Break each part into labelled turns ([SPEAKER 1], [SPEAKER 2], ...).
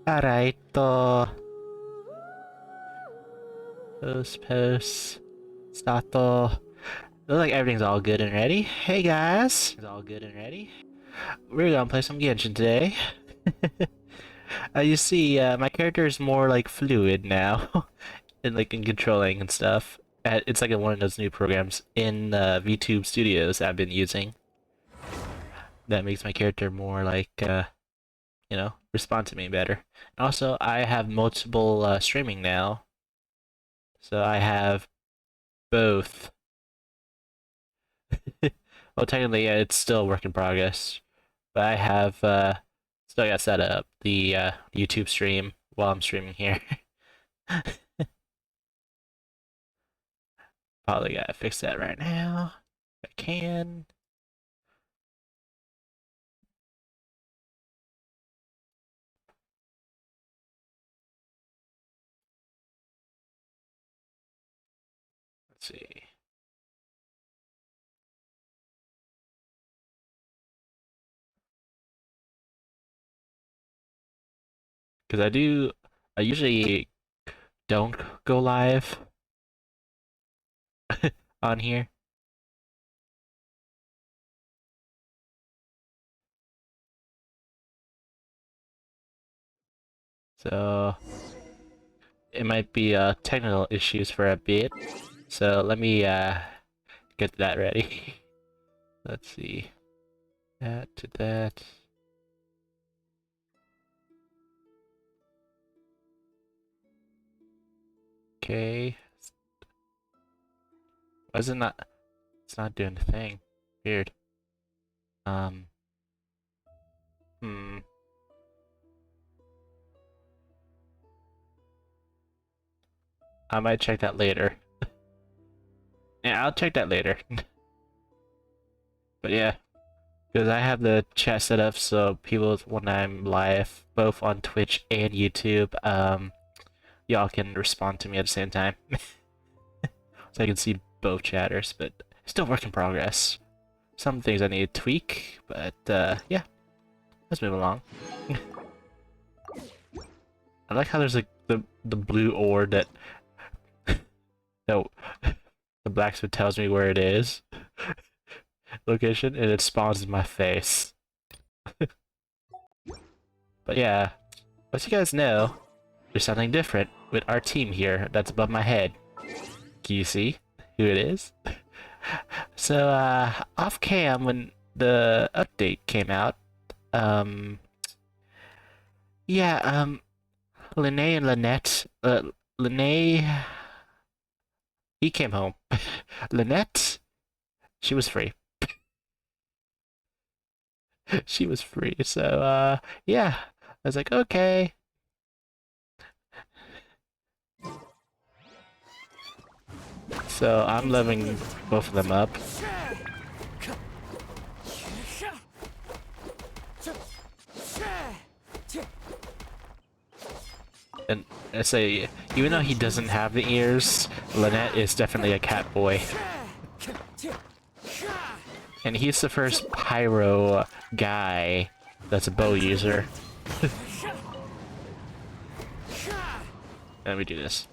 [SPEAKER 1] Alright, post, stato. Looks like everything's all good and ready. Hey guys! It's all good and ready. We're gonna play some Genshin today. You see, my character is more like fluid now, and like in controlling and stuff. It's like one of those new programs in VTube Studios I've been using. That makes my character more like, respond to me better. And also, I have multiple streaming now, so I have both. Well, technically, yeah, it's still a work in progress, but I have still got set up the YouTube stream while I'm streaming here. Probably gotta fix that right now if I can. Let's see. Because I usually don't go live on here. So it might be technical issues for a bit. So let me get that ready. Let's see. That to that. Okay. Why is it not? It's not doing the thing. Weird. Um. Hmm. I might check that later. Yeah, I'll check that later. But yeah, because I have the chat set up so people, when I'm live, both on Twitch and YouTube, y'all can respond to me at the same time. So I can see both chatters, but still work in progress. Some things I need to tweak, but yeah, let's move along. I like how there's like the blue ore that no, the blacksmith tells me where it is, location, and it spawns in my face. But yeah, as you guys know, there's something different with our team here that's above my head. Can you see who it is? So, off cam when the update came out, yeah, Lene and Lynette, Lene, he came home. Lynette, she was free. She was free, so, yeah. I was like, okay. So, I'm leveling both of them up. And I say, even though he doesn't have the ears, Lynette is definitely a cat boy. And he's the first pyro guy that's a bow user. Let me do this.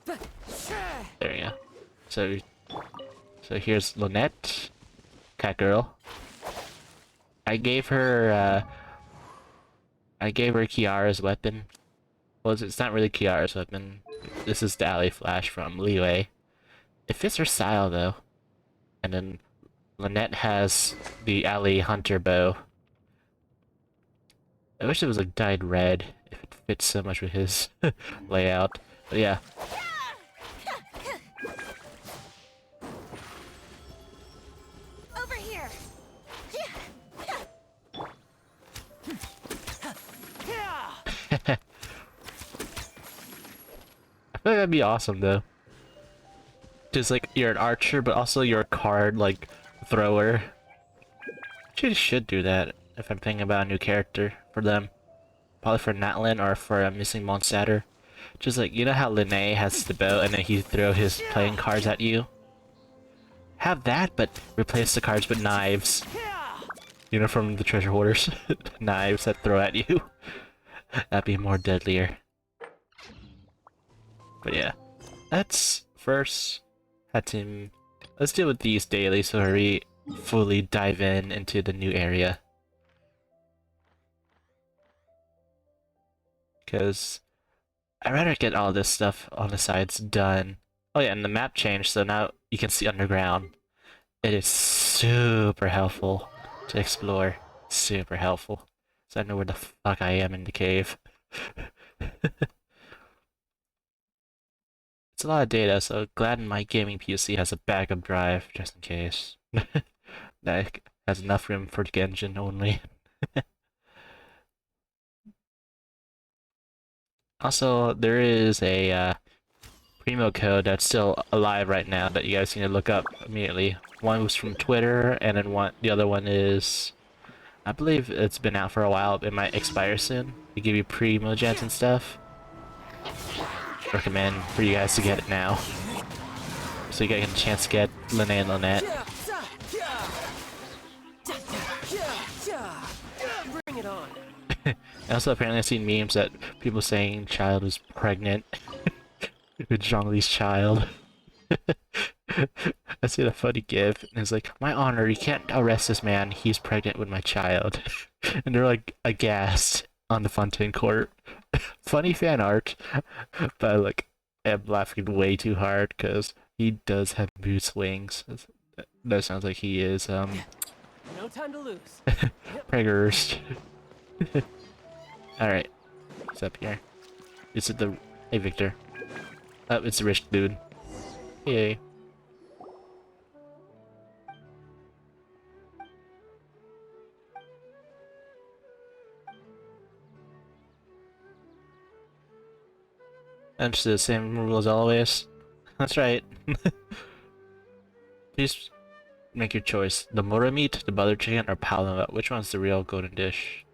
[SPEAKER 1] There we go. So here's Lynette, cat girl. I gave her Kiara's weapon. Well, it's not really Kiara's weapon. This is the alley flash from Leeway. It fits her style though. And then Lynette has the alley hunter bow. I wish it was like dyed red if it fits so much with his layout. But yeah.
[SPEAKER 2] Over here.
[SPEAKER 1] I feel like that'd be awesome though. Just like you're an archer, but also you're a card like thrower. Actually, should do that if I'm thinking about a new character for them. Probably for Natlin or for a missing Monstatter. Just like, you know how Linné has the bow and then he throw his playing cards at you? Have that, but replace the cards with knives. You know, from the treasure hoarders. Knives that throw at you. That'd be more deadlier. But yeah. Let's first let's deal with these daily so we fully dive into the new area. Because I'd rather get all this stuff on the sides done. Oh yeah, and the map changed, so now you can see underground. It is super helpful to explore. Super helpful. So I know where the fuck I am in the cave. It's a lot of data, so glad my gaming PC has a backup drive, just in case. That has enough room for Genshin only. Also, there is a Primo code that's still alive right now that you guys need to look up immediately. One was from Twitter, and then the other one is... I believe it's been out for a while, it might expire soon. They give you Primo gens and stuff. Recommend for you guys to get it now. So you get a chance to get Lynette and Lynette.
[SPEAKER 3] Bring it on.
[SPEAKER 1] And also, apparently I've seen memes that people saying child is pregnant with Zhongli's child. I see a funny gif, and it's like, my honor, you can't arrest this man, he's pregnant with my child. And they're like aghast on the Fountaine court. Funny fan art, but like, I'm laughing way too hard because he does have mood swings. That sounds like he is,
[SPEAKER 3] No time to lose.
[SPEAKER 1] preggers. Alright, what's up here? Is it the... Hey, Victor. Oh, it's the rich dude. Yay. And just the same rule as always. That's right. Please make your choice. The Mora meat, the butter chicken, or palava. Which one's the real golden dish?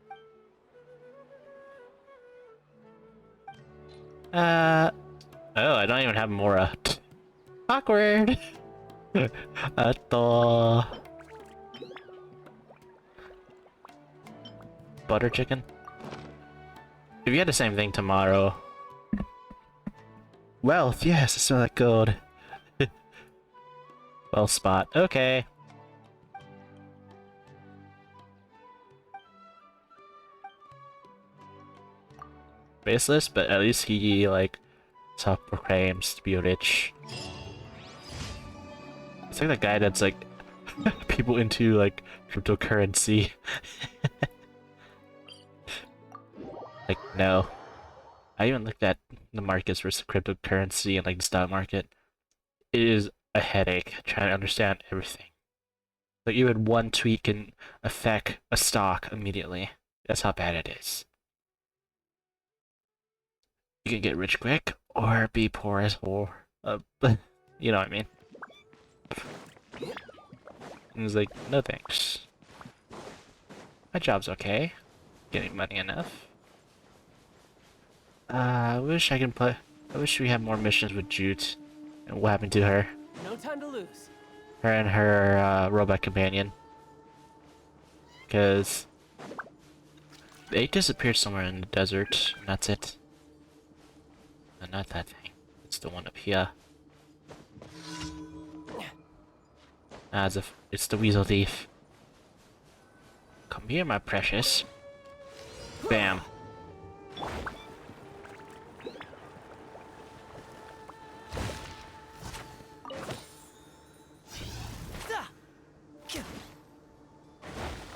[SPEAKER 1] Oh, I don't even have Mora. Awkward! Ato. Butter chicken? If you had the same thing tomorrow... Wealth, yes, I smell that gold. Well spot, okay. Baseless, but at least he, like, self-proclaims to be rich. It's like that guy that's, like, people into, like, cryptocurrency. Like, no. I even looked at the markets versus cryptocurrency and, like, the stock market. It is a headache trying to understand everything. Like, even one tweet can affect a stock immediately. That's how bad it is. You can get rich quick, or be poor as whore. You know what I mean. And it's like, no thanks. My job's okay. Getting money enough. I wish I can play. I wish we had more missions with Jute. And what happened to her?
[SPEAKER 3] No time to lose.
[SPEAKER 1] Her and her robot companion. Because they disappeared somewhere in the desert, and that's it. No, not that thing. It's the one up here. As if it's the weasel thief. Come here, my precious. Bam.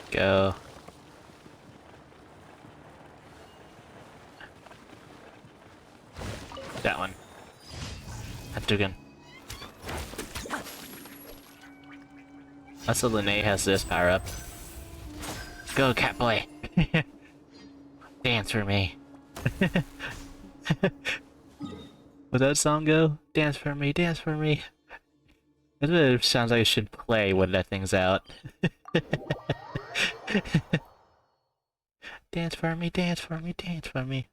[SPEAKER 1] Go. That one. Hadouken. Also, Lene has this power up. Go, Catboy! Dance for me. Would that song go? Dance for me, dance for me. It sounds like it should play when that thing's out. Dance for me, dance for me, dance for me.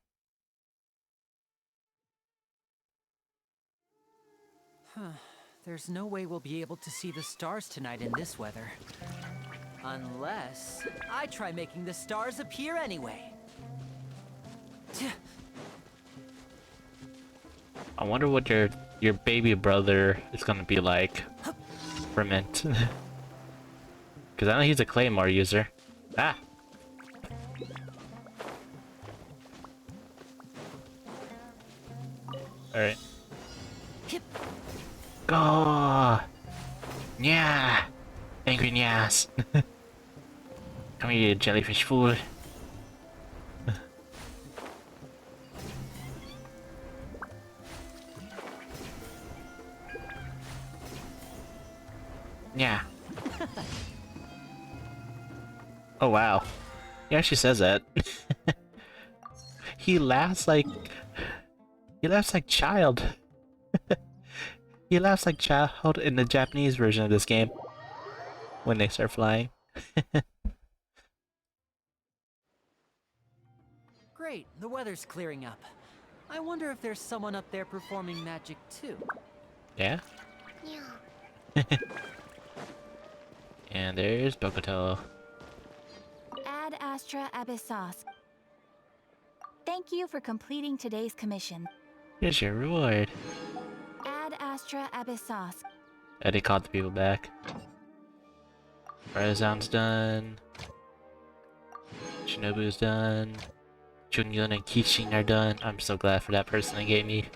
[SPEAKER 3] There's no way we'll be able to see the stars tonight in this weather.
[SPEAKER 4] Unless I try making the stars appear anyway.
[SPEAKER 1] I wonder what your baby brother is gonna be like. Ferment. Because I know he's a Claymore user. Ah! Alright. Go! Yeah! Angry Nyas! Come here, you jellyfish fool. Yeah. Oh wow. He actually says that. He laughs like... He laughs like child. He laughs like child in the Japanese version of this game. When they start flying.
[SPEAKER 4] Great, the weather's clearing up. I wonder if there's someone up there performing magic too.
[SPEAKER 1] Yeah?
[SPEAKER 2] Yeah.
[SPEAKER 1] And there's Bokoto.
[SPEAKER 2] Ad Astra Abyssos. Thank you for completing today's commission.
[SPEAKER 1] Here's your reward.
[SPEAKER 2] Ad Astra Abyssos.
[SPEAKER 1] They called the people back. Ryazan's done. Shinobu's done. Junyun and Kishin are done. I'm so glad for that person that gave me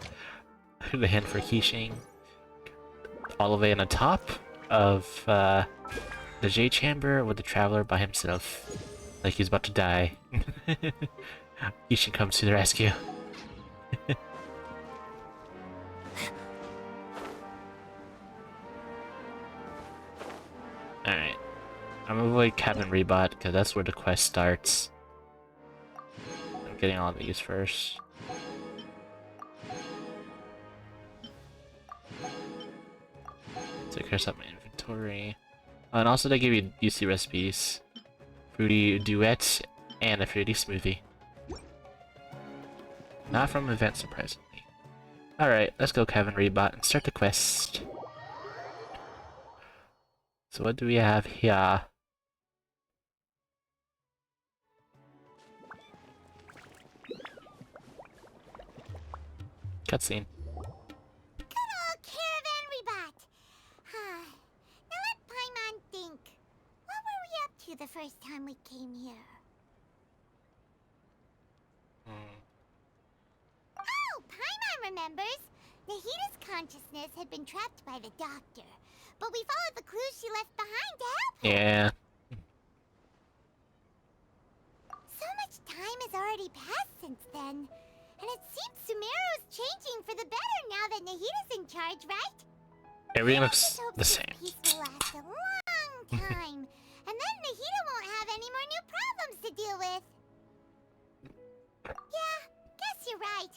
[SPEAKER 1] the hint for Kishin. All the way on the top of the J chamber with the traveler by himself. Like he's about to die. Kishin comes to the rescue. Alright. I'm gonna avoid Cabin Rebot because that's where the quest starts. I'm getting all these first. So I curse up my inventory. Oh, and also they give you UC recipes. Fruity duet and a fruity smoothie. Not from event, surprisingly. Alright, let's go Cabin Rebot and start the quest. So what do we have here? Cutscene.
[SPEAKER 2] Good old caravan rebot. Now let Paimon think. What were we up to the first time we came here? Oh, Paimon remembers. Nahita's consciousness had been trapped by the doctor, but we followed the clues she left behind to help her.
[SPEAKER 1] Yeah.
[SPEAKER 2] So much time has already passed since then. And it seems Sumeru's changing for the better now that Nahita's in charge, right?
[SPEAKER 1] Everything
[SPEAKER 2] I
[SPEAKER 1] looks
[SPEAKER 2] just hope
[SPEAKER 1] the
[SPEAKER 2] this
[SPEAKER 1] same.
[SPEAKER 2] peace will last a long time. And then Nahita won't have any more new problems to deal with. Yeah, guess you're right.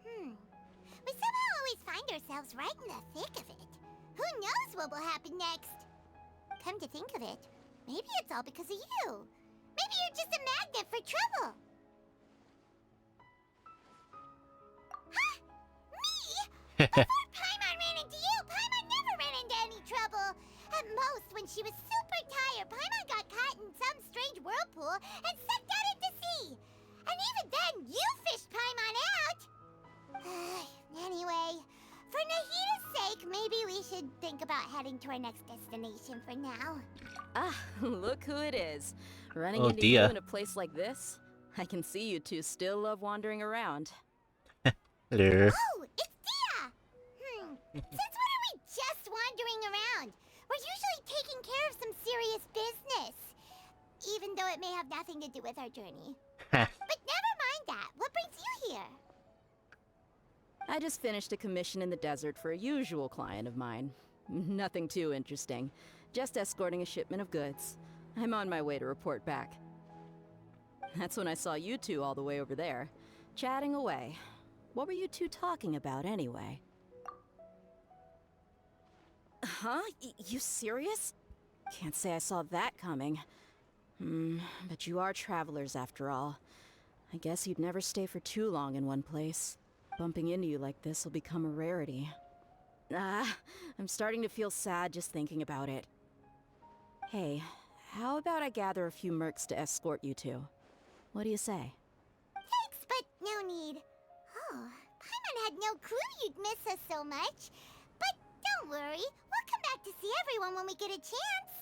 [SPEAKER 2] We somehow always find ourselves right in the thick of it. Who knows what will happen next? Come to think of it, maybe it's all because of you. Maybe you're just a magnet for trouble. Huh? Me? Before Paimon ran into you, Paimon never ran into any trouble. At most, when she was super tired, Paimon got caught in some strange whirlpool and sucked out into sea. And even then, you fished Paimon out. Anyway, for Nahita's sake, maybe we should think about heading to our next destination for now.
[SPEAKER 5] Ah, look who it is. Running
[SPEAKER 1] Oh,
[SPEAKER 5] into
[SPEAKER 1] Dia.
[SPEAKER 5] you in a place like this? I can see you two still love wandering around.
[SPEAKER 1] Hello.
[SPEAKER 2] Oh, it's Dia! Since when are we just wandering around? We're usually taking care of some serious business. Even though it may have nothing to do with our journey. But never mind that. What brings you here?
[SPEAKER 5] I just finished a commission in the desert for a usual client of mine. Nothing too interesting. Just escorting a shipment of goods. I'm on my way to report back. That's when I saw you two all the way over there, chatting away. What were you two talking about anyway? Huh? You serious? Can't say I saw that coming. But you are travelers after all. I guess you'd never stay for too long in one place. Bumping into you like this will become a rarity. I'm starting to feel sad just thinking about it. Hey, how about I gather a few mercs to escort you two? What do you say?
[SPEAKER 2] Thanks, but no need. Oh, Paimon had no clue you'd miss us so much. But don't worry, we'll come back to see everyone when we get a chance.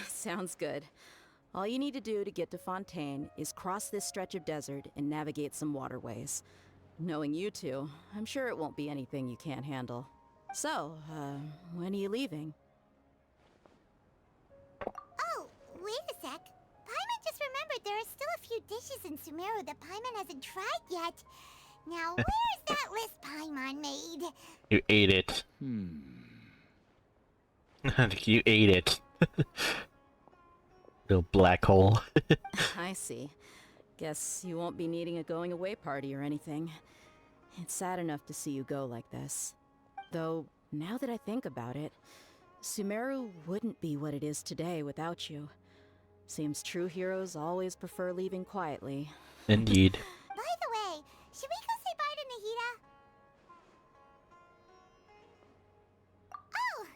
[SPEAKER 5] Sounds good. All you need to do to get to Fountaine is cross this stretch of desert and navigate some waterways. Knowing you two, I'm sure it won't be anything you can't handle. So, when are you leaving?
[SPEAKER 2] Oh, wait a sec. Paimon just remembered there are still a few dishes in Sumeru that Paimon hasn't tried yet. Now, where's that list Paimon made?
[SPEAKER 1] You ate it. You ate it. Little black hole.
[SPEAKER 5] I see. Guess you won't be needing a going away party or anything. It's sad enough to see you go like this. Though, now that I think about it, Sumeru wouldn't be what it is today without you. Seems true heroes always prefer leaving quietly.
[SPEAKER 1] Indeed.
[SPEAKER 2] By the way, should we go say bye to Nahida? Oh,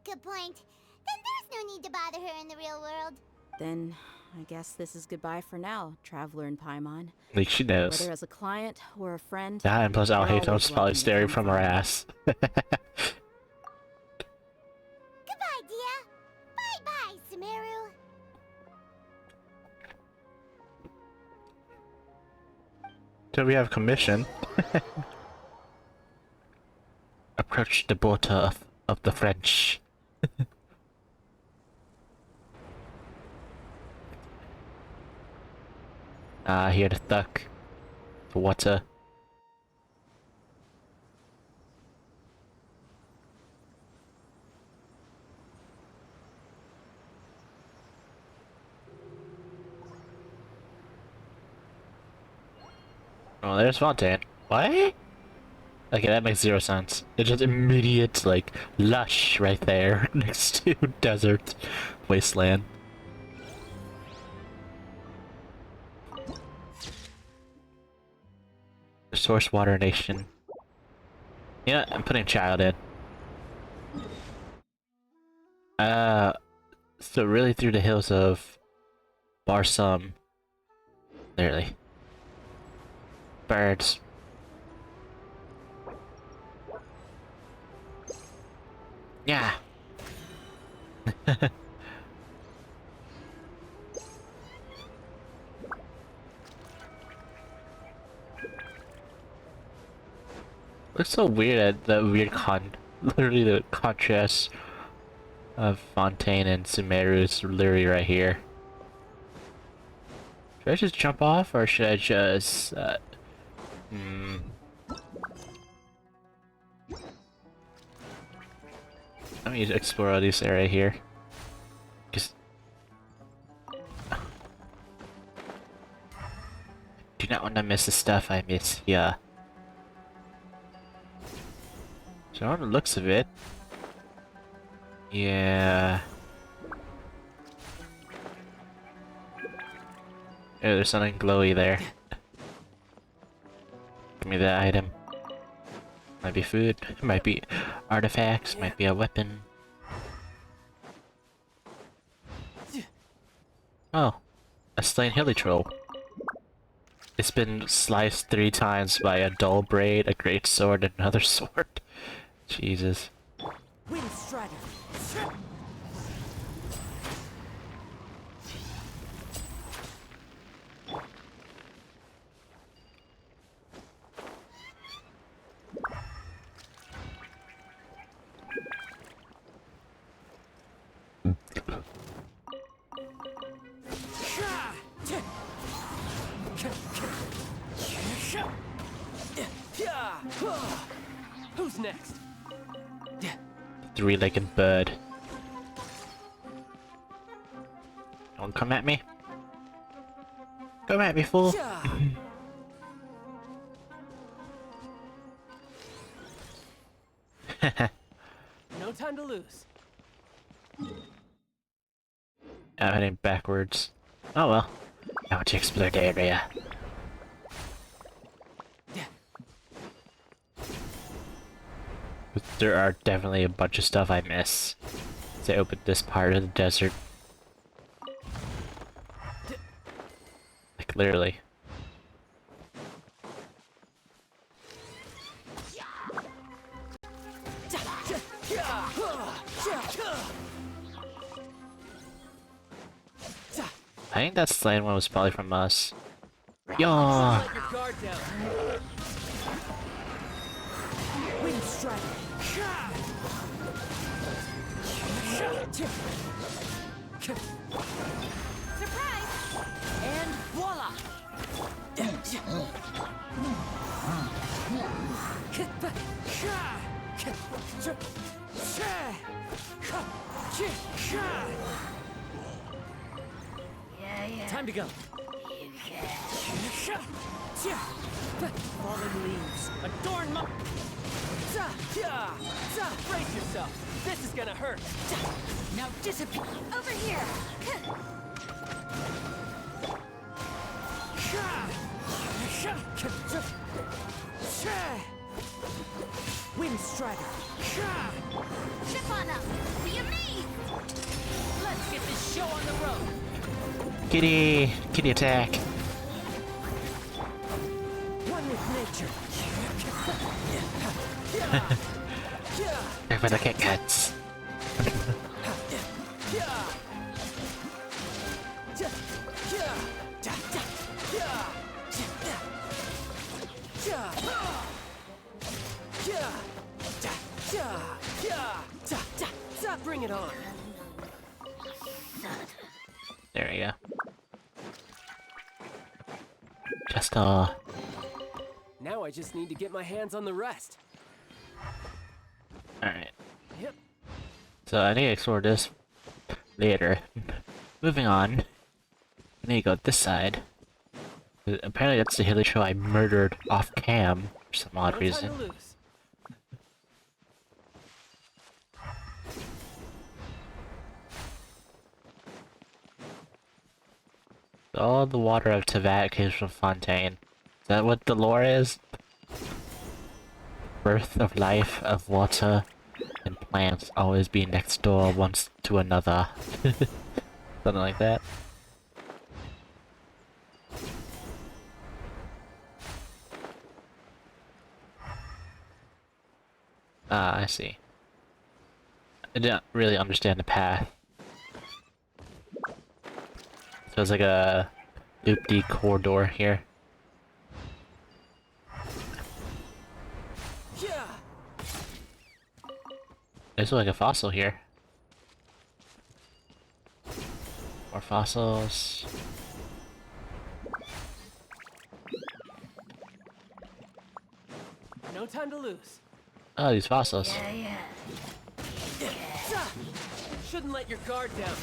[SPEAKER 2] good point. Then there's no need to bother her in the real world.
[SPEAKER 5] Then, I guess this is goodbye for now, Traveler and Paimon.
[SPEAKER 1] At least she knows.
[SPEAKER 5] Whether as a client or a friend.
[SPEAKER 1] Yeah, and plus
[SPEAKER 5] you're
[SPEAKER 1] Alhaithon's
[SPEAKER 5] always
[SPEAKER 1] probably
[SPEAKER 5] welcome to
[SPEAKER 1] staring
[SPEAKER 5] come
[SPEAKER 1] from her
[SPEAKER 5] find me.
[SPEAKER 1] ass.
[SPEAKER 2] Goodbye, Dia. Bye-bye, Sumeru.
[SPEAKER 1] So we have commission. Approach the border of the French. Here the duck. The water. Oh, there's Fountaine. What? Okay, that makes zero sense. It's just immediate, like, lush right there next to desert wasteland. Source Water Nation. Yeah, I'm putting child in. So really through the hills of Barsum. Literally. Birds. Yeah. Looks so weird at the weird literally the contrast of Fountaine and Sumeru is literally right here. Should I just jump off or should I just let me explore all this area here. Just do not want to miss the stuff I miss here. So on the looks of it, yeah. Oh, there's something glowy there. Give me that item. Might be food, might be artifacts, might be a weapon. Oh, a slain hilly troll. It's been sliced 3 times by a dull blade, a great sword, and another sword. Jesus.
[SPEAKER 4] Wind Strider.
[SPEAKER 3] Who's next?
[SPEAKER 1] 3-legged bird. Don't come at me. Come at me, fool.
[SPEAKER 3] No time to lose.
[SPEAKER 1] I'm heading backwards. Oh well. Now to explore the area. But there are definitely a bunch of stuff I miss. As I opened this part of the desert. Like, literally. I think that slain one was probably from us. Yo!
[SPEAKER 3] Let your guard down.
[SPEAKER 4] Wind strike.
[SPEAKER 2] Surprise!
[SPEAKER 4] And voila! Time to go.
[SPEAKER 3] Fallen leaves. Adorn my... Brace yourself. This is gonna hurt.
[SPEAKER 4] Now disappear.
[SPEAKER 2] Over here!
[SPEAKER 4] Wind strider.
[SPEAKER 2] Ship on up! Be amazed!
[SPEAKER 4] Let's get this show on the road.
[SPEAKER 1] Kitty! Kitty attack!
[SPEAKER 4] One with nature.
[SPEAKER 1] Careful the cat cats.
[SPEAKER 3] Bring it on.
[SPEAKER 1] There we go. Just
[SPEAKER 3] Now I just need to get my hands on the rest.
[SPEAKER 1] alright.
[SPEAKER 3] Yep.
[SPEAKER 1] So I need to explore this later. Moving on. I need to go this side. Apparently that's the hilly trail I murdered off cam for some odd
[SPEAKER 3] No
[SPEAKER 1] reason.
[SPEAKER 3] time to lose.
[SPEAKER 1] All the water of Tevat comes from Fountaine. Is that what the lore is? Birth of life, of water, and plants always be next door once to another. Something like that. Ah, I see. I didn't really understand the path. So it's like a loop-de corridor here. There's like a fossil here. More fossils.
[SPEAKER 3] No time to lose.
[SPEAKER 1] Oh, these fossils.
[SPEAKER 3] Shouldn't let your guard down.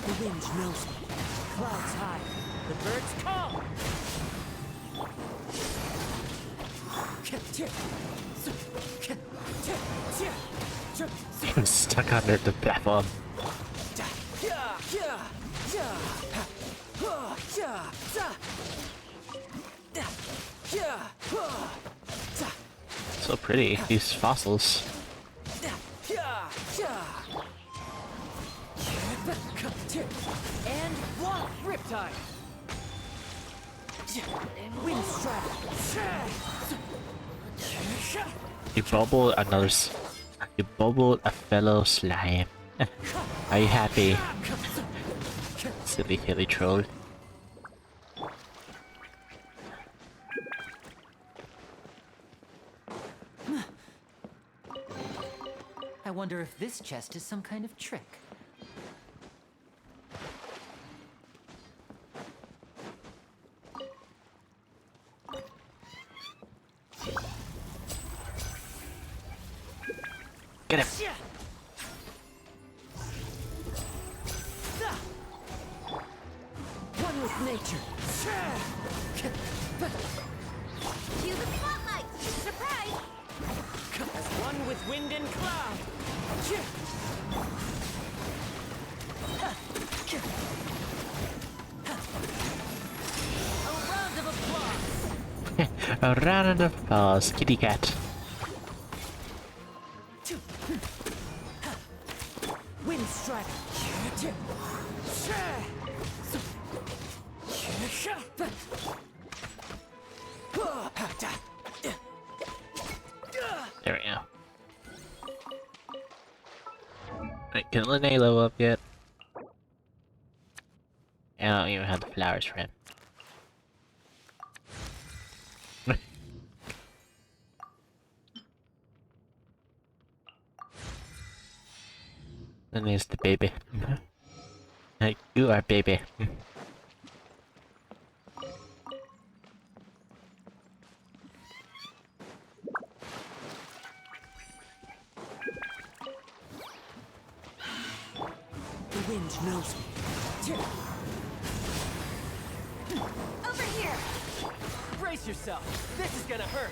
[SPEAKER 4] The wind knows me. Clouds high.
[SPEAKER 3] The birds call.
[SPEAKER 1] I'm stuck under the platform. So pretty, these fossils.
[SPEAKER 3] And voila! Riptide.
[SPEAKER 4] Wind strike.
[SPEAKER 1] You bubbled another. You bubbled a fellow slime. Are you happy? Silly hilly troll.
[SPEAKER 4] I wonder if this chest is some kind of trick.
[SPEAKER 1] Get him!
[SPEAKER 4] One with nature.
[SPEAKER 2] Cue the spotlight! Surprise!
[SPEAKER 3] As one with wind and cloud.
[SPEAKER 4] A round of applause.
[SPEAKER 1] A round of applause, kitty cat.
[SPEAKER 4] Wind strike.
[SPEAKER 1] There we go. Wait, can Linnae level up yet? I don't even have the flowers for him. Linnae's the baby. Like, you are baby.
[SPEAKER 3] The wind knows me.
[SPEAKER 2] Over here!
[SPEAKER 3] Brace yourself. This is gonna hurt.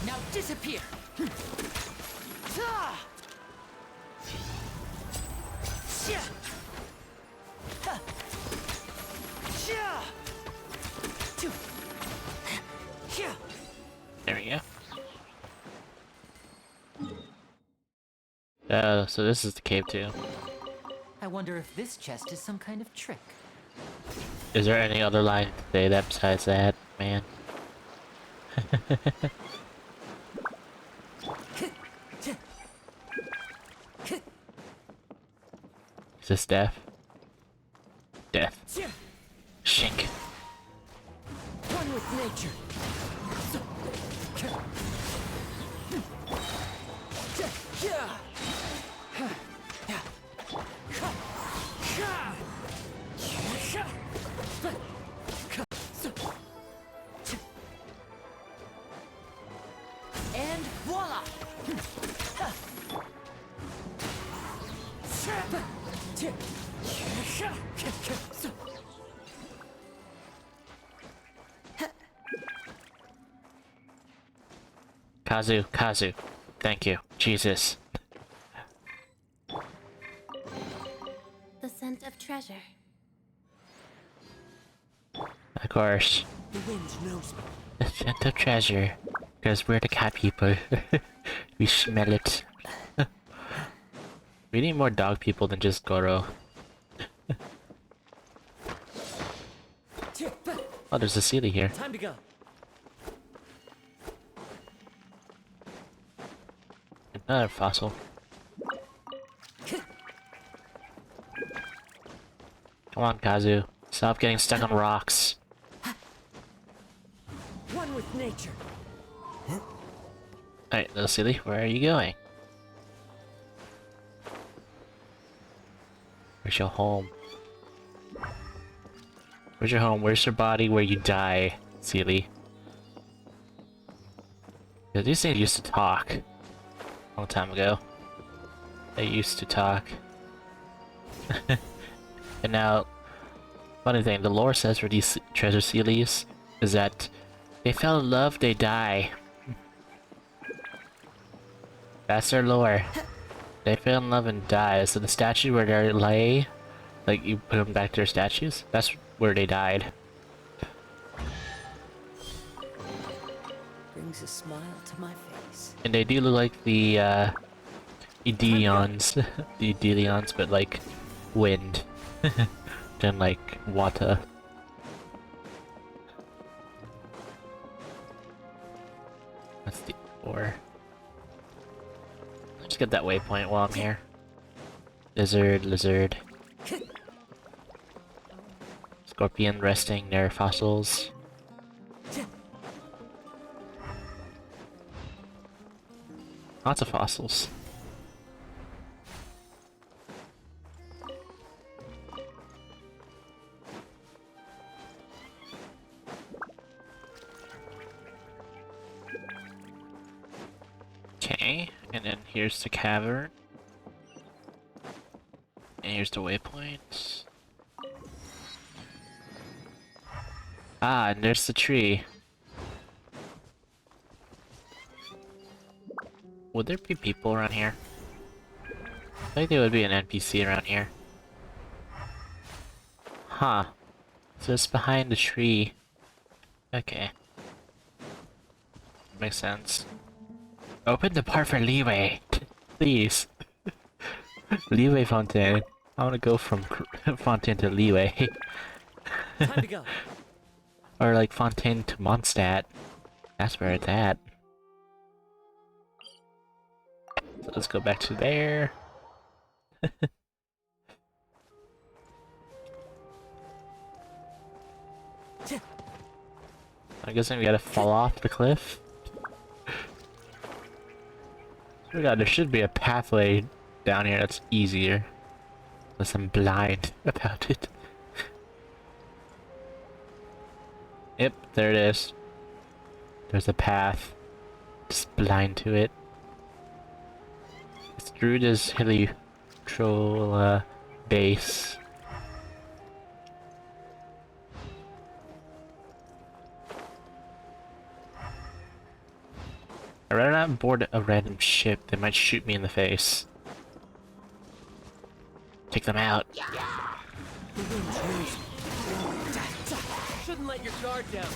[SPEAKER 4] Now disappear!
[SPEAKER 1] There we go. Oh, so this is the cave too.
[SPEAKER 4] I wonder if this chest is some kind of trick.
[SPEAKER 1] Is there any other line to say that besides that, man? Is this death? Death. Shink.
[SPEAKER 3] One with nature.
[SPEAKER 4] And voila!
[SPEAKER 1] Kazu. Thank you. Jesus.
[SPEAKER 2] The scent of treasure.
[SPEAKER 1] Of course.
[SPEAKER 3] The wind knows me.
[SPEAKER 1] The scent of treasure. Because we're the cat people. We smell it. We need more dog people than just Goro. Oh, there's a Sealy here.
[SPEAKER 3] Time to go.
[SPEAKER 1] Another fossil. Come on, Kazu. Stop getting stuck on rocks.
[SPEAKER 3] One with nature.
[SPEAKER 1] Alright, little Sealy, where are you going? Where's your home? Where's your home? Where's your body where you die, Sealy? Yeah, these things used to talk. A long time ago. They used to talk. And now, funny thing, the lore says for these treasure Sealies is that they fell in love, they die. That's their lore. They fell in love and die. So the statue where they lay, like you put them back to their statues, that's where they died.
[SPEAKER 4] Brings a smile to my face.
[SPEAKER 1] And they do look like the Edelions, the Edelions, but like wind, than like water. That's the ore. Let's get that waypoint while I'm here. Lizard. Scorpion resting near fossils. Lots of fossils. Okay, and then here's the cavern. And here's the waypoint. Ah, and there's the tree. Would there be people around here? I think there would be an NPC around here. Huh. So it's behind the tree. Okay. makes sense. Open the part for leeway, please. Leeway Fountaine. I want to go from Fountaine to leeway.
[SPEAKER 3] Time to go.
[SPEAKER 1] Or like Fountaine to Mondstadt. That's where it's at. So let's go back to there. I guess we gotta fall off the cliff. Oh my god, there should be a pathway down here that's easier. Unless I'm blind about it. Yep, there it is. There's a path. Just blind to it. It's through this hilly troll base. I'd rather not board a random ship that might shoot me in the face. Take them out.
[SPEAKER 3] Shouldn't let your guard down.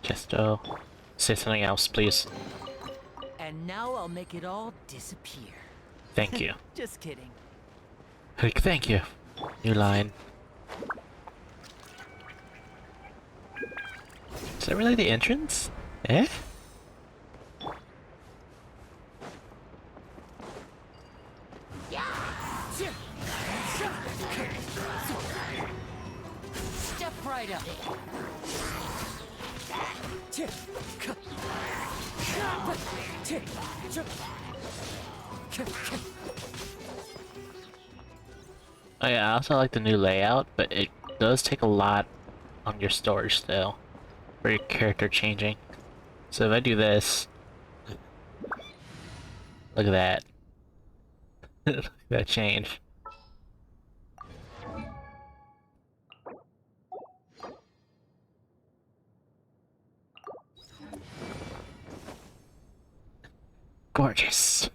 [SPEAKER 1] Just say something else, please.
[SPEAKER 4] And now I'll make it all disappear.
[SPEAKER 1] Thank you.
[SPEAKER 4] Just kidding.
[SPEAKER 1] Like, thank you. New line. Is that really the entrance? Eh?
[SPEAKER 4] Step right up.
[SPEAKER 1] Oh yeah, I also like the new layout, but it does take a lot on your storage still for your character changing. So if I do this, look at that. Look at that change. Gorgeous.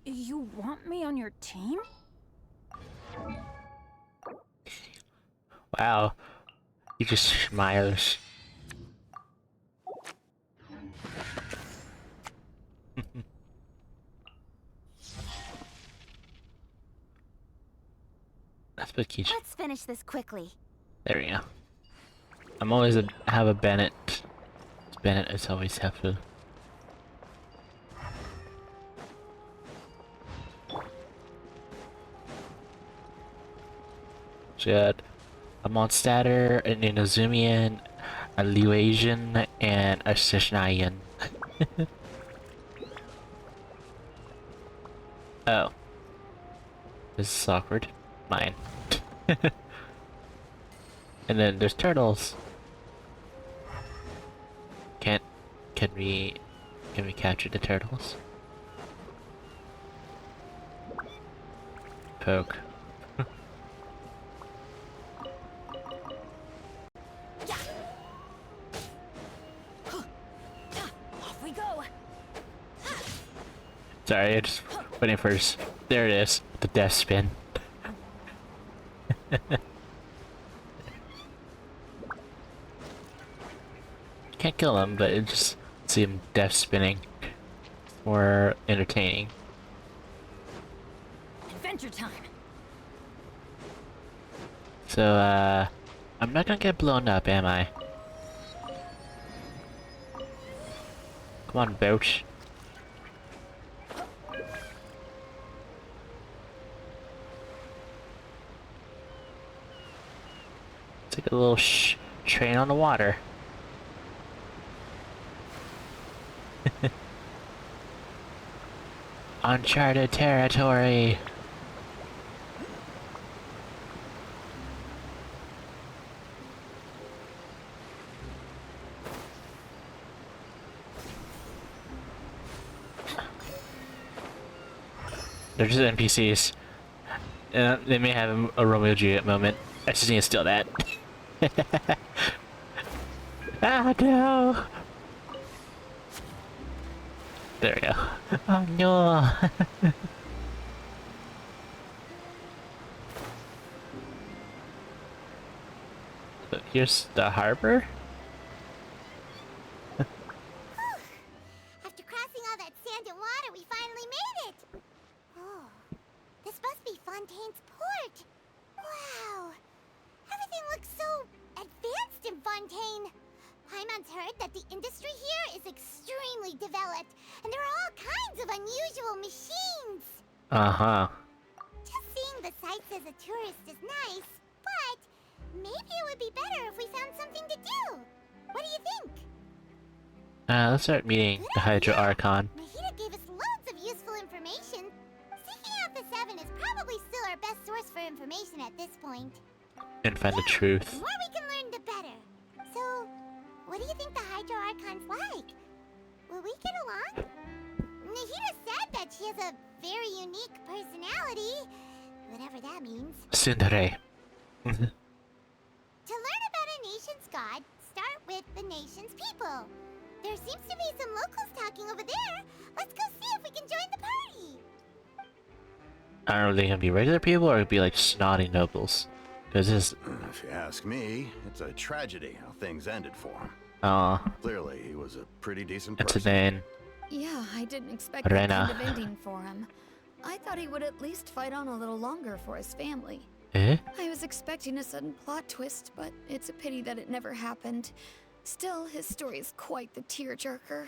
[SPEAKER 2] You want me on your team?
[SPEAKER 1] Wow. He just smiles. That's what keeps.
[SPEAKER 2] Let's finish this quickly.
[SPEAKER 1] There we go. I'm always have a Bennett. Bennett is always helpful. So you got a Mondstadter, an Inazumian, a Liuasian, and a Sishnayan. Oh. This is awkward. Mine. And then there's turtles. Can we capture the turtles? Poke.
[SPEAKER 2] Off we go.
[SPEAKER 1] Sorry, I just waiting for his. There it is, the death spin. Can't kill him, but it just see him death spinning. More entertaining.
[SPEAKER 2] Adventure time.
[SPEAKER 1] So, I'm not gonna get blown up, am I? Come on, boat. It's like a little train on the water. Uncharted territory. They're just NPCs. They may have a Romeo and Juliet moment. I just need to steal that. Ah, no! There we go. Oh, no! So here's the harbor.
[SPEAKER 2] After crossing all that sand and water, we finally made it! Oh, this must be Fontaine's port! Wow! Everything looks so advanced in Fontaine! Paimon's heard that the industry here is extremely developed, and there are all kinds of unusual machines!
[SPEAKER 1] Uh-huh.
[SPEAKER 2] Just seeing the sights as a tourist is nice, but maybe it would be better if we found something to do. What do you think?
[SPEAKER 1] Let's start meeting the Hydro Archon.
[SPEAKER 2] Mahita gave us loads of useful information. Seeking out the Seven is probably still our best source for information at this point.
[SPEAKER 1] And find the
[SPEAKER 2] The
[SPEAKER 1] truth.
[SPEAKER 2] more we can learn, the better. So, what do you think the Hydro Archon's like? Will we get along? Nahida said that she has a very unique personality, whatever that means.
[SPEAKER 1] Tsundere.
[SPEAKER 2] To learn about a nation's god, start with the nation's people. There seems to be some locals talking over there. Let's go see if we can join the party.
[SPEAKER 1] I don't know if they can be regular people or it'd be like snotty nobles. Because this is...
[SPEAKER 6] If you ask me, it's a tragedy how things ended for him.
[SPEAKER 1] Aw,
[SPEAKER 6] Clearly, he was a pretty decent
[SPEAKER 1] it's a
[SPEAKER 6] person.
[SPEAKER 1] name.
[SPEAKER 7] Yeah, I didn't expect
[SPEAKER 1] Rena.
[SPEAKER 7] that kind of ending for him. I thought he would at least fight on a little longer for his family.
[SPEAKER 1] Eh?
[SPEAKER 7] I was expecting a sudden plot twist, but it's a pity that it never happened. Still, his story is quite the tearjerker.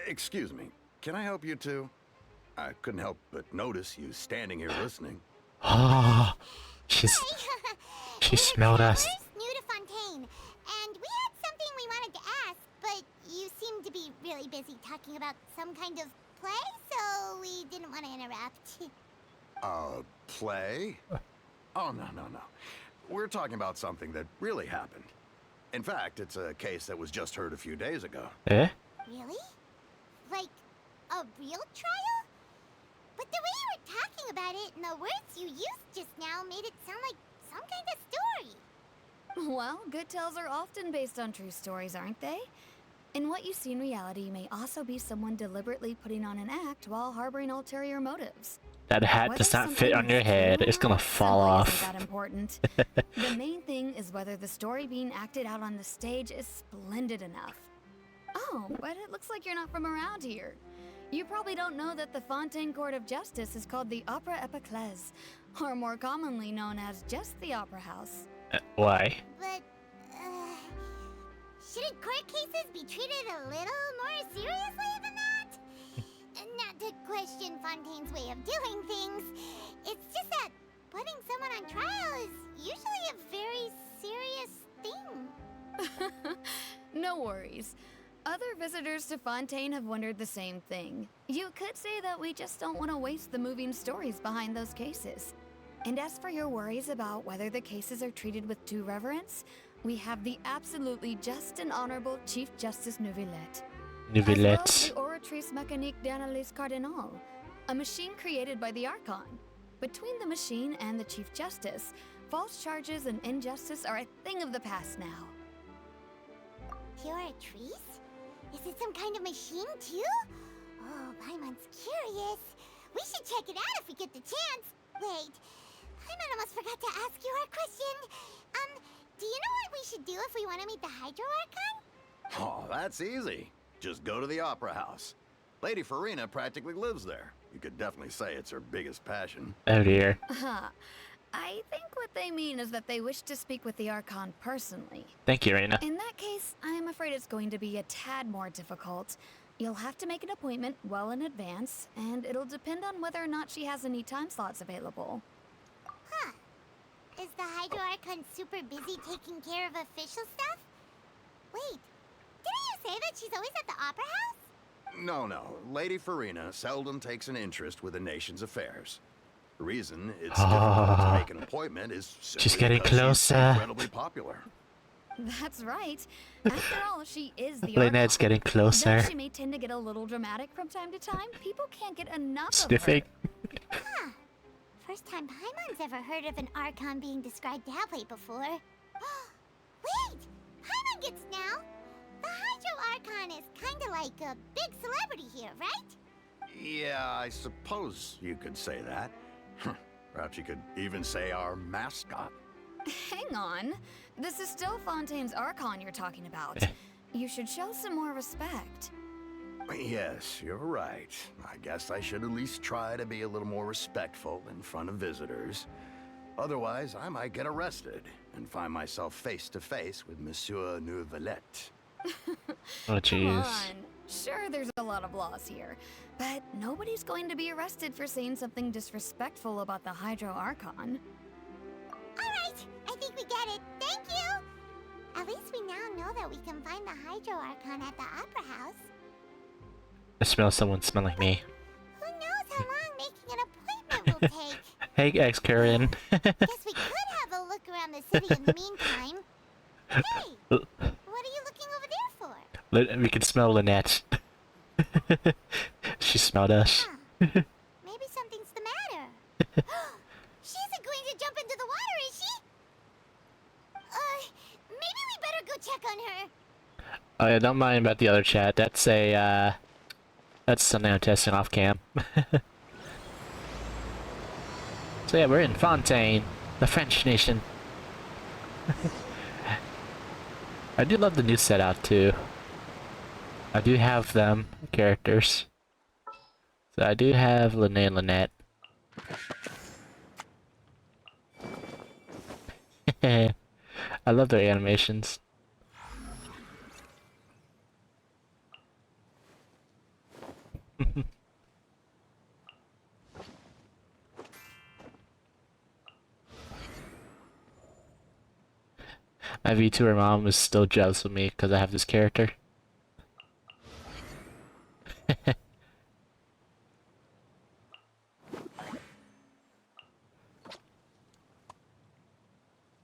[SPEAKER 6] Excuse me, can I help you too? I couldn't help but notice you standing here listening.
[SPEAKER 1] Oh, she
[SPEAKER 2] We're
[SPEAKER 1] smelled us.
[SPEAKER 2] travelers new to Fontaine, and we had something we wanted to ask, but you seemed to be really busy talking about some kind of play, so we didn't want to interrupt.
[SPEAKER 6] Play? Oh, no. We're talking about something that really happened. In fact, it's a case that was just heard a few days ago.
[SPEAKER 1] Eh?
[SPEAKER 2] Really? Like, a real trial? But the way you were talking about it and the words you used just now made it sound like some kind of story.
[SPEAKER 7] Well, good tales are often based on true stories, aren't they? And what you see in reality may also be someone deliberately putting on an act while harboring ulterior motives.
[SPEAKER 1] That hat
[SPEAKER 7] Whether
[SPEAKER 1] does not fit
[SPEAKER 7] something
[SPEAKER 1] on your
[SPEAKER 7] is
[SPEAKER 1] head.
[SPEAKER 7] true
[SPEAKER 1] It's gonna
[SPEAKER 7] or
[SPEAKER 1] fall
[SPEAKER 7] simply
[SPEAKER 1] off.
[SPEAKER 7] isn't that important. The main thing is whether the story being acted out on the stage is splendid enough. Oh, but it looks like you're not from around here. You probably don't know that the Fountaine Court of Justice is called the Opera Epiclese, or more commonly known as just the Opera House.
[SPEAKER 1] Why?
[SPEAKER 2] But, shouldn't court cases be treated a little more seriously than that? Not to question Fontaine's way of doing things. It's just that putting someone on trial is usually a very serious thing.
[SPEAKER 7] No worries. Other visitors to Fountaine have wondered the same thing. You could say that we just don't want to waste the moving stories behind those cases. And as for your worries about whether the cases are treated with due reverence, we have the absolutely just and honorable Chief Justice Neuvillette. As well as
[SPEAKER 1] Neuvillette.
[SPEAKER 7] the Oratrice Mécanique d'Analyse Cardinal, a machine created by the Archon. Between the machine and the Chief Justice, false charges and injustice are a thing of the past now.
[SPEAKER 2] Oratrice? Is it some kind of machine too? Oh, Paimon's curious. We should check it out if we get the chance. Wait, Paimon almost forgot to ask you our question. Do you know what we should do if we want to meet the Hydro Archon?
[SPEAKER 6] Oh, that's easy. Just go to the Opera House. Lady Farina practically lives there. You could definitely say it's her biggest passion.
[SPEAKER 1] Oh dear.
[SPEAKER 7] I think what they mean is that they wish to speak with the Archon personally.
[SPEAKER 1] Thank you, Reina.
[SPEAKER 7] In that case, I'm afraid it's going to be a tad more difficult. You'll have to make an appointment well in advance, and it'll depend on whether or not she has any time slots available.
[SPEAKER 2] Huh. Is the Hydro Archon super busy taking care of official stuff? Wait, didn't you say that she's always at the Opera House?
[SPEAKER 6] No. Lady Farina seldom takes an interest with the nation's affairs. The reason it's difficult to make an appointment is simply
[SPEAKER 1] She's getting
[SPEAKER 6] because she's
[SPEAKER 1] closer.
[SPEAKER 6] incredibly popular.
[SPEAKER 7] That's right. After all, she is the
[SPEAKER 1] Lynette's
[SPEAKER 7] Archon.
[SPEAKER 1] getting
[SPEAKER 7] Though
[SPEAKER 1] closer.
[SPEAKER 7] she may tend to get a little dramatic from time to time, people can't get enough
[SPEAKER 1] Sniffing.
[SPEAKER 7] of her.
[SPEAKER 2] Huh. First time Paimon's ever heard of an Archon being described that way before. Wait! Paimon gets now! The Hydro Archon is kinda like a big celebrity here, right?
[SPEAKER 6] Yeah, I suppose you could say that. Perhaps you could even say our mascot.
[SPEAKER 7] Hang on. This is still Fontaine's Archon you're talking about. You should show some more respect.
[SPEAKER 6] Yes, you're right. I guess I should at least try to be a little more respectful in front of visitors. Otherwise, I might get arrested and find myself face to face with Monsieur Neuvillette.
[SPEAKER 1] Oh
[SPEAKER 7] Come
[SPEAKER 1] jeez.
[SPEAKER 7] on. Sure, there's a lot of laws here, but nobody's going to be arrested for saying something disrespectful about the Hydro Archon.
[SPEAKER 2] Alright, I think we get it. Thank you! At least we now know that we can find the Hydro Archon at the Opera House.
[SPEAKER 1] I smell someone smelling me.
[SPEAKER 2] Who knows how long making an appointment will take?
[SPEAKER 1] Hey, ex-Karen.
[SPEAKER 2] Guess we could have a look around the city in the meantime. Hey! What are you looking over there for?
[SPEAKER 1] We can smell Lynette. She smelled us.
[SPEAKER 2] Huh. Maybe something's the matter. She isn't going to jump into the water, is she? Maybe we better go check on her.
[SPEAKER 1] Oh yeah, don't mind about the other chat. That's that's something I'm testing off cam. So yeah, we're in Fountaine, the French nation. I do love the new set out too. I do have them characters. So I do have Lene and Lynette. I love their animations. My VTuber mom is still jealous of me because I have this character.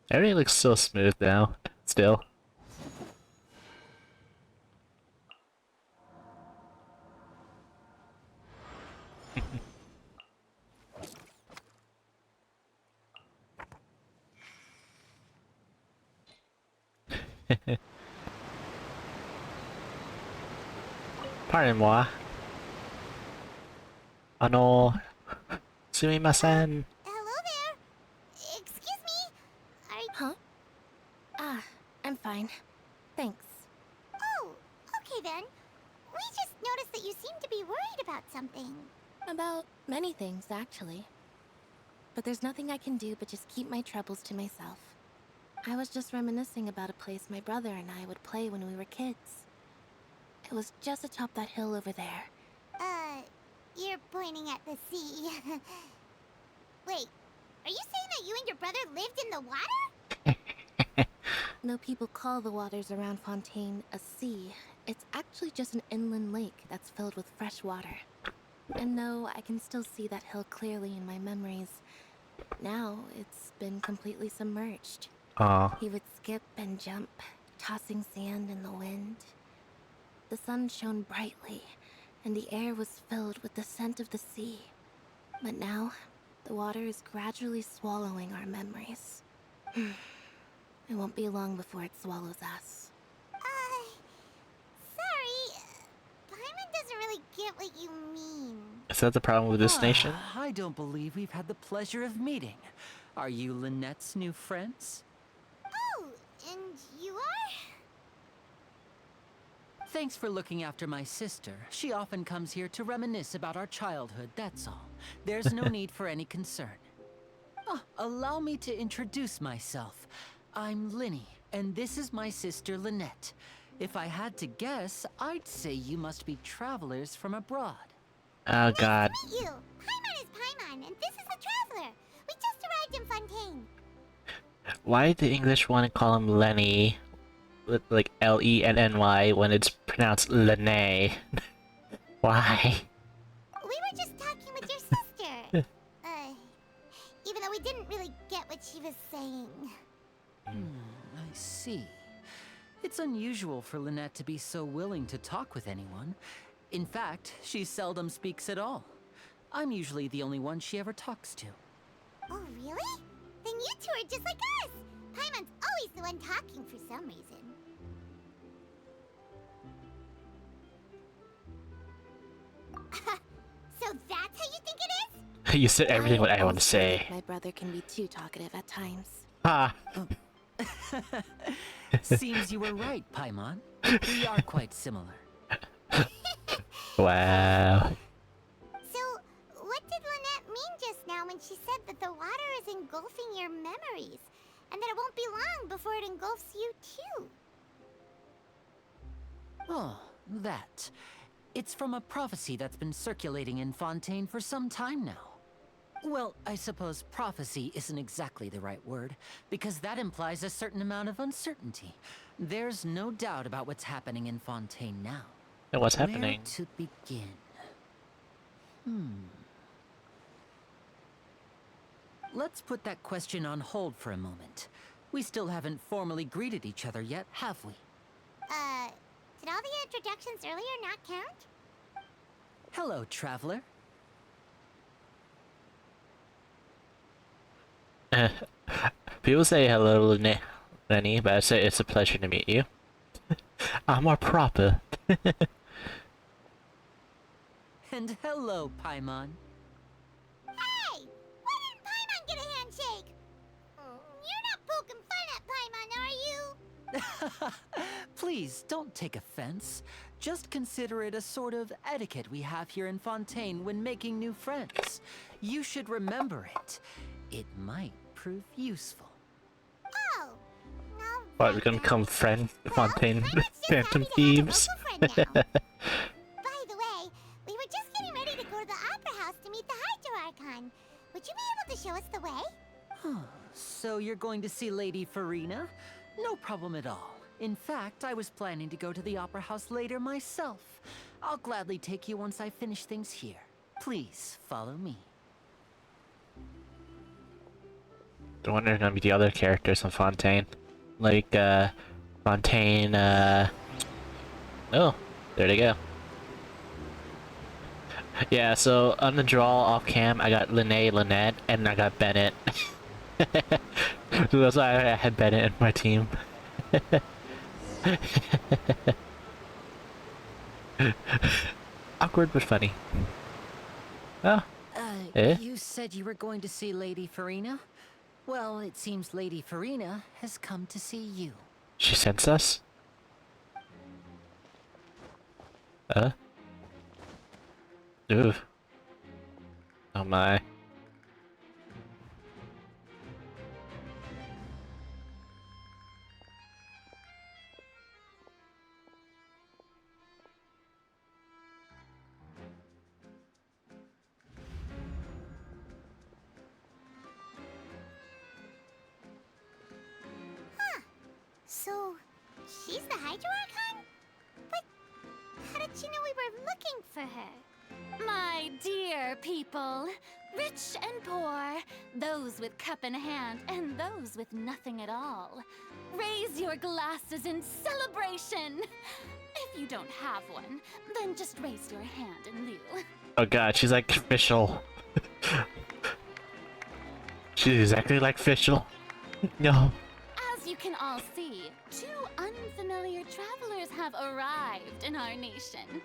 [SPEAKER 1] Everything looks so smooth now, still. Pardon-moi. Sumimasen.
[SPEAKER 2] Hello there. Excuse me.
[SPEAKER 8] Huh? Ah, I'm fine. Thanks.
[SPEAKER 2] Oh, okay then. We just noticed that you seem to be worried about something.
[SPEAKER 8] About many things, actually. But there's nothing I can do but just keep my troubles to myself. I was just reminiscing about a place my brother and I would play when we were kids. It was just atop that hill over there.
[SPEAKER 2] You're pointing at the sea. Wait, are you saying that you and your brother lived in the water?
[SPEAKER 8] Though people call the waters around Fountaine a sea, it's actually just an inland lake that's filled with fresh water. And no, I can still see that hill clearly in my memories. Now, it's been completely submerged.
[SPEAKER 1] Aw.
[SPEAKER 8] He would skip and jump, tossing sand in the wind. The sun shone brightly, and the air was filled with the scent of the sea. But now, the water is gradually swallowing our memories. It won't be long before it swallows us.
[SPEAKER 2] Sorry. Paimon doesn't really get what you mean.
[SPEAKER 1] Is that the problem with this nation?
[SPEAKER 4] I don't believe we've had the pleasure of meeting. Are you Lynette's new friends?
[SPEAKER 2] Oh, and you are?
[SPEAKER 4] Thanks for looking after my sister. She often comes here to reminisce about our childhood, that's all. There's no need for any concern. Oh, allow me to introduce myself. I'm Linny, and this is my sister Lynette. If I had to guess, I'd say you must be travelers from abroad.
[SPEAKER 1] Oh god.
[SPEAKER 2] Nice to meet you. Paimon is Paimon, and this is the Traveler. We just arrived in Fountaine.
[SPEAKER 1] Why did the English want to call him Lenny with like Lenny when it's pronounced Lene? Why?
[SPEAKER 2] We were just talking with your sister. Even though we didn't really get what she was saying.
[SPEAKER 4] I see. It's unusual for Lynette to be so willing to talk with anyone. In fact, she seldom speaks at all. I'm usually the only one she ever talks to.
[SPEAKER 2] Oh, really? Then you two are just like us! Paimon's always the one talking for some reason. So that's how you think it is?
[SPEAKER 1] You said everything what I want to say.
[SPEAKER 8] My brother can be too talkative at times.
[SPEAKER 1] Ha!
[SPEAKER 4] Seems you were right, Paimon. We are quite similar.
[SPEAKER 1] Wow.
[SPEAKER 2] So, what did Lynette mean just now when she said that the water is engulfing your memories? And that it won't be long before it engulfs you too?
[SPEAKER 4] Oh, that. It's from a prophecy that's been circulating in Fountaine for some time now. Well, I suppose prophecy isn't exactly the right word, because that implies a certain amount of uncertainty. There's no doubt about what's happening in Fountaine now.
[SPEAKER 1] And what's happening?
[SPEAKER 4] Where to begin? Let's put that question on hold for a moment. We still haven't formally greeted each other yet, have we?
[SPEAKER 2] Did all the introductions earlier not count?
[SPEAKER 4] Hello, traveler.
[SPEAKER 1] People say hello, Lenny, but I say it's a pleasure to meet you. I'm more proper.
[SPEAKER 4] And hello, Paimon.
[SPEAKER 2] Hey! Why didn't Paimon get a handshake? You're not poking fun at Paimon, are you?
[SPEAKER 4] Please, don't take offense. Just consider it a sort of etiquette we have here in Fountaine when making new friends. You should remember it. It might prove useful.
[SPEAKER 2] Oh. No.
[SPEAKER 1] What, we're gonna become Fountaine Phantom Thieves?
[SPEAKER 2] By the way, we were just getting ready to go to the Opera House to meet the Hydro Archon. Would you be able to show us the way?
[SPEAKER 4] So you're going to see Lady Farina? No problem at all. In fact, I was planning to go to the Opera House later myself. I'll gladly take you once I finish things here. Please, follow me.
[SPEAKER 1] I wonder if gonna be the other characters in Fountaine. Like, Fountaine, oh, there they go. Yeah, so on the draw off cam, I got Lynette, and I got Bennett. So that's why I had Bennett in my team. Awkward but funny. Oh.
[SPEAKER 4] You said you were going to see Lady Farina? Well, it seems Lady Farina has come to see you.
[SPEAKER 1] She sends us? Ooh. Oh my.
[SPEAKER 2] So, she's the Hydro Archon? But how did she know we were looking for her?
[SPEAKER 7] My dear people, rich and poor, those with cup in hand and those with nothing at all, raise your glasses in celebration. If you don't have one, then just raise your hand in lieu.
[SPEAKER 1] Oh god, she's like Fischl. She's exactly like Fischl. No.
[SPEAKER 7] As you can all see, two unfamiliar travelers have arrived in our nation.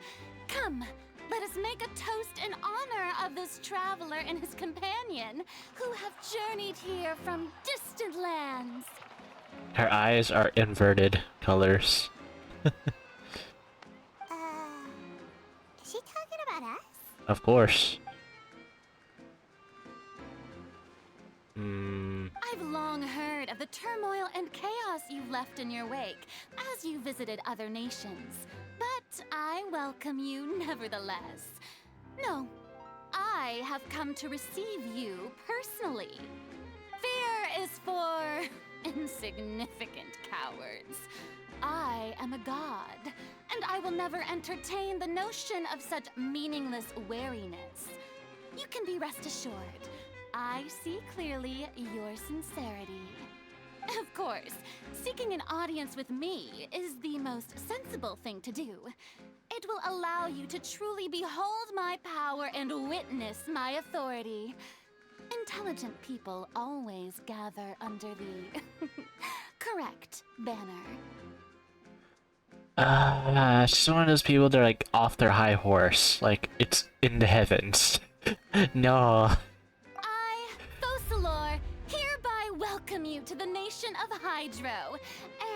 [SPEAKER 7] Come, let us make a toast in honor of this traveler and his companion, who have journeyed here from distant lands.
[SPEAKER 1] Her eyes are inverted colors.
[SPEAKER 2] Is she talking about us?
[SPEAKER 1] Of course.
[SPEAKER 7] I've long heard of the turmoil and chaos you've left in your wake as you visited other nations. But I welcome you nevertheless. No, I have come to receive you personally. Fear is for insignificant cowards. I am a god, and I will never entertain the notion of such meaningless wariness. You can be rest assured, I see clearly your sincerity.
[SPEAKER 2] Of course, seeking an audience with me is the most sensible thing to do. It will allow you to truly behold my power and witness my authority. Intelligent people always gather under the correct banner.
[SPEAKER 1] She's one of those people that are like off their high horse, like it's in the heavens. No.
[SPEAKER 2] I, Fosalor, hereby welcome you to the nation of Hydro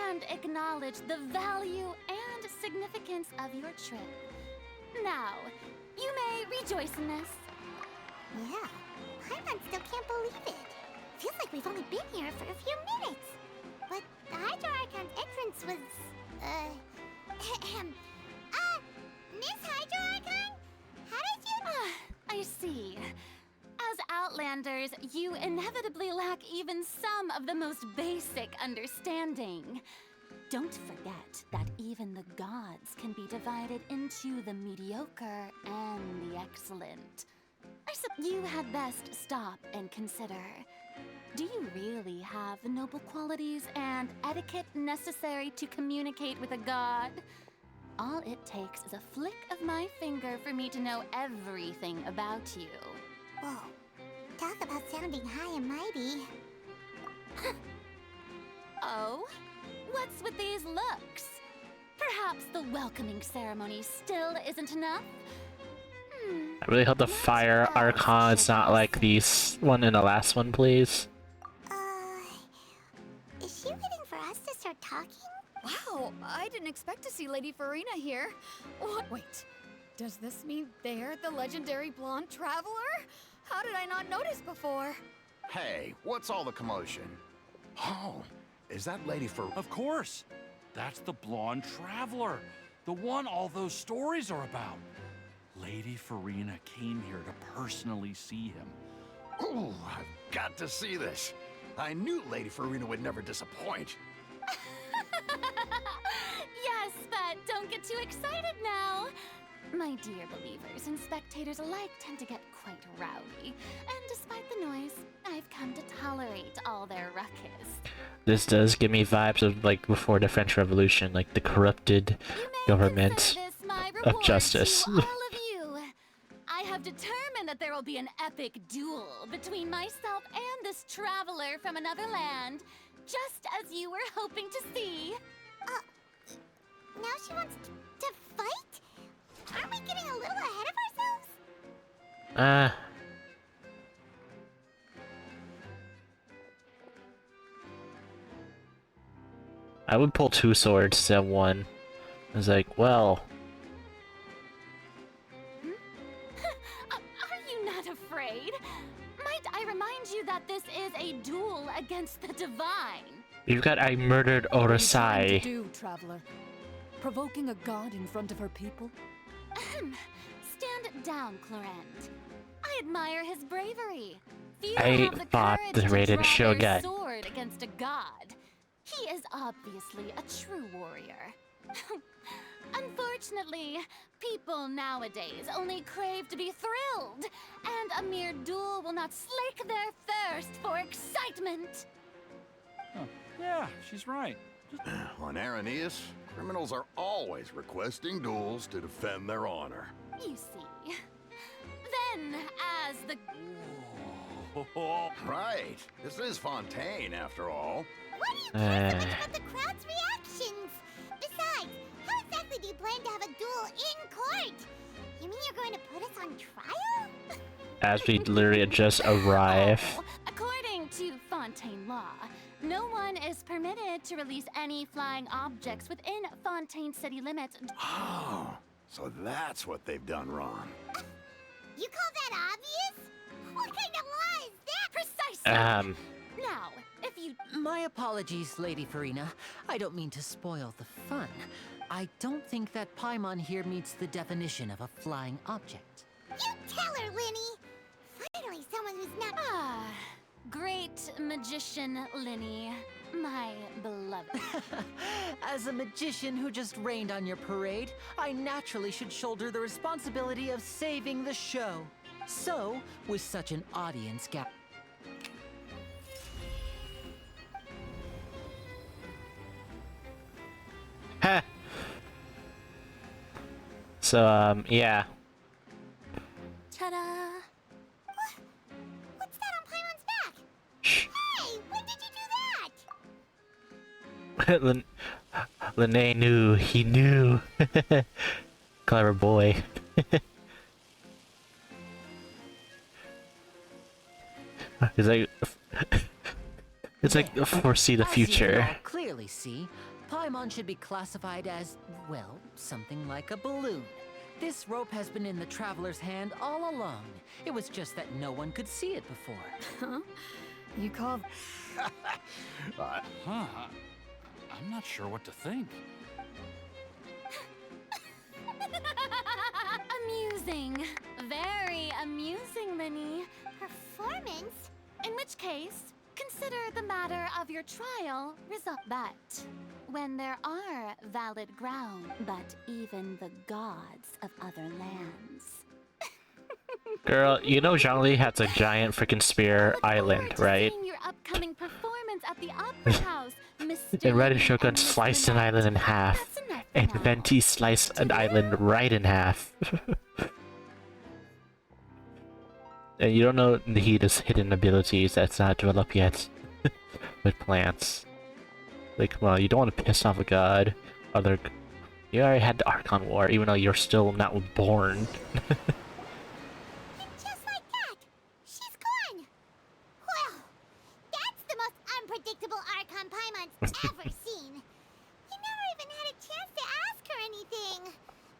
[SPEAKER 2] and acknowledge the value and significance of your trip. Now, you may rejoice in this. Yeah, Paimon still can't believe it. Feels like we've only been here for a few minutes. But the Hydro Archon's entrance was, Miss Hydro Archon? How did you... I see. As Outlanders, you inevitably lack even some of the most basic understanding. Don't forget that even the gods can be divided into the mediocre and the excellent. You had best stop and consider. Do you really have the noble qualities and etiquette necessary to communicate with a god? All it takes is a flick of my finger for me to know everything about you. Whoa. Talk about sounding high and mighty. Oh? What's with these looks? Perhaps the welcoming ceremony still isn't enough?
[SPEAKER 1] I really hope the fire Archon is not like the one in the last one, please.
[SPEAKER 2] Is she waiting for us to start talking?
[SPEAKER 7] Wow, I didn't expect to see Lady Farina here. What? Wait, does this mean they're the legendary blonde traveler? How did I not notice before?
[SPEAKER 6] Hey, what's all the commotion? Oh, is that Lady Farina?
[SPEAKER 9] Of course! That's the blonde traveler, the one all those stories are about. Lady Farina came here to personally see him.
[SPEAKER 6] Oh, I've got to see this. I knew Lady Farina would never disappoint.
[SPEAKER 2] Yes, but don't get too excited now. My dear believers and spectators alike tend to get quite rowdy, and despite the noise, I've come to tolerate all their ruckus.
[SPEAKER 1] This does give me vibes of like before the French Revolution, like the corrupted government
[SPEAKER 2] Consider this my
[SPEAKER 1] of
[SPEAKER 2] reward
[SPEAKER 1] justice.
[SPEAKER 2] to all of you. I have determined that there will be an epic duel between myself and this traveler from another land, just as you were hoping to see. Now she wants to fight? Aren't we getting a little ahead of ourselves?
[SPEAKER 1] I would pull two swords instead of one. I was like, well...
[SPEAKER 2] Are you not afraid? Might I remind you that this is a duel against the divine?
[SPEAKER 1] You've got I murdered
[SPEAKER 10] What are you trying
[SPEAKER 1] Orosai.
[SPEAKER 10] to do, traveler? Provoking a god in front of her people?
[SPEAKER 2] Stand down, Clorent. I admire his bravery. Few
[SPEAKER 1] I
[SPEAKER 2] have the
[SPEAKER 1] fought
[SPEAKER 2] courage
[SPEAKER 1] the
[SPEAKER 2] to
[SPEAKER 1] Raiden
[SPEAKER 2] draw their
[SPEAKER 1] Shogun.
[SPEAKER 2] sword against a god. He is obviously a true warrior. Unfortunately, people nowadays only crave to be thrilled, and a mere duel will not slake their thirst for excitement.
[SPEAKER 9] Huh. Yeah, she's right.
[SPEAKER 6] On Araneus, criminals are always requesting duels to defend their honor.
[SPEAKER 2] You see. Then, as the...
[SPEAKER 6] Right. This is Fountaine, after all.
[SPEAKER 2] What do you care so much about the crowd's reactions? Besides, how exactly do you plan to have a duel in court? You mean you're going to put us on trial?
[SPEAKER 1] As we literally just arrived.
[SPEAKER 2] Oh, according to Fountaine law, no one is permitted to release any flying objects within Fountaine city limits.
[SPEAKER 6] Oh, so that's what they've done wrong.
[SPEAKER 2] You call that obvious? What kind of law is that? Precisely. Now, if you...
[SPEAKER 4] My apologies, Lady Farina. I don't mean to spoil the fun. I don't think that Paimon here meets the definition of a flying object.
[SPEAKER 2] You tell her, Linny! Finally, someone who's not... Great magician, Linny. My beloved.
[SPEAKER 4] As a magician who just rained on your parade, I naturally should shoulder the responsibility of saving the show. So, with such an audience gap...
[SPEAKER 1] So, yeah.
[SPEAKER 8] Ta-da!
[SPEAKER 2] What's that on Paimon's back?
[SPEAKER 1] Shh.
[SPEAKER 2] Hey, when did you do that?
[SPEAKER 1] Linné knew. He knew. Clever boy. He's like... It's like foresee the
[SPEAKER 4] As you can
[SPEAKER 1] future.
[SPEAKER 4] all clearly see, Paimon should be classified as, well, something like a balloon. This rope has been in the traveler's hand all along. It was just that no one could see it before.
[SPEAKER 7] Huh? You call...
[SPEAKER 9] I'm not sure what to think.
[SPEAKER 2] Amusing. Very amusing, Linny. Performance?
[SPEAKER 10] In which case, consider the matter of your trial resolved. But when there are valid ground, but even the gods of other lands.
[SPEAKER 1] Girl, you know Zhongli has a giant freaking spear island, right?
[SPEAKER 10] Your upcoming performance at the Opera House, Mr.
[SPEAKER 1] And Red and
[SPEAKER 10] Lee
[SPEAKER 1] Shogun
[SPEAKER 10] Miss
[SPEAKER 1] sliced an
[SPEAKER 10] Lynette.
[SPEAKER 1] island in half.
[SPEAKER 10] That's enough
[SPEAKER 1] And
[SPEAKER 10] now.
[SPEAKER 1] Venti sliced an island right in half. And you don't know Nahida's hidden abilities that's not developed yet. With plants. Like, come on, you don't want to piss off a god. You already had the Archon War, even though you're still not born.
[SPEAKER 2] And just like that, she's gone. Well, that's the most unpredictable Archon Paimon's ever seen. You never even had a chance to ask her anything.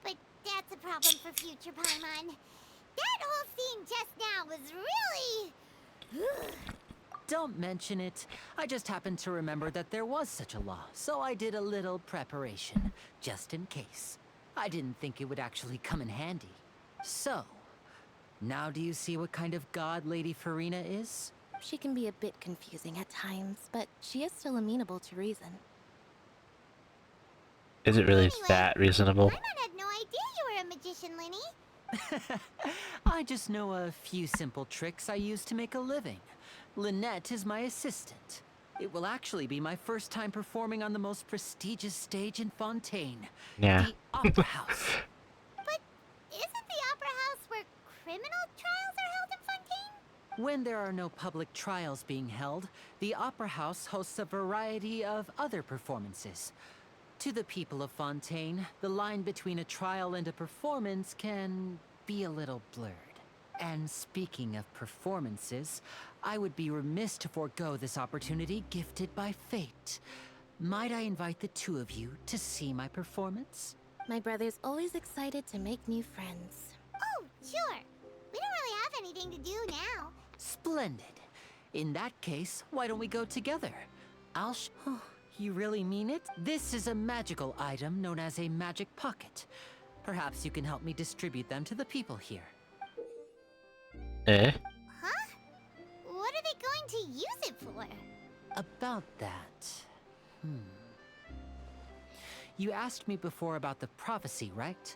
[SPEAKER 2] But that's a problem for future Paimon. That whole scene just now was really...
[SPEAKER 4] Don't mention it. I just happened to remember that there was such a law, so I did a little preparation, just in case. I didn't think it would actually come in handy. So, now do you see what kind of god Lady Farina is?
[SPEAKER 8] She can be a bit confusing at times, but she is still amenable to reason.
[SPEAKER 1] Is it really
[SPEAKER 2] Anyway,
[SPEAKER 1] that reasonable?
[SPEAKER 2] Paimon had no idea you were a magician, Linny.
[SPEAKER 4] I just know a few simple tricks I use to make a living. Lynette is my assistant. It will actually be my first time performing on the most prestigious stage in Fountaine.
[SPEAKER 1] Yeah.
[SPEAKER 4] The Opera House.
[SPEAKER 2] But isn't the Opera House where criminal trials are held in Fountaine?
[SPEAKER 4] When there are no public trials being held, the Opera House hosts a variety of other performances. To the people of Fountaine, the line between a trial and a performance can be a little blurred. And speaking of performances, I would be remiss to forego this opportunity gifted by fate. Might I invite the two of you to see my performance?
[SPEAKER 8] My brother's always excited to make new friends.
[SPEAKER 2] Oh, sure. We don't really have anything to do now.
[SPEAKER 4] Splendid. In that case, why don't we go together? Oh, you really mean it? This is a magical item known as a magic pocket. Perhaps you can help me distribute them to the people here.
[SPEAKER 1] Eh?
[SPEAKER 2] Huh? What are they going to use it for?
[SPEAKER 4] About that... You asked me before about the prophecy, right?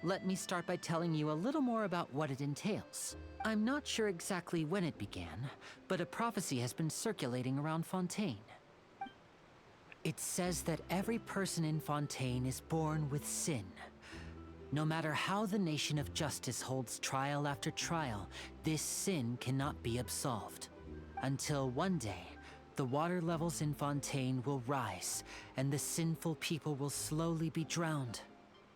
[SPEAKER 4] Let me start by telling you a little more about what it entails. I'm not sure exactly when it began, but a prophecy has been circulating around Fountaine. It says that every person in Fountaine is born with sin. No matter how the nation of justice holds trial after trial, this sin cannot be absolved. Until one day, the water levels in Fountaine will rise, and the sinful people will slowly be drowned.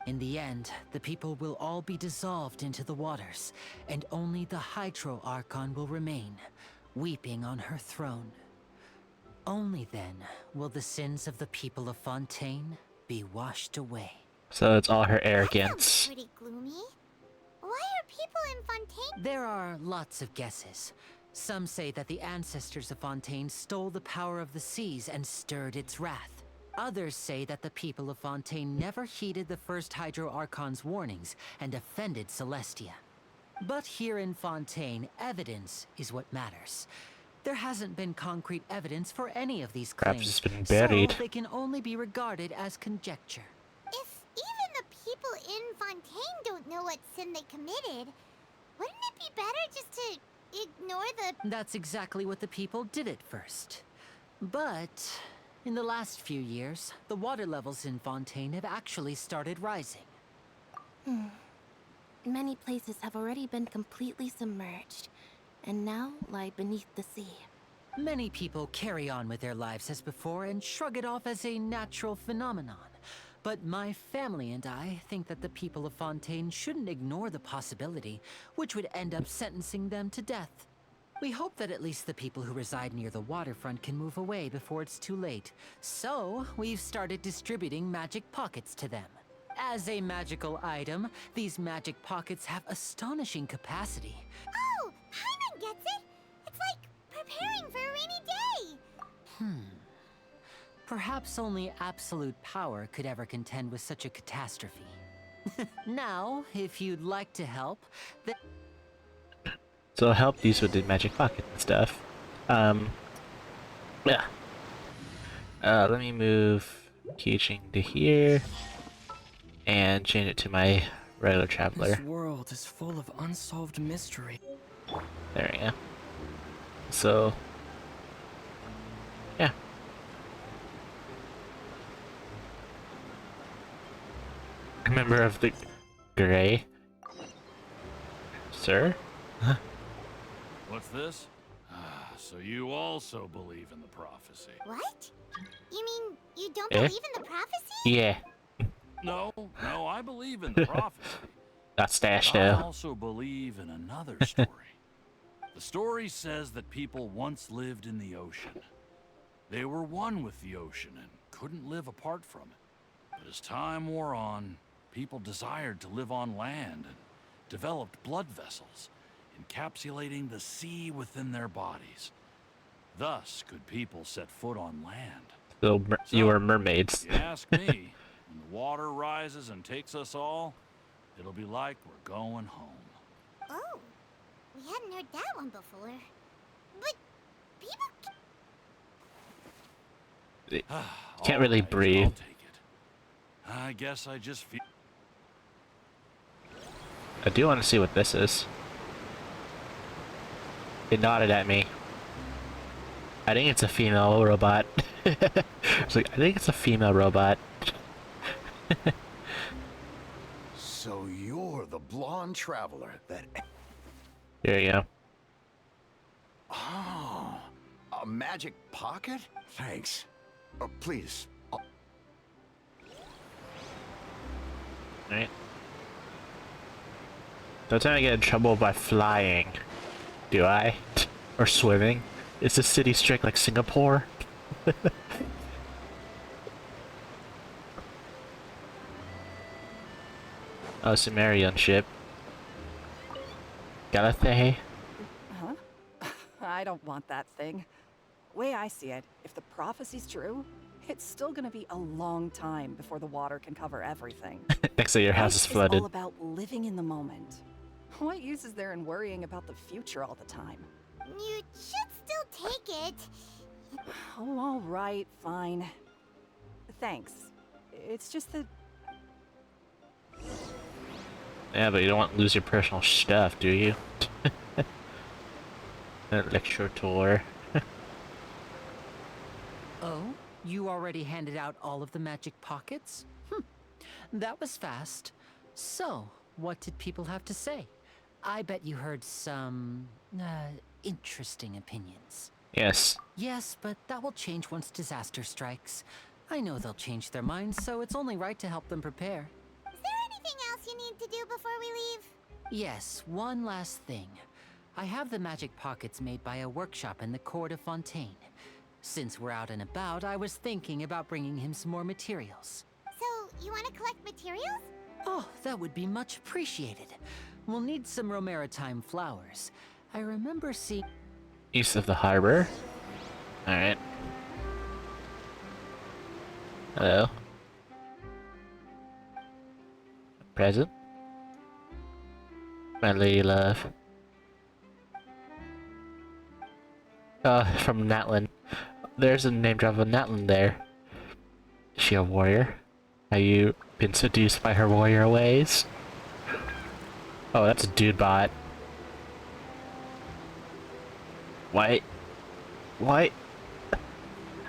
[SPEAKER 4] In the end, the people will all be dissolved into the waters, and only the Hydro Archon will remain, weeping on her throne. Only then will the sins of the people of Fountaine be washed away.
[SPEAKER 1] So it's all her
[SPEAKER 2] That sounds
[SPEAKER 1] arrogance.
[SPEAKER 2] pretty gloomy. Why are people in Fountaine?
[SPEAKER 4] There are lots of guesses. Some say that the ancestors of Fountaine stole the power of the seas and stirred its wrath. Others say that the people of Fountaine never heeded the first Hydro Archon's warnings and offended Celestia. But here in Fountaine, evidence is what matters. There hasn't been concrete evidence for any of these
[SPEAKER 1] Perhaps
[SPEAKER 4] claims,
[SPEAKER 1] it's been buried.
[SPEAKER 4] so they can only be regarded as conjecture.
[SPEAKER 2] If even the people in Fountaine don't know what sin they committed, wouldn't it be better just to ignore the...
[SPEAKER 4] That's exactly what the people did at first. But In the last few years, the water levels in Fountaine have actually started rising.
[SPEAKER 8] Many places have already been completely submerged, and now lie beneath the sea.
[SPEAKER 4] Many people carry on with their lives as before and shrug it off as a natural phenomenon. But my family and I think that the people of Fountaine shouldn't ignore the possibility, which would end up sentencing them to death. We hope that at least the people who reside near the waterfront can move away before it's too late. So, we've started distributing magic pockets to them. As a magical item, these magic pockets have astonishing capacity.
[SPEAKER 2] Oh, Paimon gets it! It's like preparing for a rainy day!
[SPEAKER 4] Perhaps only absolute power could ever contend with such a catastrophe. Now, if you'd like to help,
[SPEAKER 1] So I'll help these with the magic pocket and stuff. Yeah. Let me move keychain to here and change it to my regular traveler.
[SPEAKER 3] This world is full of unsolved mystery.
[SPEAKER 1] There we go. So, yeah. Member of the Gray. Sir?
[SPEAKER 9] What's this? So you also believe in the prophecy?
[SPEAKER 2] What? You mean you don't
[SPEAKER 1] Eh?
[SPEAKER 2] believe in the prophecy?
[SPEAKER 1] Yeah.
[SPEAKER 9] No, I believe in the prophecy.
[SPEAKER 1] Got stashed
[SPEAKER 9] But I
[SPEAKER 1] though.
[SPEAKER 9] also believe in another story. The story says that people once lived in the ocean. They were one with the ocean and couldn't live apart from it. But as time wore on, people desired to live on land and developed blood vessels, encapsulating the sea within their bodies. Thus could people set foot on land.
[SPEAKER 1] So you were mermaids.
[SPEAKER 9] If you ask me, when the water rises and takes us all, it'll be like we're going home.
[SPEAKER 2] Oh, we hadn't heard that one before. But people
[SPEAKER 1] Can't really
[SPEAKER 9] Alright,
[SPEAKER 1] breathe.
[SPEAKER 9] I'll take it. I guess I just feel...
[SPEAKER 1] I do want to see what this is. It nodded at me. I think it's a female robot. It's like, I think it's a female robot.
[SPEAKER 6] So you're the blonde traveler that...
[SPEAKER 1] There you go.
[SPEAKER 6] Oh, a magic pocket? Thanks. Please.
[SPEAKER 1] Alright. Don't tell me I get in trouble by flying. Do I? Or swimming? Is the city strict like Singapore? Oh, Sumerian ship. Galathay?
[SPEAKER 11] Huh? I don't want that thing. Way I see it, if the prophecy's true, it's still gonna be a long time before the water can cover everything.
[SPEAKER 1] Next to your house
[SPEAKER 11] Life
[SPEAKER 1] is flooded.
[SPEAKER 11] all about living in the moment. What use is there in worrying about the future all the time?
[SPEAKER 2] You should still take it.
[SPEAKER 11] Oh, all right, fine. Thanks. It's just that...
[SPEAKER 1] Yeah, but you don't want to lose your personal stuff, do you? Lecture tour.
[SPEAKER 4] Oh, you already handed out all of the magic pockets? That was fast. So, what did people have to say? I bet you heard some, interesting opinions.
[SPEAKER 1] Yes.
[SPEAKER 4] Yes, but that will change once disaster strikes. I know they'll change their minds, so it's only right to help them prepare.
[SPEAKER 2] Is there anything else you need to do before we leave?
[SPEAKER 4] Yes, one last thing. I have the magic pockets made by a workshop in the court of Fountaine. Since we're out and about, I was thinking about bringing him some more materials.
[SPEAKER 2] So, you want to collect materials?
[SPEAKER 4] Oh, that would be much appreciated. We'll need some Romaritime flowers. I remember seeing...
[SPEAKER 1] East of the harbor. Alright. Hello. Present. My lady love. From Natlan. There's a name drop of Natlan there. Is she a warrior? Have you been seduced by her warrior ways? Oh, that's a dude bot. White. White.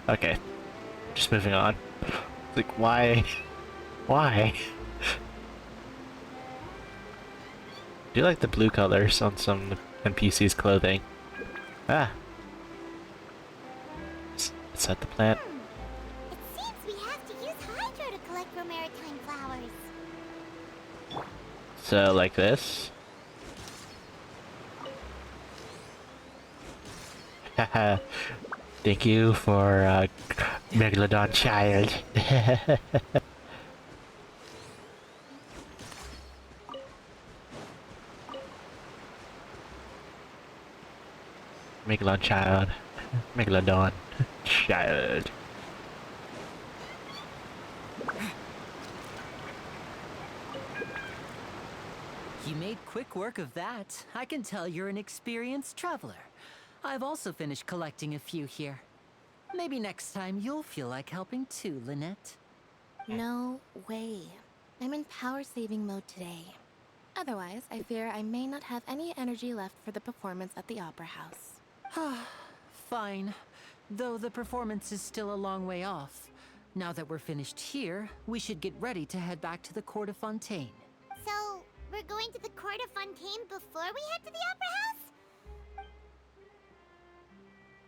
[SPEAKER 1] Okay. Just moving on. Like, why? Why? Do you like the blue colors on some NPC's clothing? Ah. Set the plant.
[SPEAKER 2] It seems we have to use hydro to collect maritime flowers.
[SPEAKER 1] So, like this. Haha. Thank you for, Megalodon child. Megalodon child. Megalodon child.
[SPEAKER 4] You made quick work of that. I can tell you're an experienced traveler. I've also finished collecting a few here. Maybe next time you'll feel like helping too, Lynette.
[SPEAKER 8] No way. I'm in power-saving mode today. Otherwise, I fear I may not have any energy left for the performance at the Opera House.
[SPEAKER 4] Fine. Though the performance is still a long way off. Now that we're finished here, we should get ready to head back to the court of Fountaine.
[SPEAKER 2] So, we're going to the court of Fountaine before we head to the Opera House?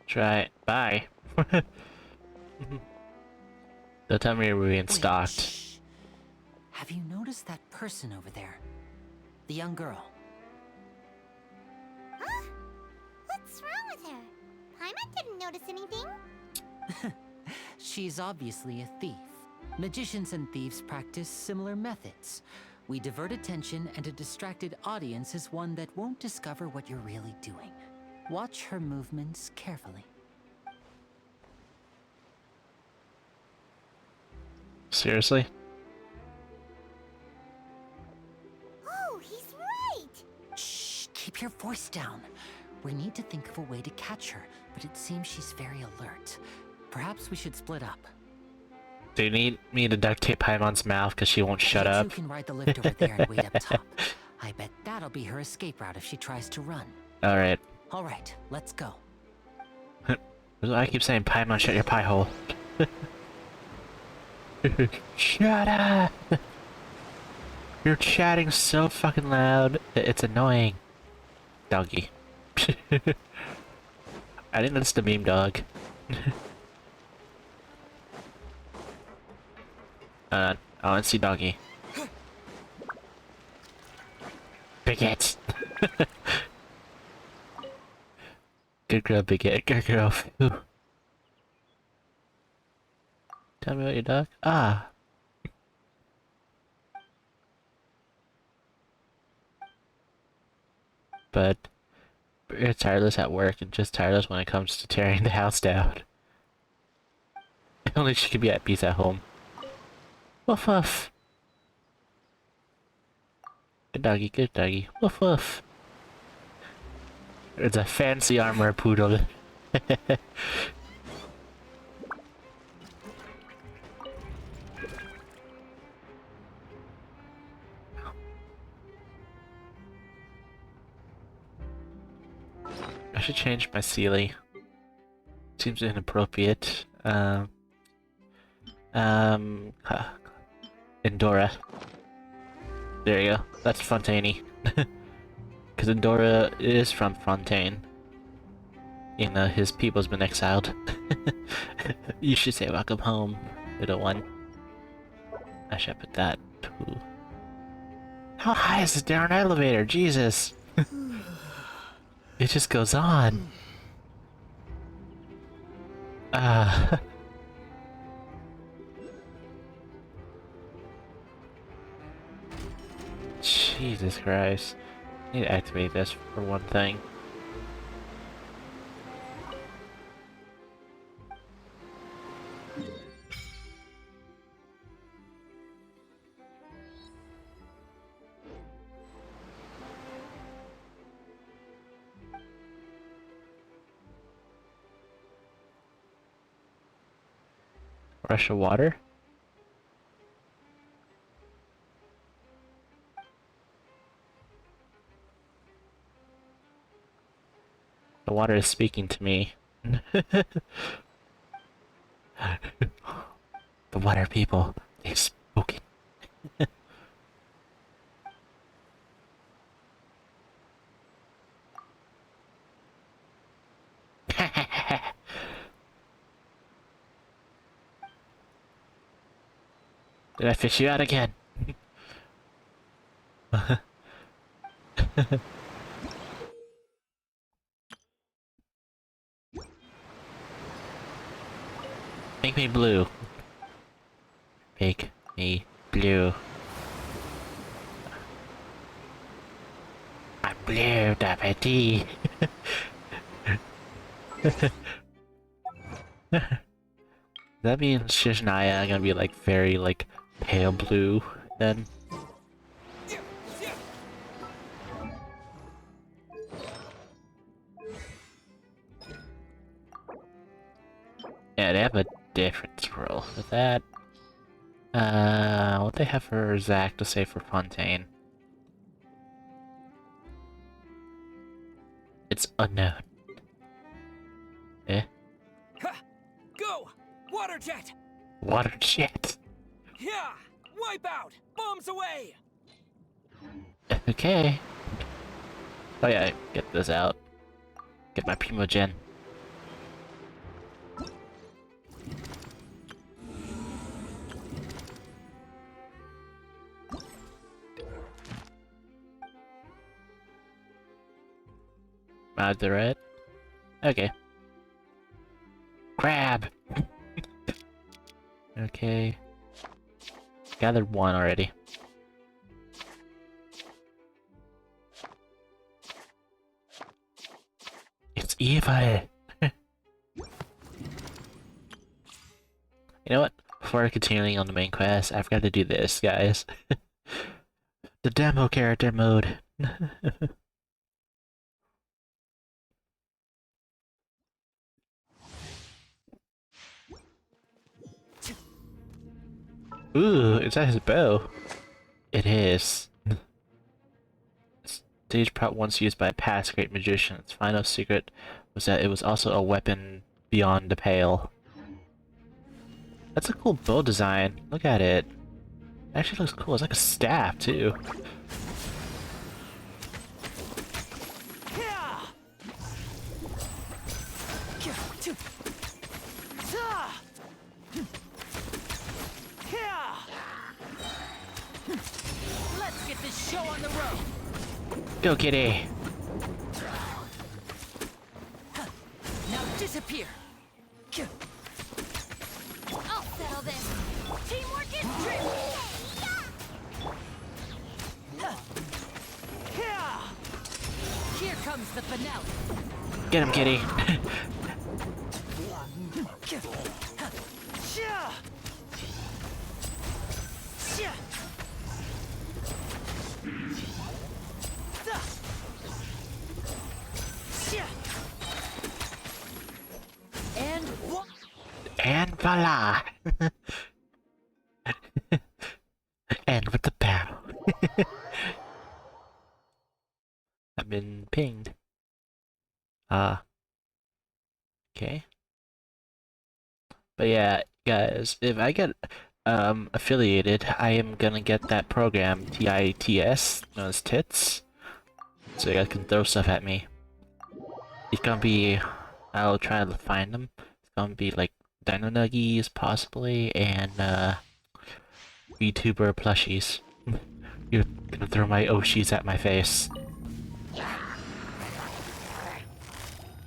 [SPEAKER 1] Try it. Bye. Don't tell me we're being stalked.
[SPEAKER 4] Shh. Have you noticed that person over there? The young girl.
[SPEAKER 2] Huh? What's wrong with her? Paimon didn't notice anything.
[SPEAKER 4] She's obviously a thief. Magicians and thieves practice similar methods. We divert attention, and a distracted audience is one that won't discover what you're really doing. Watch her movements carefully.
[SPEAKER 1] Seriously?
[SPEAKER 2] Oh, he's right!
[SPEAKER 4] Shh, keep your voice down. We need to think of a way to catch her, but it seems she's very alert. Perhaps we should split up.
[SPEAKER 1] Do you need me to duct tape Paimon's mouth because she won't shut
[SPEAKER 4] You
[SPEAKER 1] up?
[SPEAKER 4] two can ride the lift over there and wait up top. I bet that'll be her escape route if she tries to run.
[SPEAKER 1] Alright.
[SPEAKER 4] Alright, let's go.
[SPEAKER 1] I keep saying Paimon, shut your pie hole. Shut up! You're chatting so fucking loud. It's annoying. Doggy. I think that's the meme dog. I want to see doggy. Bigot! Good girl, Bigot. Good girl. Phew. Tell me about your dog. Ah. But you're tireless at work and just tireless when it comes to tearing the house down. Only she could be at peace at home. Woof woof. Good doggy, good doggy. Woof woof. It's a fancy armor poodle. I should change my Sealy. Seems inappropriate. Endora. There you go. That's Fontaine. Because Endora is from Fountaine. You know, his people's been exiled. You should say welcome home, little one. I should put that too. How high is this darn elevator? Jesus! It just goes on. Jesus Christ. I need to activate this for one thing. Rush of water? The water is speaking to me. The water people, they've spoken. Did I fish you out again? Make me blue. Make me blue. I'm blue, Deputy. That means Shishniya gonna be like very like pale blue then. Yeah, they have a different scroll for that. What they have for Zack to say for Fountaine? It's unknown. Eh?
[SPEAKER 3] Ha! Go! Water jet!
[SPEAKER 1] Water jet.
[SPEAKER 3] Yeah! Wipe out! Bombs away!
[SPEAKER 1] Okay. Oh yeah, get this out. Get my Primogen. Mod the red. Okay. Crab! Okay. Gathered one already. It's evil! You know what? Before continuing on the main quest, I forgot to do this, guys. The demo character mode. Ooh, is that his bow? It is. Stage prop once used by a past great magician. Its final secret was that it was also a weapon beyond the pale. That's a cool bow design. Look at it. It actually looks cool. It's like a staff, too.
[SPEAKER 4] Let's get this show on the road.
[SPEAKER 1] Go, kitty!
[SPEAKER 4] Now disappear.
[SPEAKER 10] I'll settle this. Teamwork is true.
[SPEAKER 4] Here comes the finale.
[SPEAKER 1] Get him, kitty! And voila! And with the battle. I've been pinged. Okay. But yeah, guys, if I get affiliated, I am gonna get that program, TITS, known as TITS. So you guys can throw stuff at me. It's gonna be, I'll try to find them. It's gonna be like Dino Nuggies, possibly, and VTuber plushies. You're gonna throw my Oshis at my face.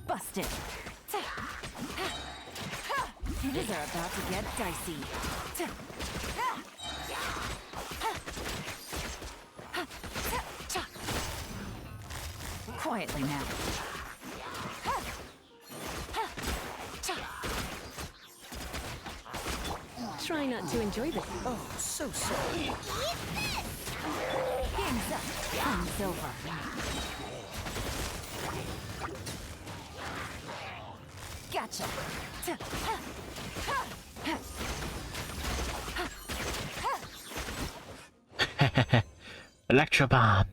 [SPEAKER 5] Busted. Things are about to get dicey. Quietly now.
[SPEAKER 8] Try not to enjoy this.
[SPEAKER 3] Oh, so sorry.
[SPEAKER 5] Game's up. Fun's over. Gotcha.
[SPEAKER 1] Electro bomb.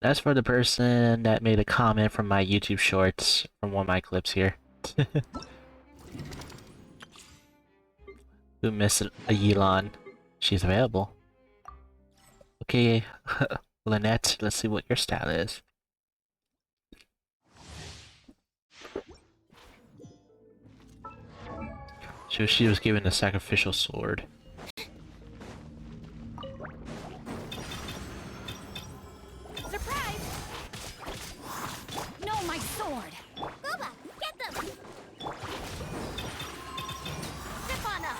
[SPEAKER 1] That's for the person that made a comment from my YouTube shorts from one of my clips here. Who missed a Yelan? She's available. Okay, Lynette, let's see what your style is. She was given the sacrificial sword.
[SPEAKER 2] Surprise! No, my sword! Booba, get them! Step on up!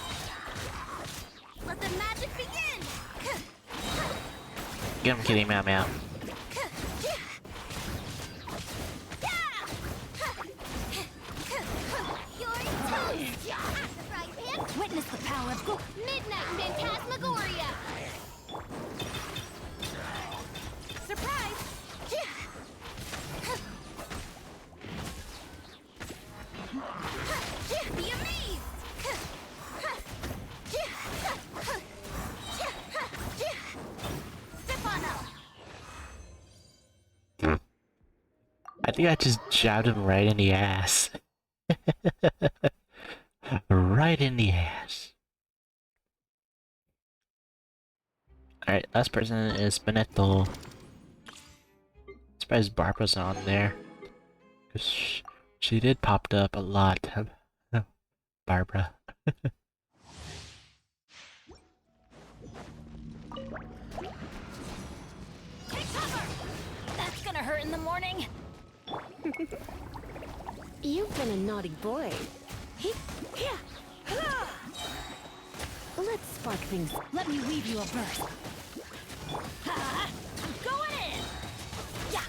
[SPEAKER 2] Let the magic begin!
[SPEAKER 1] Get him, kitty, meow meow.
[SPEAKER 2] Witness the power of Midnight Phantasmagoria! Surprise! Be amazed! Step on up!
[SPEAKER 1] I think I just jabbed him right in the ass. Right in the ass. Alright, last person is Benetto. Surprised Barbara's on there. Cause she did popped up a lot. Barbara.
[SPEAKER 2] Take cover! That's gonna hurt in the morning.
[SPEAKER 12] You've been a naughty boy. Let's spark things.
[SPEAKER 2] Let me weave you a burst. I'm going in! Yeah!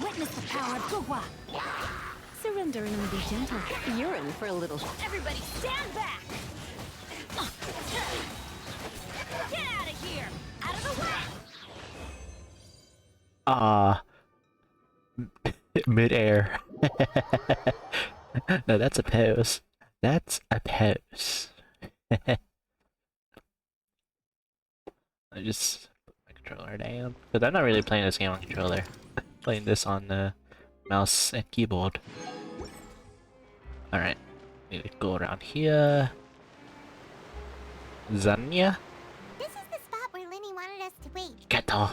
[SPEAKER 2] Witness the power of Gugwa!
[SPEAKER 12] Surrender and be gentle. You're in for a little.
[SPEAKER 2] Everybody stand back! Get out of here! Out of the way!
[SPEAKER 1] Mid-air. No, that's a pose. That's a pose. I just put my controller down. But I'm not really playing this game on controller. Playing this on the mouse and keyboard. Alright. Need to go around here. Zanya?
[SPEAKER 2] This is the spot where Linny wanted us to wait.
[SPEAKER 1] Gato.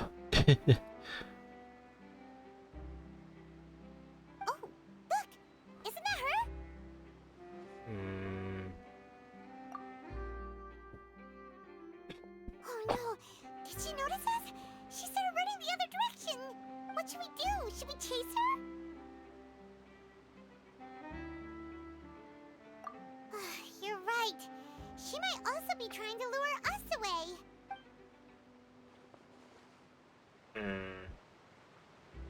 [SPEAKER 2] Oh, look! Isn't that her? Oh no! Did she notice us? She started running the other direction! What should we do? Should we chase her? You're right. She might also be trying to lure us away.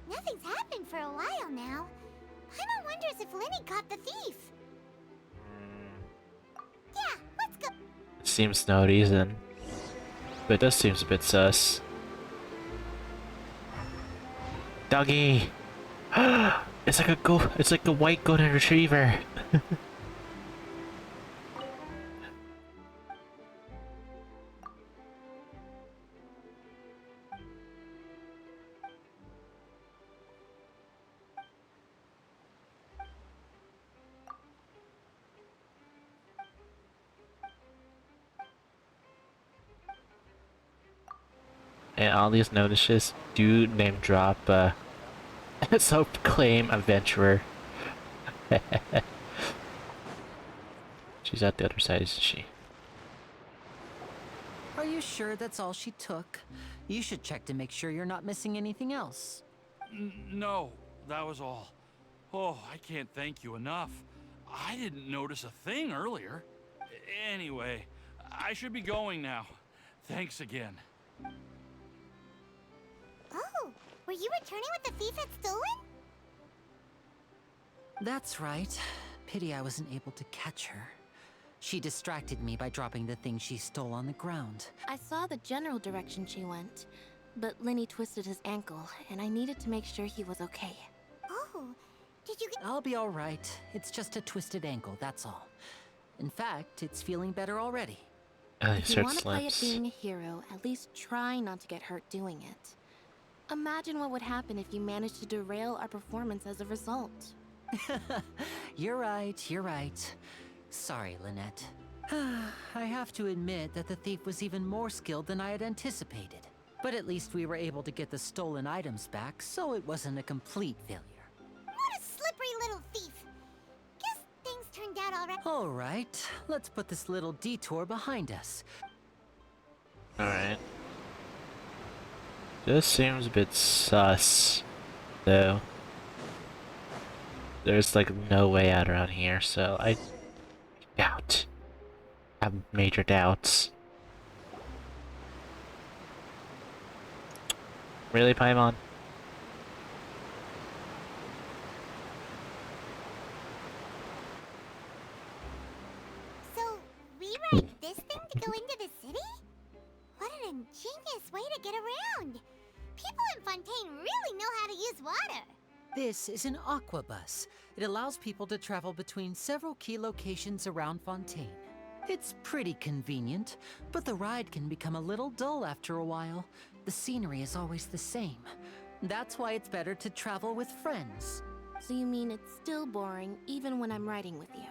[SPEAKER 2] Nothing's happened for a while now. Paimon wonders if Linny caught the thief. Yeah, let's go.
[SPEAKER 1] Seems no reason. But this seems a bit sus. Doggy! It's like a white golden retriever. And all these notices do name drop self-proclaimed adventurer. She's at the other side, isn't she?
[SPEAKER 4] Are you sure that's all she took? You should check to make sure you're not missing anything else.
[SPEAKER 9] No, that was all. Oh, I can't thank you enough. I didn't notice a thing earlier. Anyway, I should be going now. Thanks again.
[SPEAKER 2] Oh, were you returning what the thief had stolen?
[SPEAKER 4] That's right. Pity I wasn't able to catch her. She distracted me by dropping the thing she stole on the ground.
[SPEAKER 8] I saw the general direction she went, but Lenny twisted his ankle, and I needed to make sure he was okay.
[SPEAKER 2] Oh, did you get...
[SPEAKER 4] I'll be all right. It's just a twisted ankle, that's all. In fact, it's feeling better already.
[SPEAKER 8] If you want to play at being a hero, at least try not to get hurt doing it. Imagine what would happen if you managed to derail our performance as a result.
[SPEAKER 4] You're right, you're right. Sorry, Lynette. I have to admit that the thief was even more skilled than I had anticipated. But at least we were able to get the stolen items back, so it wasn't a complete failure.
[SPEAKER 2] What a slippery little thief! Guess things turned out all right.
[SPEAKER 4] All right, let's put this little detour behind us.
[SPEAKER 1] Alright. This seems a bit sus, though. There's like no way out around here, so I doubt. I have major doubts. Really, Paimon?
[SPEAKER 2] So, we ride this thing to go into the city? What an ingenious way to get around! People in Fountaine really know how to use water!
[SPEAKER 4] This is an aqua bus. It allows people to travel between several key locations around Fountaine. It's pretty convenient, but the ride can become a little dull after a while. The scenery is always the same. That's why it's better to travel with friends.
[SPEAKER 8] So you mean it's still boring even when I'm riding with you?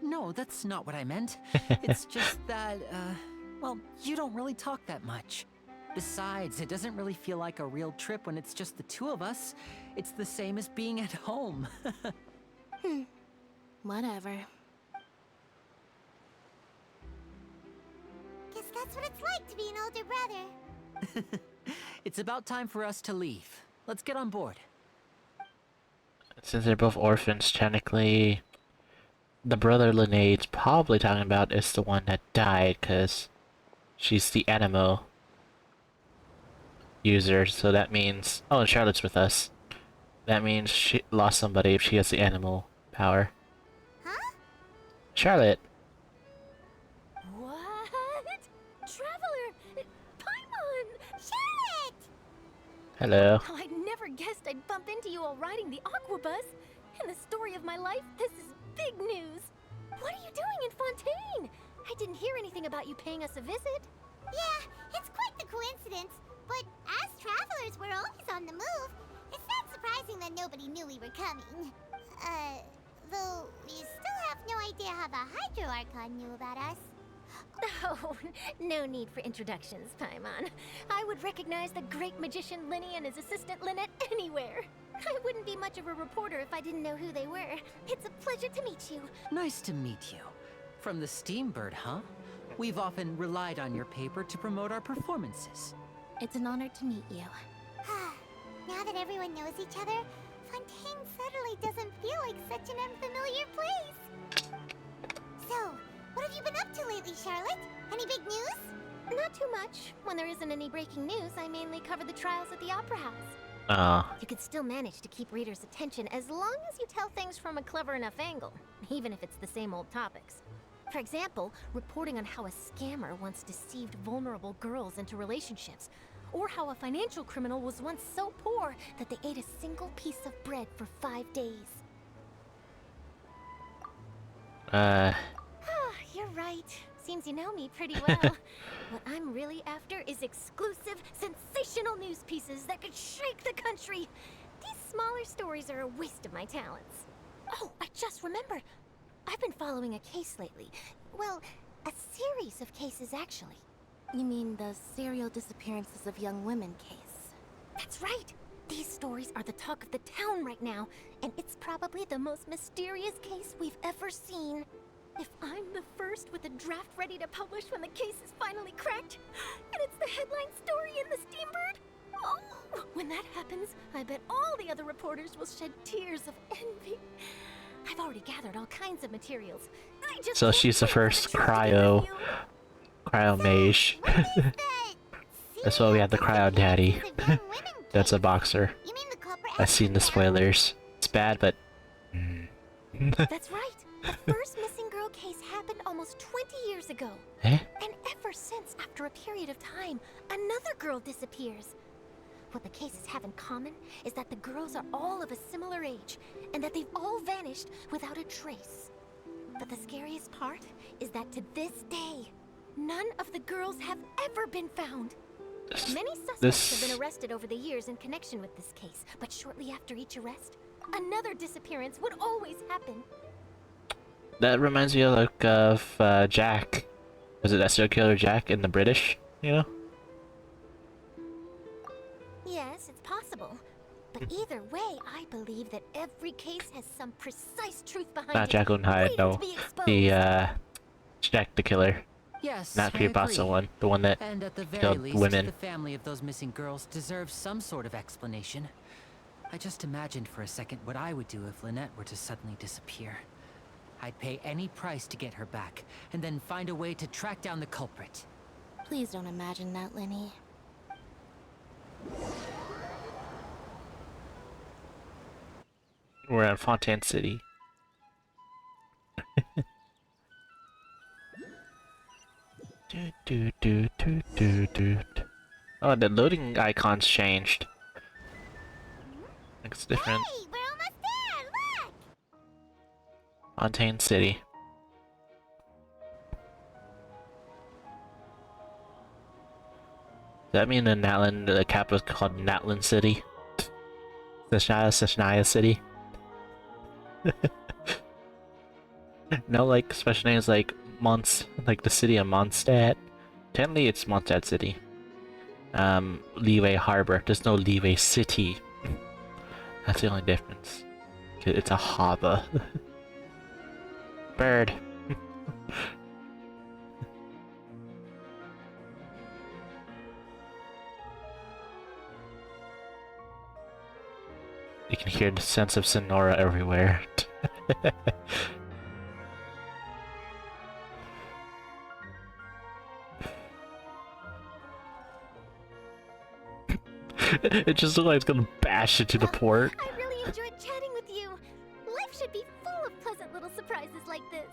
[SPEAKER 4] No, that's not what I meant. It's just that, well, you don't really talk that much. Besides, it doesn't really feel like a real trip when it's just the two of us. It's the same as being at home.
[SPEAKER 8] Whatever.
[SPEAKER 2] Guess that's what it's like to be an older brother.
[SPEAKER 4] It's about time for us to leave. Let's get on board.
[SPEAKER 1] Since they're both orphans, technically, the brother Linnaeus probably talking about is the one that died, because she's the animo user, so that means... Oh, and Charlotte's with us. That means she lost somebody if she has the animal power.
[SPEAKER 2] Huh?
[SPEAKER 1] Charlotte!
[SPEAKER 12] What? Traveler! Paimon!
[SPEAKER 2] Charlotte!
[SPEAKER 1] Hello.
[SPEAKER 12] Oh, I never guessed I'd bump into you while riding the aqua bus. In the story of my life, this is big news. What are you doing in Fountaine? I didn't hear anything about you paying us a visit.
[SPEAKER 2] Yeah, it's quite the coincidence. But as travelers, we're always on the move. It's not surprising that nobody knew we were coming. Though we still have no idea how the Hydro Archon knew about us.
[SPEAKER 12] Oh, no need for introductions, Paimon. I would recognize the great magician Lenny and his assistant Lynette anywhere. I wouldn't be much of a reporter if I didn't know who they were. It's a pleasure to meet you.
[SPEAKER 4] Nice to meet you. From the Steambird, huh? We've often relied on your paper to promote our performances.
[SPEAKER 8] It's an honor to meet you.
[SPEAKER 2] Now that everyone knows each other, Fountaine suddenly doesn't feel like such an unfamiliar place. So, what have you been up to lately, Charlotte? Any big news?
[SPEAKER 12] Not too much. When there isn't any breaking news, I mainly cover the trials at the Opera House. You could still manage to keep readers' attention as long as you tell things from a clever enough angle, even if it's the same old topics. For example, reporting on how a scammer once deceived vulnerable girls into relationships, or how a financial criminal was once so poor that they ate a single piece of bread for 5 days. You're right. Seems you know me pretty well. What I'm really after is exclusive, sensational news pieces that could shake the country. These smaller stories are a waste of my talents. Oh, I just remembered. I've been following a case lately. Well, a series of cases, actually.
[SPEAKER 8] You mean the serial disappearances of young women case?
[SPEAKER 12] That's right. These stories are the talk of the town right now, and it's probably the most mysterious case we've ever seen. If I'm the first with a draft ready to publish when the case is finally cracked, and it's the headline story in the Steambird, oh, when that happens, I bet all the other reporters will shed tears of envy. I've already gathered all kinds of materials.
[SPEAKER 1] So she's the first cryo mage. That's why we have the cryo daddy. That's a boxer. I've seen the spoilers. It's bad, but...
[SPEAKER 12] That's right. The first missing girl case happened almost 20 years ago.
[SPEAKER 1] Eh?
[SPEAKER 12] And ever since, after a period of time, another girl disappears. What the cases have in common is that the girls are all of a similar age, and that they've all vanished without a trace. But the scariest part is that to this day, none of the girls have ever been found. Many suspects have been arrested over the years in connection with this case, but shortly after each arrest, another disappearance would always happen.
[SPEAKER 1] That reminds me of Jack. Was it that serial killer Jack in the British? You know?
[SPEAKER 12] Yes, it's possible. But either way, I believe that every case has some precise truth behind
[SPEAKER 1] Not
[SPEAKER 12] it.
[SPEAKER 1] Jekyll and Hyde, no. The Jack the Killer.
[SPEAKER 4] Yes,
[SPEAKER 1] Not
[SPEAKER 4] I
[SPEAKER 1] Creepypasta
[SPEAKER 4] agree.
[SPEAKER 1] one. The one that
[SPEAKER 4] And at the very
[SPEAKER 1] killed
[SPEAKER 4] least,
[SPEAKER 1] women.
[SPEAKER 4] the family of those missing girls deserves some sort of explanation. I just imagined for a second what I would do if Lynette were to suddenly disappear. I'd pay any price to get her back, and then find a way to track down the culprit.
[SPEAKER 8] Please don't imagine that, Lenny.
[SPEAKER 1] We're at Fountaine City. Oh, the loading icons changed. It's different.
[SPEAKER 2] Hey, we're almost there! Look!
[SPEAKER 1] Fountaine City. Does that mean the capital is called Natlan City? Sashnaya City? No, like, special names like like the city of Mondstadt. Technically, it's Mondstadt City. Leeway Harbor. There's no Leeway City. That's the only difference. It's a harbor. Bird. You can hear the sense of Sonora everywhere. It just looks like it's gonna bash into the port.
[SPEAKER 12] I really enjoyed chatting with you. Life should be full of pleasant little surprises like this.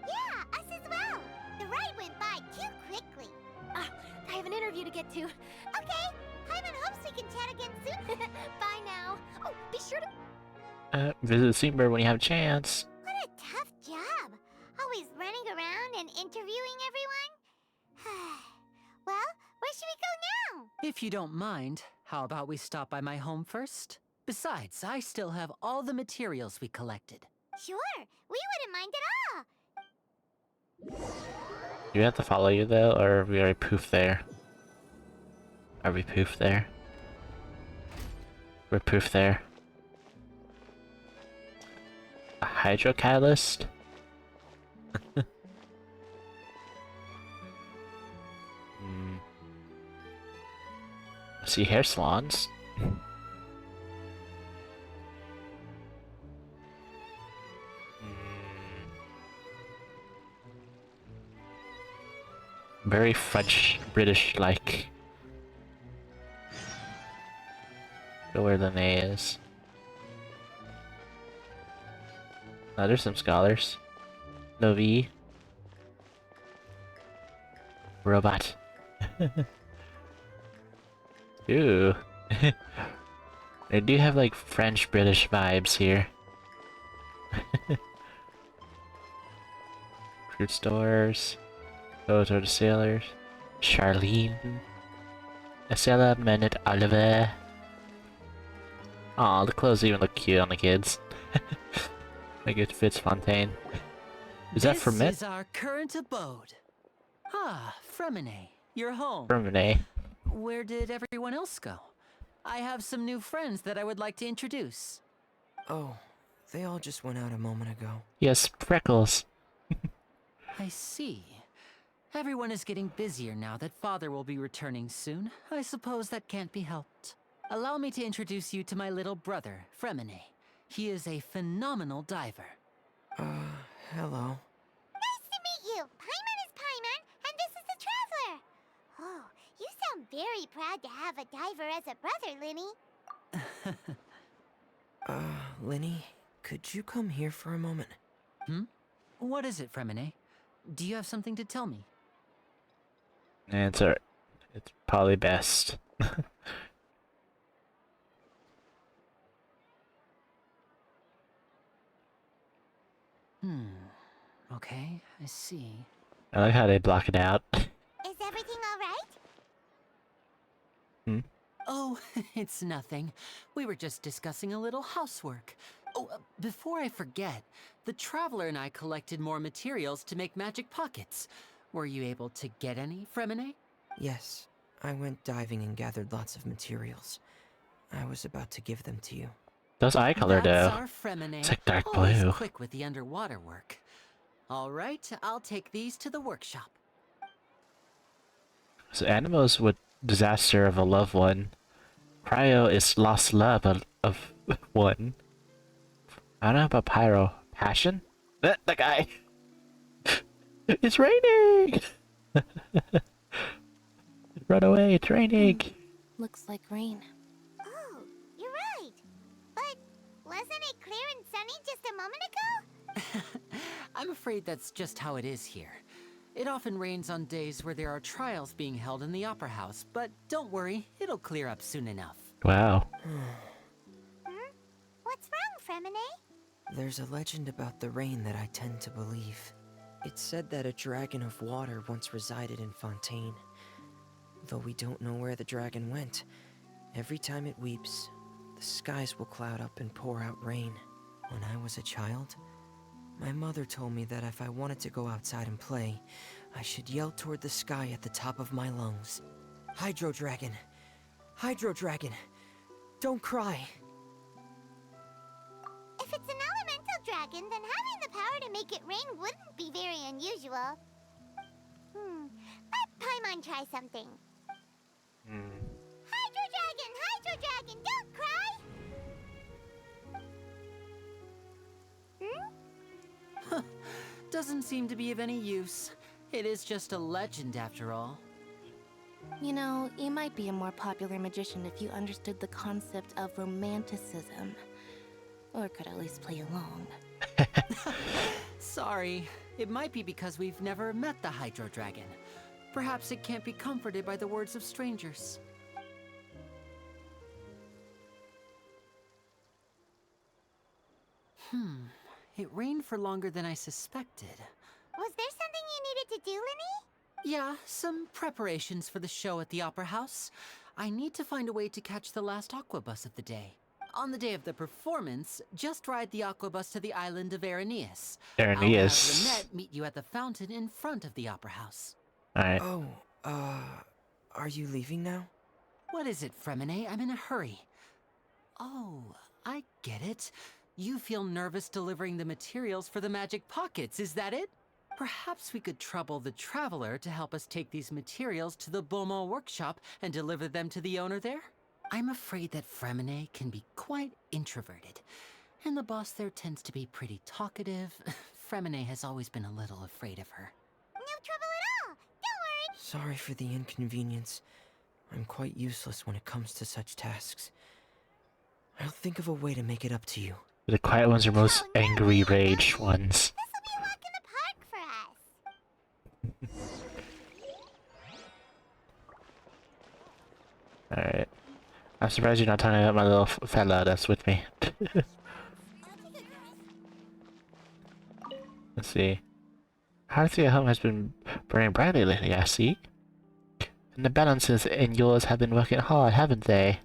[SPEAKER 2] Yeah, us as well. The ride went by too quickly.
[SPEAKER 12] I have an interview to get to.
[SPEAKER 2] Okay, Paimon hopes we can chat again soon.
[SPEAKER 12] Bye now. Oh, be sure to...
[SPEAKER 1] Visit Seabird when you have a chance.
[SPEAKER 2] What a tough job. Always running around and interviewing everyone. Well, where should we go now?
[SPEAKER 4] If you don't mind, how about we stop by my home first? Besides, I still have all the materials we collected.
[SPEAKER 2] Sure, we wouldn't mind at all.
[SPEAKER 1] Do we have to follow you though, or are we already poof there? Are we poof there? We're poof there. A hydro catalyst? I see hair salons. Very French, British-like. Go where the A is. Oh, there's some scholars. No V. Robot. Ooh. They do have like French-British vibes here. Fruit stores. Those are the sailors. Charlene. A sailor minute Oliver. Aw, the clothes even look cute on the kids. Like it fits Fountaine. Is that from
[SPEAKER 4] This is our current abode. Ah, Fremine, you're home.
[SPEAKER 1] Fremine.
[SPEAKER 4] Where did everyone else go? I have some new friends that I would like to introduce.
[SPEAKER 13] Oh, they all just went out a moment ago.
[SPEAKER 1] Yes, freckles.
[SPEAKER 4] I see. Everyone is getting busier now that Father will be returning soon. I suppose that can't be helped. Allow me to introduce you to my little brother, Fremine. He is a phenomenal diver.
[SPEAKER 13] Hello.
[SPEAKER 2] Nice to meet you. Paimon is Paimon, and this is the Traveler. Oh, you sound very proud to have a diver as a brother, Linny.
[SPEAKER 13] Linny, could you come here for a moment?
[SPEAKER 4] What is it, Fremine? Do you have something to tell me?
[SPEAKER 1] And it's probably best.
[SPEAKER 4] Okay, I see.
[SPEAKER 1] I like how they block it out.
[SPEAKER 2] Is everything alright?
[SPEAKER 4] Oh, it's nothing. We were just discussing a little housework. Oh, before I forget, the Traveler and I collected more materials to make magic pockets. Were you able to get any, Fremine?
[SPEAKER 13] Yes, I went diving and gathered lots of materials. I was about to give them to you.
[SPEAKER 1] Those eye color
[SPEAKER 4] That's
[SPEAKER 1] though.
[SPEAKER 4] our Fremine.
[SPEAKER 1] It's like dark
[SPEAKER 4] Always
[SPEAKER 1] blue.
[SPEAKER 4] quick with the underwater work. All right, I'll take these to the workshop.
[SPEAKER 1] So animals with disaster of a loved one. Cryo is lost love of one. I don't know about pyro. Passion? The guy. It's raining! Run away, it's raining!
[SPEAKER 8] Looks like rain.
[SPEAKER 2] Oh, you're right. But wasn't it clear and sunny just a moment ago?
[SPEAKER 4] I'm afraid that's just how it is here. It often rains on days where there are trials being held in the Opera House, but don't worry, it'll clear up soon enough.
[SPEAKER 1] Wow.
[SPEAKER 2] What's wrong, Fremine?
[SPEAKER 13] There's a legend about the rain that I tend to believe. It's said that a dragon of water once resided in Fountaine. Though we don't know where the dragon went, every time it weeps, the skies will cloud up and pour out rain. When I was a child, my mother told me that if I wanted to go outside and play, I should yell toward the sky at the top of my lungs. Hydro Dragon! Hydro Dragon! Don't cry!
[SPEAKER 2] If it's an elemental dragon, then having the power to make it rain wouldn't be very unusual. Let Paimon try something. Hydro dragon, don't cry!
[SPEAKER 4] Doesn't seem to be of any use. It is just a legend after all.
[SPEAKER 8] You know, you might be a more popular magician if you understood the concept of romanticism. Or could at least play along.
[SPEAKER 4] Sorry. It might be because we've never met the Hydro Dragon. Perhaps it can't be comforted by the words of strangers. It rained for longer than I suspected.
[SPEAKER 2] Was there something you needed to do, Linny?
[SPEAKER 4] Yeah, some preparations for the show at the Opera House. I need to find a way to catch the last aqua bus of the day. On the day of the performance, just ride the aqua bus to the island of Araneus. I'll have Lynette meet you at the fountain in front of the Opera House.
[SPEAKER 1] Alright.
[SPEAKER 13] Oh, are you leaving now?
[SPEAKER 4] What is it, Fremine? I'm in a hurry. Oh, I get it. You feel nervous delivering the materials for the magic pockets, is that it? Perhaps we could trouble the Traveler to help us take these materials to the Beaumont workshop and deliver them to the owner there? I'm afraid that Fremine can be quite introverted, and the boss there tends to be pretty talkative. Fremine has always been a little afraid of her.
[SPEAKER 2] No trouble at all. Don't worry.
[SPEAKER 13] Sorry for the inconvenience. I'm quite useless when it comes to such tasks. I'll think of a way to make it up to you.
[SPEAKER 1] The quiet ones are most angry rage ones.
[SPEAKER 2] This'll be a walk in the park for us.
[SPEAKER 1] Alright. I'm surprised you're not talking about my little fella that's with me. Let's see. Hearthy at home has been burning brightly lately, I see. And the balances in yours have been working hard, haven't they?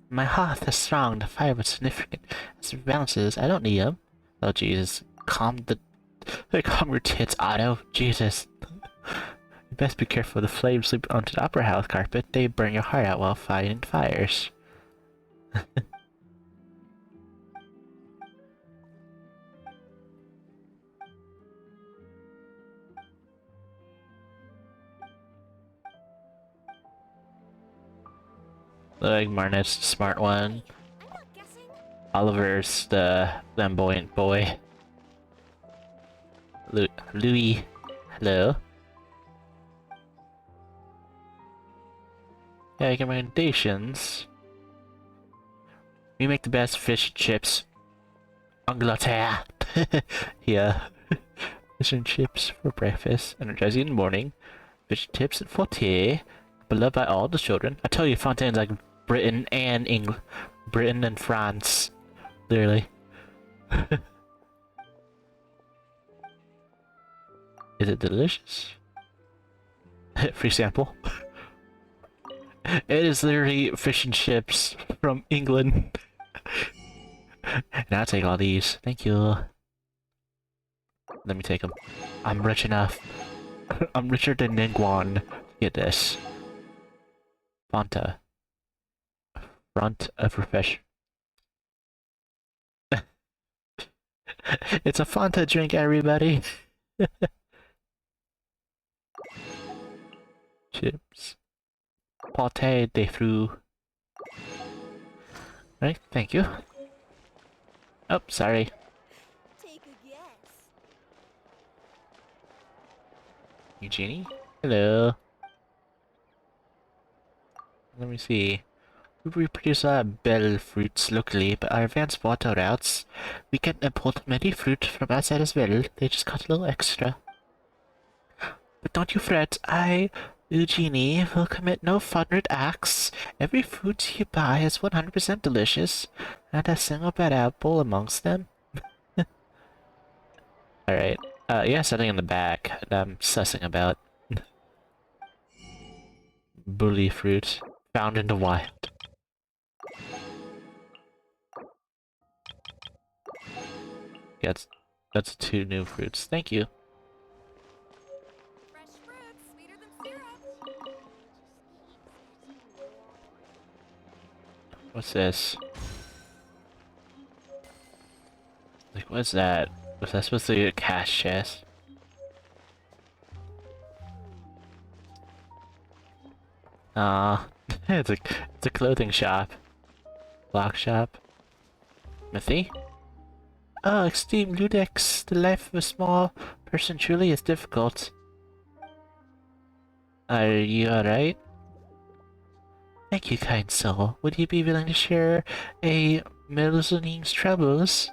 [SPEAKER 1] My hearth is strong, the fire was significant. As for balances, I don't need them. Oh Jesus. Calm your tits, Otto. Jesus. You best be careful, the flames slip onto the Opera House carpet. They burn your heart out while fighting fires. Like Marnet's the smart one. Oliver's the flamboyant boy. Louis, hello. Yeah, recommendations. We make the best fish and chips. Angleterre. Yeah. Fish and chips for breakfast. Energizing in the morning. Fish tips and forte, beloved by all the children. I tell you, Fontaine's like Britain and England, Britain and France, literally. Is it delicious? Free sample. It is literally fish and chips from England. And I'll take all these. Thank you. Let me take them. I'm rich enough. I'm richer than Ningguan. Get this. Fanta. Front of refresh. It's a Fanta drink, everybody. Chips. Pâté de fruits. Right, thank you. Oh, sorry.
[SPEAKER 12] Take a guess.
[SPEAKER 1] Eugenie? Hello. Let me see. We produce bell fruits locally, but our advanced water routes, we can import many fruit from outside as well. They just cost a little extra. But don't you fret, Eugenie, will commit no funded acts. Every fruit you buy is 100% delicious, not a single bad apple amongst them. Alright, yeah, something in the back that I'm sussing about. Bully fruit, found in the wild. Yeah, that's 2 new fruits. Thank you.
[SPEAKER 7] Fresh fruit, sweeter than syrup.
[SPEAKER 1] What's this? Like, what's that? Was that supposed to be a cash chest? It's a clothing shop. Block shop. Mithy? Oh, esteemed Ludex, the life of a small person truly is difficult. Are you alright? Thank you, kind soul. Would you be willing to share a Melzoning's troubles?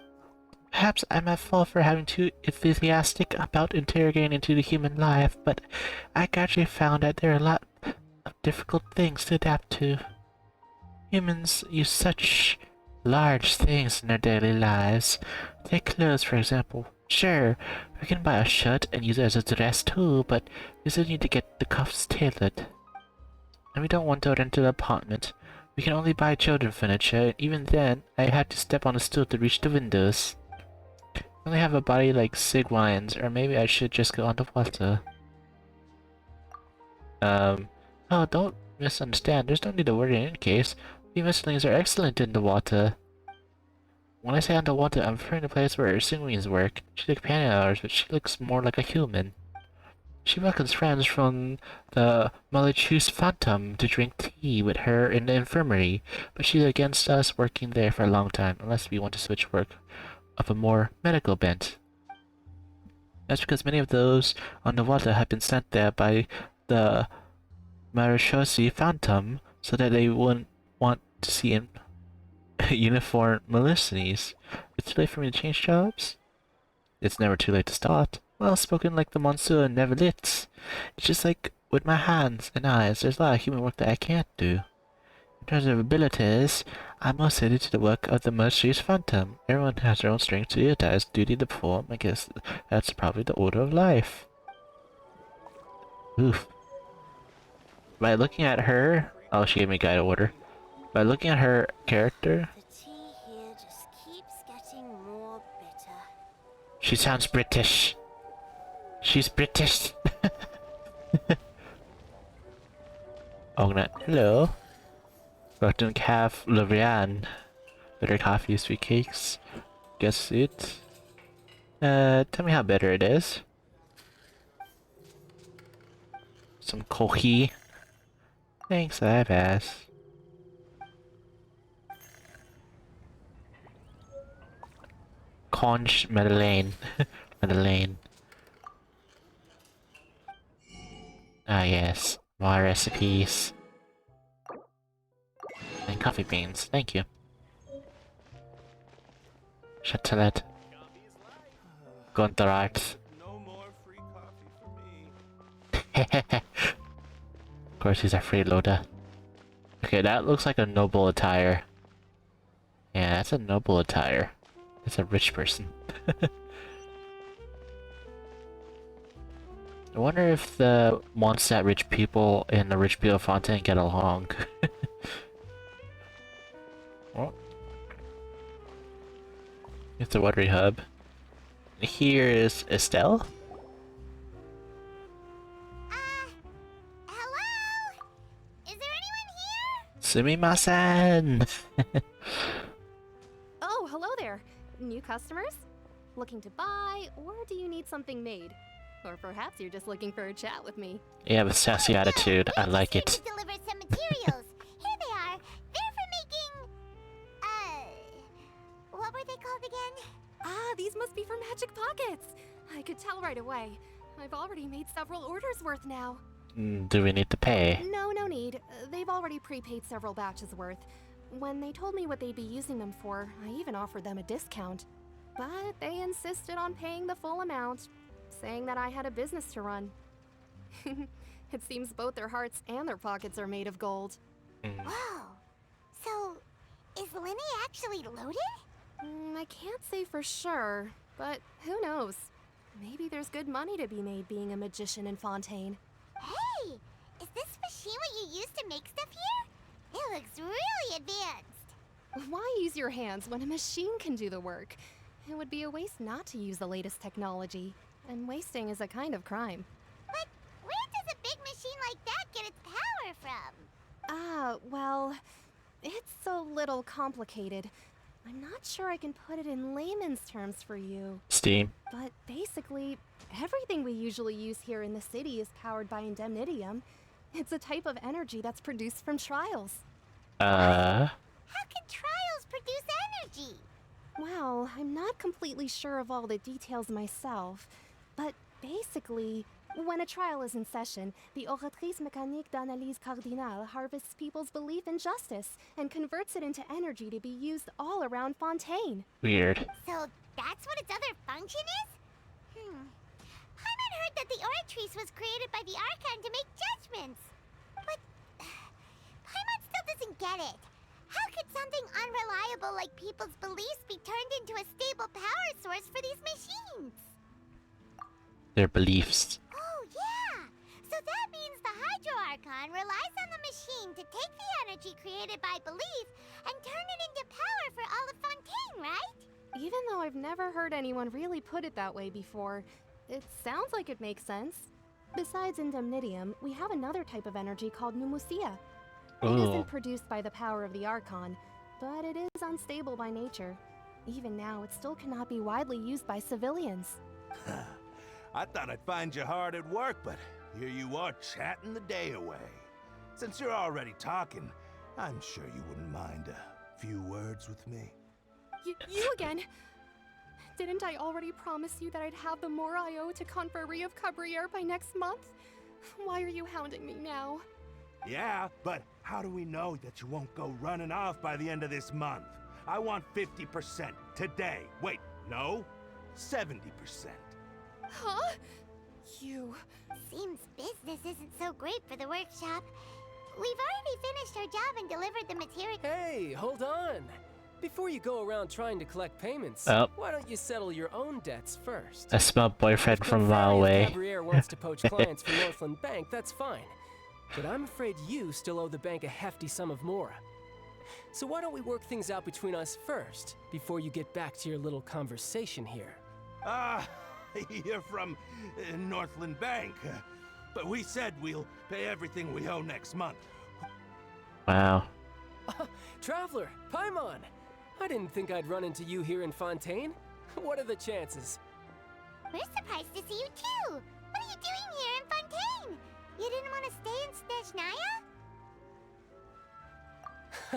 [SPEAKER 1] Perhaps I'm at fault for having too enthusiastic about interrogating into the human life, but I gradually found that there are a lot of difficult things to adapt to. Humans use such large things in their daily lives. Take clothes, for example. Sure, we can buy a shirt and use it as a dress too, but we still need to get the cuffs tailored. And we don't want to rent an apartment. We can only buy children furniture, and even then, I had to step on a stool to reach the windows. I only have a body like Sigwine's, or maybe I should just go underwater. Oh, don't misunderstand. There's no need to worry in any case. We Mistlings are excellent in the water. When I say underwater, I'm referring to the place where Sigwine's work. She's a companion of ours, but she looks more like a human. She welcomes friends from the Malachus Phantom to drink tea with her in the infirmary, but she's against us working there for a long time, unless we want to switch work of a more medical bent. That's because many of those on the water have been sent there by the Marichosi Phantom, so that they wouldn't want to see uniform Melissines. It's too late for me to change jobs? It's never too late to start. Well spoken like the Monsieur never lits. It's just like with my hands and eyes, there's a lot of human work that I can't do. In terms of abilities, I'm more suited to the work of the Mercy's Phantom. Everyone has their own strengths to utilize, duty to perform. I guess that's probably the order of life. Oof. By looking at her... Oh, she gave me guide order. By looking at her character...
[SPEAKER 12] The tea here just keeps getting more bitter.
[SPEAKER 1] She sounds British. She's British. Ognet. Hello. Rotten Calf Lorian. Bitter coffee, sweet cakes. Guess it. Tell me how bitter it is. Some coffee. Thanks, I've asked. Conch Madeleine. Madeleine. Ah yes, more recipes. And coffee beans, thank you. Chatelet. Gunter Arts.
[SPEAKER 14] No more free coffee for me.
[SPEAKER 1] course, he's a freeloader. Okay, that looks like a noble attire. Yeah, that's a noble attire. That's a rich person. I wonder if the once that rich people in the rich people of Fountaine get along. Well, it's a watery hub. Here is Estelle.
[SPEAKER 2] Hello? Is there anyone here?
[SPEAKER 1] Sumimasen!
[SPEAKER 14] Oh, hello there. New customers? Looking to buy, or do you need something made? Or perhaps you're just looking for a chat with me.
[SPEAKER 1] Yeah, with sassy attitude. I like it.
[SPEAKER 2] To deliver some materials. Here they are. They're for making... what were they called again?
[SPEAKER 14] Ah, these must be for magic pockets. I could tell right away. I've already made several orders worth now.
[SPEAKER 1] Do we need to pay?
[SPEAKER 14] No need. They've already prepaid several batches worth. When they told me what they'd be using them for, I even offered them a discount. But they insisted on paying the full amount, saying that I had a business to run. It seems both their hearts and their pockets are made of gold.
[SPEAKER 2] Whoa. So, is Lenny actually loaded?
[SPEAKER 14] I can't say for sure, but who knows? Maybe there's good money to be made being a magician in Fountaine.
[SPEAKER 2] Hey! Is this machine what you use to make stuff here? It looks really advanced.
[SPEAKER 14] Why use your hands when a machine can do the work? It would be a waste not to use the latest technology, and wasting is a kind of crime.
[SPEAKER 2] But where does a big machine like that get its power from?
[SPEAKER 14] Well, it's a little complicated. I'm not sure I can put it in layman's terms for you.
[SPEAKER 1] Steam.
[SPEAKER 14] But basically, everything we usually use here in the city is powered by indemnitium. It's a type of energy that's produced from trials.
[SPEAKER 2] How can trials produce energy?
[SPEAKER 14] Well, I'm not completely sure of all the details myself, but basically, when a trial is in session, the Oratrice Mécanique d'Analyse Cardinale harvests people's belief in justice and converts it into energy to be used all around Fountaine.
[SPEAKER 1] Weird.
[SPEAKER 2] So that's what its other function is? Paimon heard that the Oratrice was created by the Archon to make judgments. But Paimon still doesn't get it. How could something unreliable like people's beliefs be turned into a stable power source for these machines?
[SPEAKER 1] Their beliefs.
[SPEAKER 2] Oh, yeah! So that means the Hydro Archon relies on the machine to take the energy created by belief and turn it into power for all of Fountaine, right?
[SPEAKER 14] Even though I've never heard anyone really put it that way before, it sounds like it makes sense. Besides indemnitium, we have another type of energy called pneumosia. It isn't produced by the power of the Archon, but it is unstable by nature. Even now, it still cannot be widely used by civilians.
[SPEAKER 15] I thought I'd find you hard at work, but here you are chatting the day away. Since you're already talking, I'm sure you wouldn't mind a few words with me.
[SPEAKER 14] You again? Didn't I already promise you that I'd have the more I owe to Confrérie of Cabriere by next month? Why are you hounding me now?
[SPEAKER 15] Yeah, but how do we know that you won't go running off by the end of this month? I want 50% today. Wait, no, 70%.
[SPEAKER 14] Huh? You...
[SPEAKER 2] Seems business isn't so great for the workshop. We've already finished our job and delivered the material.
[SPEAKER 3] Hey, hold on. Before you go around trying to collect payments, why don't you settle your own debts first?
[SPEAKER 1] I smell boyfriend from a mile away.
[SPEAKER 3] If Cabriere wants to poach clients from Northland Bank, that's fine. But I'm afraid you still owe the bank a hefty sum of mora. So why don't we work things out between us first, before you get back to your little conversation here?
[SPEAKER 15] You're from Northland Bank. But we said we'll pay everything we owe next month.
[SPEAKER 1] Wow.
[SPEAKER 3] Traveler, Paimon! I didn't think I'd run into you here in Fountaine. What are the chances?
[SPEAKER 2] We're surprised to see you too! What are you doing here in Fountaine? You didn't want to stay in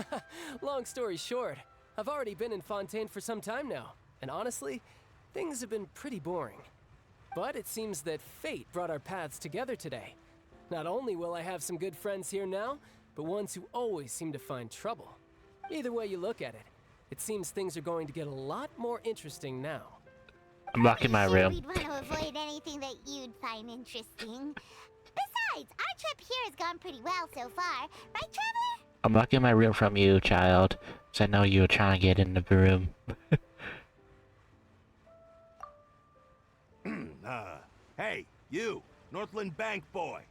[SPEAKER 2] Snezhnaya?
[SPEAKER 3] Long story short, I've already been in Fountaine for some time now, and honestly, things have been pretty boring. But it seems that fate brought our paths together today. Not only will I have some good friends here now, but ones who always seem to find trouble. Either way you look at it, it seems things are going to get a lot more interesting now.
[SPEAKER 1] I'm locking my room.
[SPEAKER 2] We'd want to avoid anything that you'd find interesting. Besides, our trip here has gone pretty well so far. Right, Traveler?
[SPEAKER 1] I'm blocking my room from you, child. Because I know you were trying to get in the room.
[SPEAKER 15] Hey, you, Northland Bank boy.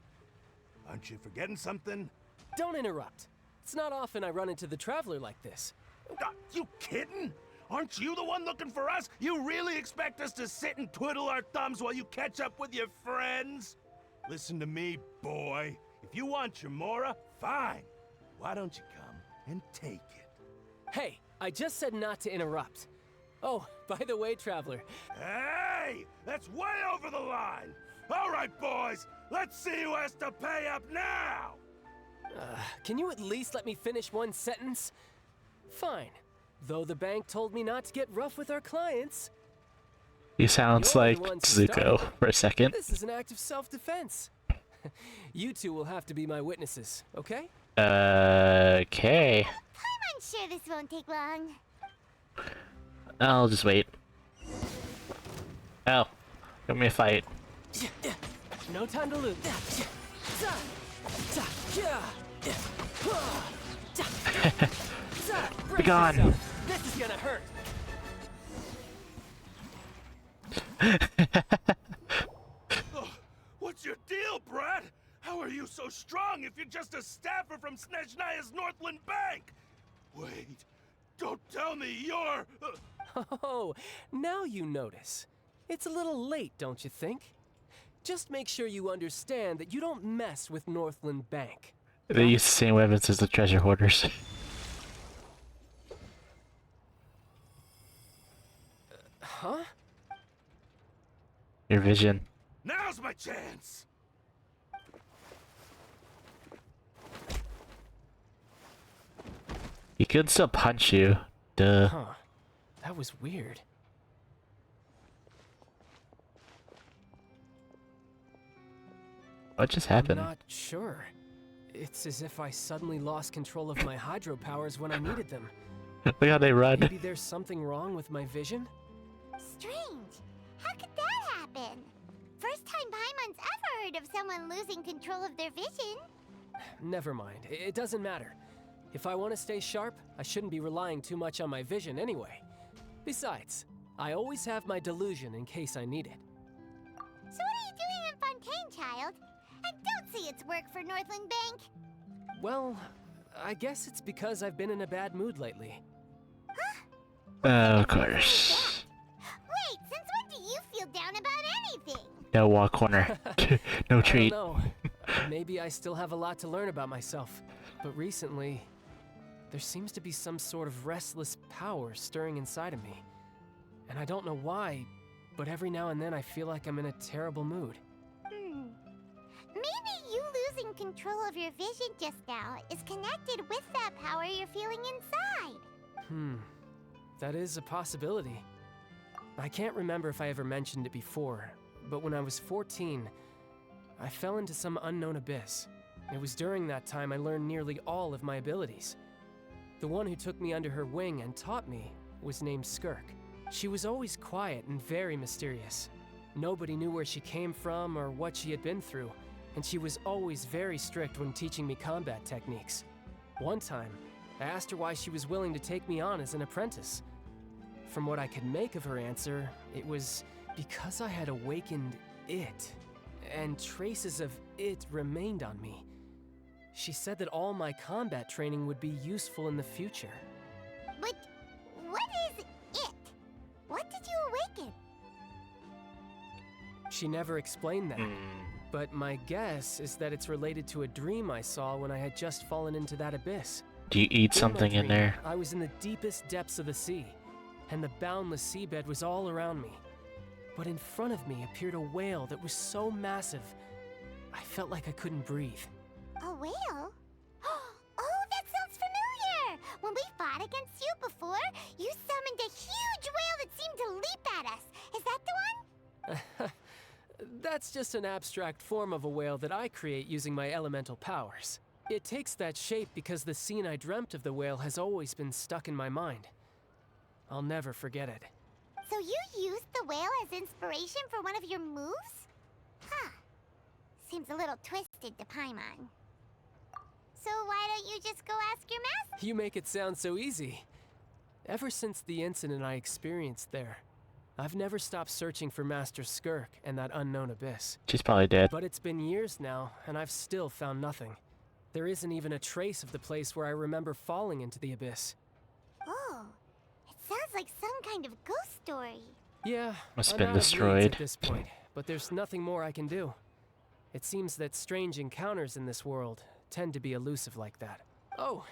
[SPEAKER 15] Aren't you forgetting something?
[SPEAKER 3] Don't interrupt. It's not often I run into the Traveler like this.
[SPEAKER 15] You kidding? Aren't you the one looking for us? You really expect us to sit and twiddle our thumbs while you catch up with your friends? Listen to me, boy. If you want your Mora, fine. Why don't you come and take it?
[SPEAKER 3] Hey, I just said not to interrupt. Oh, by the way, Traveler.
[SPEAKER 15] Hey! That's way over the line! All right, boys, let's see who has to pay up now!
[SPEAKER 3] Can you at least let me finish one sentence? Fine. Though the bank told me not to get rough with our clients.
[SPEAKER 1] He sounds like Zuko for a second.
[SPEAKER 3] This is an act of self-defense. You two will have to be my witnesses, okay?
[SPEAKER 1] Okay.
[SPEAKER 2] I'm sure this won't take long.
[SPEAKER 1] I'll just wait. Oh, give me a fight.
[SPEAKER 3] No time to lose.
[SPEAKER 1] Be gone.
[SPEAKER 3] This is gonna hurt.
[SPEAKER 15] What's your deal, Brad? How are you so strong if you're just a staffer from Snezhnaya's Northland Bank? Wait, don't tell me you're...
[SPEAKER 3] Oh, now you notice. It's a little late, don't you think? Just make sure you understand that you don't mess with Northland Bank.
[SPEAKER 1] They use the same weapons as the treasure hoarders.
[SPEAKER 3] Huh?
[SPEAKER 1] Your vision.
[SPEAKER 15] Now's my chance!
[SPEAKER 1] He could still punch you. Duh.
[SPEAKER 3] Huh. That was weird.
[SPEAKER 1] What just happened?
[SPEAKER 3] I'm not sure. It's as if I suddenly lost control of my hydro powers when I needed them.
[SPEAKER 1] Look how they run.
[SPEAKER 3] Maybe there's something wrong with my vision?
[SPEAKER 2] Strange. How could that happen? First time Paimon's ever heard of someone losing control of their vision.
[SPEAKER 3] Never mind. It doesn't matter. If I want to stay sharp, I shouldn't be relying too much on my vision anyway. Besides, I always have my delusion in case I need it.
[SPEAKER 2] So what are you doing in Fountaine, child? And don't say it's work for Northland Bank.
[SPEAKER 3] Well, I guess it's because I've been in a bad mood lately.
[SPEAKER 1] Of course.
[SPEAKER 2] Wait, since when do you feel down about anything?
[SPEAKER 1] No walk corner. No treat.
[SPEAKER 3] I don't know. Maybe I still have a lot to learn about myself. But recently, there seems to be some sort of restless power stirring inside of me. And I don't know why, but every now and then I feel like I'm in a terrible mood.
[SPEAKER 2] Maybe you losing control of your vision just now is connected with that power you're feeling inside.
[SPEAKER 3] That is a possibility. I can't remember if I ever mentioned it before, but when I was 14, I fell into some unknown abyss. It was during that time I learned nearly all of my abilities. The one who took me under her wing and taught me was named Skirk. She was always quiet and very mysterious. Nobody knew where she came from or what she had been through, and she was always very strict when teaching me combat techniques. One time, I asked her why she was willing to take me on as an apprentice. From what I could make of her answer, it was because I had awakened it, and traces of it remained on me. She said that all my combat training would be useful in the future.
[SPEAKER 2] But what is it? What did you awaken?
[SPEAKER 3] She never explained that, but my guess is that it's related to a dream I saw when I had just fallen into that abyss.
[SPEAKER 1] Do you eat something in there?
[SPEAKER 3] I was in the deepest depths of the sea, and the boundless seabed was all around me. But in front of me appeared a whale that was so massive, I felt like I couldn't breathe.
[SPEAKER 2] A whale? Oh, that sounds familiar! When we fought against you before, you summoned a huge whale that seemed to leap at us. Is that the one?
[SPEAKER 3] That's just an abstract form of a whale that I create using my elemental powers. It takes that shape because the scene I dreamt of the whale has always been stuck in my mind. I'll never forget it.
[SPEAKER 2] So you used the whale as inspiration for one of your moves? Huh. seems a little twisted to Paimon. So why don't you just go ask your master?
[SPEAKER 3] You make it sound so easy. Ever since the incident I experienced there, I've never stopped searching for Master Skirk and that unknown abyss.
[SPEAKER 1] She's probably dead.
[SPEAKER 3] But it's been years now, and I've still found nothing. There isn't even a trace of the place where I remember falling into the abyss.
[SPEAKER 2] Oh, it sounds like some kind of ghost story.
[SPEAKER 3] Yeah,
[SPEAKER 1] Must have
[SPEAKER 3] I'm
[SPEAKER 1] been
[SPEAKER 3] out of leads
[SPEAKER 1] destroyed.
[SPEAKER 3] at this point, but there's nothing more I can do. It seems that strange encounters in this world tend to be elusive like that. Oh,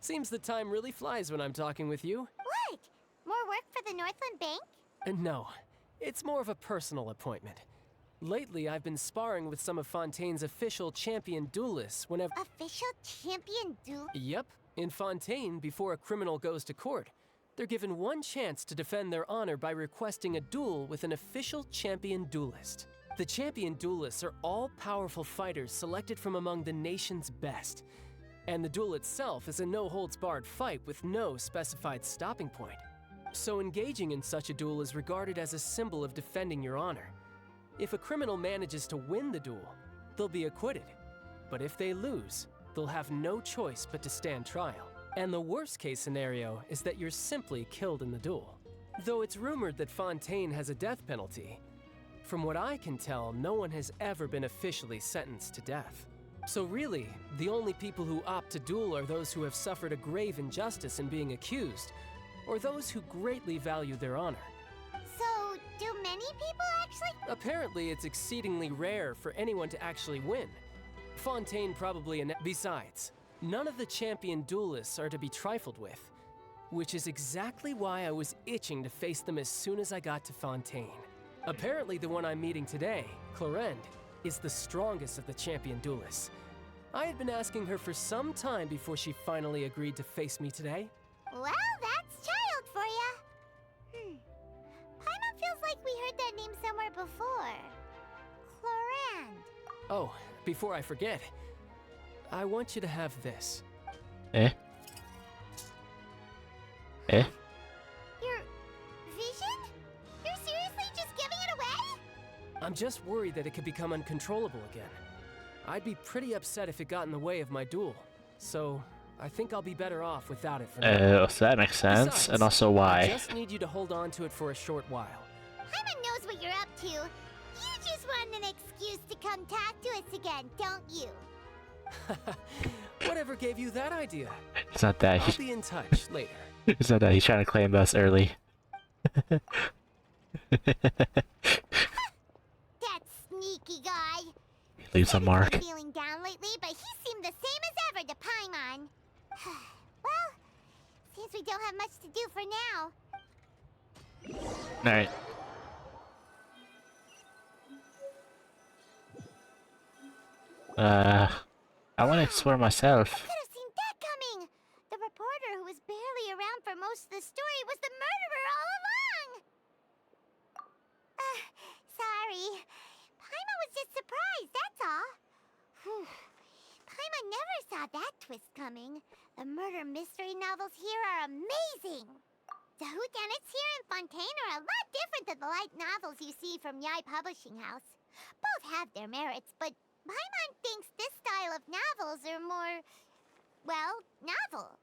[SPEAKER 3] seems the time really flies when I'm talking with you.
[SPEAKER 2] What? More work for the Northland Bank?
[SPEAKER 3] No, it's more of a personal appointment. Lately, I've been sparring with some of Fontaine's official champion duelists whenever—
[SPEAKER 2] Official champion duel?
[SPEAKER 3] Yep. In Fountaine, before a criminal goes to court, they're given one chance to defend their honor by requesting a duel with an official champion duelist. The champion duelists are all-powerful fighters selected from among the nation's best. And the duel itself is a no-holds-barred fight with no specified stopping point. So engaging in such a duel is regarded as a symbol of defending your honor. If a criminal manages to win the duel, they'll be acquitted. But if they lose, they'll have no choice but to stand trial. And the worst-case scenario is that you're simply killed in the duel. Though it's rumored that Fountaine has a death penalty, from what I can tell, no one has ever been officially sentenced to death. So really, the only people who opt to duel are those who have suffered a grave injustice in being accused, or those who greatly value their honor.
[SPEAKER 2] So, do many people actually?
[SPEAKER 3] Apparently, it's exceedingly rare for anyone to actually win. Fountaine probably besides, none of the champion duelists are to be trifled with, which is exactly why I was itching to face them as soon as I got to Fountaine. Apparently, the one I'm meeting today, Clorinde, is the strongest of the champion duelists. I had been asking her for some time before she finally agreed to face me today.
[SPEAKER 2] Well, that's child for ya. Paimon feels like we heard that name somewhere before. Clorinde.
[SPEAKER 3] Oh, before I forget, I want you to have this.
[SPEAKER 1] Eh? Eh?
[SPEAKER 2] Your vision? You're seriously just giving it away?
[SPEAKER 3] I'm just worried that it could become uncontrollable again. I'd be pretty upset if it got in the way of my duel, so I think I'll be better off without it for now.
[SPEAKER 1] So that makes sense.
[SPEAKER 3] Besides,
[SPEAKER 1] And also
[SPEAKER 3] I
[SPEAKER 1] why?
[SPEAKER 3] just need you to hold on to it for a short while.
[SPEAKER 2] Paimon knows what you're up to. You just want an excuse to come talk to us again, don't you?
[SPEAKER 3] Whatever gave you that idea?
[SPEAKER 1] It's not that.
[SPEAKER 3] I'll be in touch later.
[SPEAKER 1] It's not that. He's trying to claim us early.
[SPEAKER 2] That sneaky guy.
[SPEAKER 1] He leaves a mark.
[SPEAKER 2] Been feeling down lately, but he seemed the same as ever to Paimon. Well, seems we don't have much to do for now.
[SPEAKER 1] Alright. I want to explore myself.
[SPEAKER 2] Could have seen that coming. The reporter who was barely around for most of the story was the murderer all along. Sorry. Paimon was just surprised, that's all. Whew. Paimon never saw that twist coming. The murder mystery novels here are amazing. The whodunits here in Fountaine are a lot different than the light novels you see from Yai Publishing House. Both have their merits, but Paimon thinks this style of novels are more, well, novel.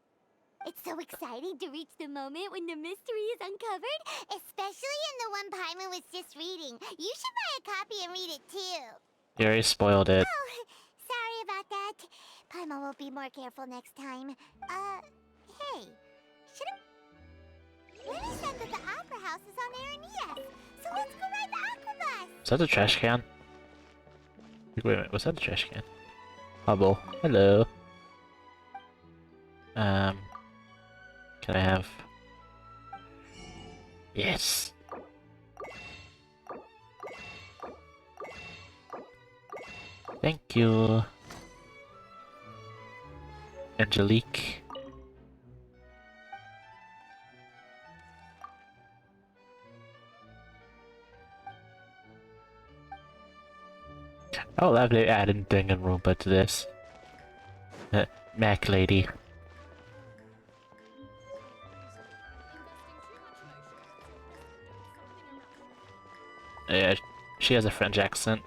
[SPEAKER 2] It's so exciting to reach the moment when the mystery is uncovered, especially in the one Paimon was just reading. You should buy a copy and read it too.
[SPEAKER 1] You already spoiled it.
[SPEAKER 2] Oh, sorry about that. Paimon will be more careful next time. Hey, should've... Lenny said that the Opera House is on Aranea, so let's go ride the Aqua Bus.
[SPEAKER 1] Is that the trash can? Wait a minute, was that the trash can? Hubble. Hello. Can I have... Yes! Thank you. Angelique. Oh, lovely added Danganronpa to this. Mac lady. Yeah, she has a French accent.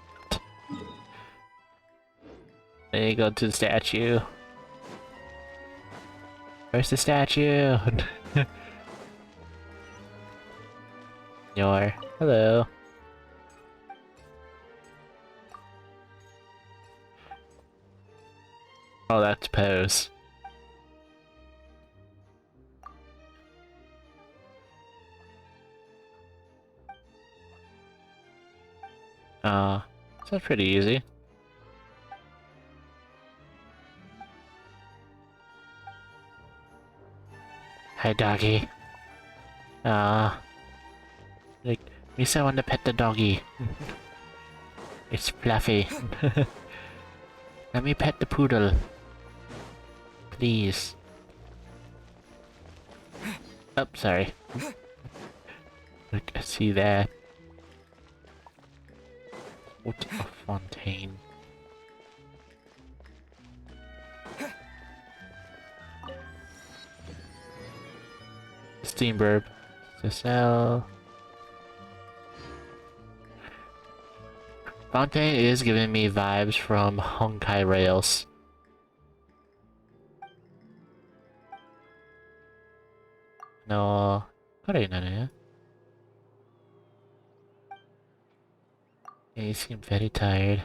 [SPEAKER 1] Then you go to the statue. Where's the statue? Hello. Oh, that's pose. Sounds pretty easy. Hi, doggy. Like, Misa want to pet the doggy. It's fluffy. Let me pet the poodle. Please. Oh, sorry. Look, I see that. What a Fountaine. Steamburb. SSL. Fountaine is giving me vibes from Honkai Rails. No, これなのよ. Yeah, you seem very tired.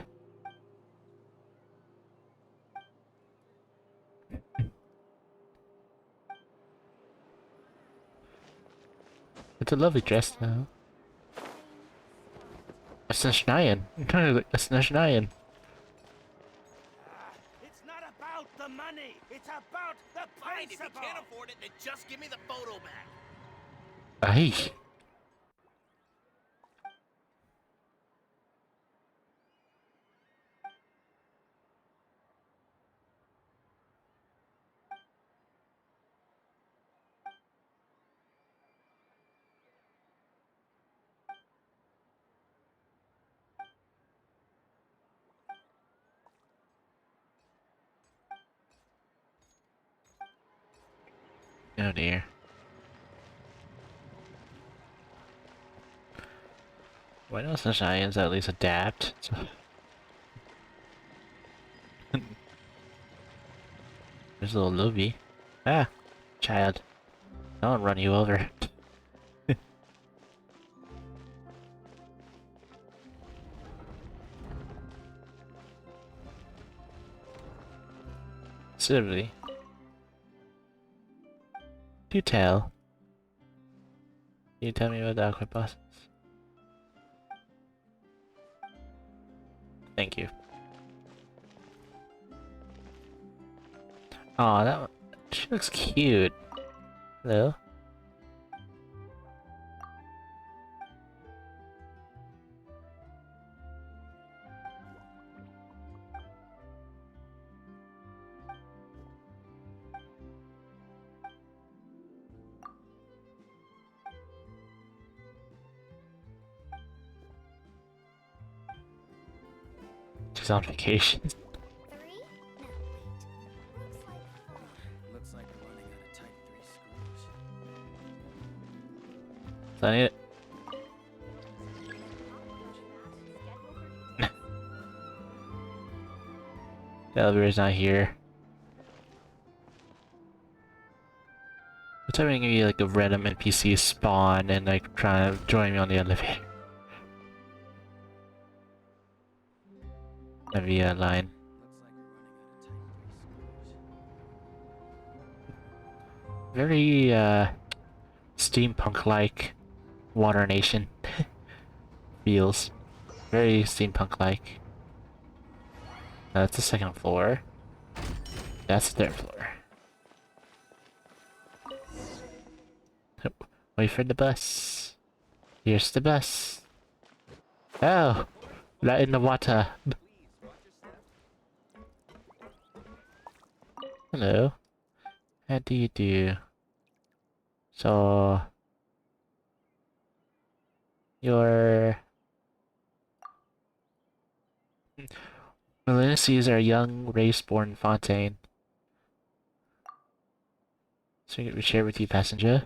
[SPEAKER 1] It's a lovely dress though. A Snashnayan. A Snashnayan.
[SPEAKER 15] It's not about the money. It's about the principle. If you can't afford it, then just give me the photo back.
[SPEAKER 1] Aye. Oh dear. Why don't the Giants at least adapt? There's a little Luby. Ah, child. I'll run you over. Seriously. Do tell. Can you tell me about the aqua bosses? Thank you. Aw, that one, she looks cute. Hello? She's on vacation.
[SPEAKER 3] Looks like we're running out of type 3 screws.
[SPEAKER 1] So I need it. The elevator's not here. What's happening if you like a random NPC spawn and like trying to join me on the elevator? A via line. Very steampunk-like Water Nation feels. Very steampunk-like. That's the second floor. That's the third floor. Wait for the bus. Here's the bus. Oh! Right in the water. Hello. How do you do? So... Your... Melinices are a young race-born Fountaine. So we share with you, passenger.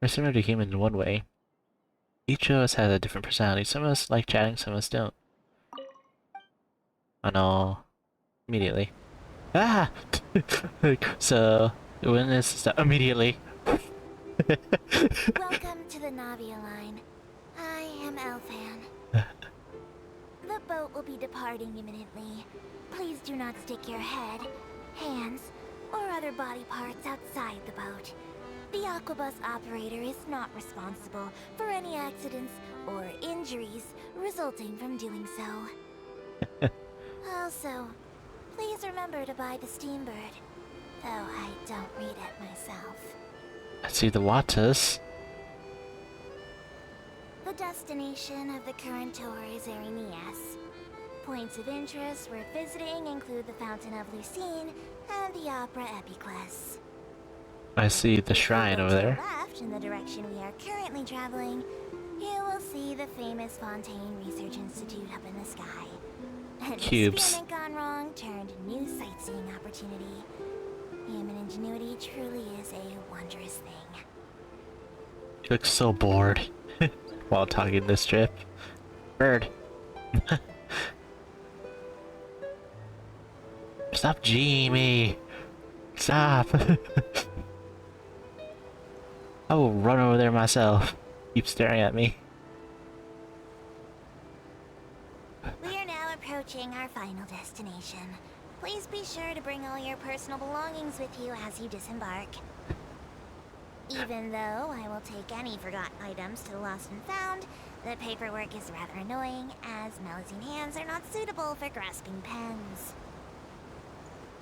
[SPEAKER 1] We're similar to humans in one way. Each of us has a different personality. Some of us like chatting, some of us don't. I know. Immediately. Ah! So, when this immediately.
[SPEAKER 12] Welcome to the Navia line. I am Elfan. The boat will be departing imminently. Please do not stick your head, hands, or other body parts outside the boat. The Aquabus operator is not responsible for any accidents or injuries resulting from doing so. Also, please remember to buy the Steambird, though I don't read it myself.
[SPEAKER 1] I see the waters.
[SPEAKER 12] The destination of the current tour is Erinias. Points of interest worth visiting include the Fountain of Lucine and the Opera Epiclese.
[SPEAKER 1] I see the shrine over there.
[SPEAKER 12] Left in the direction we are currently traveling, you will see the famous Fountaine Research Institute up in the sky. An
[SPEAKER 1] Cubes.
[SPEAKER 12] experiment gone wrong turned new sightseeing opportunity. Human ingenuity truly is a wondrous thing.
[SPEAKER 1] You look so bored while talking this trip. Bird. Stop G'ing me. Stop. I will run over there myself. Keep staring at me.
[SPEAKER 12] We are now approaching our final destination. Please be sure to bring all your personal belongings with you as you disembark. Even though I will take any forgotten items to the lost and found, the paperwork is rather annoying, as Melusine hands are not suitable for grasping pens.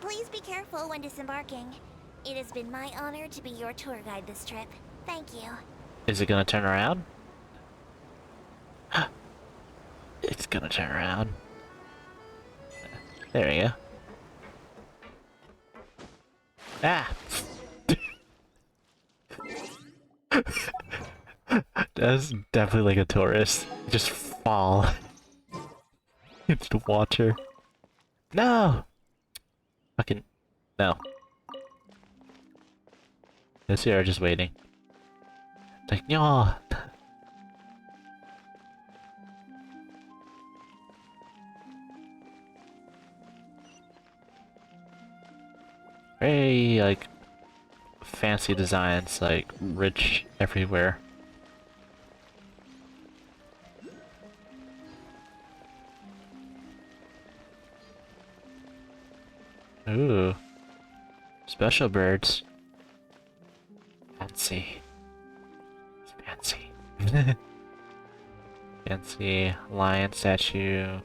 [SPEAKER 12] Please be careful when disembarking. It has been my honor to be your tour guide this trip. Thank you.
[SPEAKER 1] Is it gonna turn around? It's gonna turn around. There we go. Ah! That's definitely like a tourist. Just fall into the water. No! Fucking no. This here are just waiting. It's like no. Very like fancy designs, like rich everywhere. Ooh. Special birds. Fancy. It's fancy. Fancy lion statue.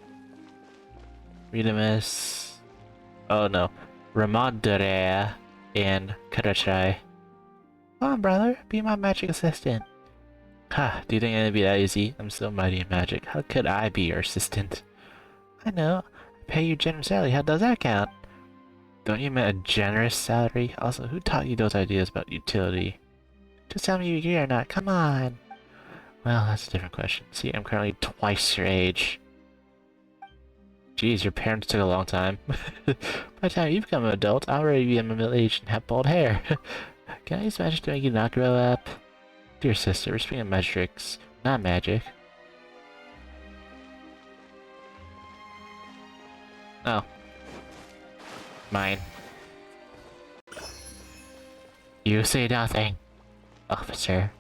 [SPEAKER 1] Redemus. Oh no. Ramadare and Karachai. Come on, brother. Be my magic assistant. Ha, do you think it'd be that easy? I'm so mighty in magic. How could I be your assistant? I know. I pay you generous salary. How does that count? Don't you mean a generous salary? Also, who taught you those ideas about utility? Just tell me you agree or not. Come on. Well, that's a different question. See, I'm currently twice your age. Jeez, your parents took a long time. By the time you become an adult, I'll already be in my middle age and have bald hair. Can I use magic to make you not grow up? Dear sister, we're speaking of metrics, not magic. Oh. Mine. You say nothing, officer.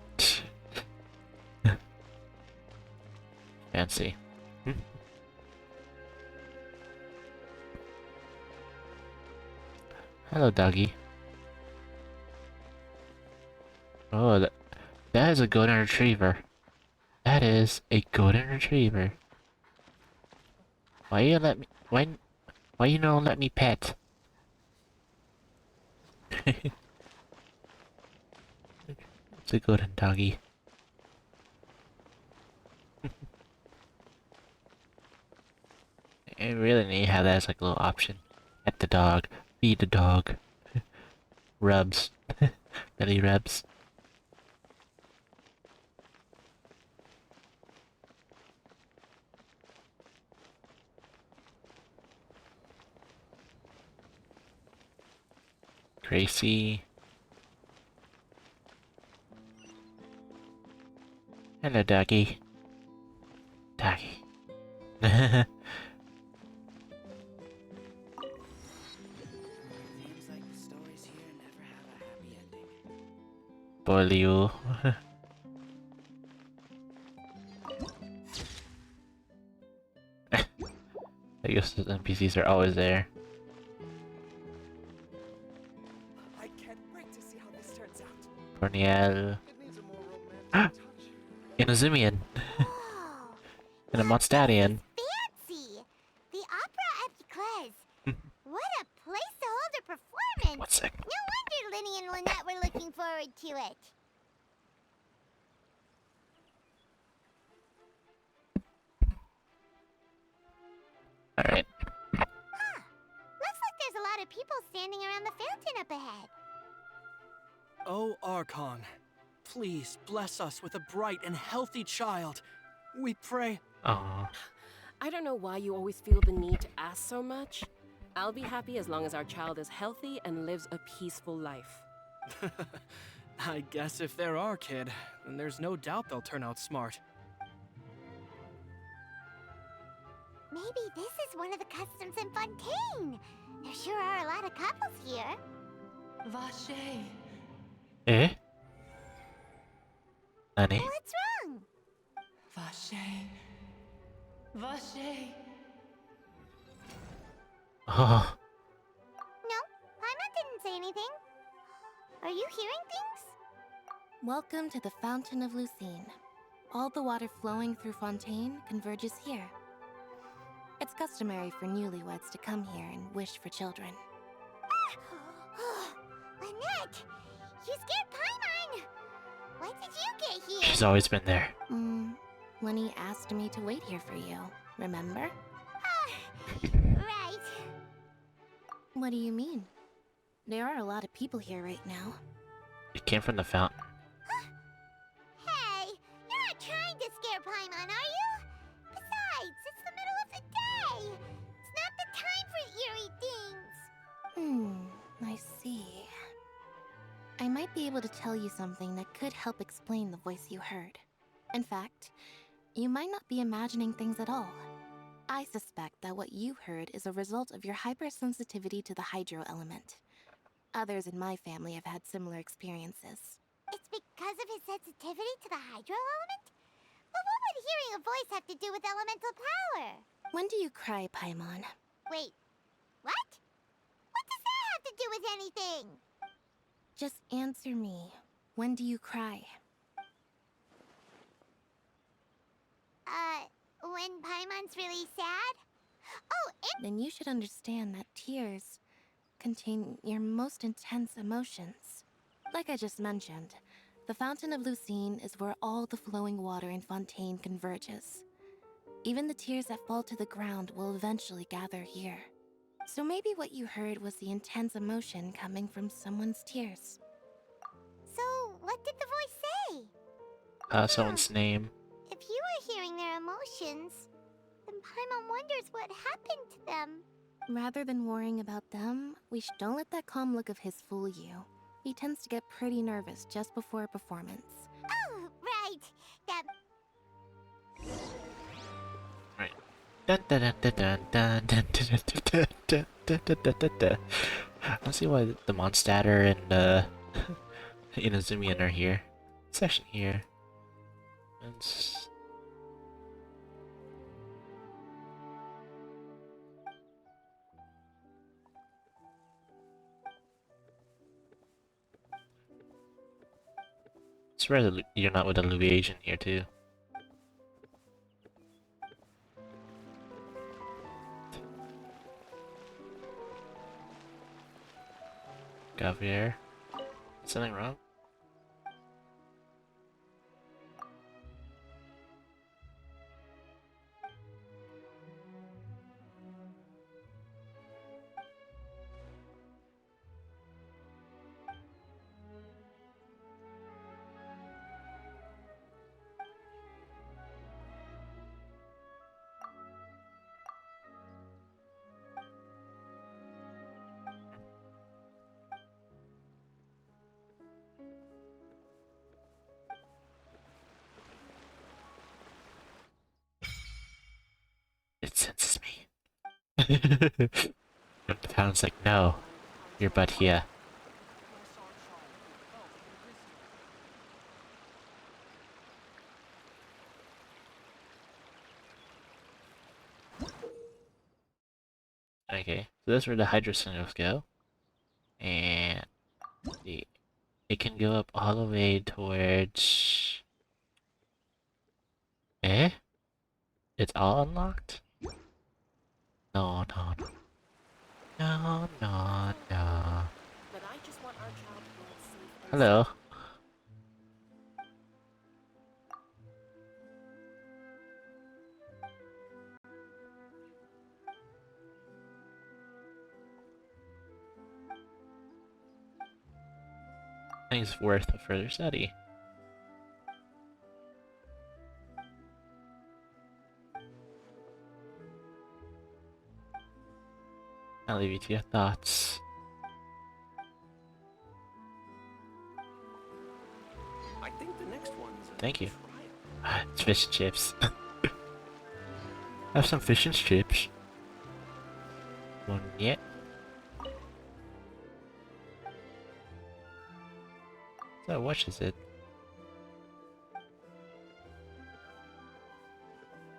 [SPEAKER 1] Fancy. Hello, doggy. Oh, that is a golden retriever. That is a golden retriever. Why you let me? Why you don't let me pet? It's a golden doggy. I really need to have that as like a little option. Pet the dog. Feed the dog. Rubs. Belly rubs. Gracie. Hello, doggy. Doggy. spoil you. I guess the NPCs are always there.
[SPEAKER 3] I can't wait to see how this turns out.
[SPEAKER 1] Corniel. Inazumian. And a Mondstadian.
[SPEAKER 2] Fancy! The opera at Eclairs. What a place to hold a performance!
[SPEAKER 1] 1 sec.
[SPEAKER 2] No wonder Linny and Lynette were looking forward to it.
[SPEAKER 1] Alright.
[SPEAKER 2] Huh. Looks like there's a lot of people standing around the fountain up ahead.
[SPEAKER 3] Oh, Archon, please bless us with a bright and healthy child. We pray.
[SPEAKER 1] Aww.
[SPEAKER 16] I don't know why you always feel the need to ask so much. I'll be happy as long as our child is healthy and lives a peaceful life.
[SPEAKER 3] I guess if they're our kid, then there's no doubt they'll turn out smart.
[SPEAKER 2] Maybe this is one of the customs in Fountaine. There sure are a lot of couples here.
[SPEAKER 4] Vache.
[SPEAKER 1] Eh? Nani?
[SPEAKER 2] What's wrong?
[SPEAKER 4] Vache. Vache.
[SPEAKER 1] Oh.
[SPEAKER 2] No, Paimon didn't say anything. Are you hearing things?
[SPEAKER 8] Welcome to the Fountain of Lucine. All the water flowing through Fountaine converges here. It's customary for newlyweds to come here and wish for children.
[SPEAKER 2] Lynette! You scared Paimon! When did you get here?
[SPEAKER 1] She's always been there.
[SPEAKER 8] Lenny asked me to wait here for you, remember?
[SPEAKER 2] Right.
[SPEAKER 8] What do you mean? There are a lot of people here right now.
[SPEAKER 1] It came from the fountain.
[SPEAKER 2] Hey, you're not trying to scare Paimon, are you? Besides, it's the middle of the day. It's not the time for eerie things.
[SPEAKER 8] I see. I might be able to tell you something that could help explain the voice you heard. In fact, you might not be imagining things at all. I suspect that what you heard is a result of your hypersensitivity to the hydro element. Others in my family have had similar experiences.
[SPEAKER 2] It's because of his sensitivity to the hydro element? But what would hearing a voice have to do with elemental power?
[SPEAKER 8] When do you cry, Paimon?
[SPEAKER 2] Wait, what? What does that have to do with anything?
[SPEAKER 8] Just answer me. When do you cry?
[SPEAKER 2] When Paimon's really sad? Oh,
[SPEAKER 8] Then you should understand that tears contain your most intense emotions. Like I just mentioned, the Fountain of Lucine is where all the flowing water in Fountaine converges. Even the tears that fall to the ground will eventually gather here. So maybe what you heard was the intense emotion coming from someone's tears.
[SPEAKER 2] So, what did the voice say?
[SPEAKER 1] Someone's name.
[SPEAKER 2] If you were hearing their emotions, then Paimon wonders what happened to them.
[SPEAKER 8] Rather than worrying about them, don't let that calm look of his fool you. He tends to get pretty nervous just before a performance.
[SPEAKER 2] Oh, right. That...
[SPEAKER 1] Right. Let's see why the Mondstader and Inazumian are here. Section here. It's rare that you're not with a Louis agent here too. Gavier. Something wrong? It senses me. The fountain's like, no, you're but here. Okay, so that's where the hydro signals go. And it can go up all the way towards... Eh? It's all unlocked? No, no, no. No, no, no.
[SPEAKER 16] But I just want our child to feel safe and
[SPEAKER 1] Hello. I think it's worth a further study. I'll leave you to your thoughts.
[SPEAKER 3] I think the next one's
[SPEAKER 1] Thank you. It's fish and chips. Have some fish and chips. One yet. So what is it?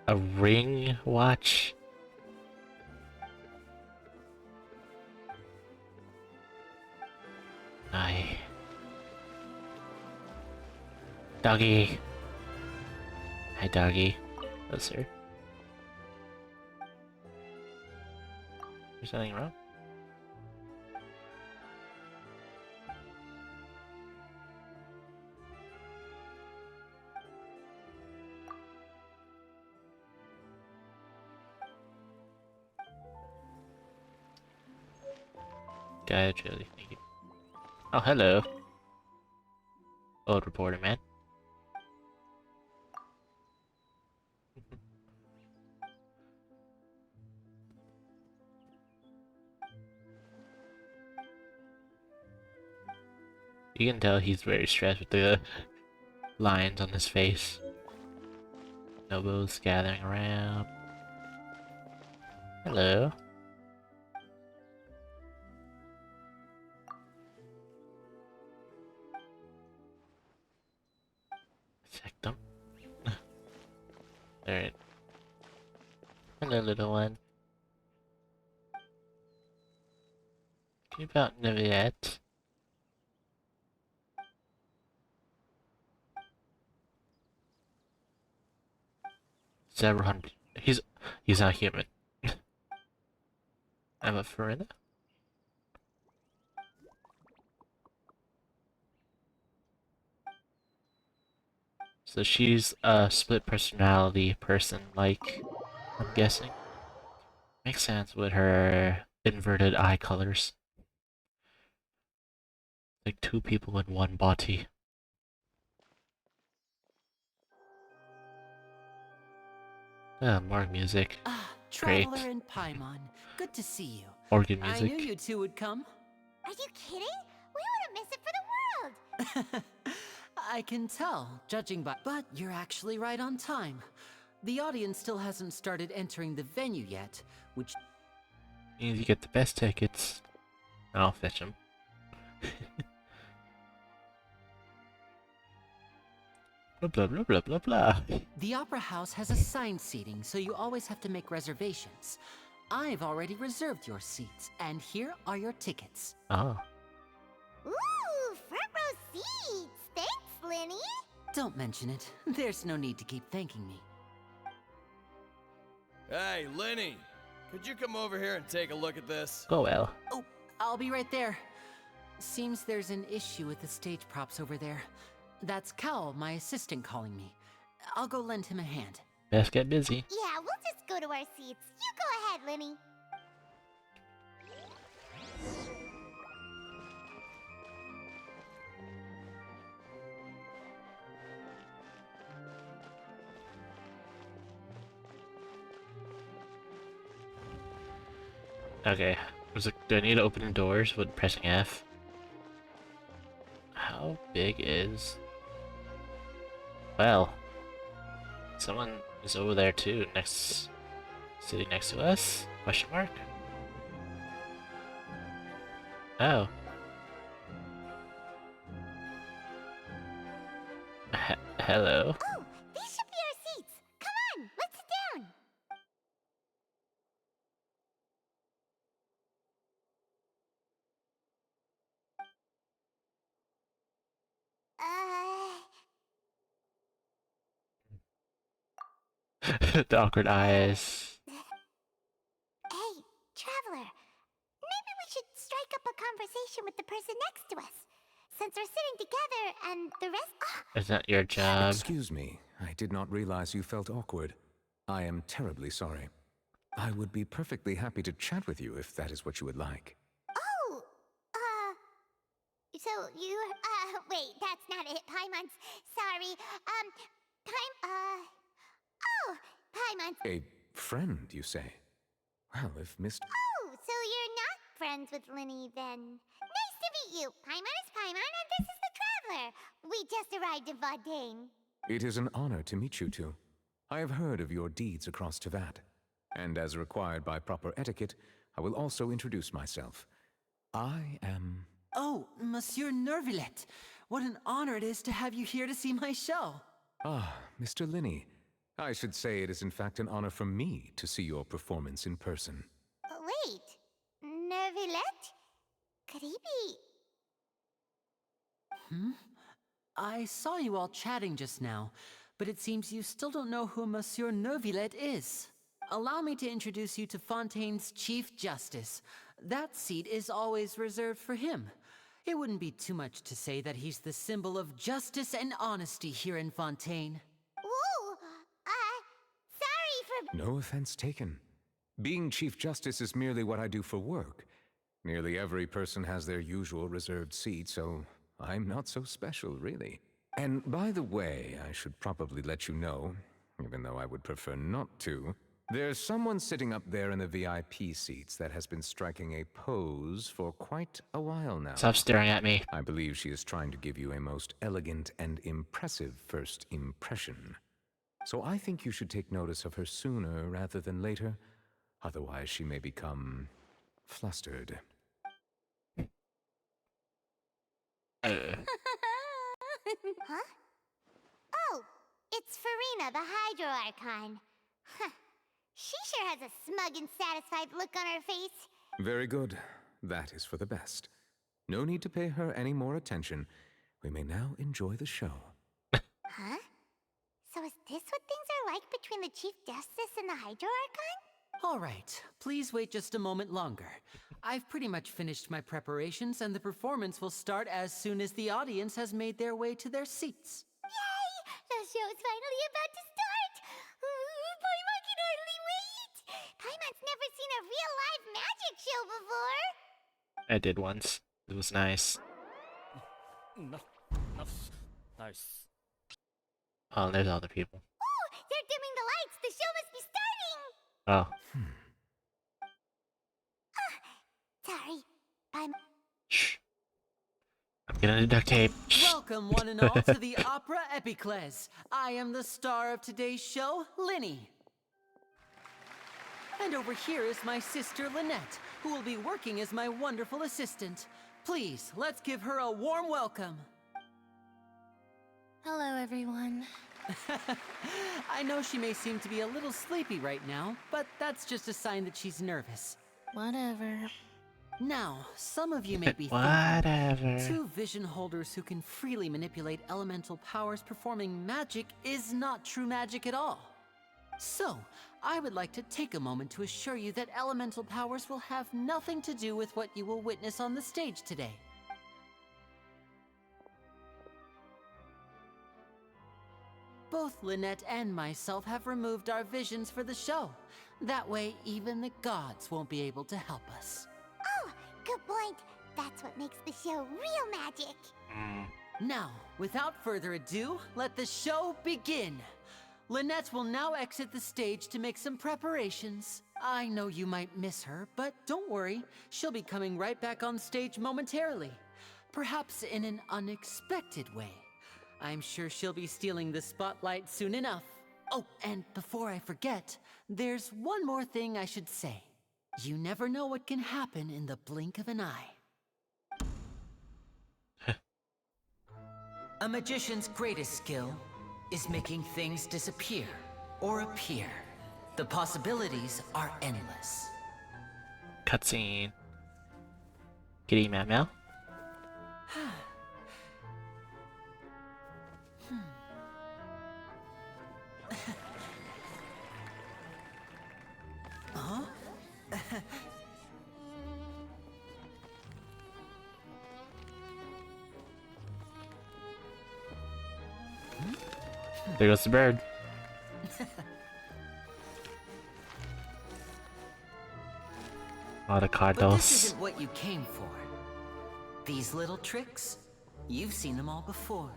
[SPEAKER 1] A ring watch? Aye. Doggy. Hi, doggy. Oh, sir. There's nothing wrong? Gotcha, really, thank you. Oh, hello. Old reporter man. You can tell he's very stressed with the lines on his face. Nobles gathering around. Hello. Check them. Alright. Hello, little one. Keep out Neviette. Several hundred. He's not human. I'm a foreigner. So she's a split personality person, like, I'm guessing. Makes sense with her inverted eye colors. Like two people in one body. More music.
[SPEAKER 4] Ah,
[SPEAKER 1] Great.
[SPEAKER 4] Traveler in Paimon. Good to see you.
[SPEAKER 1] Organ
[SPEAKER 4] I knew
[SPEAKER 1] music.
[SPEAKER 4] you two would come.
[SPEAKER 2] Are you kidding? We wouldn't miss it for the world!
[SPEAKER 4] I can tell, judging by... But you're actually right on time. The audience still hasn't started entering the venue yet, which...
[SPEAKER 1] Means you get the best tickets. I'll fetch them. Blah blah blah blah blah blah.
[SPEAKER 4] The Opera House has assigned seating, so you always have to make reservations. I've already reserved your seats, and here are your tickets.
[SPEAKER 1] Oh.
[SPEAKER 2] Ooh, front row seats! Thanks, Lenny!
[SPEAKER 4] Don't mention it. There's no need to keep thanking me.
[SPEAKER 17] Hey, Lenny! Could you come over here and take a look at this?
[SPEAKER 1] Go well.
[SPEAKER 4] Oh, I'll be right there. Seems there's an issue with the stage props over there. That's Cal, my assistant, calling me. I'll go lend him a hand.
[SPEAKER 1] Best get busy.
[SPEAKER 2] Yeah, we'll just go to our seats. You go ahead, Lenny.
[SPEAKER 1] Okay. Do I need to open the doors with pressing F? How big is... Well... Someone is over there too, sitting next to us? Question mark? Oh. Hello.
[SPEAKER 2] Oh, these should be our seats. Come on, let's sit down.
[SPEAKER 1] The awkward eyes.
[SPEAKER 2] Hey, traveler. Maybe we should strike up a conversation with the person next to us. Since we're sitting together and the rest.
[SPEAKER 1] Is that your job?
[SPEAKER 18] Excuse me, I did not realize you felt awkward. I am terribly sorry. I would be perfectly happy to chat with you if that is what you would like.
[SPEAKER 2] Oh, so you, wait, that's not it, Paimon's. Sorry, Paimon's.
[SPEAKER 18] A friend, you say? Well, if Miss...
[SPEAKER 2] Oh, so you're not friends with Linny, then. Nice to meet you. Paimon is Paimon, and this is the Traveler. We just arrived in Fountaine.
[SPEAKER 18] It is an honor to meet you two. I have heard of your deeds across Tevat, and as required by proper etiquette, I will also introduce myself. I am...
[SPEAKER 4] Oh, Monsieur Nervillet. What an honor it is to have you here to see my show.
[SPEAKER 18] Ah, Mr. Linny. I should say it is in fact an honor for me to see your performance in person.
[SPEAKER 2] Wait, Nervillet? Could he be...
[SPEAKER 4] I saw you all chatting just now, but it seems you still don't know who Monsieur Nervillet is. Allow me to introduce you to Fontaine's Chief Justice. That seat is always reserved for him. It wouldn't be too much to say that he's the symbol of justice and honesty here in Fountaine.
[SPEAKER 2] Whoa, sorry for...
[SPEAKER 18] No offense taken. Being Chief Justice is merely what I do for work. Nearly every person has their usual reserved seat, so I'm not so special, really. And by the way, I should probably let you know, even though I would prefer not to, there's someone sitting up there in the VIP seats that has been striking a pose for quite a while now.
[SPEAKER 1] Stop staring at me.
[SPEAKER 18] I believe she is trying to give you a most elegant and impressive first impression. So I think you should take notice of her sooner rather than later. Otherwise, she may become flustered.
[SPEAKER 2] Huh? Oh, it's Farina, the Hydro Archon. Huh. She sure has a smug and satisfied look on her face.
[SPEAKER 18] Very good. That is for the best. No need to pay her any more attention. We may now enjoy the show.
[SPEAKER 2] Huh? So is this what things are like between the Chief Justice and the Hydro Archon?
[SPEAKER 4] All right, please wait just a moment longer. I've pretty much finished my preparations, and the performance will start as soon as the audience has made their way to their seats.
[SPEAKER 2] Yay! The show is finally about to start! Paimon can hardly wait! Paimon's never seen a real live magic show before!
[SPEAKER 1] I did once. It was nice.
[SPEAKER 17] Nice.
[SPEAKER 1] Oh, there's other people.
[SPEAKER 2] Oh, they're dimming the lights! The show must be starting!
[SPEAKER 1] Oh.
[SPEAKER 2] Sorry. I'm...
[SPEAKER 1] Shh. I'm gonna duct tape.
[SPEAKER 4] Welcome, one and all, to the Opera Epiclese. I am the star of today's show, Linny. And over here is my sister, Lynette, who will be working as my wonderful assistant. Please, let's give her a warm welcome.
[SPEAKER 8] Hello, everyone.
[SPEAKER 4] I know she may seem to be a little sleepy right now, but that's just a sign that she's nervous.
[SPEAKER 8] Whatever.
[SPEAKER 4] Now, some of you may be
[SPEAKER 1] Whatever.
[SPEAKER 4] thinking, two vision holders who can freely manipulate elemental powers performing magic is not true magic at all. So, I would like to take a moment to assure you that elemental powers will have nothing to do with what you will witness on the stage today. Both Lynette and myself have removed our visions for the show. That way, even the gods won't be able to help us.
[SPEAKER 2] Oh, good point. That's what makes the show real magic.
[SPEAKER 4] Now, without further ado, let the show begin. Lynette will now exit the stage to make some preparations. I know you might miss her, but don't worry. She'll be coming right back on stage momentarily. Perhaps in an unexpected way. I'm sure she'll be stealing the spotlight soon enough. Oh, and before I forget, there's one more thing I should say. You never know what can happen in the blink of an eye. A magician's greatest skill is making things disappear or appear. The possibilities are endless.
[SPEAKER 1] Cutscene. Kitty meow meow. There goes the bird. Oh, the
[SPEAKER 4] But this
[SPEAKER 1] cardinals.
[SPEAKER 4] isn't what you came for. These little tricks, you've seen them all before.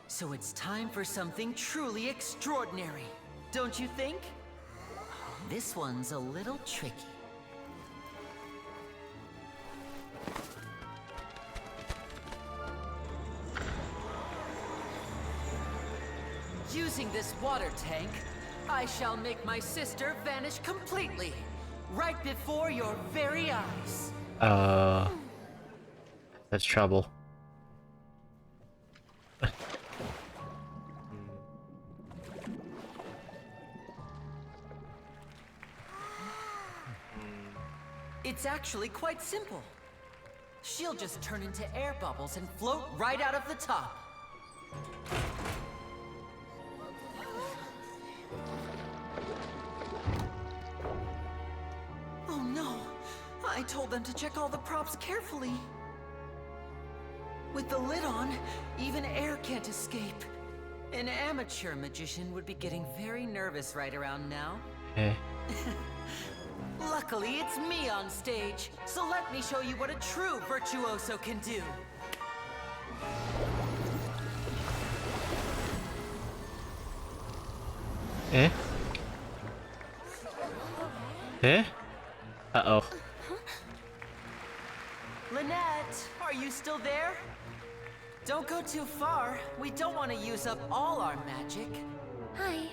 [SPEAKER 4] So it's time for something truly extraordinary, don't you think? This one's a little tricky. Using this water tank, I shall make my sister vanish completely, right before your very eyes.
[SPEAKER 1] That's trouble.
[SPEAKER 4] It's actually quite simple. She'll just turn into air bubbles and float right out of the top. Oh no! I told them to check all the props carefully. With the lid on, even air can't escape. An amateur magician would be getting very nervous right around now.
[SPEAKER 1] Okay.
[SPEAKER 4] Luckily, it's me on stage, so let me show you what a true virtuoso can do.
[SPEAKER 1] Eh? Eh? Uh-oh.
[SPEAKER 4] Lynette, are you still there? Don't go too far. We don't want to use up all our magic.
[SPEAKER 8] Hi,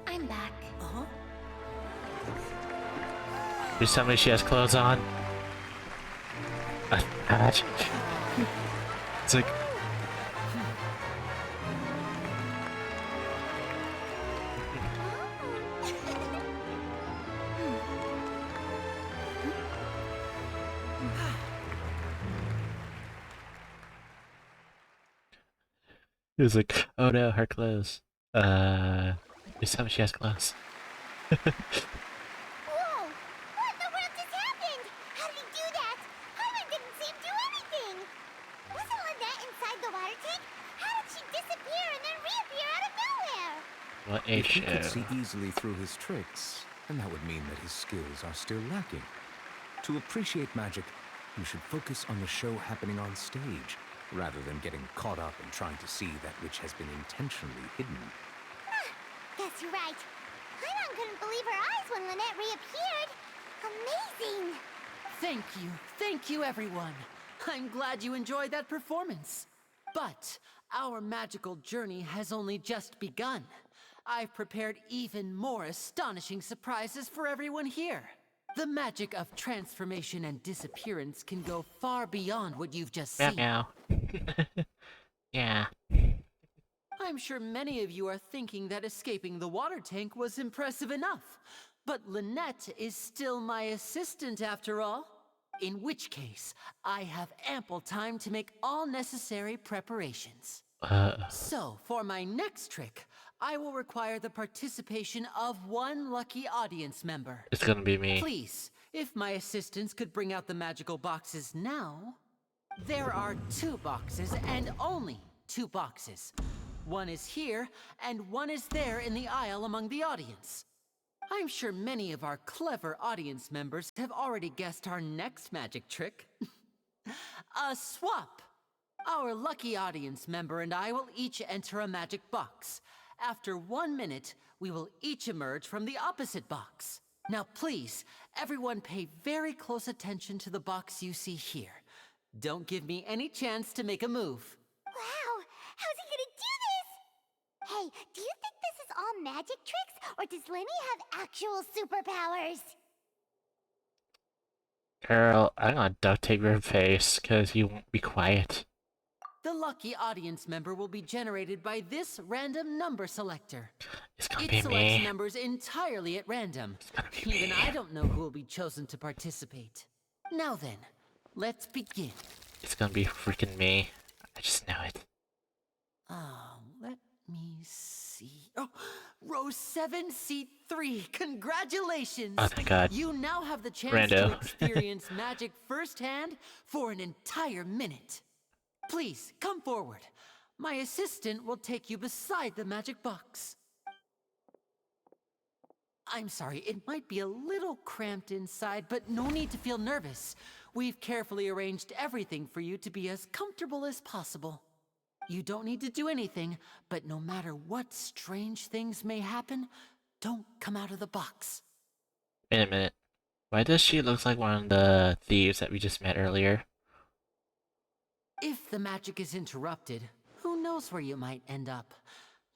[SPEAKER 8] I'm back.
[SPEAKER 4] Uh-huh.
[SPEAKER 1] Please tell me she has clothes on. It's like... It was like, oh no, her clothes. Please tell me she has clothes.
[SPEAKER 2] Whoa! What in the world just happened? How did he do that? Paimon didn't see him do anything! Wasn't Lynette inside the water tank? How did she disappear and then reappear out of nowhere?
[SPEAKER 1] What a
[SPEAKER 18] If he could
[SPEAKER 1] show.
[SPEAKER 18] see easily through his tricks, then that would mean that his skills are still lacking. To appreciate magic, you should focus on the show happening on stage, rather than getting caught up in trying to see that which has been intentionally hidden.
[SPEAKER 2] Guess you're right. Paimon couldn't believe her eyes when Lynette reappeared. Amazing!
[SPEAKER 4] Thank you everyone. I'm glad you enjoyed that performance. But our magical journey has only just begun. I've prepared even more astonishing surprises for everyone here. The magic of transformation and disappearance can go far beyond what you've just seen.
[SPEAKER 1] Meow. Yeah.
[SPEAKER 4] I'm sure many of you are thinking that escaping the water tank was impressive enough. But Lynette is still my assistant after all. In which case, I have ample time to make all necessary preparations. So, for my next trick, I will require the participation of one lucky audience member.
[SPEAKER 1] It's gonna be me.
[SPEAKER 4] Please, if my assistants could bring out the magical boxes now. There are 2 boxes and only 2 boxes. One is here and one is there in the aisle among the audience. I'm sure many of our clever audience members have already guessed our next magic trick. A swap! Our lucky audience member and I will each enter a magic box. After 1 minute, we will each emerge from the opposite box. Now please, everyone pay very close attention to the box you see here. Don't give me any chance to make a move.
[SPEAKER 2] Wow! How's he gonna do this? Hey, do you think this is all magic tricks, or does Lenny have actual superpowers?
[SPEAKER 1] Girl, I'm gonna duct tape your face, cause you won't be quiet.
[SPEAKER 4] The lucky audience member will be generated by this random number selector.
[SPEAKER 1] It's gonna
[SPEAKER 4] It
[SPEAKER 1] be
[SPEAKER 4] selects
[SPEAKER 1] me.
[SPEAKER 4] numbers entirely at random. Even I don't know who will be chosen to participate. Now then, let's begin.
[SPEAKER 1] It's gonna be freaking me. I just know it.
[SPEAKER 4] Let me see. Oh, row 7, seat 3. Congratulations!
[SPEAKER 1] Oh, thank God.
[SPEAKER 4] You now have the chance
[SPEAKER 1] Rando.
[SPEAKER 4] to experience magic firsthand for an entire minute. Please, come forward. My assistant will take you beside the magic box. I'm sorry, it might be a little cramped inside, but no need to feel nervous. We've carefully arranged everything for you to be as comfortable as possible. You don't need to do anything, but no matter what strange things may happen, don't come out of the box.
[SPEAKER 1] Wait a minute. Why does she look like one of the thieves that we just met earlier?
[SPEAKER 4] If the magic is interrupted, who knows where you might end up?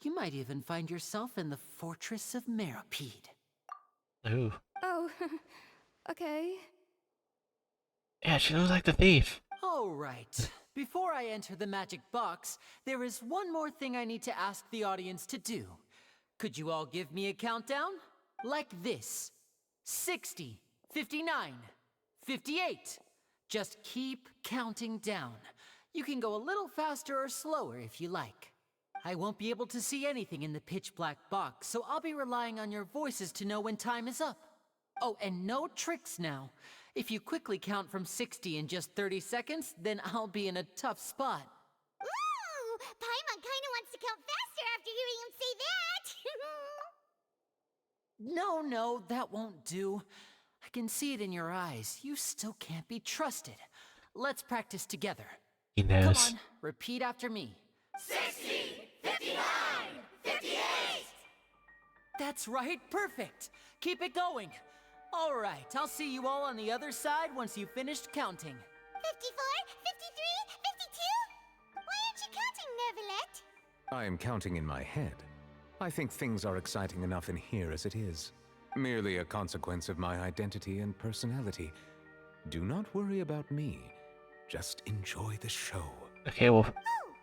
[SPEAKER 4] You might even find yourself in the Fortress of Meropide.
[SPEAKER 1] Ooh.
[SPEAKER 14] Oh, okay.
[SPEAKER 1] Yeah, she looks like the thief.
[SPEAKER 4] All right. Before I enter the magic box, there is one more thing I need to ask the audience to do. Could you all give me a countdown? Like this. 60, 59, 58. Just keep counting down. You can go a little faster or slower if you like. I won't be able to see anything in the pitch black box, so I'll be relying on your voices to know when time is up. Oh, and no tricks now. If you quickly count from 60 in just 30 seconds, then I'll be in a tough spot.
[SPEAKER 2] Ooh, Paimon kinda wants to count faster after hearing him say that.
[SPEAKER 4] No, that won't do. I can see it in your eyes. You still can't be trusted. Let's practice together.
[SPEAKER 1] He knows.
[SPEAKER 4] Come on, repeat after me.
[SPEAKER 2] 60, 59, 58.
[SPEAKER 4] That's right, perfect. Keep it going. All right, I'll see you all on the other side once you've finished counting.
[SPEAKER 2] 54, 53, 52? Why aren't you counting, Nervalet?
[SPEAKER 18] I am counting in my head. I think things are exciting enough in here as it is. Merely a consequence of my identity and personality. Do not worry about me. Just enjoy the show.
[SPEAKER 1] Okay, well,
[SPEAKER 2] Oh,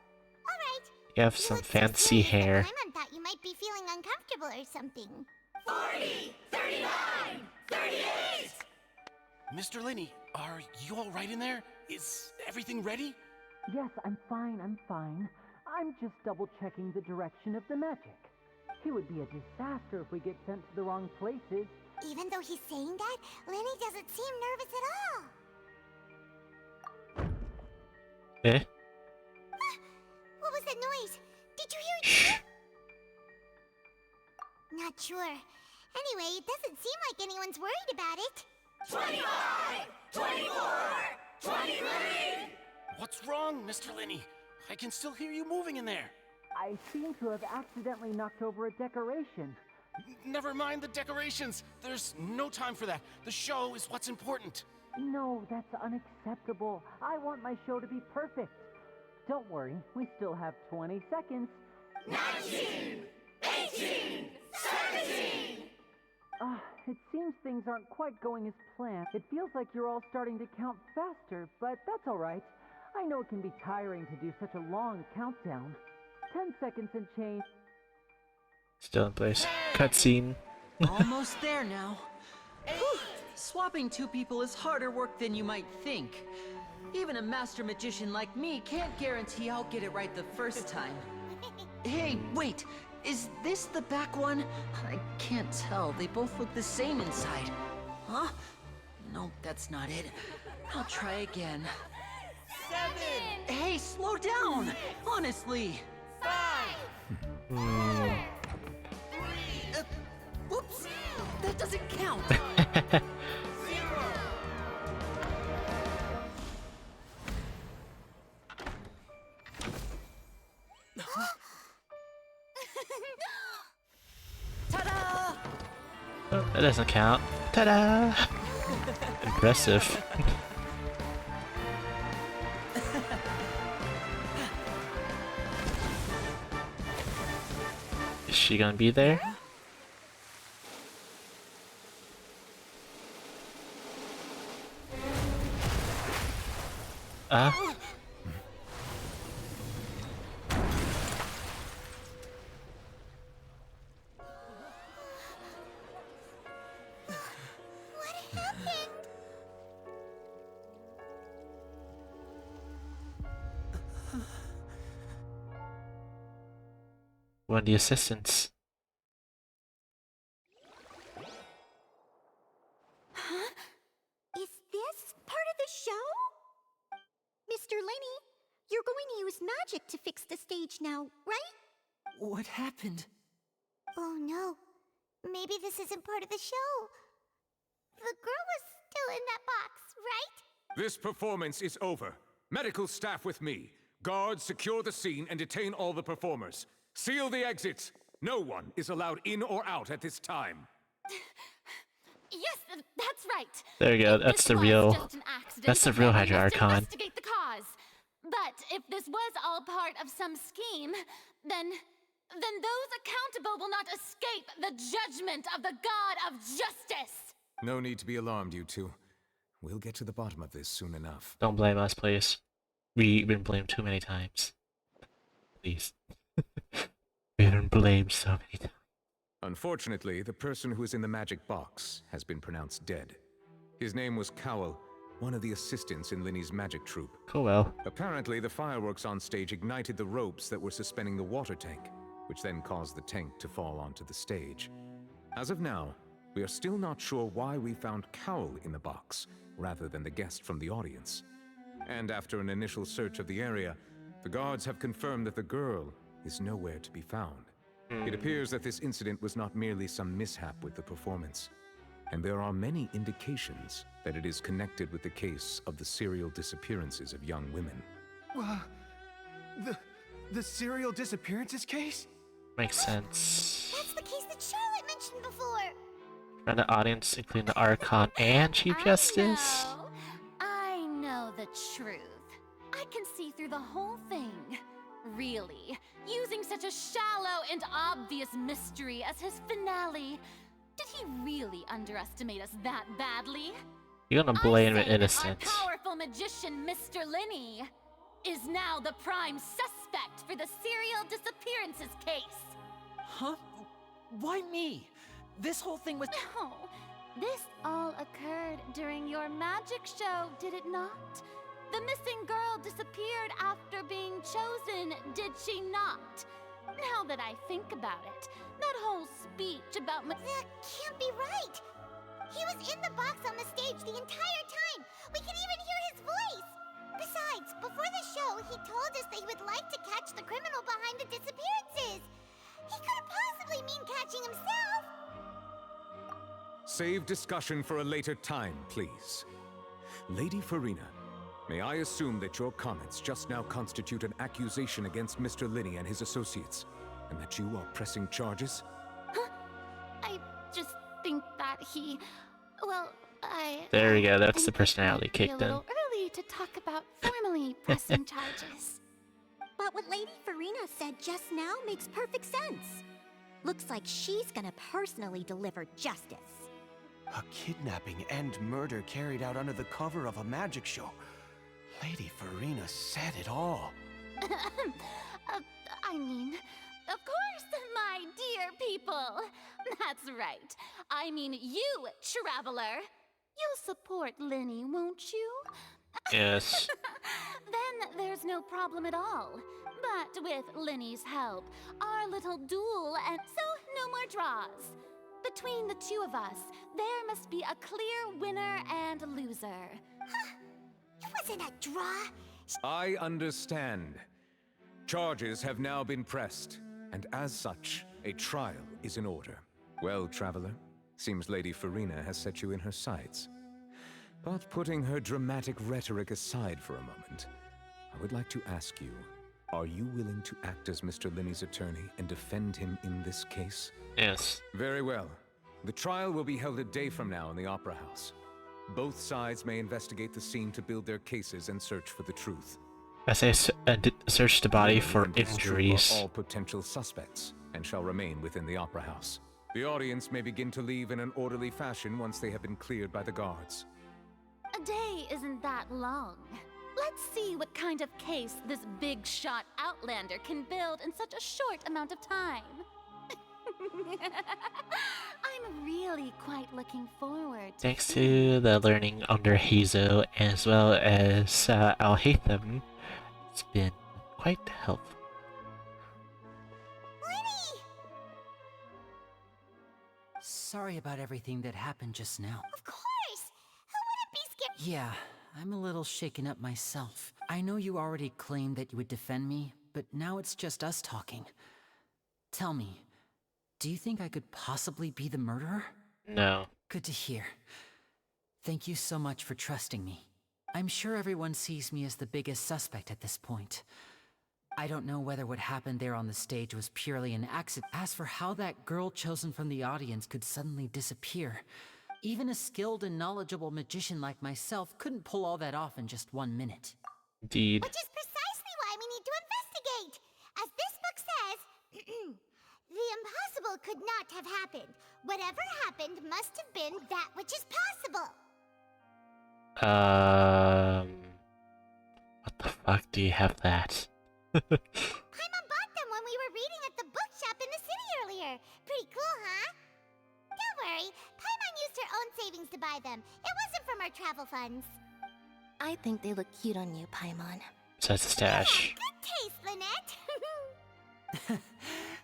[SPEAKER 2] alright.
[SPEAKER 1] you have some fancy hair.
[SPEAKER 2] Paimon thought you might be feeling uncomfortable or something.
[SPEAKER 17] 40, 39, 38! Mr. Linney, are you all right in there? Is everything ready?
[SPEAKER 4] Yes, I'm fine. I'm just double-checking the direction of the magic. It would be a disaster if we get sent to the wrong places.
[SPEAKER 2] Even though he's saying that, Lenny doesn't seem nervous at all.
[SPEAKER 1] Eh?
[SPEAKER 2] What was that noise? Did you hear it too? Not sure. Anyway, it doesn't seem like anyone's worried about it.
[SPEAKER 17] 25, 24, 23! What's wrong, Mr. Linney? I can still hear you moving in there.
[SPEAKER 4] I seem to have accidentally knocked over a decoration.
[SPEAKER 17] Never mind the decorations. There's no time for that. The show is what's important.
[SPEAKER 4] No, that's unacceptable. I want my show to be perfect. Don't worry, we still have 20 seconds.
[SPEAKER 17] 19, 18, 17!
[SPEAKER 4] It seems things aren't quite going as planned. It feels like you're all starting to count faster, but that's all right. I know it can be tiring to do such a long countdown. 10 seconds and change.
[SPEAKER 1] Still in place. Cutscene.
[SPEAKER 4] Almost there now. Whew. Swapping two people is harder work than you might think. Even a master magician like me can't guarantee I'll get it right the first time. Hey, wait! Is this the back one? I can't tell. They both look the same inside. Huh? No, that's not it. I'll try again.
[SPEAKER 2] 7!
[SPEAKER 4] Hey, slow down! Honestly!
[SPEAKER 2] 5!
[SPEAKER 4] Whoops! That doesn't count! Ta-da!
[SPEAKER 1] Oh, that doesn't count. Ta-da! Impressive. Is she gonna be there?
[SPEAKER 2] What happened?
[SPEAKER 1] One of the assistants.
[SPEAKER 2] Is this part of the show? Mr. Linney,
[SPEAKER 12] You're going to use magic to fix the stage now, right?
[SPEAKER 4] What happened?
[SPEAKER 2] Oh no. Maybe this isn't part of the show. The girl was still in that box, right?
[SPEAKER 18] This performance is over. Medical staff with me. Guards, secure the scene and detain all the performers. Seal the exits. No one is allowed in or out at this time.
[SPEAKER 10] Yes, that's right.
[SPEAKER 1] There you go.
[SPEAKER 10] If
[SPEAKER 1] That's
[SPEAKER 10] this
[SPEAKER 1] the
[SPEAKER 10] was
[SPEAKER 1] real.
[SPEAKER 10] just an accident,
[SPEAKER 1] That's the
[SPEAKER 10] then
[SPEAKER 1] real
[SPEAKER 10] we
[SPEAKER 1] Hydra
[SPEAKER 10] must
[SPEAKER 1] Archon.
[SPEAKER 10] investigate the cause. But if this was all part of some scheme, then those accountable will not escape the judgment of the God of justice.
[SPEAKER 18] No need to be alarmed, you two. We'll get to the bottom of this soon enough.
[SPEAKER 1] Don't blame us, please. We've been blamed too many times. Please. We've been blamed so many times.
[SPEAKER 18] Unfortunately, the person who is in the magic box has been pronounced dead. His name was Cowell, one of the assistants in Linny's magic troupe.
[SPEAKER 1] Cool, well.
[SPEAKER 18] Apparently, the fireworks on stage ignited the ropes that were suspending the water tank, which then caused the tank to fall onto the stage. As of now, we are still not sure why we found Cowell in the box, rather than the guest from the audience. And after an initial search of the area, the guards have confirmed that the girl is nowhere to be found. It appears that this incident was not merely some mishap with the performance, and there are many indications that it is connected with the case of the serial disappearances of young women.
[SPEAKER 19] The serial disappearances case?
[SPEAKER 1] Makes sense.
[SPEAKER 2] That's the case that Charlotte mentioned before.
[SPEAKER 1] From the audience, including the Archon and Chief Justice.
[SPEAKER 10] I know the truth. I can see through the whole thing. Really, using such a shallow and obvious mystery as his finale. Did he really underestimate us that badly?
[SPEAKER 1] You're gonna blame
[SPEAKER 10] I
[SPEAKER 1] an
[SPEAKER 10] say that
[SPEAKER 1] innocent.
[SPEAKER 10] Our powerful magician, Mr. Linney, is now the prime suspect for the serial disappearances case.
[SPEAKER 4] Huh? Why me? This whole thing was...
[SPEAKER 10] No, this all occurred during your magic show, did it not? The missing girl disappeared after being chosen, did she not? Now that I think about it, that whole speech about
[SPEAKER 2] That can't be right. He was in the box on the stage the entire time. We can even hear his voice. Besides, before the show, he told us that he would like to catch the criminal behind the disappearances. He couldn't possibly mean catching himself.
[SPEAKER 18] Save discussion for a later time, please. Lady Farina, may I assume that your comments just now constitute an accusation against Mr. Linney and his associates, and that you are pressing charges?
[SPEAKER 10] I just think that he... Well,
[SPEAKER 1] There we go, that's the
[SPEAKER 10] think
[SPEAKER 1] personality
[SPEAKER 10] it might be
[SPEAKER 1] kicked
[SPEAKER 10] a
[SPEAKER 1] in.
[SPEAKER 10] little early to talk about formally pressing charges.
[SPEAKER 12] But what Lady Farina said just now makes perfect sense. Looks like she's gonna personally deliver justice.
[SPEAKER 19] A kidnapping and murder carried out under the cover of a magic show. Lady Farina said it all.
[SPEAKER 10] I mean, of course, my dear people. That's right. I mean you, traveler. You'll support Linny, won't you?
[SPEAKER 1] Yes.
[SPEAKER 10] Then there's no problem at all. But with Linny's help, our little duel, and so no more draws. Between the two of us, there must be a clear winner and loser.
[SPEAKER 2] It wasn't a draw.
[SPEAKER 18] I understand. Charges have now been pressed, and as such, a trial is in order. Well, Traveler, seems Lady Farina has set you in her sights. But putting her dramatic rhetoric aside for a moment, I would like to ask you, are you willing to act as Mr. Linney's attorney and defend him in this case?
[SPEAKER 1] Yes.
[SPEAKER 18] Very well. The trial will be held a day from now in the Opera House. Both sides may investigate the scene to build their cases and search for the truth.
[SPEAKER 1] I say search the body for
[SPEAKER 18] And his troupe are
[SPEAKER 1] injuries.
[SPEAKER 18] all potential suspects and shall remain within the Opera House. The audience may begin to leave in an orderly fashion once they have been cleared by the guards.
[SPEAKER 10] A day isn't that long. Let's see what kind of case this big shot outlander can build in such a short amount of time. I'm really quite looking forward to
[SPEAKER 1] Thanks to the learning under Hazo as well as Al-Haytham, it's been quite helpful.
[SPEAKER 4] Sorry about everything that happened just now.
[SPEAKER 2] Of course! Who wouldn't be scared?
[SPEAKER 4] Yeah, I'm a little shaken up myself. I know you already claimed that you would defend me, but now it's just us talking. Tell me, do you think I could possibly be the murderer?
[SPEAKER 1] No.
[SPEAKER 4] Good to hear. Thank you so much for trusting me. I'm sure everyone sees me as the biggest suspect at this point. I don't know whether what happened there on the stage was purely an accident. As for how that girl chosen from the audience could suddenly disappear, even a skilled and knowledgeable magician like myself couldn't pull all that off in just 1 minute.
[SPEAKER 1] Indeed.
[SPEAKER 2] Which is precisely why we need to investigate. As this book says, the impossible could not have happened. Whatever happened must have been that which is possible.
[SPEAKER 1] What the fuck do you have that?
[SPEAKER 2] Paimon bought them when we were reading at the bookshop in the city earlier. Pretty cool, huh? Don't worry, Paimon used her own savings to buy them. It wasn't from our travel funds.
[SPEAKER 8] I think they look cute on you, Paimon.
[SPEAKER 1] Besides the stash.
[SPEAKER 2] Good taste, Lynette.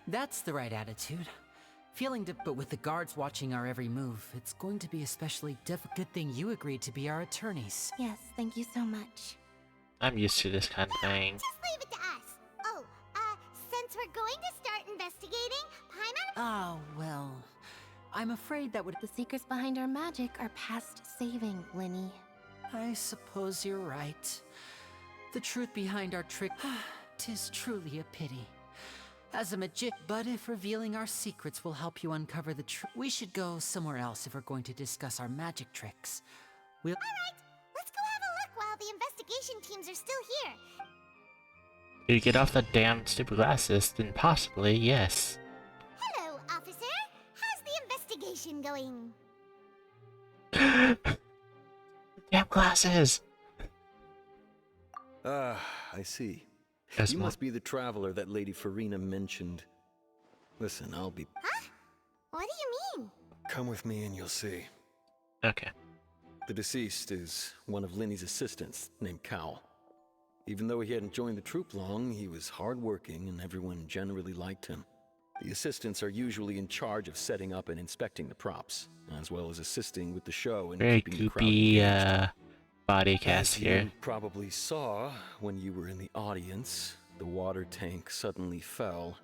[SPEAKER 4] That's the right attitude. But with the guards watching our every move, it's going to be especially difficult. Good thing you agreed to be our attorneys.
[SPEAKER 8] Yes, thank you so much.
[SPEAKER 1] I'm used to this kind of thing.
[SPEAKER 2] Just leave it to us. Oh, since we're going to start investigating, Paimon...
[SPEAKER 4] Oh, well... I'm afraid that would...
[SPEAKER 8] The secrets behind our magic are past saving, Linny.
[SPEAKER 4] I suppose you're right. The truth behind our trick... 'tis truly a pity. As a but if revealing our secrets will help you uncover the truth, we should go somewhere else if we're going to discuss our magic tricks. We'll...
[SPEAKER 2] Alright, let's go have a look while the investigation teams are still here.
[SPEAKER 1] If you get off the damn stupid glasses, then possibly, yes.
[SPEAKER 2] Hello, officer. How's the investigation going?
[SPEAKER 1] Damn glasses!
[SPEAKER 20] Ah, I see.
[SPEAKER 1] Yes,
[SPEAKER 20] you
[SPEAKER 1] Mom.
[SPEAKER 20] must be the traveler that Lady Farina mentioned. Listen, I'll be...
[SPEAKER 2] Huh? What do you mean?
[SPEAKER 20] Come with me and you'll see.
[SPEAKER 1] Okay.
[SPEAKER 20] The deceased is one of Linny's assistants, named Cowell. Even though he hadn't joined the troupe long, he was hardworking and everyone generally liked him. The assistants are usually in charge of setting up and inspecting the props, as well as assisting with the show and
[SPEAKER 1] Very
[SPEAKER 20] keeping the crowd
[SPEAKER 1] goopy
[SPEAKER 20] engaged.
[SPEAKER 1] body cast
[SPEAKER 20] As
[SPEAKER 1] here.
[SPEAKER 20] you probably saw when you were in the audience, the water tank suddenly fell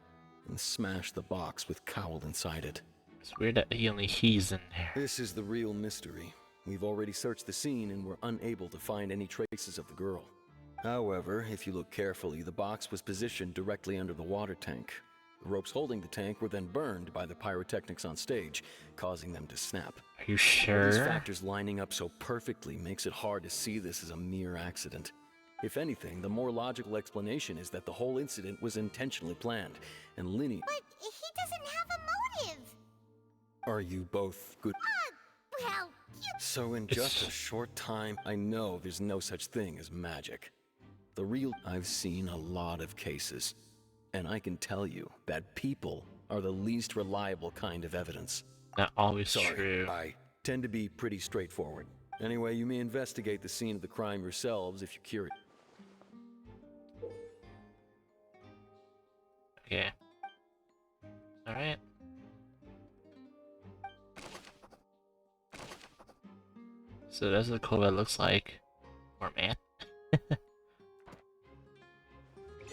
[SPEAKER 20] and smashed the box with Cowell inside it.
[SPEAKER 1] It's weird that he's in there.
[SPEAKER 20] This is the real mystery. We've already searched the scene and were unable to find any traces of the girl. However, if you look carefully, the box was positioned directly under the water tank. The ropes holding the tank were then burned by the pyrotechnics on stage, causing them to snap.
[SPEAKER 1] Are you sure?
[SPEAKER 20] These factors lining up so perfectly makes it hard to see this as a mere accident. If anything, the more logical explanation is that the whole incident was intentionally planned, and Linny...
[SPEAKER 2] But he doesn't have a motive.
[SPEAKER 20] Are you both good?
[SPEAKER 2] Well, you...
[SPEAKER 20] So in just a short time, I know there's no such thing as magic. The real... I've seen a lot of cases, and I can tell you that people are the least reliable kind of evidence.
[SPEAKER 1] Not always
[SPEAKER 20] Sorry,
[SPEAKER 1] true.
[SPEAKER 20] I tend to be pretty straightforward. Anyway, you may investigate the scene of the crime yourselves if you're curious.
[SPEAKER 1] Okay. Alright. So that's what Koba looks like. Or man.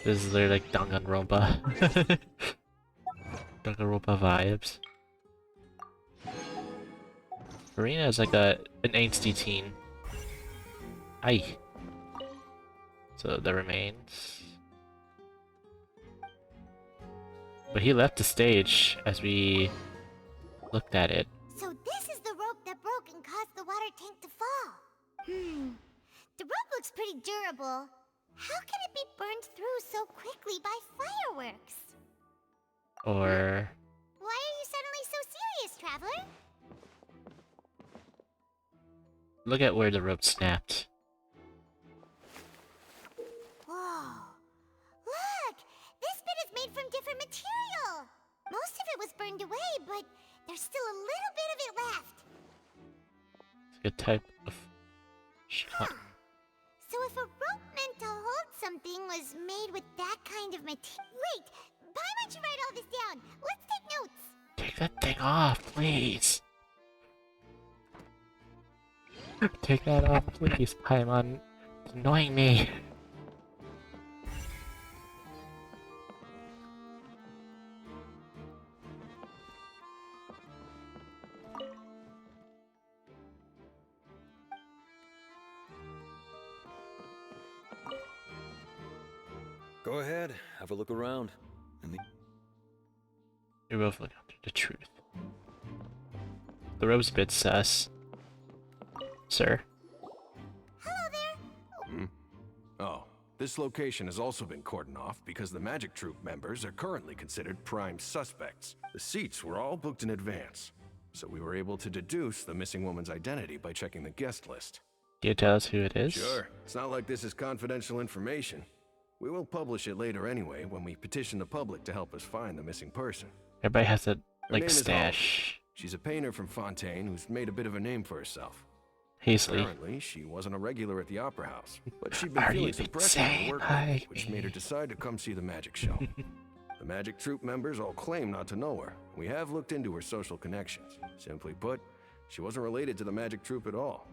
[SPEAKER 1] This is literally like Danganronpa. Danganronpa vibes. Farina is like an angsty teen. Aye. So the remains. But he left the stage as we looked at it.
[SPEAKER 2] So this is the rope that broke and caused the water tank to fall. The rope looks pretty durable. How can it be burned through so quickly by fireworks?
[SPEAKER 1] Or...
[SPEAKER 2] Why are you suddenly so serious, traveler?
[SPEAKER 1] Look at where the rope snapped.
[SPEAKER 2] Whoa. Look! This bit is made from different material. Most of it was burned away, but there's still a little bit of it left.
[SPEAKER 1] It's a good type of shot.
[SPEAKER 2] So if a rope meant to hold something was made with that kind of material... Wait! Paimon should write all this down. Let's take notes.
[SPEAKER 1] Take that thing off, please. Take that off, please, Paimon. It's annoying me.
[SPEAKER 20] Go ahead, have a look around. And
[SPEAKER 1] You're both looking after the truth. The robe's a bit sus. Sir.
[SPEAKER 19] Oh, this location has also been cordoned off because the Magic Troop members are currently considered prime suspects. The seats were all booked in advance, so we were able to deduce the missing woman's identity by checking the guest list.
[SPEAKER 1] Can you tell us who it is?
[SPEAKER 19] Sure. It's not like this is confidential information. We will publish it later anyway when we petition the public to help us find the missing person.
[SPEAKER 1] Everybody has a,
[SPEAKER 19] Her
[SPEAKER 1] like,
[SPEAKER 19] name is
[SPEAKER 1] stash.
[SPEAKER 19] Holly. She's a painter from Fountaine who's made a bit of a name for herself.
[SPEAKER 1] Hazley.
[SPEAKER 19] Apparently, she wasn't a regular at the Opera House, but she'd been
[SPEAKER 1] Are
[SPEAKER 19] feeling
[SPEAKER 1] you
[SPEAKER 19] some pressure from
[SPEAKER 1] insane?
[SPEAKER 19] work,
[SPEAKER 1] Like
[SPEAKER 19] which made her decide to come see the magic show. The Magic Troop members all claim not to know her. We have looked into her social connections. Simply put, she wasn't related to the Magic Troop at all,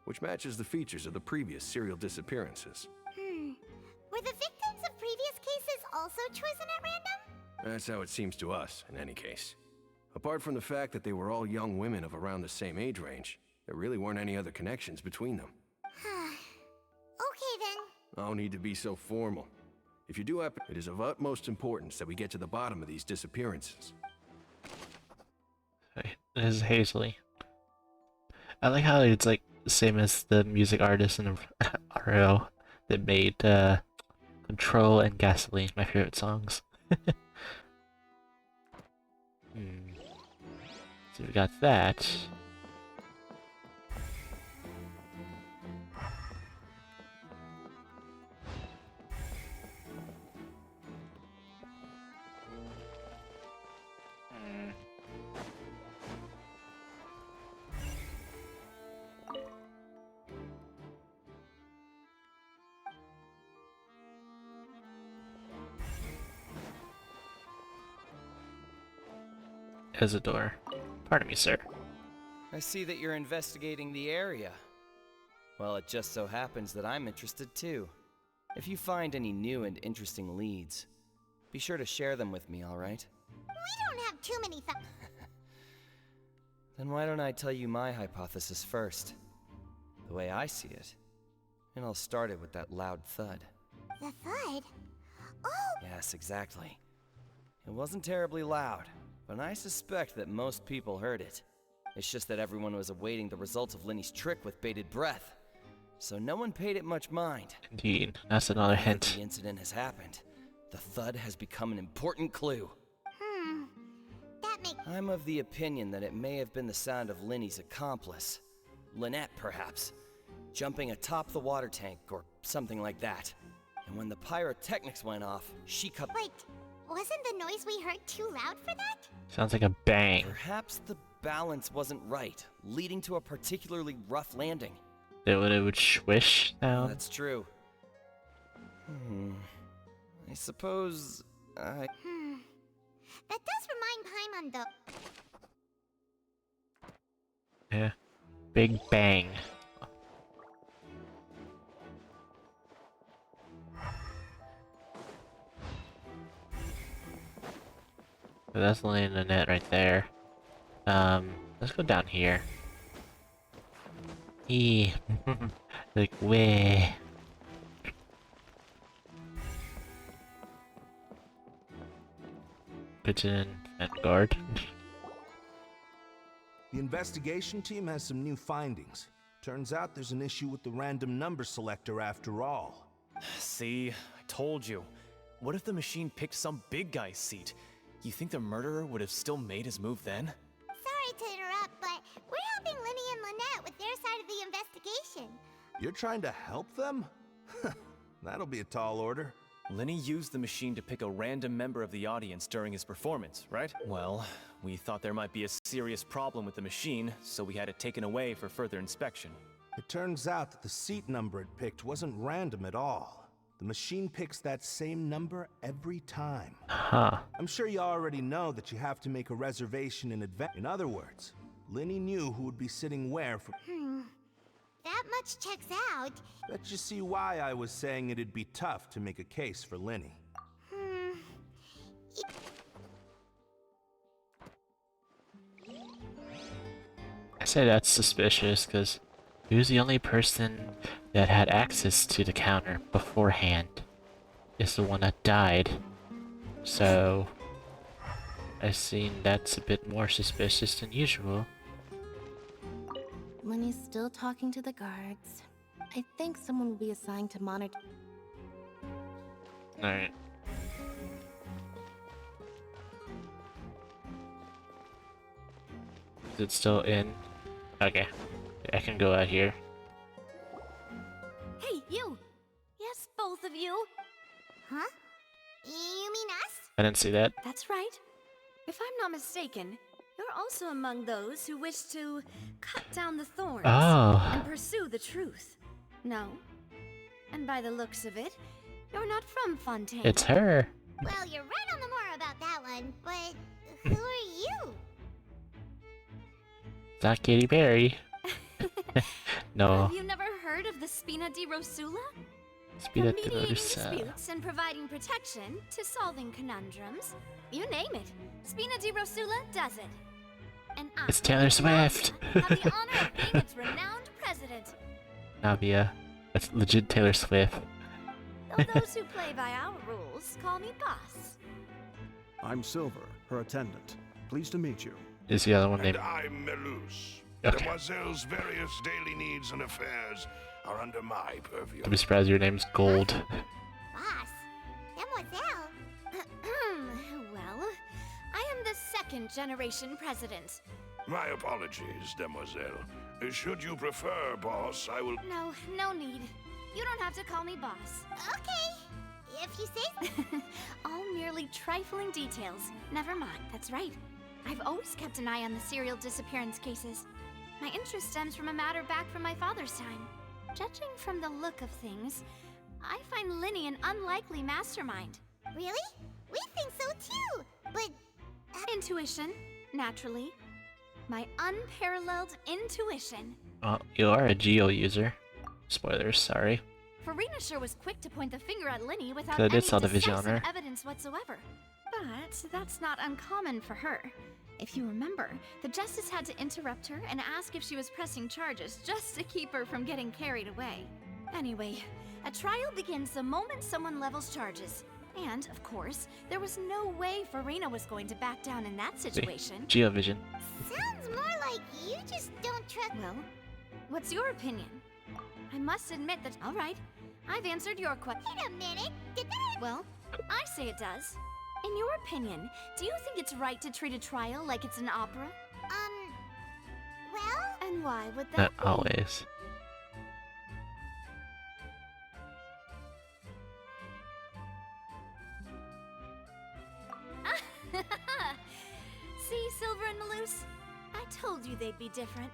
[SPEAKER 19] which matches the features of the previous serial disappearances.
[SPEAKER 2] Were the victims of previous cases also chosen at random?
[SPEAKER 19] That's how it seems to us, in any case. Apart from the fact that they were all young women of around the same age range, there really weren't any other connections between them.
[SPEAKER 2] Okay then.
[SPEAKER 19] No need to be so formal. If you do happen, it is of utmost importance that we get to the bottom of these disappearances.
[SPEAKER 1] This is Hazley. I like how it's like the same as the music artist in RO that made Control and Gasoline, my favorite songs. So we got that. Isidore. Pardon me, sir.
[SPEAKER 21] I see that you're investigating the area. Well, it just so happens that I'm interested too. If you find any new and interesting leads, be sure to share them with me, alright?
[SPEAKER 2] We don't have too many
[SPEAKER 21] Then why don't I tell you my hypothesis first? The way I see it. And I'll start it with that loud thud.
[SPEAKER 2] The thud? Oh!
[SPEAKER 21] Yes, exactly. It wasn't terribly loud, but I suspect that most people heard it. It's just that everyone was awaiting the results of Linny's trick with bated breath, so no one paid it much mind.
[SPEAKER 1] Indeed, that's another
[SPEAKER 21] Now that
[SPEAKER 1] hint.
[SPEAKER 21] the incident has happened, the thud has become an important clue.
[SPEAKER 2] That makes...
[SPEAKER 21] I'm of the opinion that it may have been the sound of Linny's accomplice, Lynette perhaps, jumping atop the water tank or something like that. And when the pyrotechnics went off, she cut...
[SPEAKER 2] Wait, wasn't the noise we heard too loud for that?
[SPEAKER 1] Sounds like a bang.
[SPEAKER 21] Perhaps the balance wasn't right, leading to a particularly rough landing.
[SPEAKER 1] That it would swish down.
[SPEAKER 21] That's true. I suppose I...
[SPEAKER 2] That does remind Paimon though.
[SPEAKER 1] Yeah. Big bang. So that's laying the net right there. Let's go down here. Like way. Kitchen and guard.
[SPEAKER 15] The investigation team has some new findings. Turns out there's an issue with the random number selector after all.
[SPEAKER 22] See, I told you. What if the machine picked some big guy's seat? You think the murderer would have still made his move then?
[SPEAKER 2] Sorry to interrupt, but we're helping Linny and Lynette with their side of the investigation.
[SPEAKER 15] You're trying to help them? That'll be a tall order.
[SPEAKER 22] Linny used the machine to pick a random member of the audience during his performance, right? Well, we thought there might be a serious problem with the machine, so we had it taken away for further inspection.
[SPEAKER 15] It turns out that the seat number it picked wasn't random at all. The machine picks that same number every time.
[SPEAKER 1] Huh.
[SPEAKER 15] I'm sure you already know that you have to make a reservation in advance. In other words, Linny knew who would be sitting where for...
[SPEAKER 2] that much checks out.
[SPEAKER 15] Bet you see why I was saying it'd be tough to make a case for Lenny.
[SPEAKER 1] I say that's suspicious because he was the only person that had access to the counter beforehand. Is the one that died. So I seen that's a bit more suspicious than usual.
[SPEAKER 8] Lenny's still talking to the guards. I think someone will be assigned to monitor.
[SPEAKER 1] Alright. Is it still in? Okay. I can go out here.
[SPEAKER 10] Hey, you! Yes, both of you!
[SPEAKER 2] Huh? You mean us?
[SPEAKER 1] I didn't see that.
[SPEAKER 10] That's right. If I'm not mistaken, you're also among those who wish to cut down the thorns and pursue the truth. No? And by the looks of it, you're not from Fountaine.
[SPEAKER 1] It's her.
[SPEAKER 2] Well, you're right on the more about that one, but who are you?
[SPEAKER 1] It's not Katy Perry. No.
[SPEAKER 10] Have you never heard of the Spina di Rosula?
[SPEAKER 1] Spina di
[SPEAKER 10] Mediating
[SPEAKER 1] Rosula.
[SPEAKER 10] disputes and providing protection to solving conundrums. You name it. Spina di Rosula does it. And I,
[SPEAKER 1] It's Taylor Swift.
[SPEAKER 10] have the honor of being its renowned president.
[SPEAKER 1] Navia. That's legit Taylor Swift.
[SPEAKER 10] Though those who play by our rules call me boss.
[SPEAKER 6] I'm Silver, her attendant. Pleased to meet you.
[SPEAKER 1] Is the other one named?
[SPEAKER 11] And I'm Melus.
[SPEAKER 1] Okay.
[SPEAKER 11] Demoiselle's various daily needs and affairs are under my purview.
[SPEAKER 1] I'm surprised your name's Gold.
[SPEAKER 2] Boss? Demoiselle?
[SPEAKER 10] Well, I am the second generation president.
[SPEAKER 11] My apologies, Demoiselle. Should you prefer, boss, I will...
[SPEAKER 10] No need. You don't have to call me boss.
[SPEAKER 2] Okay, if you say so.
[SPEAKER 10] All merely trifling details. Never mind, that's right. I've always kept an eye on the serial disappearance cases. My interest stems from a matter back from my father's time. Judging from the look of things, I find Lenny an unlikely mastermind.
[SPEAKER 2] Really? We think so too, but...
[SPEAKER 10] Intuition, naturally. My unparalleled intuition.
[SPEAKER 1] Oh, you are a Geo user. Spoilers, sorry.
[SPEAKER 10] Farina sure was quick to point the finger at Lenny without
[SPEAKER 1] I
[SPEAKER 10] any
[SPEAKER 1] did saw the vision on
[SPEAKER 10] decisive
[SPEAKER 1] her.
[SPEAKER 10] evidence whatsoever. But that's not uncommon for her. If you remember, the justice had to interrupt her and ask if she was pressing charges just to keep her from getting carried away. Anyway, a trial begins the moment someone levels charges. And, of course, there was no way Farina was going to back down in that situation.
[SPEAKER 1] Geo vision.
[SPEAKER 2] Sounds more like you just don't trust...
[SPEAKER 10] Well, what's your opinion? I must admit that... All right, I've answered your question.
[SPEAKER 2] Wait a minute, did that...
[SPEAKER 10] Well, I say it does. In your opinion, do you think it's right to treat a trial like it's an opera?
[SPEAKER 2] Well...
[SPEAKER 10] And why would
[SPEAKER 1] Not
[SPEAKER 10] that be?
[SPEAKER 1] always.
[SPEAKER 10] See, Silver and Melus? I told you they'd be different.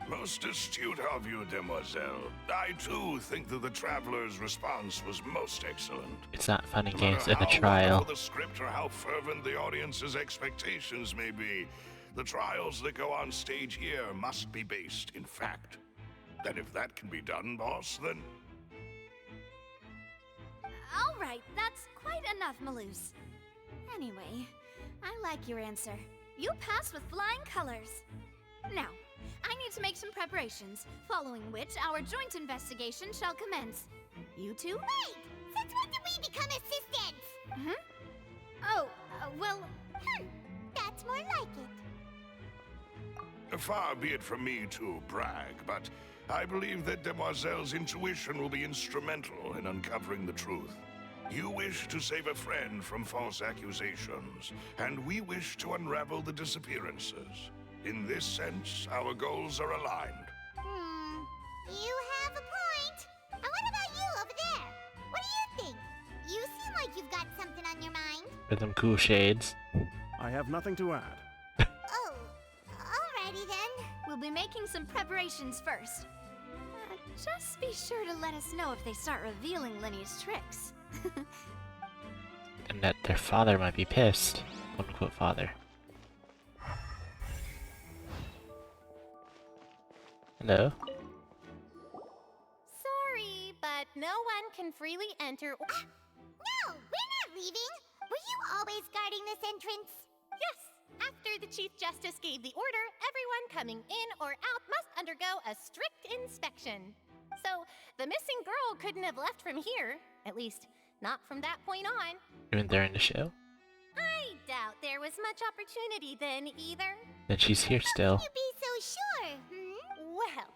[SPEAKER 11] Most astute of you, Demoiselle. I, too, think that the Traveler's response was most excellent.
[SPEAKER 1] It's not fun and
[SPEAKER 11] No
[SPEAKER 1] games
[SPEAKER 11] matter
[SPEAKER 1] in the
[SPEAKER 11] how
[SPEAKER 1] trial.
[SPEAKER 11] wonderful the script or how fervent the audience's expectations may be, the trials that go on stage here must be based in fact. And if that can be done, boss, then...
[SPEAKER 10] All right, that's quite enough, Melus. Anyway, I like your answer. You passed with flying colors. Now, I need to make some preparations, following which our joint investigation shall commence. You two?
[SPEAKER 2] Wait! Since when did we become assistants?
[SPEAKER 10] Oh, well...
[SPEAKER 2] That's more like it.
[SPEAKER 11] Far be it from me to brag, but I believe that Demoiselle's intuition will be instrumental in uncovering the truth. You wish to save a friend from false accusations, and we wish to unravel the disappearances. In this sense, our goals are aligned.
[SPEAKER 2] You have a point. And what about you over there? What do you think? You seem like you've got something on your mind.
[SPEAKER 1] With them cool shades.
[SPEAKER 6] I have nothing to add.
[SPEAKER 2] Oh, alrighty then.
[SPEAKER 10] We'll be making some preparations first. Just be sure to let us know if they start revealing Lenny's tricks.
[SPEAKER 1] And that their father might be pissed. Quote unquote father. Hello?
[SPEAKER 10] no one can freely enter.
[SPEAKER 2] No, we're not leaving. Were you always guarding this entrance?
[SPEAKER 10] Yes, after the Chief Justice gave the order, everyone coming in or out must undergo a strict inspection. So, the missing girl couldn't have left from here. At least, not from that point on.
[SPEAKER 1] Even there in the show?
[SPEAKER 10] I doubt there was much opportunity then, either.
[SPEAKER 1] Then she's here still.
[SPEAKER 2] How can you be so sure?
[SPEAKER 10] Well,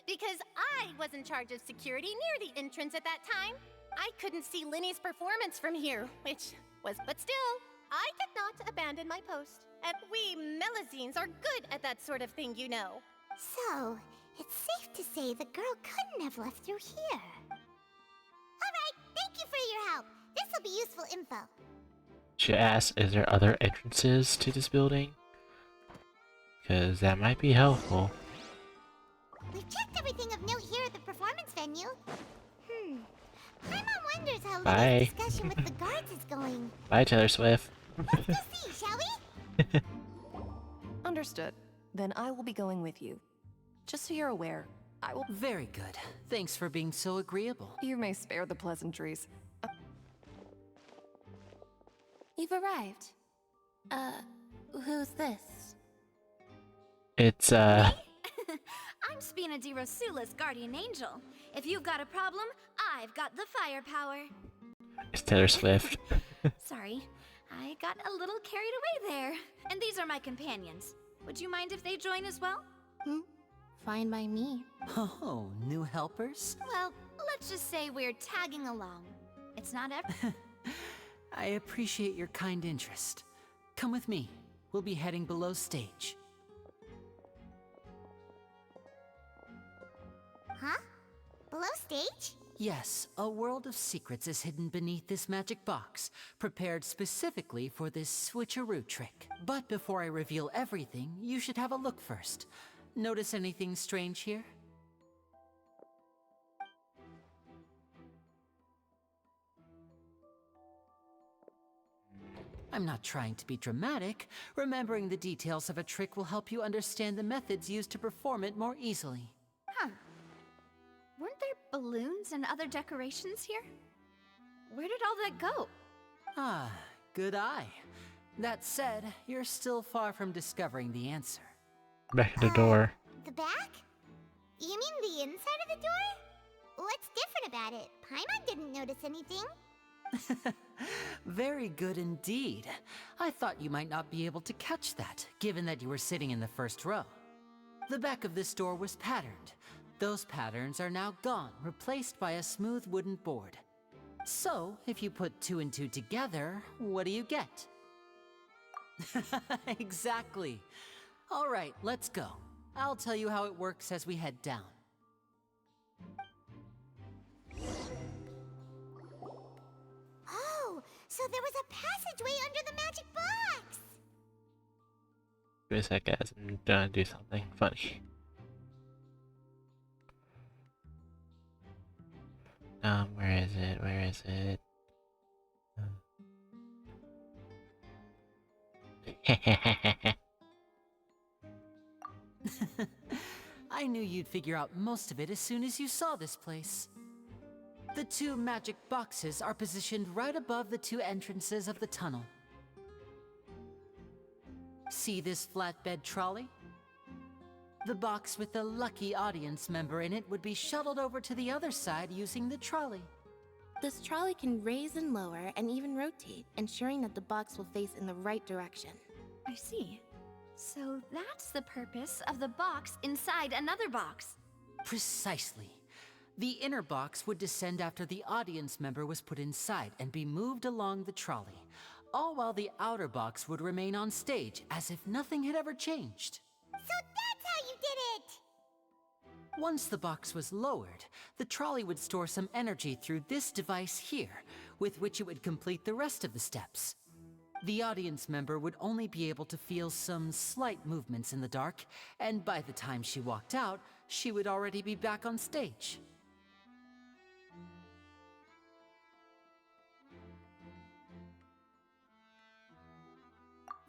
[SPEAKER 10] because I was in charge of security near the entrance at that time. I couldn't see Linny's performance from here, but still, I did not abandon my post. And we Melazines are good at that sort of thing, you know.
[SPEAKER 2] So, it's safe to say the girl couldn't have left through here. Alright, thank you for your help. This will be useful info.
[SPEAKER 1] Should ask, is there other entrances to this building? Because that might be helpful.
[SPEAKER 2] We've checked everything of note here at the performance venue. Paimon wonders how
[SPEAKER 1] Bye.
[SPEAKER 2] the discussion with the guards is going.
[SPEAKER 1] Bye, Taylor Swift.
[SPEAKER 2] Let's go see, shall we?
[SPEAKER 5] Understood. Then I will be going with you. Just so you're aware, I will...
[SPEAKER 4] Very good. Thanks for being so agreeable.
[SPEAKER 5] You may spare the pleasantries.
[SPEAKER 8] You've arrived. Who's this?
[SPEAKER 1] It's,
[SPEAKER 9] I'm Spina di Rosula's guardian angel. If you've got a problem, I've got the firepower.
[SPEAKER 1] It's Taylor Swift.
[SPEAKER 9] Sorry, I got a little carried away there. And these are my companions. Would you mind if they join as well?
[SPEAKER 8] Fine by me.
[SPEAKER 4] Oh, new helpers?
[SPEAKER 9] Well, let's just say we're tagging along. It's not ever...
[SPEAKER 4] I appreciate your kind interest. Come with me. We'll be heading below stage.
[SPEAKER 2] Huh? Below stage?
[SPEAKER 4] Yes, a world of secrets is hidden beneath this magic box, prepared specifically for this switcheroo trick. But before I reveal everything, you should have a look first. Notice anything strange here? I'm not trying to be dramatic. Remembering the details of a trick will help you understand the methods used to perform it more easily.
[SPEAKER 9] Huh. Weren't there balloons and other decorations here? Where did all that go?
[SPEAKER 4] Ah, good eye. That said, you're still far from discovering the answer.
[SPEAKER 1] Back at the door.
[SPEAKER 2] The back? You mean the inside of the door? What's different about it? Paimon didn't notice anything.
[SPEAKER 4] Very good indeed. I thought you might not be able to catch that, given that you were sitting in the first row. The back of this door was patterned. Those patterns are now gone, replaced by a smooth wooden board. So, if you put 2 and 2 together, what do you get? Exactly. All right, let's go. I'll tell you how it works as we head down.
[SPEAKER 2] Oh, so there was a passageway under the magic box!
[SPEAKER 1] Give me a sec, guys. I'm gonna do something funny. Where is it? Where is it?
[SPEAKER 4] I knew you'd figure out most of it as soon as you saw this place. The 2 magic boxes are positioned right above the 2 entrances of the tunnel. See this flatbed trolley? The box with the lucky audience member in it would be shuttled over to the other side using the trolley.
[SPEAKER 8] This trolley can raise and lower and even rotate, ensuring that the box will face in the right direction.
[SPEAKER 9] I see. So that's the purpose of the box inside another box.
[SPEAKER 4] Precisely. The inner box would descend after the audience member was put inside and be moved along the trolley, all while the outer box would remain on stage as if nothing had ever changed.
[SPEAKER 2] So that's how you did it!
[SPEAKER 4] Once the box was lowered, the trolley would store some energy through this device here, with which it would complete the rest of the steps. The audience member would only be able to feel some slight movements in the dark, and by the time she walked out, she would already be back on stage.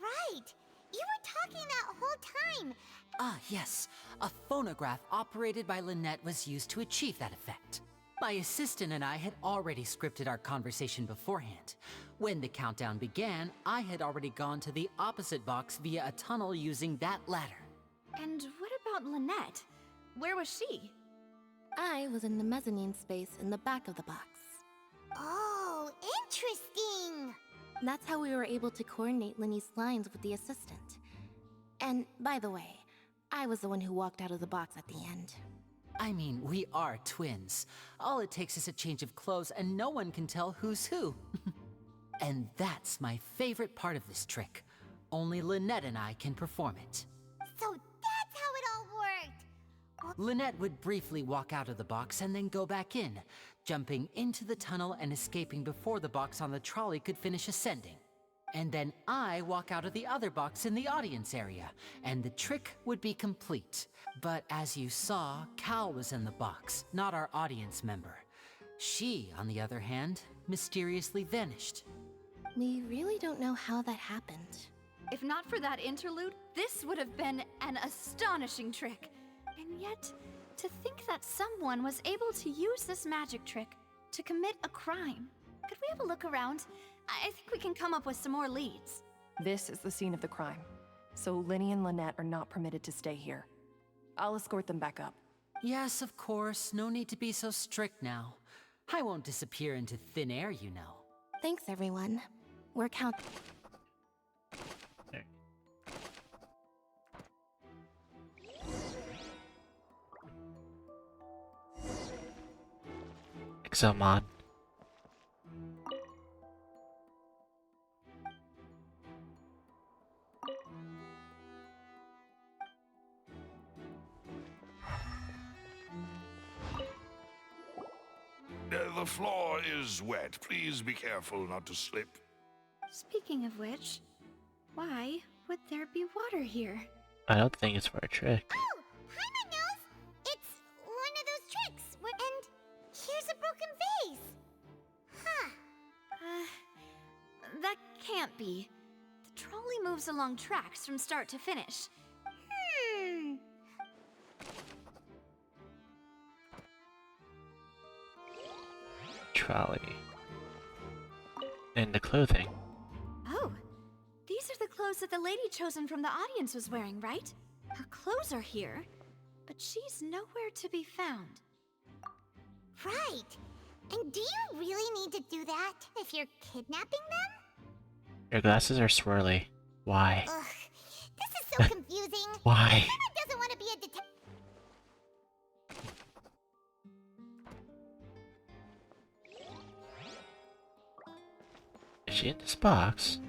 [SPEAKER 2] Right! You were talking that whole time!
[SPEAKER 4] Ah, yes. A phonograph operated by Lynette was used to achieve that effect. My assistant and I had already scripted our conversation beforehand. When the countdown began, I had already gone to the opposite box via a tunnel using that ladder.
[SPEAKER 9] And what about Lynette? Where was she?
[SPEAKER 8] I was in the mezzanine space in the back of the box.
[SPEAKER 2] Oh, interesting!
[SPEAKER 8] That's how we were able to coordinate Linny's lines with the assistant. And, by the way, I was the one who walked out of the box at the end.
[SPEAKER 4] I mean, we are twins. All it takes is a change of clothes and no one can tell who's who. And that's my favorite part of this trick. Only Lynette and I can perform it.
[SPEAKER 2] So that's how it all worked!
[SPEAKER 4] Lynette would briefly walk out of the box and then go back in, jumping into the tunnel and escaping before the box on the trolley could finish ascending. And then I walk out of the other box in the audience area, and the trick would be complete. But as you saw, Cal was in the box, not our audience member. She, on the other hand, mysteriously vanished.
[SPEAKER 8] We really don't know how that happened.
[SPEAKER 9] If not for that interlude, this would have been an astonishing trick. And yet, to think that someone was able to use this magic trick to commit a crime. Could we have a look around? I think we can come up with some more leads.
[SPEAKER 5] This is the scene of the crime, so Linny and Lynette are not permitted to stay here. I'll escort them back up.
[SPEAKER 4] Yes, of course. No need to be so strict now. I won't disappear into thin air, you know.
[SPEAKER 8] Thanks, everyone. We're count-
[SPEAKER 1] Exomon.
[SPEAKER 11] The floor is wet. Please be careful not to slip.
[SPEAKER 9] Speaking of which, why would there be water here?
[SPEAKER 1] I don't think it's for a trick.
[SPEAKER 2] Oh! Paimon knows! It's one of those tricks and here's a broken vase! Huh.
[SPEAKER 9] That can't be. The trolley moves along tracks from start to finish.
[SPEAKER 1] Trolley. And the clothing.
[SPEAKER 9] Oh, these are the clothes that the lady chosen from the audience was wearing, right? Her clothes are here, but she's nowhere to be found.
[SPEAKER 2] Right. And do you really need to do that if you're kidnapping them?
[SPEAKER 1] Your glasses are swirly. Why?
[SPEAKER 2] Ugh, this is so confusing.
[SPEAKER 1] Why?
[SPEAKER 2] Paimon doesn't want to be a detective.
[SPEAKER 1] Is she in this box?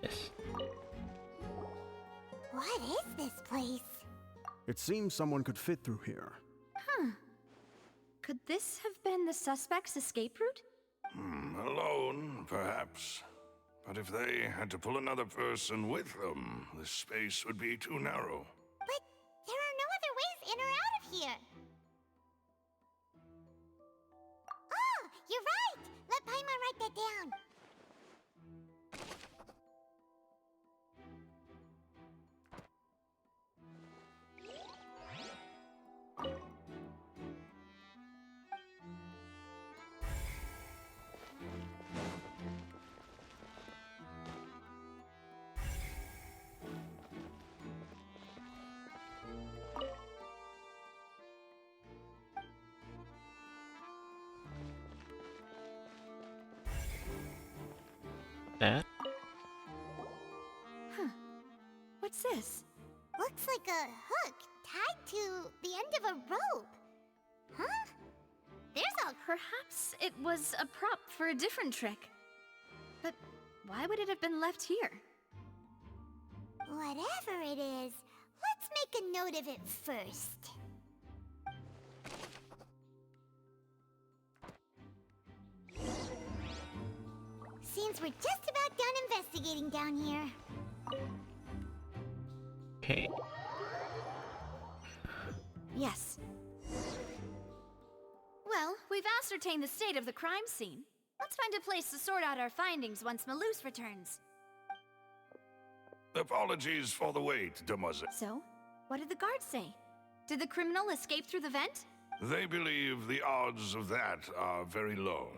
[SPEAKER 1] Yes.
[SPEAKER 2] What is this place?
[SPEAKER 6] It seems someone could fit through here.
[SPEAKER 9] Huh. Could this have been the suspect's escape route?
[SPEAKER 11] Alone, perhaps. But if they had to pull another person with them, the space would be too narrow.
[SPEAKER 2] But there are no other ways in or out of here. Oh, you're right! Let Paimon write that down.
[SPEAKER 1] That?
[SPEAKER 9] Huh. What's this?
[SPEAKER 2] Looks like a hook tied to the end of a rope. Huh? There's a...
[SPEAKER 9] Perhaps it was a prop for a different trick. But why would it have been left here?
[SPEAKER 2] Whatever it is, let's make a note of it first. Seems we're we're just about done investigating down here.
[SPEAKER 1] Okay.
[SPEAKER 9] Yes. Well, we've ascertained the state of the crime scene. Let's find a place to sort out our findings once Malus returns.
[SPEAKER 11] Apologies for the wait, demoiselle.
[SPEAKER 9] So, what did the guards say? Did the criminal escape through the vent?
[SPEAKER 11] They believe the odds of that are very low.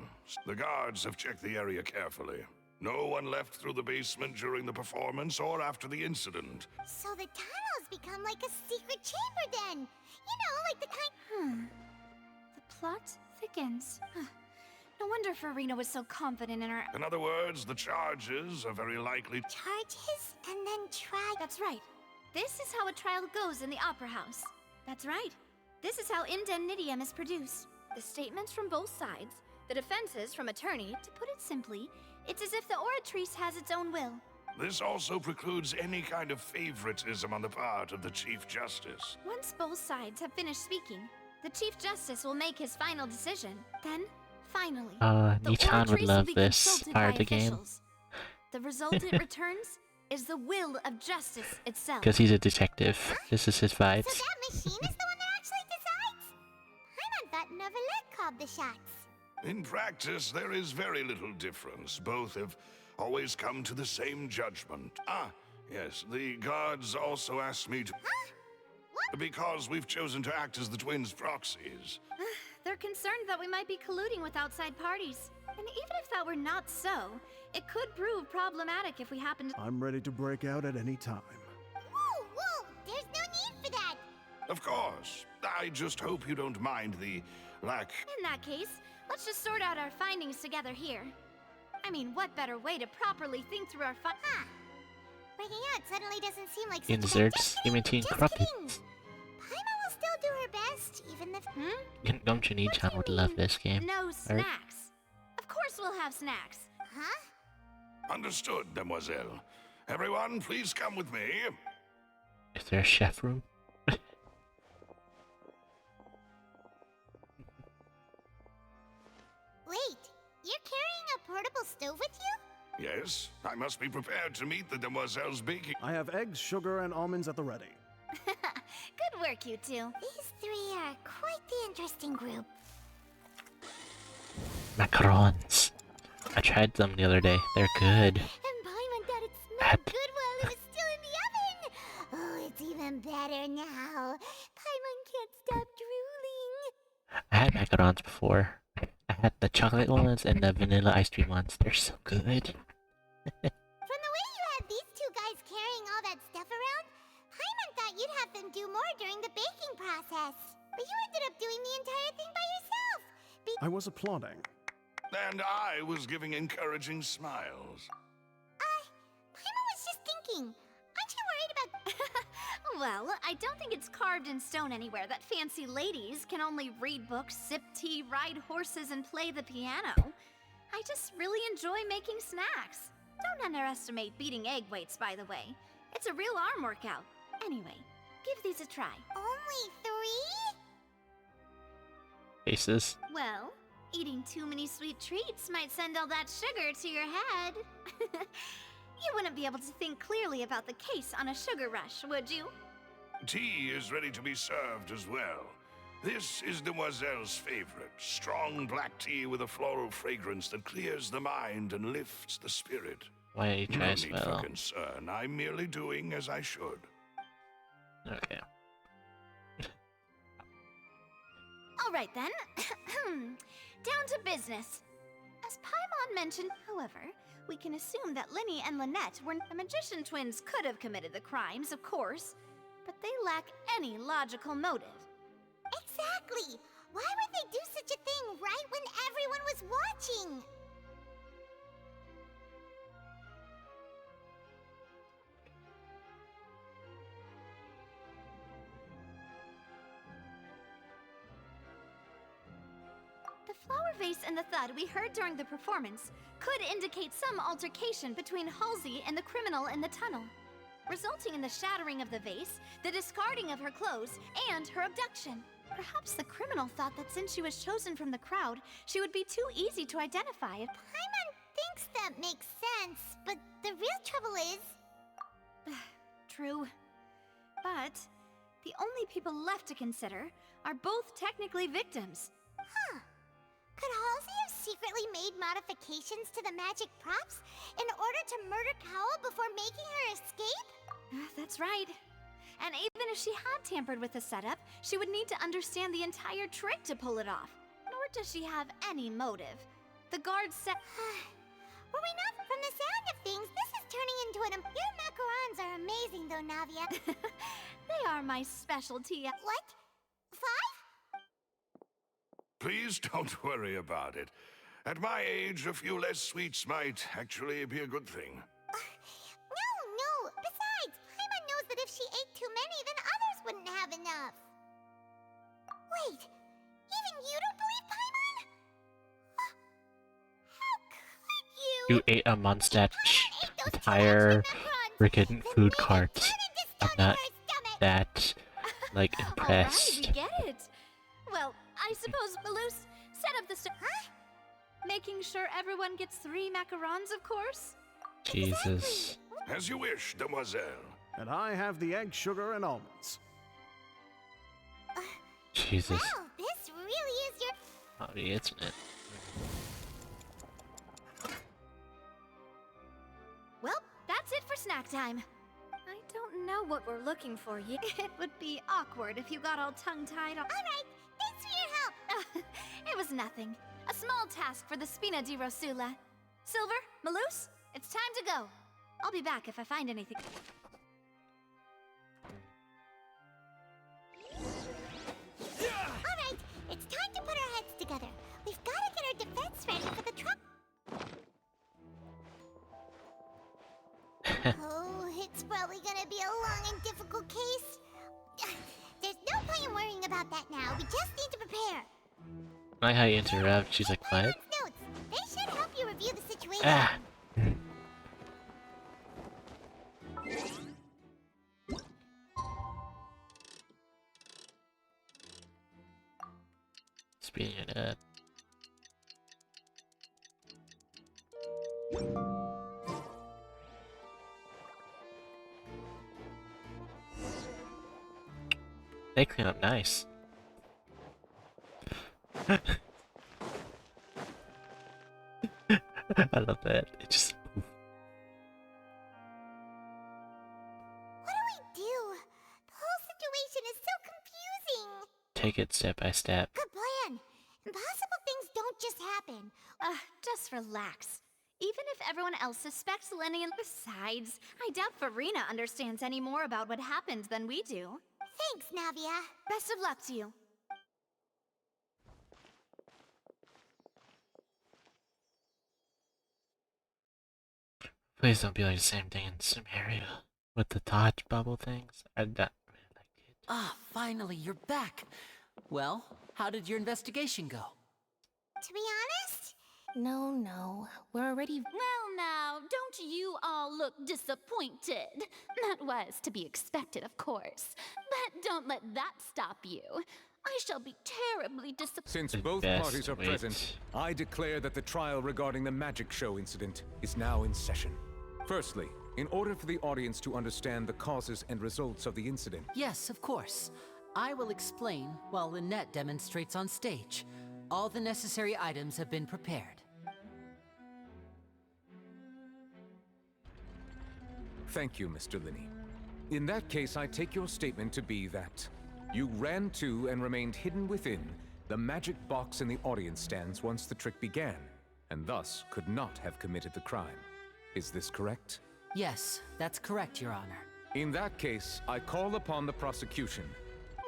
[SPEAKER 11] The guards have checked the area carefully. No one left through the basement during the performance or after the incident.
[SPEAKER 2] So the tunnels become like a secret chamber then. You know, like the kind...
[SPEAKER 9] The plot thickens. No wonder Farina was so confident in her...
[SPEAKER 11] In other words, the charges are very likely...
[SPEAKER 2] Charges and then try...
[SPEAKER 9] That's right. This is how a trial goes in the Opera House. That's right. This is how indemnitium is produced. The statements from both sides, the defenses from attorney. To put it simply, it's as if the oratrice has its own will.
[SPEAKER 11] This also precludes any kind of favoritism on the part of the Chief Justice.
[SPEAKER 9] Once both sides have finished speaking, the Chief Justice will make his final decision. Then, finally, the
[SPEAKER 1] Nichan would
[SPEAKER 9] oratrice
[SPEAKER 1] love
[SPEAKER 9] will be
[SPEAKER 1] this
[SPEAKER 9] consulted
[SPEAKER 1] part
[SPEAKER 9] by
[SPEAKER 1] of the game.
[SPEAKER 9] officials. The result it returns is the will of justice itself.
[SPEAKER 1] Because he's a detective. This is his vibes.
[SPEAKER 2] So that machine is the one that actually decides? Paimon thought Neverlet called the shots.
[SPEAKER 11] In practice, there is very little difference. Both have always come to the same judgment. Ah, yes, the guards also asked me to...
[SPEAKER 2] Huh? What?
[SPEAKER 11] Because we've chosen to act as the twins' proxies.
[SPEAKER 9] They're concerned that we might be colluding with outside parties. And even if that were not so, it could prove problematic if we happen to...
[SPEAKER 6] I'm ready to break out at any time.
[SPEAKER 2] Whoa, whoa! There's no need for that!
[SPEAKER 11] Of course. I just hope you don't mind the lack...
[SPEAKER 9] In that case, let's just sort out our findings together here. I mean, what better way to properly think through our
[SPEAKER 2] Huh. Breaking out suddenly doesn't seem like such
[SPEAKER 1] Inserts imitate crumpets.
[SPEAKER 2] Paimon will still do her best, even if...
[SPEAKER 1] Gumshin Nichan would love this game.
[SPEAKER 9] No
[SPEAKER 1] Right?
[SPEAKER 9] snacks. Of course we'll have snacks.
[SPEAKER 2] Huh?
[SPEAKER 11] Understood, demoiselle. Everyone, please come with me.
[SPEAKER 1] Is there a chef room?
[SPEAKER 2] Wait, you're carrying a portable stove with you?
[SPEAKER 11] Yes, I must be prepared to meet the demoiselle's baking.
[SPEAKER 6] I have eggs, sugar, and almonds at the ready.
[SPEAKER 9] Good work, you two.
[SPEAKER 2] These three are quite the interesting group.
[SPEAKER 1] Macarons. I tried them the other day. They're good.
[SPEAKER 2] And Paimon thought it smelled good while it was still in the oven. Oh, it's even better now. Paimon can't stop drooling.
[SPEAKER 1] I had macarons before. I had the chocolate ones and the vanilla ice cream ones. They're so good.
[SPEAKER 2] From the way you had these two guys carrying all that stuff around, Paimon thought you'd have them do more during the baking process. But you ended up doing the entire thing by yourself.
[SPEAKER 6] I was applauding.
[SPEAKER 11] And I was giving encouraging smiles.
[SPEAKER 2] Paimon was just thinking. Aren't you worried about...
[SPEAKER 9] Well, I don't think it's carved in stone anywhere that fancy ladies can only read books, sip tea, ride horses, and play the piano. I just really enjoy making snacks. Don't underestimate beating egg weights, by the way. It's a real arm workout. Anyway, give these a try.
[SPEAKER 2] Only 3?
[SPEAKER 1] Faces.
[SPEAKER 9] Well, eating too many sweet treats might send all that sugar to your head. You wouldn't be able to think clearly about the case on a sugar rush, would you?
[SPEAKER 11] Tea is ready to be served as well. This is Demoiselle's favorite, strong black tea with a floral fragrance that clears the mind and lifts the spirit.
[SPEAKER 1] Why don't you try
[SPEAKER 11] No
[SPEAKER 1] as
[SPEAKER 11] need for
[SPEAKER 1] well?
[SPEAKER 11] concern. I'm merely doing as I should.
[SPEAKER 1] Okay.
[SPEAKER 9] All right then. Down to business. As Paimon mentioned, however, we can assume that Linny and Lynette were the magician twins could have committed the crimes, of course, but they lack any logical motive.
[SPEAKER 2] Exactly! Why would they do such a thing right when everyone was watching?
[SPEAKER 9] The flower vase and the thud we heard during the performance could indicate some altercation between Halsey and the criminal in the tunnel, resulting in the shattering of the vase, the discarding of her clothes, and her abduction. Perhaps the criminal thought that since she was chosen from the crowd, she would be too easy to identify.
[SPEAKER 2] Paimon thinks that makes sense, but the real trouble is...
[SPEAKER 9] True. But the only people left to consider are both technically victims.
[SPEAKER 2] Huh. Could Halsey have secretly made modifications to the magic props in order to murder Cowell before making her escape?
[SPEAKER 9] That's right. And even if she had tampered with the setup, she would need to understand the entire trick to pull it off. Nor does she have any motive. The guards said...
[SPEAKER 2] Were we not from the sound of things, this is turning into an... Your macarons are amazing though, Navia.
[SPEAKER 9] They are my specialty.
[SPEAKER 2] What? 5?
[SPEAKER 11] Please don't worry about it. At my age, a few less sweets might actually be a good thing.
[SPEAKER 2] No. Besides, Paimon knows that if she ate too many, then others wouldn't have enough. Wait, even you don't believe Paimon? How could you?
[SPEAKER 1] You ate a Mondstadt entire freaking food cart. I'm not that, like, impressed.
[SPEAKER 9] Alright, we get it. Well, I suppose Malus set up the making sure everyone gets 3 macarons, of course.
[SPEAKER 1] Jesus.
[SPEAKER 11] As you wish, demoiselle.
[SPEAKER 6] And I have the egg, sugar, and almonds.
[SPEAKER 1] Jesus.
[SPEAKER 2] Wow, this really is your...
[SPEAKER 1] Howdy, isn't it?
[SPEAKER 9] Well, that's it for snack time. I don't know what we're looking for yet. It would be awkward if you got all tongue-tied.
[SPEAKER 2] Alright, thanks for your help.
[SPEAKER 9] It was nothing. A small task for the Spina di Rosula. Silver, Malus, it's time to go. I'll be back if I find anything.
[SPEAKER 2] Alright, it's time to put our heads together. We've got to get our defense ready for the truck. Oh, it's probably gonna be a long and difficult case. There's no point in worrying about that now. We just need to prepare.
[SPEAKER 1] I like how you interrupt. She's like, what?
[SPEAKER 2] Notes. They should help you review the situation.
[SPEAKER 1] Ah! Speeding it up. They clean up nice. I love that. It just...
[SPEAKER 2] What do we do? The whole situation is so confusing.
[SPEAKER 1] Take it step by step.
[SPEAKER 2] Good plan. Impossible things don't just happen.
[SPEAKER 9] Just relax. Even if everyone else suspects Lenny, and besides, I doubt Farina understands any more about what happened than we do.
[SPEAKER 2] Thanks, Navia.
[SPEAKER 9] Best of luck to you.
[SPEAKER 1] Please don't be like the same thing in Sumeria with the dodge bubble things. I don't really like it.
[SPEAKER 4] Ah, finally, you're back. Well, how did your investigation go?
[SPEAKER 2] To be honest?
[SPEAKER 8] No. We're already...
[SPEAKER 10] Well now, don't you all look disappointed? That was to be expected, of course. But don't let that stop you. I shall be terribly disappointed.
[SPEAKER 18] Since both parties are present, I declare that the trial regarding the magic show incident is now in session. Firstly, in order for the audience to understand the causes and results of the incident...
[SPEAKER 4] Yes, of course. I will explain while Lynette demonstrates on stage. All the necessary items have been prepared.
[SPEAKER 18] Thank you, Mr. Linney. In that case, I take your statement to be that you ran to and remained hidden within the magic box in the audience stands once the trick began, and thus could not have committed the crime. Is this correct?
[SPEAKER 4] Yes, that's correct, Your Honor.
[SPEAKER 18] In that case, I call upon the prosecution.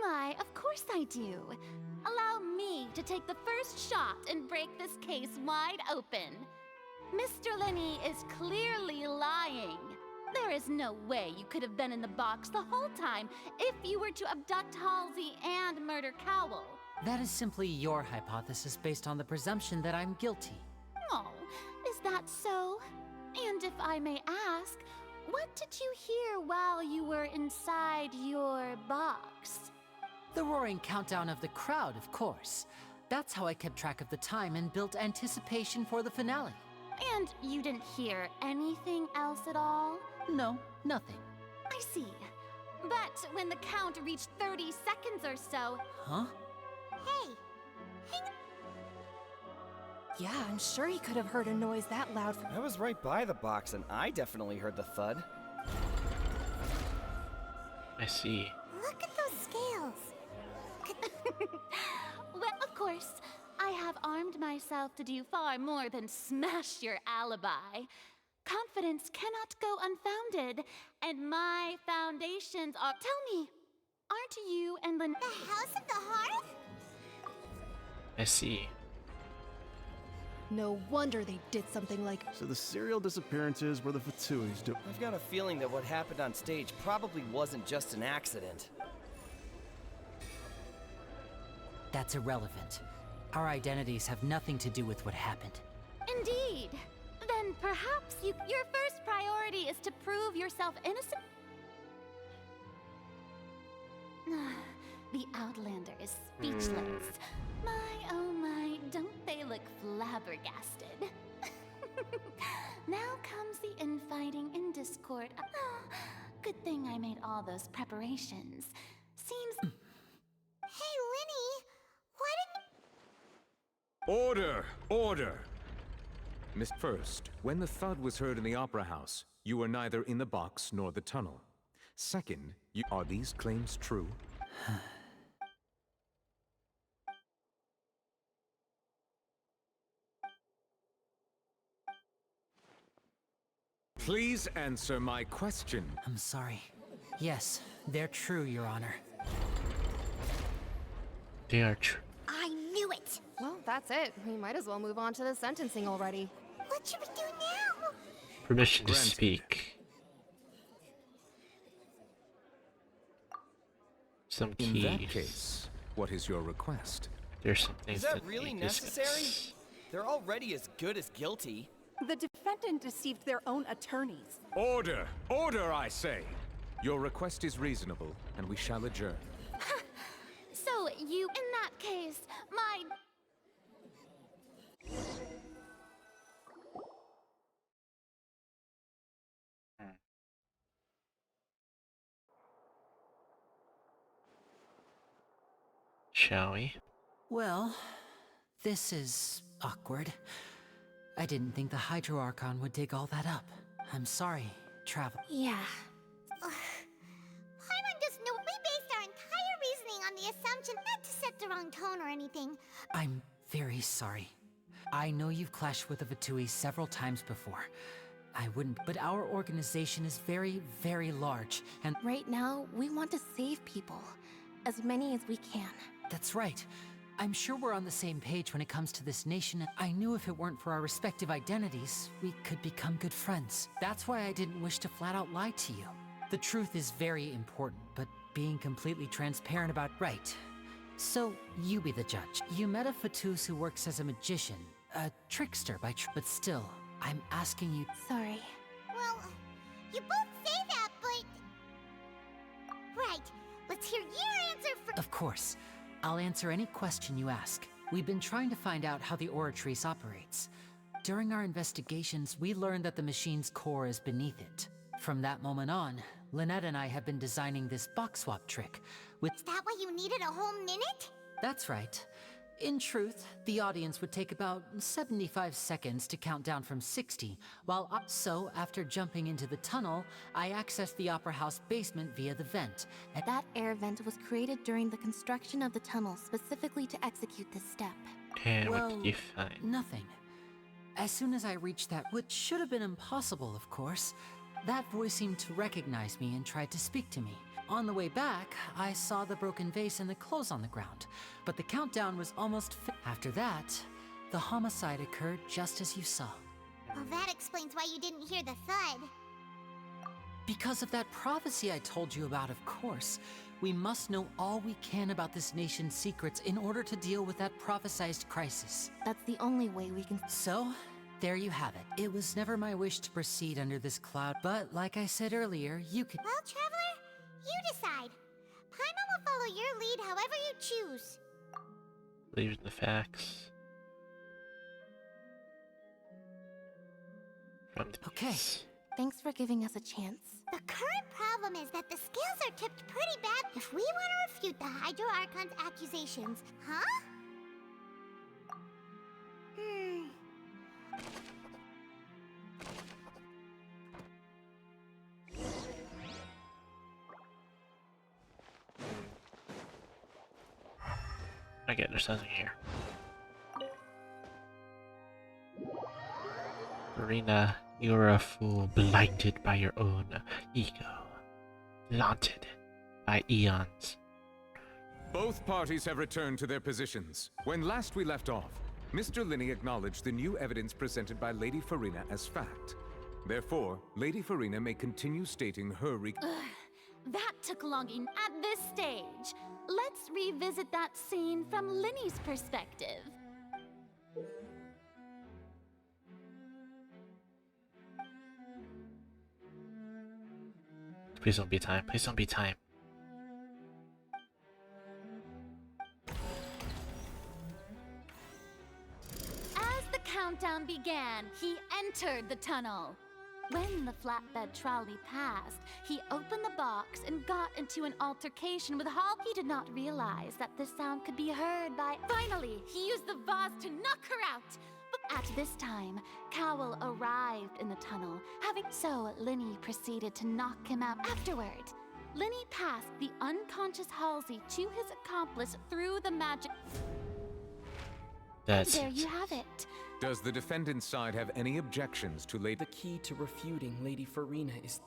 [SPEAKER 10] Why, of course I do. Allow me to take the first shot and break this case wide open. Mr. Linney is clearly lying. There is no way you could have been in the box the whole time if you were to abduct Halsey and murder Cowell.
[SPEAKER 4] That is simply your hypothesis based on the presumption that I'm guilty.
[SPEAKER 10] Oh, is that so? And if I may ask, what did you hear while you were inside your box?
[SPEAKER 4] The roaring countdown of the crowd, of course. That's how I kept track of the time and built anticipation for the finale.
[SPEAKER 10] And you didn't hear anything else at all?
[SPEAKER 4] No, nothing.
[SPEAKER 10] I see. But when the count reached 30 seconds or so...
[SPEAKER 4] Huh?
[SPEAKER 2] Hey, hang on.
[SPEAKER 14] Yeah, I'm sure he could have heard a noise that loud.
[SPEAKER 21] I was right by the box and I definitely heard the thud.
[SPEAKER 1] I see.
[SPEAKER 2] Look at those scales.
[SPEAKER 10] Well, of course, I have armed myself to do far more than smash your alibi. Confidence cannot go unfounded, and my foundations are... Tell me, aren't you and the
[SPEAKER 2] House of the Hearth?
[SPEAKER 1] I see.
[SPEAKER 14] No wonder they did something like.
[SPEAKER 6] So the serial disappearances were the Fatui's do.
[SPEAKER 21] I've got a feeling that what happened on stage probably wasn't just an accident.
[SPEAKER 4] That's irrelevant. Our identities have nothing to do with what happened.
[SPEAKER 10] Indeed. Then perhaps your first priority is to prove yourself innocent? The Outlander is speechless. My, oh my, don't they look flabbergasted? Now comes the infighting and discord. Good thing I made all those preparations. Seems...
[SPEAKER 2] Hey, Linny, why didn't...
[SPEAKER 18] Order! Order! Miss First, when the thud was heard in the Opera House, you were neither in the box nor the tunnel. Second, are these claims true? Please answer my question.
[SPEAKER 4] I'm sorry. Yes, they're true, Your Honor.
[SPEAKER 1] They are true.
[SPEAKER 2] I knew it!
[SPEAKER 14] Well, that's it. We might as well move on to the sentencing already.
[SPEAKER 2] What should we do now?
[SPEAKER 1] Permission to
[SPEAKER 18] Granted.
[SPEAKER 1] speak. Some keys.
[SPEAKER 18] In that case, what is your request?
[SPEAKER 1] There's some things
[SPEAKER 21] Is that
[SPEAKER 1] that
[SPEAKER 21] really
[SPEAKER 1] need discussed.
[SPEAKER 21] necessary? They're already as good as guilty.
[SPEAKER 7] The defendant deceived their own attorneys.
[SPEAKER 18] Order! Order, I say! Your request is reasonable, and we shall adjourn.
[SPEAKER 10] So you, in that case, my...
[SPEAKER 1] Shall we?
[SPEAKER 4] Well, this is awkward. I didn't think the Hydro Archon would dig all that up. I'm sorry, Travel.
[SPEAKER 2] Yeah. Paimon just knew we based our entire reasoning on the assumption not to set the wrong tone or anything.
[SPEAKER 4] I'm very sorry. I know you've clashed with the Fatui several times before. I wouldn't, but our organization is very, very large, and
[SPEAKER 8] Right now, we want to save people. As many as we can.
[SPEAKER 4] that's right. I'm sure we're on the same page when it comes to this nation, and I knew if it weren't for our respective identities, we could become good friends. That's why I didn't wish to flat out lie to you. The truth is very important, but being completely transparent about right. So, you be the judge. You met a Fatus who works as a magician, a trickster but still, I'm asking you...
[SPEAKER 8] Sorry.
[SPEAKER 2] Well, you both say that, but... Right. Let's hear your answer first.
[SPEAKER 4] Of course. I'll answer any question you ask. We've been trying to find out how the Oratrice operates. During our investigations, we learned that the machine's core is beneath it. From that moment on, Lynette and I have been designing this box swap trick with...
[SPEAKER 2] Is that why you needed a whole minute?
[SPEAKER 4] That's right. In truth, the audience would take about 75 seconds to count down from 60, so after jumping into the tunnel, I accessed the Opera House basement via the vent.
[SPEAKER 8] That air vent was created during the construction of the tunnel specifically to execute this step.
[SPEAKER 1] And
[SPEAKER 4] Well,
[SPEAKER 1] what did you find?
[SPEAKER 4] Nothing. As soon as I reached that, which should have been impossible, of course, that voice seemed to recognize me and tried to speak to me. On the way back, I saw the broken vase and the clothes on the ground, but the countdown was almost After that, the homicide occurred just as you saw.
[SPEAKER 2] Well, that explains why you didn't hear the thud.
[SPEAKER 4] Because of that prophecy I told you about, of course. We must know all we can about this nation's secrets in order to deal with that prophesized crisis.
[SPEAKER 8] That's the only way we can...
[SPEAKER 4] So, there you have it. It was never my wish to proceed under this cloud, but like I said earlier, you could...
[SPEAKER 2] Well, Traveler, you decide. Paimon will follow your lead however you choose.
[SPEAKER 1] Leave the facts.
[SPEAKER 8] Okay, thanks for giving us a chance.
[SPEAKER 2] The current problem is that the scales are tipped pretty bad if we want to refute the Hydro Archon's accusations, huh?
[SPEAKER 1] Okay, there's something here. Farina, you're a fool, blinded by your own ego, launted by eons.
[SPEAKER 18] Both parties have returned to their positions. When last we left off, Mr. Linney acknowledged the new evidence presented by Lady Farina as fact. Therefore, Lady Farina may continue stating her
[SPEAKER 10] That took long at this stage. Let's revisit that scene from Linney's perspective.
[SPEAKER 1] Please don't be time. Please don't be time.
[SPEAKER 10] As the countdown began, he entered the tunnel. When the flatbed trolley passed, he opened the box and got into an altercation with Hall. He did not realize that the sound could be heard by... Finally, he used the vase to knock her out. But at this time, Cowell arrived in the tunnel, so Linney proceeded to knock him out afterward. Linney passed the unconscious Halsey to his accomplice through the magic...
[SPEAKER 1] That's
[SPEAKER 10] there you have it.
[SPEAKER 18] Does the defendant's side have any objections to Lady...
[SPEAKER 3] The key to refuting Lady Farina is...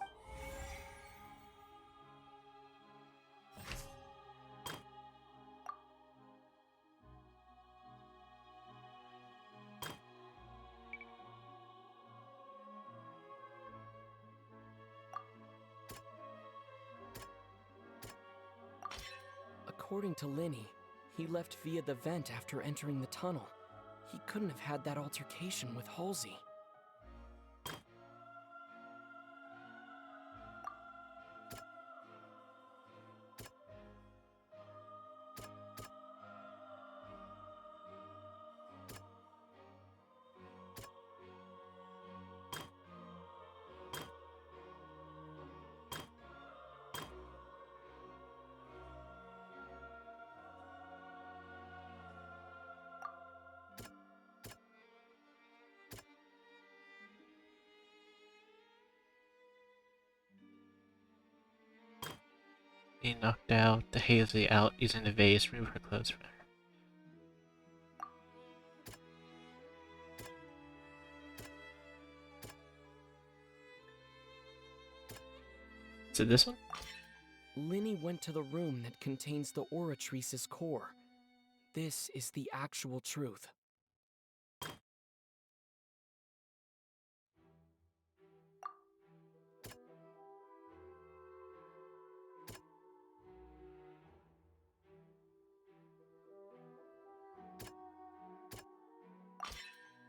[SPEAKER 3] According to Linney, he left via the vent after entering the tunnel. He couldn't have had that altercation with Halsey.
[SPEAKER 1] He knocked out the Halsey out using the vase, remove her clothes from her. Is it this one?
[SPEAKER 3] Linney went to the room that contains the Oratrice's core. This is the actual truth.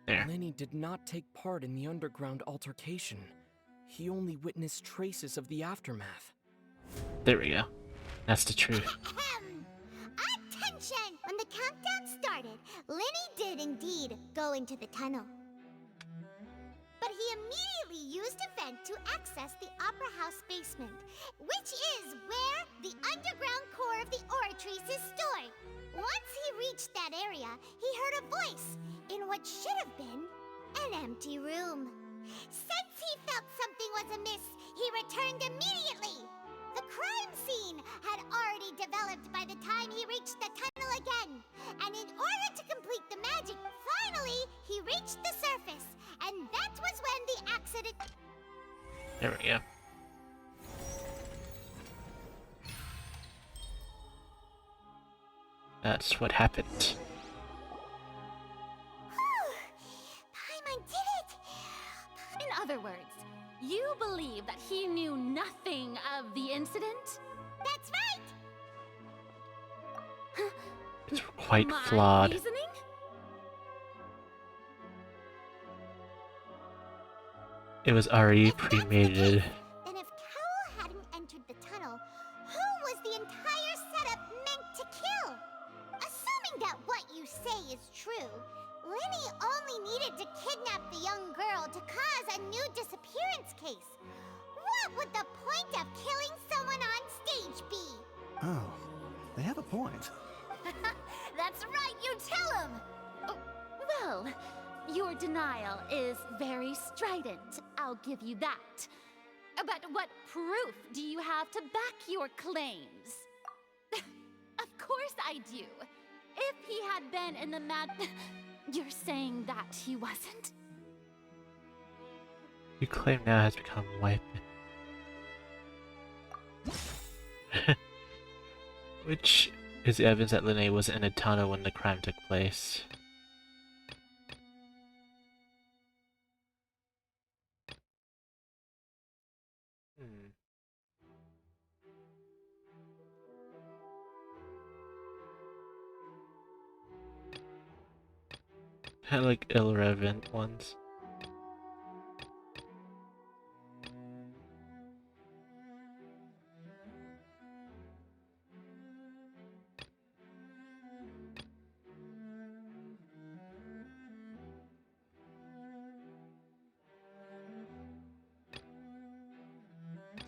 [SPEAKER 1] There.
[SPEAKER 3] Linney did not take part in the underground altercation. He only witnessed traces of the aftermath.
[SPEAKER 1] There we go. That's the truth.
[SPEAKER 2] Attention! When the countdown started, Linney did indeed go into the tunnel. But he immediately used a vent to access the Opera House basement, which is where the underground core of the Oratrice is stored. Once he reached that area, he heard a voice in what should have been an empty room. Since he felt something was amiss, he returned immediately. The crime scene had already developed by the time he reached the tunnel again. And in order to complete the magic, finally, he reached the surface. And that was when the accident...
[SPEAKER 1] There we go. That's what happened.
[SPEAKER 2] Paimon did it!
[SPEAKER 10] In other words, you believe that he knew nothing of the incident?
[SPEAKER 2] That's right!
[SPEAKER 1] It's quite
[SPEAKER 10] My
[SPEAKER 1] flawed.
[SPEAKER 10] reasoning?
[SPEAKER 1] It was already premeditated.
[SPEAKER 2] Then if Cowell hadn't entered the tunnel, who was the entire setup meant to kill? Assuming that what you say is true, Lenny only needed to kidnap the young girl to cause a new disappearance case. What would the point of killing someone on stage be?
[SPEAKER 6] Oh, they have a point.
[SPEAKER 10] That's right, you tell him! Oh, well, your denial is very strident, I'll give you that. But what proof do you have to back your claims? Of course I do. If he had been in the You're saying that he wasn't?
[SPEAKER 1] Your claim now has become white. Which is the evidence that Linné was in a tunnel when the crime took place. Kind of like irrelevant ones.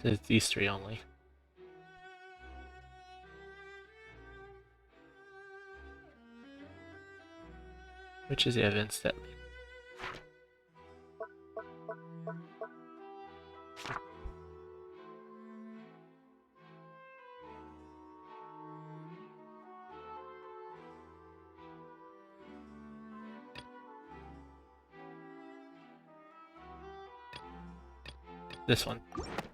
[SPEAKER 1] It's these three only. Which is the evidence that this one,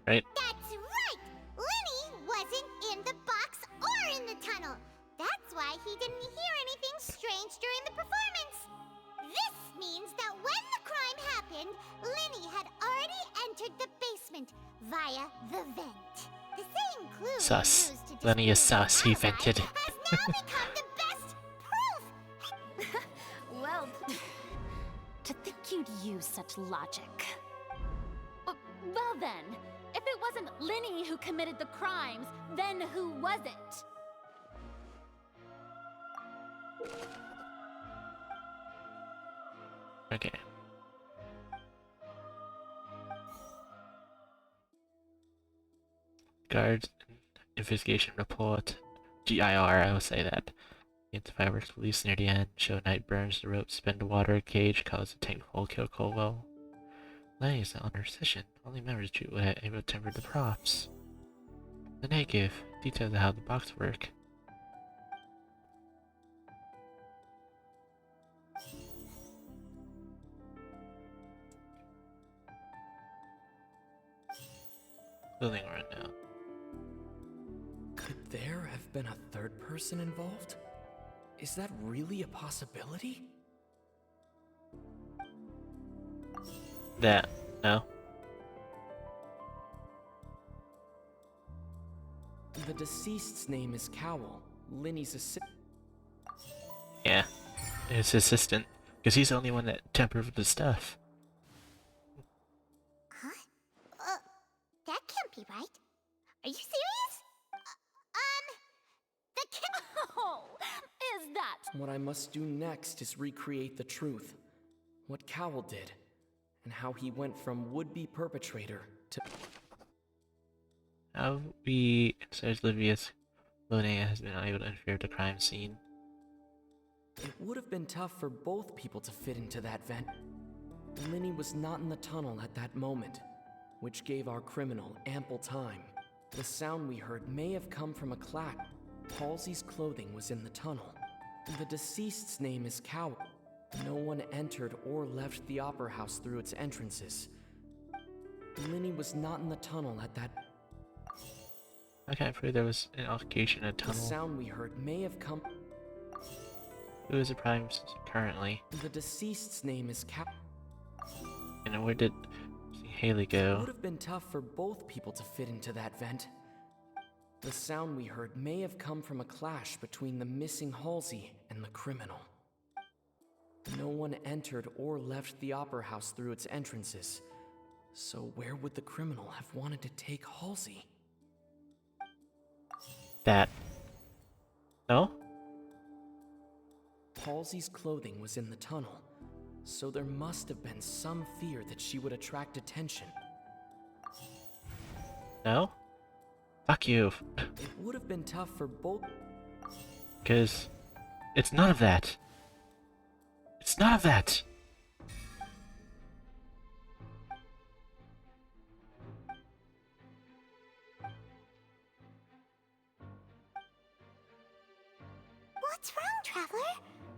[SPEAKER 1] right?
[SPEAKER 2] That's right! Lenny wasn't in the box or in the tunnel. That's why he didn't hear anything strange during the performance. This means that when the crime happened, Lenny had already entered the basement via the vent. The same clue
[SPEAKER 1] Sus.
[SPEAKER 2] used to
[SPEAKER 1] Lenny is
[SPEAKER 2] disprove
[SPEAKER 1] sus.
[SPEAKER 2] the
[SPEAKER 1] He
[SPEAKER 2] alibi
[SPEAKER 1] vented.
[SPEAKER 2] has now become the best proof.
[SPEAKER 10] Well, to think you'd use such logic. Well then, if it wasn't Lenny who committed the crimes, then who was it?
[SPEAKER 1] Okay. Guards investigation report. GIR, I will say that. The fireworks released near the end. Show night burns the rope, spin the water cage, cause the tank hole, kill Colwell. Lenny is not on her session. Only members of were able to temper the props. The negative. Details of how the box work. Clothing run now.
[SPEAKER 13] Could there have been a third person involved? Is that really a possibility?
[SPEAKER 1] That, no.
[SPEAKER 13] The deceased's name is Cowell, Lenny's assistant.
[SPEAKER 1] Yeah, his assistant, because he's the only one that tempered with the stuff.
[SPEAKER 2] Huh? That can't be right. Are you serious?
[SPEAKER 10] Oh, is that?
[SPEAKER 13] What I must do next is recreate the truth. What Cowell did, and how he went from would-be perpetrator to...
[SPEAKER 1] How we, says Livius, Linnea has been unable to interfere with the crime scene.
[SPEAKER 13] It would have been tough for both people to fit into that vent. Lenny was not in the tunnel at that moment, which gave our criminal ample time. The sound we heard may have come from a clack. Halsey's clothing was in the tunnel. The deceased's name is Cowell. No one entered or left the Opera House through its entrances. Lenny was not in the tunnel at that...
[SPEAKER 1] I can't prove there was an altercation in a tunnel.
[SPEAKER 13] The sound we heard may have come...
[SPEAKER 1] Who is the prime currently?
[SPEAKER 13] The deceased's name is
[SPEAKER 1] And where did Haley go?
[SPEAKER 13] It would have been tough for both people to fit into that vent. The sound we heard may have come from a clash between the missing Halsey and the criminal. No one entered or left the Opera House through its entrances. So where would the criminal have wanted to take Halsey?
[SPEAKER 1] That. No?
[SPEAKER 13] Halsey's clothing was in the tunnel, so there must have been some fear that she would attract attention.
[SPEAKER 1] No? Fuck you.
[SPEAKER 13] It would have been tough for both.
[SPEAKER 1] Because it's none of that. It's none of that.
[SPEAKER 2] What's wrong, Traveler?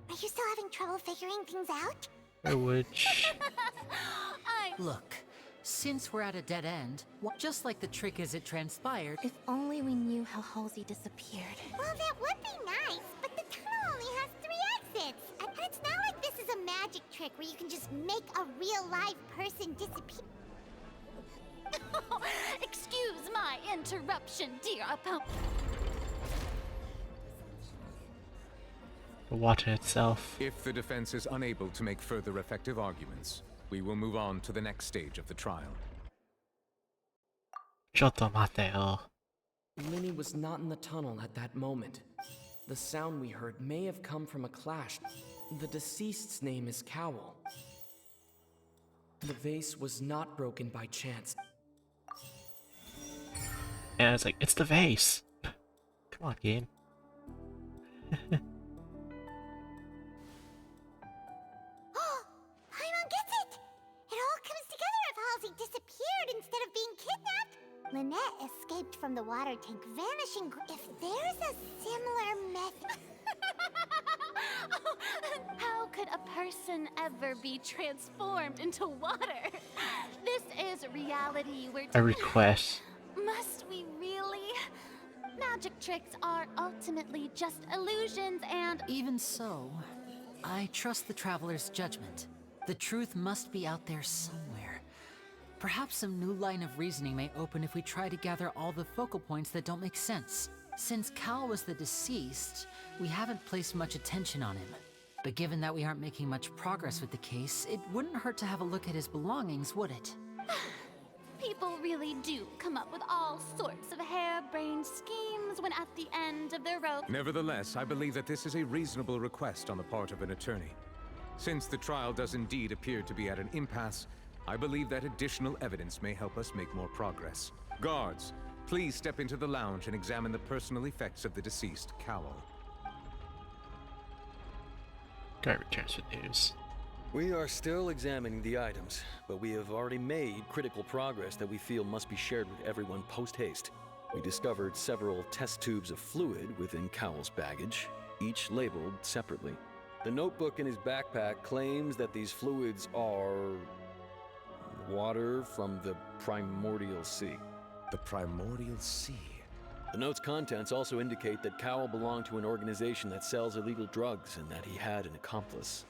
[SPEAKER 2] Are you still having trouble figuring things out?
[SPEAKER 1] Which...
[SPEAKER 4] Look, since we're at a dead end, just like the trick as it transpired...
[SPEAKER 8] If only we knew how Halsey disappeared.
[SPEAKER 2] Well, that would be nice, but the tunnel only has 3 exits. And it's not like this is a magic trick where you can just make a real live person disappear.
[SPEAKER 10] Excuse my interruption, dear opponent.
[SPEAKER 1] The water itself.
[SPEAKER 18] If the defense is unable to make further effective arguments, we will move on to the next stage of the trial.
[SPEAKER 1] Giotto Matteo.
[SPEAKER 13] Linny was not in the tunnel at that moment. The sound we heard may have come from a clash. The deceased's name is Cowl. The vase was not broken by chance.
[SPEAKER 1] And it's like, it's the vase. Come on, game.
[SPEAKER 2] Paimon gets it! It all comes together if Halsey disappeared instead of being kidnapped. Lynette escaped from the water tank, vanishing. If there's a similar method...
[SPEAKER 10] How could a person ever be transformed into water? This is reality we're
[SPEAKER 1] A request.
[SPEAKER 10] Must we really? Magic tricks are ultimately just illusions and...
[SPEAKER 4] Even so, I trust the Traveler's judgment. The truth must be out there somewhere. Perhaps some new line of reasoning may open if we try to gather all the focal points that don't make sense. Since Cal was the deceased, we haven't placed much attention on him. But given that we aren't making much progress with the case, it wouldn't hurt to have a look at his belongings, would it?
[SPEAKER 10] People really do come up with all sorts of harebrained schemes when at the end of their rope.
[SPEAKER 18] Nevertheless, I believe that this is a reasonable request on the part of an attorney. Since the trial does indeed appear to be at an impasse, I believe that additional evidence may help us make more progress. Guards, please step into the lounge and examine the personal effects of the deceased Cowl.
[SPEAKER 1] Guy returns with news.
[SPEAKER 20] We are still examining the items, but we have already made critical progress that we feel must be shared with everyone post-haste. We discovered several test tubes of fluid within Cowl's baggage, each labeled separately. The notebook in his backpack claims that these fluids are... water from the Primordial Sea.
[SPEAKER 18] The Primordial Sea?
[SPEAKER 20] The note's contents also indicate that Cowell belonged to an organization that sells illegal drugs and that he had an accomplice.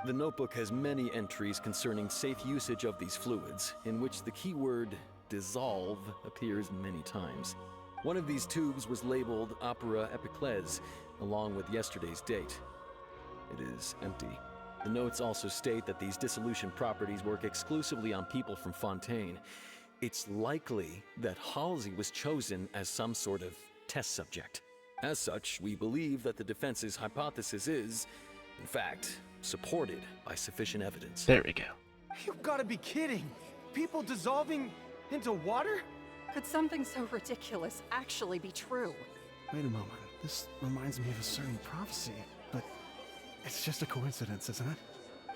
[SPEAKER 20] The notebook has many entries concerning safe usage of these fluids, in which the keyword dissolve appears many times. One of these tubes was labeled Opera Epiclese, along with yesterday's date. It is empty. The notes also state that these dissolution properties work exclusively on people from Fountaine. It's likely that Halsey was chosen as some sort of test subject. As such, we believe that the defense's hypothesis is, in fact, supported by sufficient evidence.
[SPEAKER 1] There we go.
[SPEAKER 16] You've got to be kidding! People dissolving into water?
[SPEAKER 7] Could something so ridiculous actually be true?
[SPEAKER 6] Wait a moment. This reminds me of a certain prophecy, but it's just a coincidence, isn't it?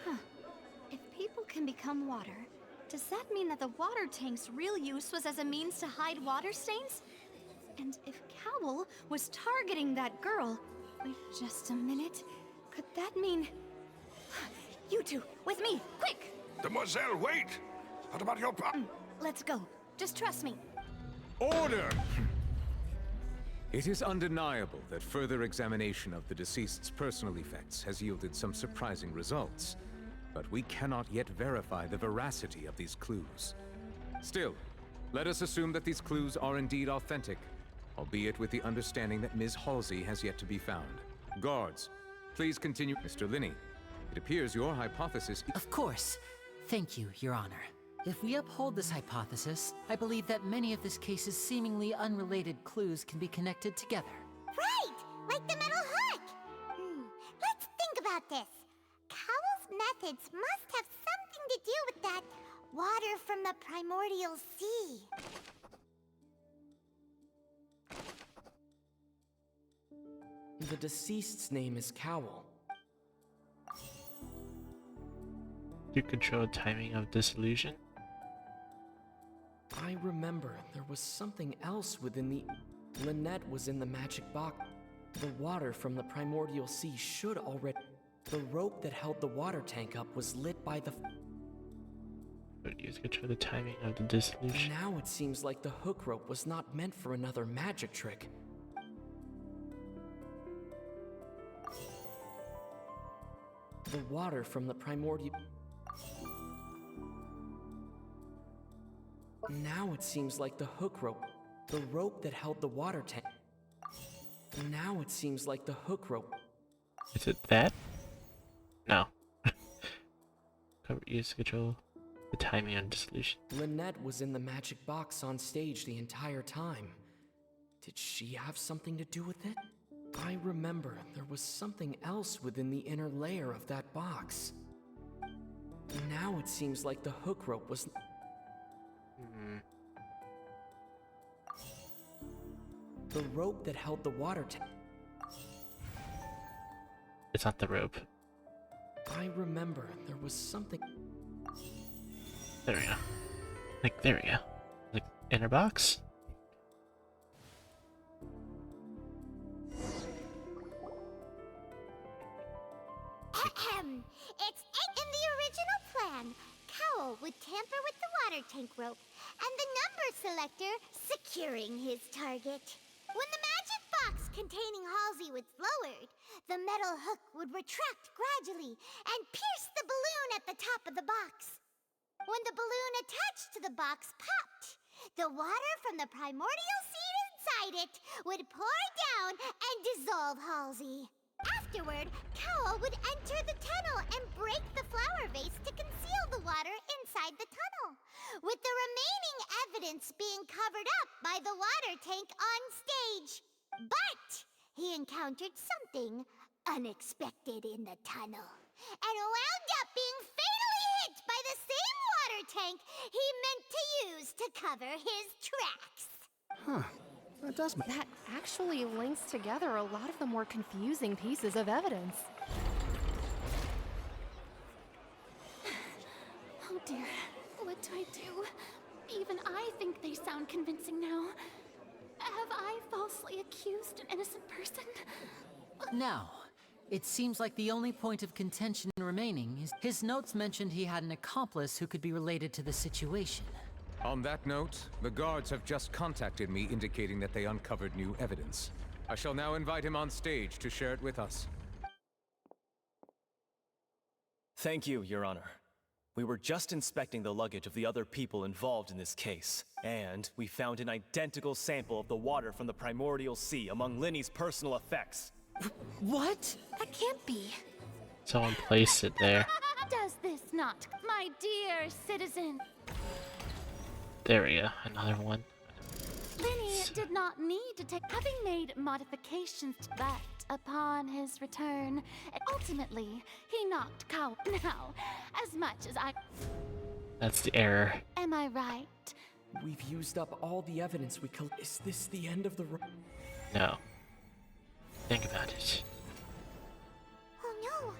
[SPEAKER 9] Huh. If people can become water, does that mean that the water tank's real use was as a means to hide water stains? And if Cowl was targeting that girl... Wait just a minute. Could that mean... You two, with me, quick!
[SPEAKER 11] Demoiselle, wait! What about your
[SPEAKER 9] Let's go. Just trust me.
[SPEAKER 18] Order! It is undeniable that further examination of the deceased's personal effects has yielded some surprising results, but we cannot yet verify the veracity of these clues. Still, let us assume that these clues are indeed authentic, albeit with the understanding that Ms. Halsey has yet to be found. Guards, please continue. Mr. Linney, it appears your hypothesis...
[SPEAKER 4] Of course. Thank you, Your Honor. If we uphold this hypothesis, I believe that many of this case's seemingly unrelated clues can be connected together.
[SPEAKER 2] Right! Like the metal hook! Let's think about about this. Cowell's methods must have something to do with that water from the primordial sea.
[SPEAKER 13] The deceased's name is Cowell.
[SPEAKER 1] You control timing of dissolution?
[SPEAKER 13] I remember there was something else within the... Lynette was in the magic box. The water from the primordial sea should already... The rope that held the water tank up was lit by the...
[SPEAKER 1] You control the timing of the dissolution.
[SPEAKER 13] Now it seems like the hook rope was not meant for another magic trick. The water from the primordial... Now it seems like the hook rope... The rope that held the water tank... Now it seems like the hook rope...
[SPEAKER 1] Is it that? No. Use to control the timing on dissolution.
[SPEAKER 13] Lynette was in the magic box on stage the entire time. Did she have something to do with it? I remember there was something else within the inner layer of that box. Now it seems like the hook rope was... The rope that held the water tank...
[SPEAKER 1] It's not the rope.
[SPEAKER 13] I remember there was something...
[SPEAKER 1] There we go. Like, there we go. Like, inner box?
[SPEAKER 2] It's in the original plan. Cowell would tamper with the water tank rope, and the number selector securing his target. When the magic box containing Halsey was lowered, the metal hook would retract gradually and pierce the balloon at the top of the box. When the balloon attached to the box popped, the water from the primordial seed inside it would pour down and dissolve Halsey. Afterward, Cowell would enter the tunnel and break the flower vase to conceal the water inside the tunnel, with the remaining evidence being covered up by the water tank on stage. But he encountered something unexpected in the tunnel, and wound up being fatally hit by the same water tank he meant to use to cover his tracks.
[SPEAKER 6] Huh. That does make...
[SPEAKER 14] That actually links together a lot of the more confusing pieces of evidence.
[SPEAKER 10] Oh dear, what do I do? Even I think they sound convincing now. Have I falsely accused an innocent person?
[SPEAKER 4] Now, it seems like the only point of contention remaining is his notes mentioned he had an accomplice who could be related to the situation.
[SPEAKER 18] On that note, the guards have just contacted me indicating that they uncovered new evidence. I shall now invite him on stage to share it with us.
[SPEAKER 22] Thank you, Your Honor. We were just inspecting the luggage of the other people involved in this case, and we found an identical sample of the water from the primordial sea among Linny's personal effects.
[SPEAKER 4] What?
[SPEAKER 10] That can't be.
[SPEAKER 1] Someone placed it there.
[SPEAKER 10] Does this not, my dear citizen?
[SPEAKER 1] There we go. Another one.
[SPEAKER 10] Linny did not need to take, having made modifications, but upon his return, ultimately, he knocked Cowell. Now, as much as I...
[SPEAKER 1] That's the error.
[SPEAKER 10] Am I right?
[SPEAKER 13] We've used up all the evidence we could. Is this the end of the road?
[SPEAKER 1] No. Think about it.
[SPEAKER 2] Oh no!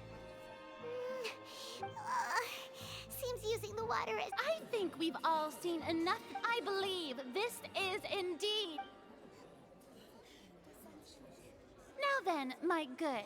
[SPEAKER 2] Seems using the water as...
[SPEAKER 10] I think we've all seen enough. I believe this is indeed... Now then, my good.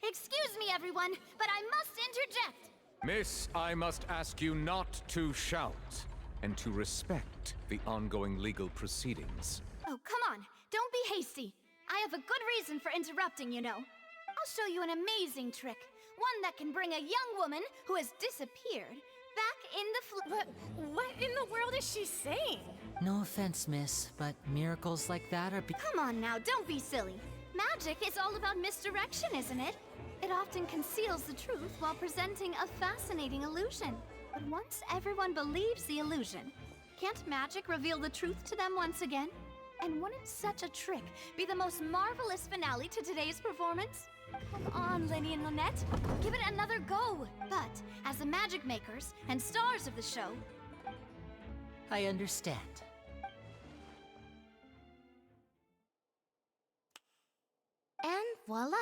[SPEAKER 9] Excuse me, everyone, but I must interject.
[SPEAKER 18] Miss, I must ask you not to shout, and to respect the ongoing legal proceedings.
[SPEAKER 9] Oh, come on. Don't be hasty. I have a good reason for interrupting, you know. I'll show you an amazing trick. One that can bring a young woman who has disappeared back in the
[SPEAKER 7] What in the world is she saying?
[SPEAKER 4] No offense, miss, but miracles like that are
[SPEAKER 9] Come on now, don't be silly. Magic is all about misdirection, isn't it? It often conceals the truth while presenting a fascinating illusion. But once everyone believes the illusion, can't magic reveal the truth to them once again? And wouldn't such a trick be the most marvelous finale to today's performance? Come on, Lenny and Lynette. Give it another go. But as the magic makers and stars of the show,
[SPEAKER 4] I understand.
[SPEAKER 8] And voila.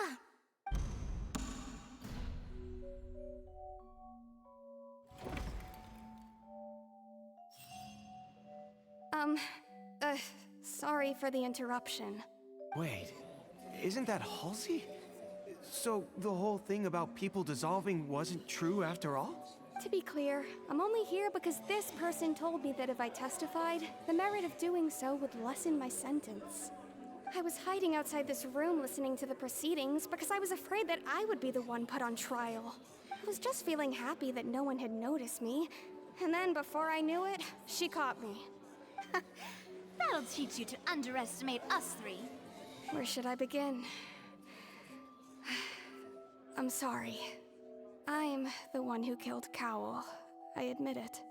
[SPEAKER 14] Sorry for the interruption.
[SPEAKER 16] Wait, isn't that Halsey? So the whole thing about people dissolving wasn't true after all?
[SPEAKER 14] To be clear, I'm only here because this person told me that if I testified, the merit of doing so would lessen my sentence. I was hiding outside this room listening to the proceedings because I was afraid that I would be the one put on trial. I was just feeling happy that no one had noticed me, and then before I knew it, she caught me.
[SPEAKER 9] that'll teach you to underestimate us three.
[SPEAKER 14] Where should I begin? I'm sorry. I'm the one who killed Cowl. I admit it.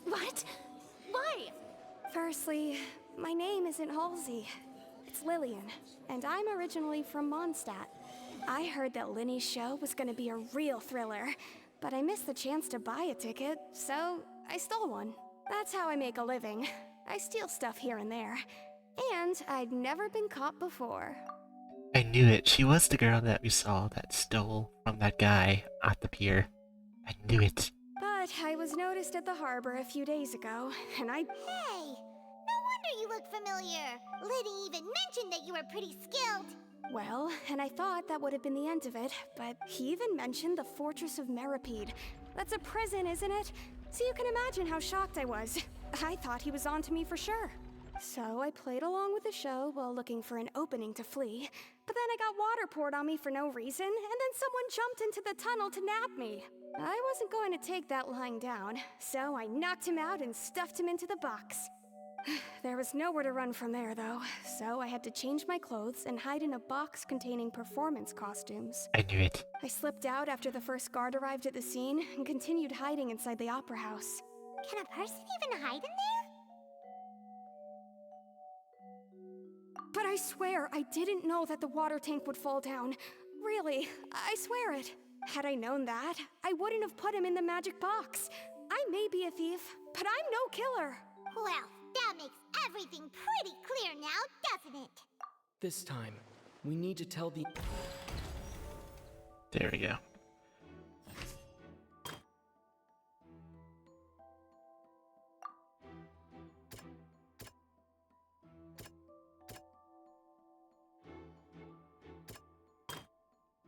[SPEAKER 9] What? Why?
[SPEAKER 14] Firstly, my name isn't Halsey. It's Lillian, and I'm originally from Mondstadt. I heard that Linny's show was gonna be a real thriller, but I missed the chance to buy a ticket, so I stole one. That's how I make a living. I steal stuff here and there. And I'd never been caught before.
[SPEAKER 1] I knew it. She was the girl that we saw that stole from that guy at the pier. I knew it.
[SPEAKER 14] But I was noticed at the harbor a few days ago, and I...
[SPEAKER 2] Hey! No wonder you look familiar. Liddy even mentioned that you were pretty skilled.
[SPEAKER 14] Well, and I thought that would have been the end of it, but he even mentioned the Fortress of Meripede. That's a prison, isn't it? So you can imagine how shocked I was. I thought he was onto me for sure. So I played along with the show while looking for an opening to flee, but then I got water poured on me for no reason, and then someone jumped into the tunnel to nab me. I wasn't going to take that lying down, so I knocked him out and stuffed him into the box. There was nowhere to run from there, though, so I had to change my clothes and hide in a box containing performance costumes.
[SPEAKER 1] I knew it.
[SPEAKER 14] I slipped out after the first guard arrived at the scene and continued hiding inside the opera house.
[SPEAKER 2] Can a person even hide in there?
[SPEAKER 14] But I swear I didn't know that the water tank would fall down. Really, I swear it. Had I known that, I wouldn't have put him in the magic box. I may be a thief, but I'm no killer.
[SPEAKER 2] Well, that makes everything pretty clear now, doesn't it?
[SPEAKER 13] This time, we need to tell the...
[SPEAKER 1] There we go.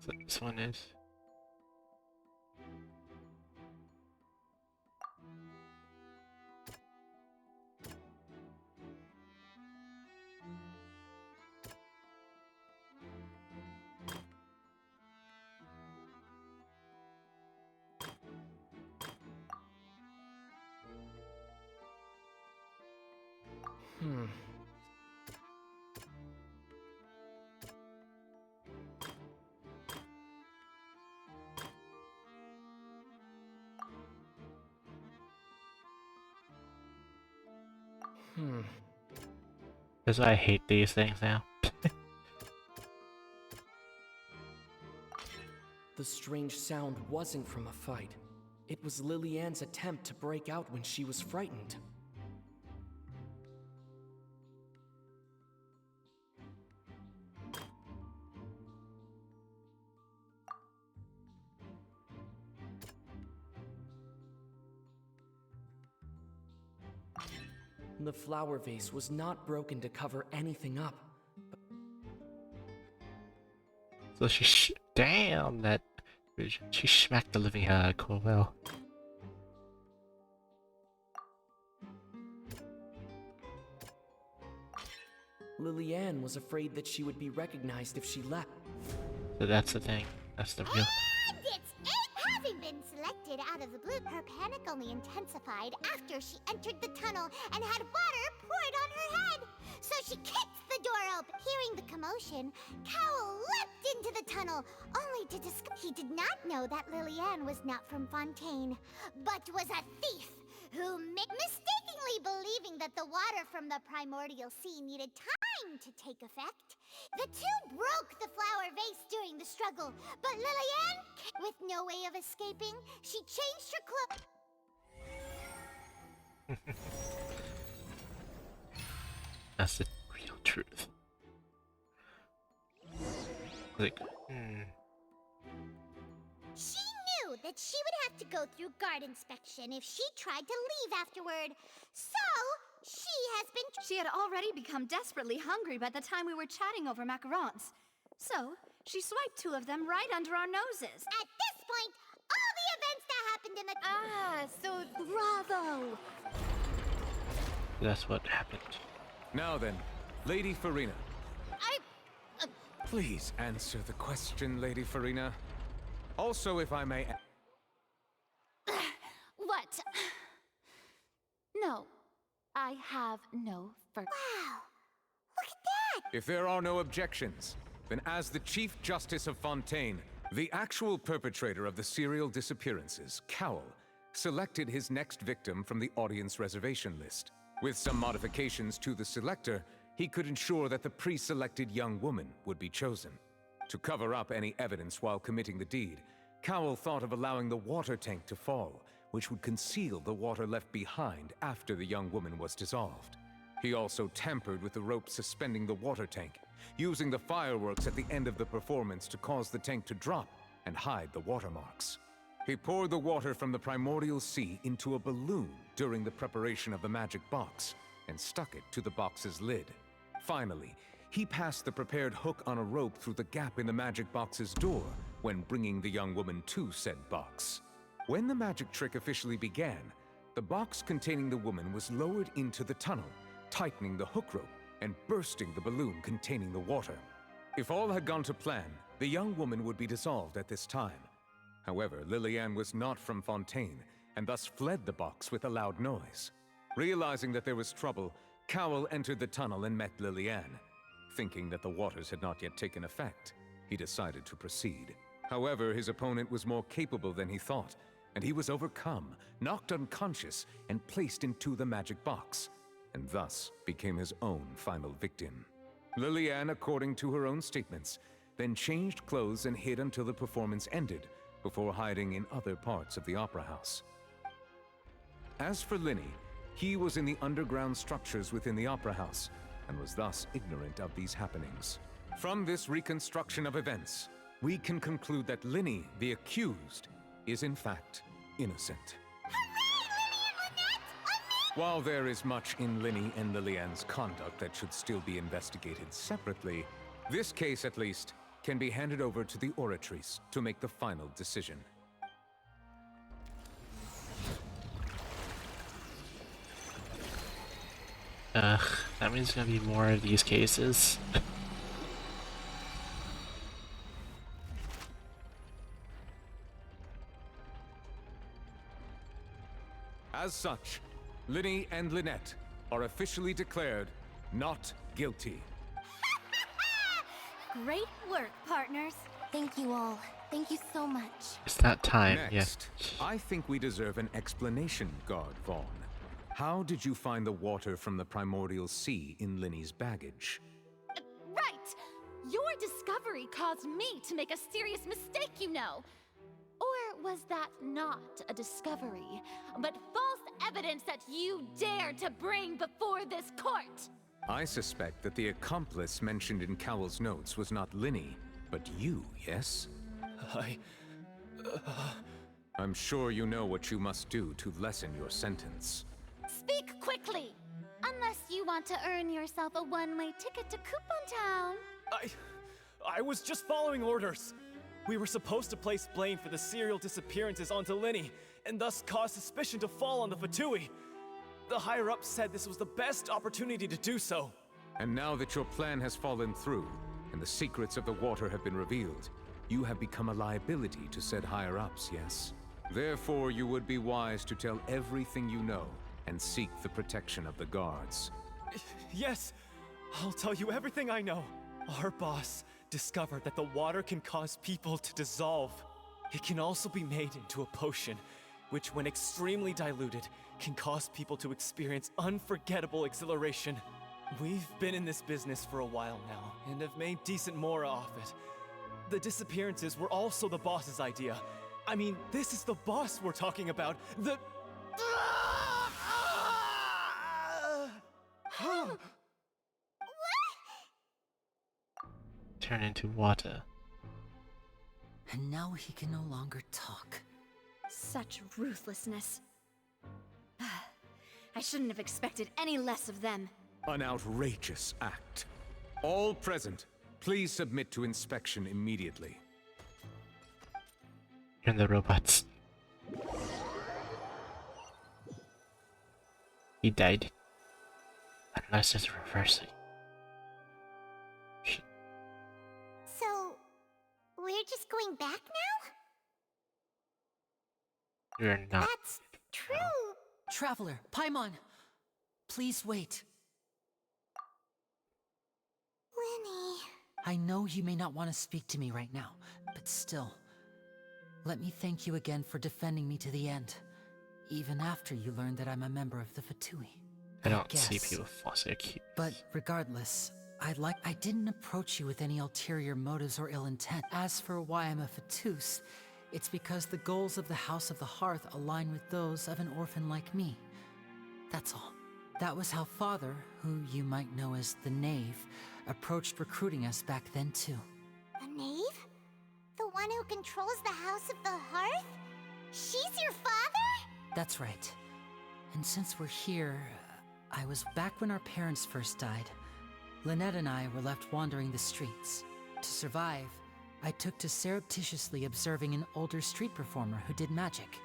[SPEAKER 1] So this one is... That's why I hate these things now.
[SPEAKER 13] The strange sound wasn't from a fight. It was Lillian's attempt to break out when she was frightened. The flower vase was not broken to cover anything up.
[SPEAKER 1] So she damn that she smacked the living out of Corwell.
[SPEAKER 13] Lillian was afraid that she would be recognized if she left.
[SPEAKER 1] So that's the thing. That's the real.
[SPEAKER 2] And it's it! Having been selected out of the blue, her panic only intensified after she entered the tunnel and had water poured on her head. So she kicked the door open. Hearing the commotion, Cowl leapt into the tunnel, only to discover he did not know that Lillian was not from Fountaine, but was a thief who mistakenly fully believing that the water from the primordial sea needed time to take effect, the two broke the flower vase during the struggle, but Lillian, with no way of escaping, she changed her clothes.
[SPEAKER 1] That's the real truth. Like,
[SPEAKER 2] She knew that she would have to go through guard inspection if she tried to leave afterward. So,
[SPEAKER 9] She had already become desperately hungry by the time we were chatting over macarons. So, she swiped 2 of them right under our noses.
[SPEAKER 2] At this point, all the events that happened in the...
[SPEAKER 9] so bravo!
[SPEAKER 1] that's what happened.
[SPEAKER 18] Now then, Lady Farina.
[SPEAKER 9] I...
[SPEAKER 18] Please answer the question, Lady Farina. Also, if I may...
[SPEAKER 9] What? No. I have no fur.
[SPEAKER 2] Wow! Look at that!
[SPEAKER 18] If there are no objections, then as the Chief Justice of Fountaine, the actual perpetrator of the serial disappearances, Cowell, selected his next victim from the audience reservation list. With some modifications to the selector, he could ensure that the pre-selected young woman would be chosen. To cover up any evidence while committing the deed, Cowell thought of allowing the water tank to fall, which would conceal the water left behind after the young woman was dissolved. He also tampered with the rope suspending the water tank, using the fireworks at the end of the performance to cause the tank to drop and hide the watermarks. He poured the water from the primordial sea into a balloon during the preparation of the magic box and stuck it to the box's lid. Finally, he passed the prepared hook on a rope through the gap in the magic box's door when bringing the young woman to said box. When the magic trick officially began, the box containing the woman was lowered into the tunnel, tightening the hook rope and bursting the balloon containing the water. If all had gone to plan, the young woman would be dissolved at this time. However, Lillian was not from Fountaine, and thus fled the box with a loud noise. Realizing that there was trouble, Cowell entered the tunnel and met Lillian. Thinking that the waters had not yet taken effect, he decided to proceed. However, his opponent was more capable than he thought, and he was overcome, knocked unconscious, and placed into the magic box, and thus became his own final victim. Lillian, according to her own statements, then changed clothes and hid until the performance ended, before hiding in other parts of the opera house. As for Linny, he was in the underground structures within the opera house, and was thus ignorant of these happenings. From this reconstruction of events, we can conclude that Linny, the accused, is in fact innocent. While there is much in Linny and Lillian's conduct that should still be investigated separately, this case at least can be handed over to the Oratrice to make the final decision.
[SPEAKER 1] That means there's gonna be more of these cases.
[SPEAKER 18] As such, Linny and Lynette are officially declared not guilty.
[SPEAKER 9] Great work, partners.
[SPEAKER 8] Thank you all. Thank you so much.
[SPEAKER 1] It's that time,
[SPEAKER 18] Next, I think we deserve an explanation, Guard Vaughn. How did you find the water from the primordial sea in Linny's baggage?
[SPEAKER 10] Right! Your discovery caused me to make a serious mistake, you know. Or was that not a discovery, but false evidence that you dared to bring before this court?
[SPEAKER 18] I suspect that the accomplice mentioned in Cowell's notes was not Linny, but you, yes? I'm sure you know what you must do to lessen your sentence.
[SPEAKER 10] Speak quickly! Unless you want to earn yourself a one-way ticket to Coupon Town.
[SPEAKER 22] I was just following orders. We were supposed to place blame for the serial disappearances onto Linny, and thus cause suspicion to fall on the Fatui. The higher-ups said this was the best opportunity to do so.
[SPEAKER 18] And now that your plan has fallen through, and the secrets of the water have been revealed, you have become a liability to said higher-ups, yes? Therefore, you would be wise to tell everything you know, and seek the protection of the guards.
[SPEAKER 22] Yes, I'll tell you everything I know. Our boss discovered that the water can cause people to dissolve. It can also be made into a potion, which when extremely diluted, can cause people to experience unforgettable exhilaration. We've been in this business for a while now, and have made decent mora off it. The disappearances were also the boss's idea. I mean, this is the boss we're talking about. The...
[SPEAKER 1] Turn into water.
[SPEAKER 4] And now he can no longer talk.
[SPEAKER 9] Such ruthlessness. I shouldn't have expected any less of them.
[SPEAKER 18] An outrageous act. All present, please submit to inspection immediately.
[SPEAKER 1] And the robots. He died. Unless it's reversing.
[SPEAKER 2] So, we're just going back now?
[SPEAKER 1] You're not.
[SPEAKER 2] That's true.
[SPEAKER 4] Traveler, Paimon, please wait.
[SPEAKER 2] Lenny.
[SPEAKER 4] I know you may not want to speak to me right now, but still. Let me thank you again for defending me to the end, even after you learned that I'm a member of the Fatui.
[SPEAKER 1] I don't see people false accused.
[SPEAKER 4] But regardless, I didn't approach you with any ulterior motives or ill intent. As for why I'm a Fatus, it's because the goals of the House of the Hearth align with those of an orphan like me. That's all. That was how Father, who you might know as the Knave, approached recruiting us back then too.
[SPEAKER 2] The Knave? The one who controls the House of the Hearth? She's your father?
[SPEAKER 4] That's right. And since we're here, I was back when our parents first died. Lynette and I were left wandering the streets. To survive, I took to surreptitiously observing an older street performer who did magic.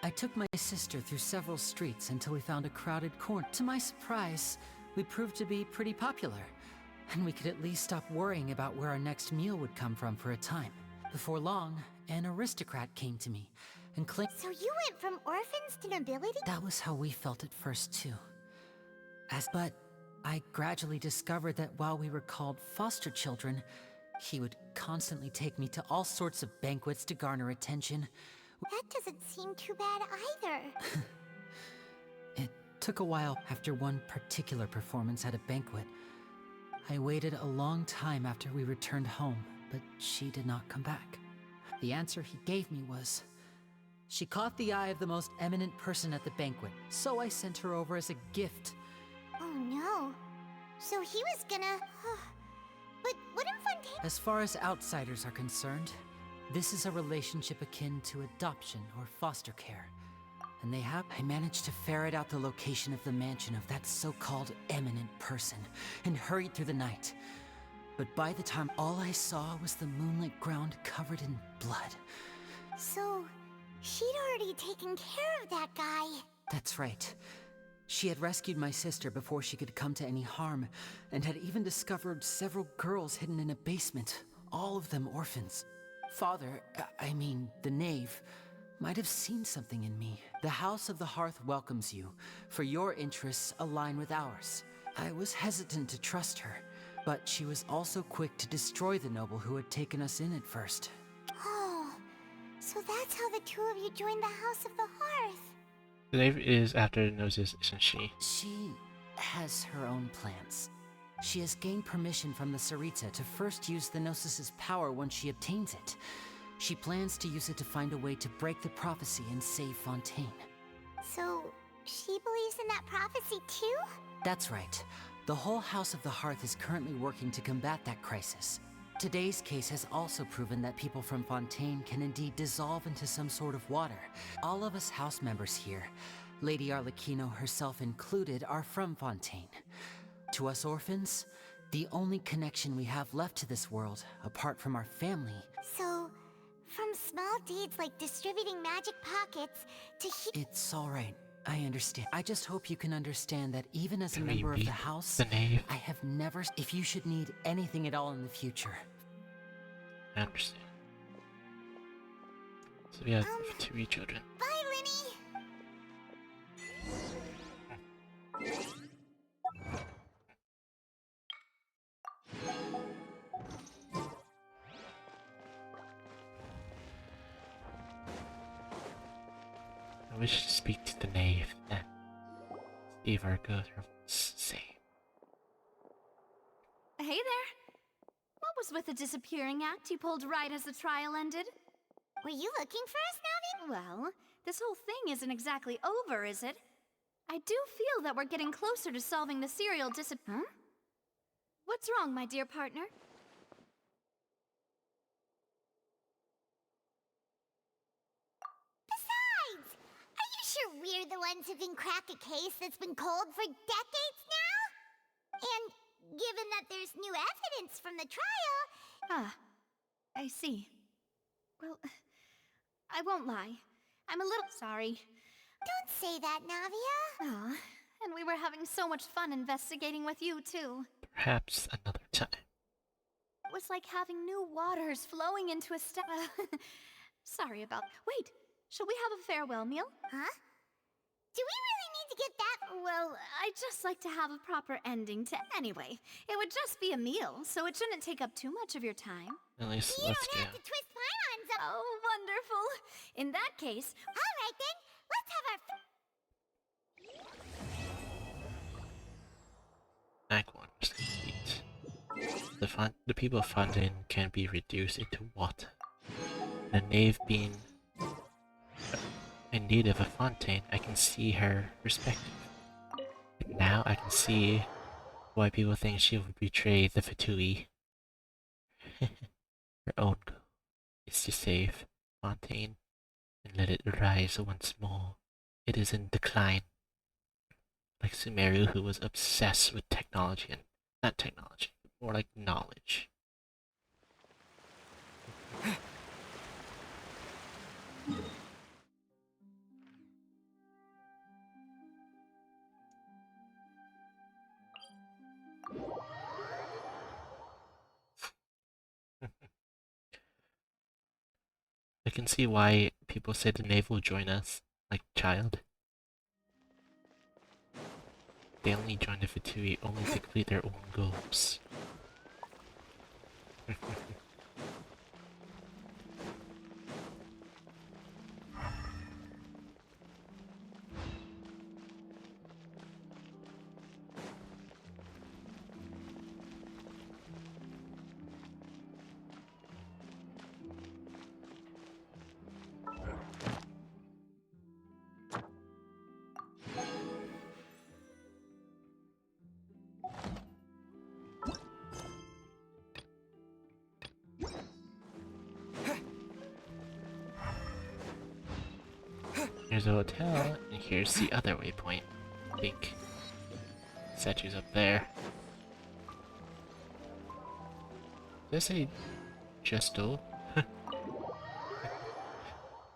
[SPEAKER 4] I took my sister through several streets until we found a crowded corner. To my surprise, we proved to be pretty popular, and we could at least stop worrying about where our next meal would come from for a time. Before long, an aristocrat came to me and claimed—
[SPEAKER 2] So you went from orphans to nobility?
[SPEAKER 4] That was how we felt at first too. But I gradually discovered that while we were called foster children, he would constantly take me to all sorts of banquets to garner attention.
[SPEAKER 2] That doesn't seem too bad either.
[SPEAKER 4] It took a while. After one particular performance at a banquet, I waited a long time after we returned home, but she did not come back. The answer he gave me was, she caught the eye of the most eminent person at the banquet, so I sent her over as a gift.
[SPEAKER 2] Oh no. So he was gonna... But wouldn't Fountaine...
[SPEAKER 4] As far as outsiders are concerned, this is a relationship akin to adoption or foster care. And I managed to ferret out the location of the mansion of that so-called eminent person and hurried through the night. But by the time all I saw was the moonlit ground covered in blood.
[SPEAKER 2] So, she'd already taken care of that guy.
[SPEAKER 4] That's right. She had rescued my sister before she could come to any harm, and had even discovered several girls hidden in a basement, all of them orphans. Father, the Knave, might have seen something in me. The House of the Hearth welcomes you, for your interests align with ours. I was hesitant to trust her, but she was also quick to destroy the noble who had taken us in at first.
[SPEAKER 2] Oh, so that's how the two of you joined the House of the Hearth.
[SPEAKER 1] The Knave is after Gnosis, isn't she?
[SPEAKER 4] She has her own plans. She has gained permission from the Sarita to first use the Gnosis' power once she obtains it. She plans to use it to find a way to break the prophecy and save Fountaine.
[SPEAKER 2] So, she believes in that prophecy too?
[SPEAKER 4] That's right. The whole House of the Hearth is currently working to combat that crisis. Today's case has also proven that people from Fountaine can indeed dissolve into some sort of water. All of us house members here, Lady Arlecchino herself included, are from Fountaine. To us orphans, the only connection we have left to this world, apart from our family...
[SPEAKER 2] So, from small deeds like distributing magic pockets to...
[SPEAKER 4] It's alright. I understand. I just hope you can understand that even as a
[SPEAKER 1] Can we
[SPEAKER 4] member of
[SPEAKER 1] beat
[SPEAKER 4] the house,
[SPEAKER 1] the Knave?
[SPEAKER 4] I have never... If you should need anything at all in the future...
[SPEAKER 1] I understand. So we have 2 children.
[SPEAKER 2] Bye, Lenny!
[SPEAKER 1] I wish to speak to the knave, then see if our goes are safe.
[SPEAKER 9] Hey there! What was with the disappearing act you pulled right as the trial ended?
[SPEAKER 2] Were you looking for us, Navi?
[SPEAKER 9] Well, this whole thing isn't exactly over, is it? I do feel that we're getting closer to solving the serial Huh? What's wrong, my dear partner?
[SPEAKER 2] Besides, are you sure we're the ones who can crack a case that's been cold for decades now? And given that there's new evidence from the trial...
[SPEAKER 9] Ah, I see. Well, I won't lie. I'm a little sorry.
[SPEAKER 2] Don't say that, Navia.
[SPEAKER 9] Aw, and we were having so much fun investigating with you, too.
[SPEAKER 1] Perhaps another time.
[SPEAKER 9] It was like having new waters flowing into a sorry about... Wait, shall we have a farewell meal?
[SPEAKER 2] Huh? Do we really need to get that?
[SPEAKER 9] Well, I'd just like to have a proper ending to... Anyway, it would just be a meal, so it shouldn't take up too much of your time.
[SPEAKER 1] At least
[SPEAKER 2] You
[SPEAKER 1] let's
[SPEAKER 2] don't
[SPEAKER 1] go.
[SPEAKER 2] have to twist Paimon's up.
[SPEAKER 9] Oh, wonderful. In that case...
[SPEAKER 2] Alright then, let's have our...
[SPEAKER 1] Act 1 was complete. The people of Fountaine can be reduced into water. The knave being in need of a Fountaine, I can see her perspective. But now I can see why people think she would betray the Fatui. Her own goal is to save Fountaine and let it rise once more. It is in decline. Like Sumeru, who was obsessed with technology, and not technology, but more like knowledge. I can see why people say the knave will join us, like child. They only join the Fatui only to complete their own goals. Here's a hotel, and here's the other waypoint. I think. Statue's up there. Did I say Justo?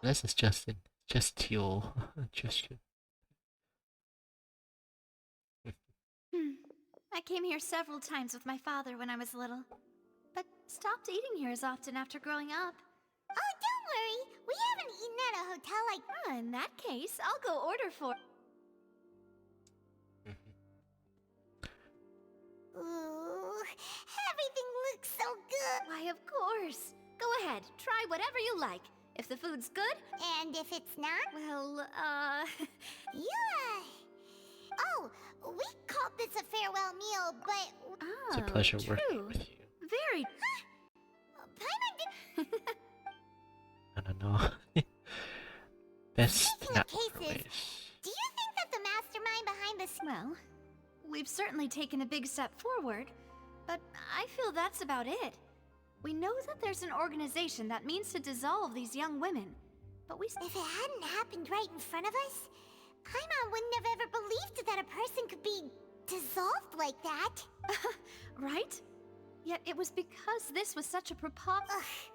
[SPEAKER 1] This is Justin. Justiel. Justin.
[SPEAKER 9] I came here several times with my father when I was little, but stopped eating here as often after growing up.
[SPEAKER 2] Oh, don't worry. We haven't eaten at a hotel like...
[SPEAKER 9] In that case, I'll go order for...
[SPEAKER 2] Ooh, everything looks so good.
[SPEAKER 9] Why, of course. Go ahead, try whatever you like. If the food's good...
[SPEAKER 2] And if it's not?
[SPEAKER 9] Well,
[SPEAKER 2] Yeah. Oh, we called this a farewell meal, but...
[SPEAKER 1] It's a pleasure working with you.
[SPEAKER 9] Very...
[SPEAKER 2] Paimon did...
[SPEAKER 1] I don't know. Best
[SPEAKER 2] Speaking
[SPEAKER 1] not
[SPEAKER 2] of cases,
[SPEAKER 1] ways.
[SPEAKER 2] do you think that the mastermind behind this...
[SPEAKER 9] Well, we've certainly taken a big step forward, but I feel that's about it. We know that there's an organization that means to dissolve these young women, but we...
[SPEAKER 2] If it hadn't happened right in front of us, Paimon wouldn't have ever believed that a person could be dissolved like that.
[SPEAKER 9] Right? Yet it was because this was such a preposterous...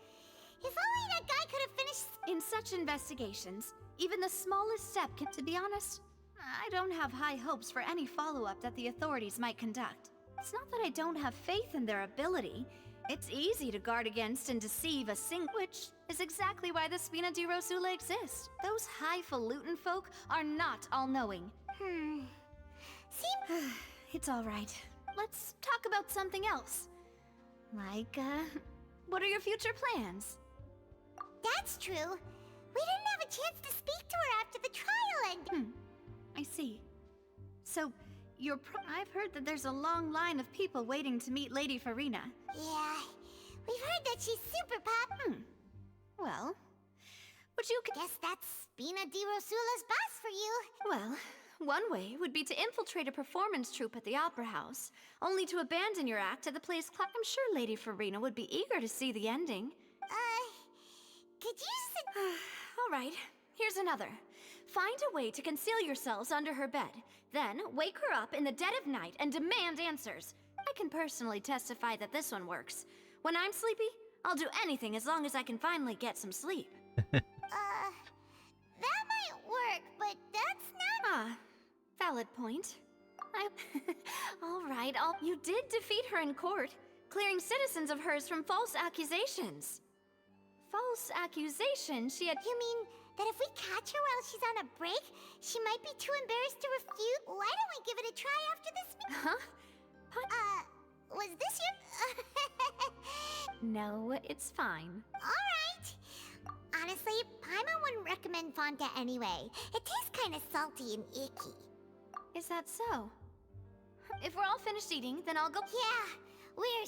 [SPEAKER 2] If only that guy could have finished...
[SPEAKER 9] In such investigations, even the smallest step can... To be honest, I don't have high hopes for any follow-up that the authorities might conduct. It's not that I don't have faith in their ability. It's easy to guard against and deceive a which is exactly why the Spina di Rosula exist. Those highfalutin folk are not all-knowing. It's all right. Let's talk about something else. Like, what are your future plans?
[SPEAKER 2] That's true. We didn't have a chance to speak to her after the trial ended.
[SPEAKER 9] I see. So, I've heard that there's a long line of people waiting to meet Lady Farina.
[SPEAKER 2] Yeah, we've heard that she's super pop.
[SPEAKER 9] Well, would you
[SPEAKER 2] guess that's Spina di Rosula's boss for you?
[SPEAKER 9] Well, one way would be to infiltrate a performance troupe at the Opera House, only to abandon your act at the play's clock. I'm sure Lady Farina would be eager to see the ending.
[SPEAKER 2] Could you
[SPEAKER 9] All right, here's another. Find a way to conceal yourselves under her bed. Then, wake her up in the dead of night and demand answers. I can personally testify that this one works. When I'm sleepy, I'll do anything as long as I can finally get some sleep.
[SPEAKER 2] That might work, but that's not...
[SPEAKER 9] Valid point. All right, You did defeat her in court, clearing citizens of hers from false accusations. False accusations she had...
[SPEAKER 2] You mean that if we catch her while she's on a break, she might be too embarrassed to refute? Why don't we give it a try after this was this your...
[SPEAKER 9] No, it's fine.
[SPEAKER 2] Alright. Honestly, Paimon wouldn't recommend Fanta anyway. It tastes kinda salty and icky.
[SPEAKER 9] Is that so? If we're all finished eating, then I'll go...
[SPEAKER 2] Yeah, we're...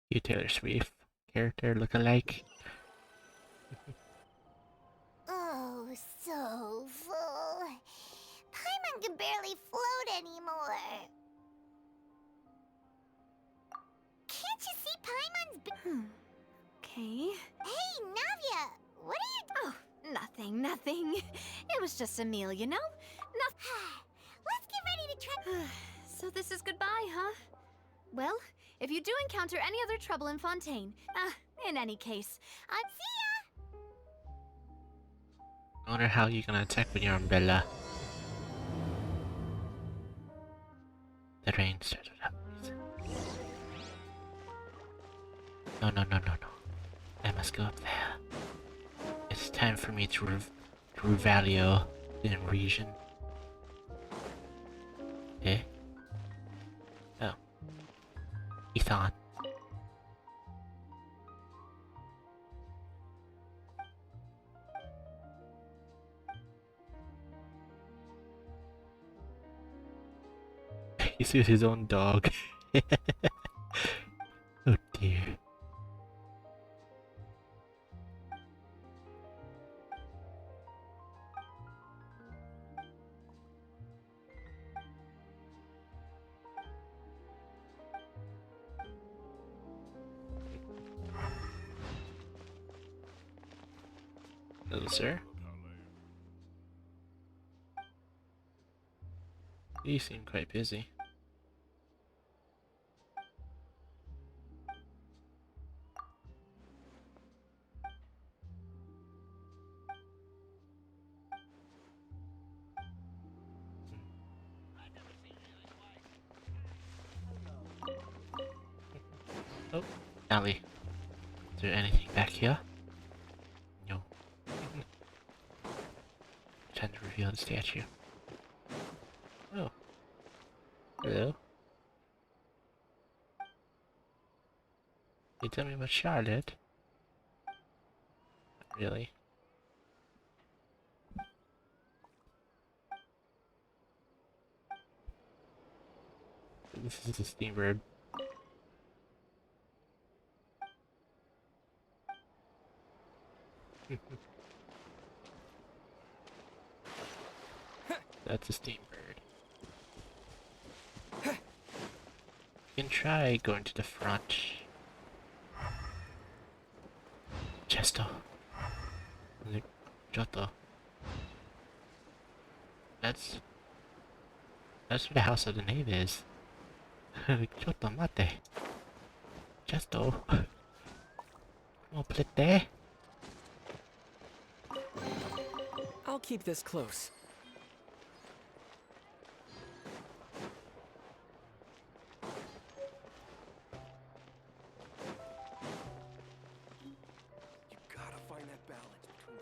[SPEAKER 1] You Taylor Swift character look-alike.
[SPEAKER 2] Oh, so full. Paimon can barely float anymore. Can't you see Paimon's...
[SPEAKER 9] Okay.
[SPEAKER 2] Hey, Navia! What are you...
[SPEAKER 9] Oh, nothing. It was just a meal, you know?
[SPEAKER 2] Let's get ready to try...
[SPEAKER 9] So this is goodbye, huh? Well, if you do encounter any other trouble in Fountaine, in any case,
[SPEAKER 2] see ya!
[SPEAKER 1] I wonder how you're gonna attack with your umbrella. The rain started up. No. I must go up there. It's time for me to revalue the region. Eh? Oh. Ethan. He's with his own dog. Oh dear. Hello, sir. You seem quite busy. Oh, Allie. Is there anything back here? No. Time to reveal the statue. Oh. Hello. You tell me about Charlotte? Not really. This is a steambird. That's a steambird. You can try going to the front. Chesto. Giotto. That's where the house of the knave is. Giotto mate. Chesto. Come on, put it there.
[SPEAKER 13] I'll keep this close.
[SPEAKER 16] You gotta find that balance between...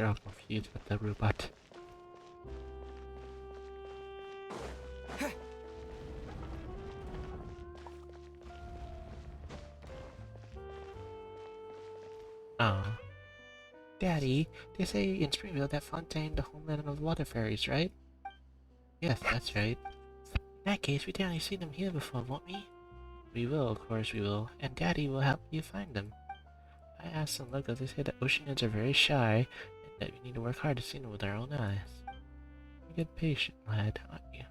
[SPEAKER 1] they're all confused with the robot. Aw. Daddy, they say in Springville that Fountaine, the homeland of the water fairies, right? Yes, that's right. In that case, we definitely seen them here before, won't we? We will, of course we will, and Daddy will help you find them. I asked some locals, they say that oceanians are very shy, and that we need to work hard to see them with our own eyes. You get patient, lad, aren't you?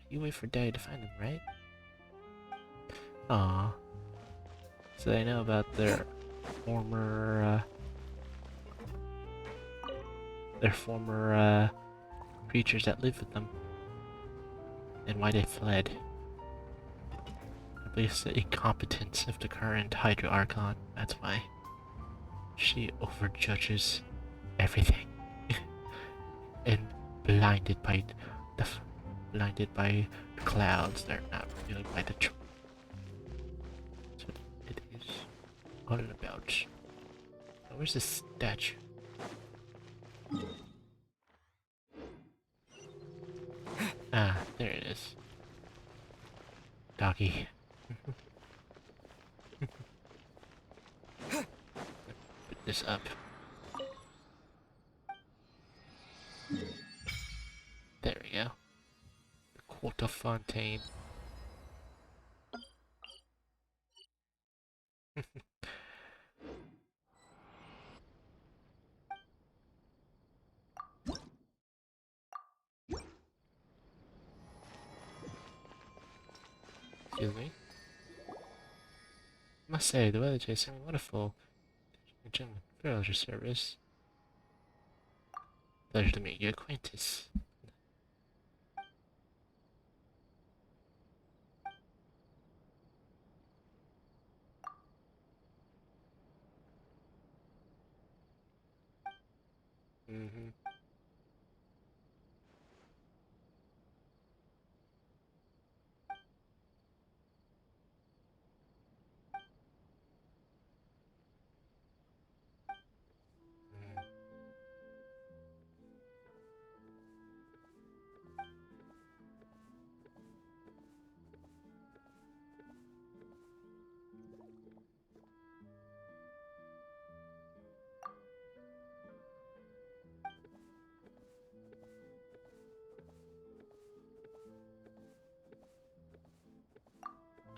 [SPEAKER 1] You wait for Daddy to find them, right? Aww. So they know about their former, creatures that lived with them, and why they fled. I believe it's the incompetence of the current Hydra Archon, that's why. She overjudges everything. And blinded by the clouds, they're not really by the truth. That's what it is all about. Oh, where's this statue? Ah, there it is. Doggy. Put this up. There we go. The Court of Fountaine. Excuse me. I must say, the weather today is certainly wonderful. Gentlemen, farewell your service. Pleasure to meet your acquaintance. Mm-hmm.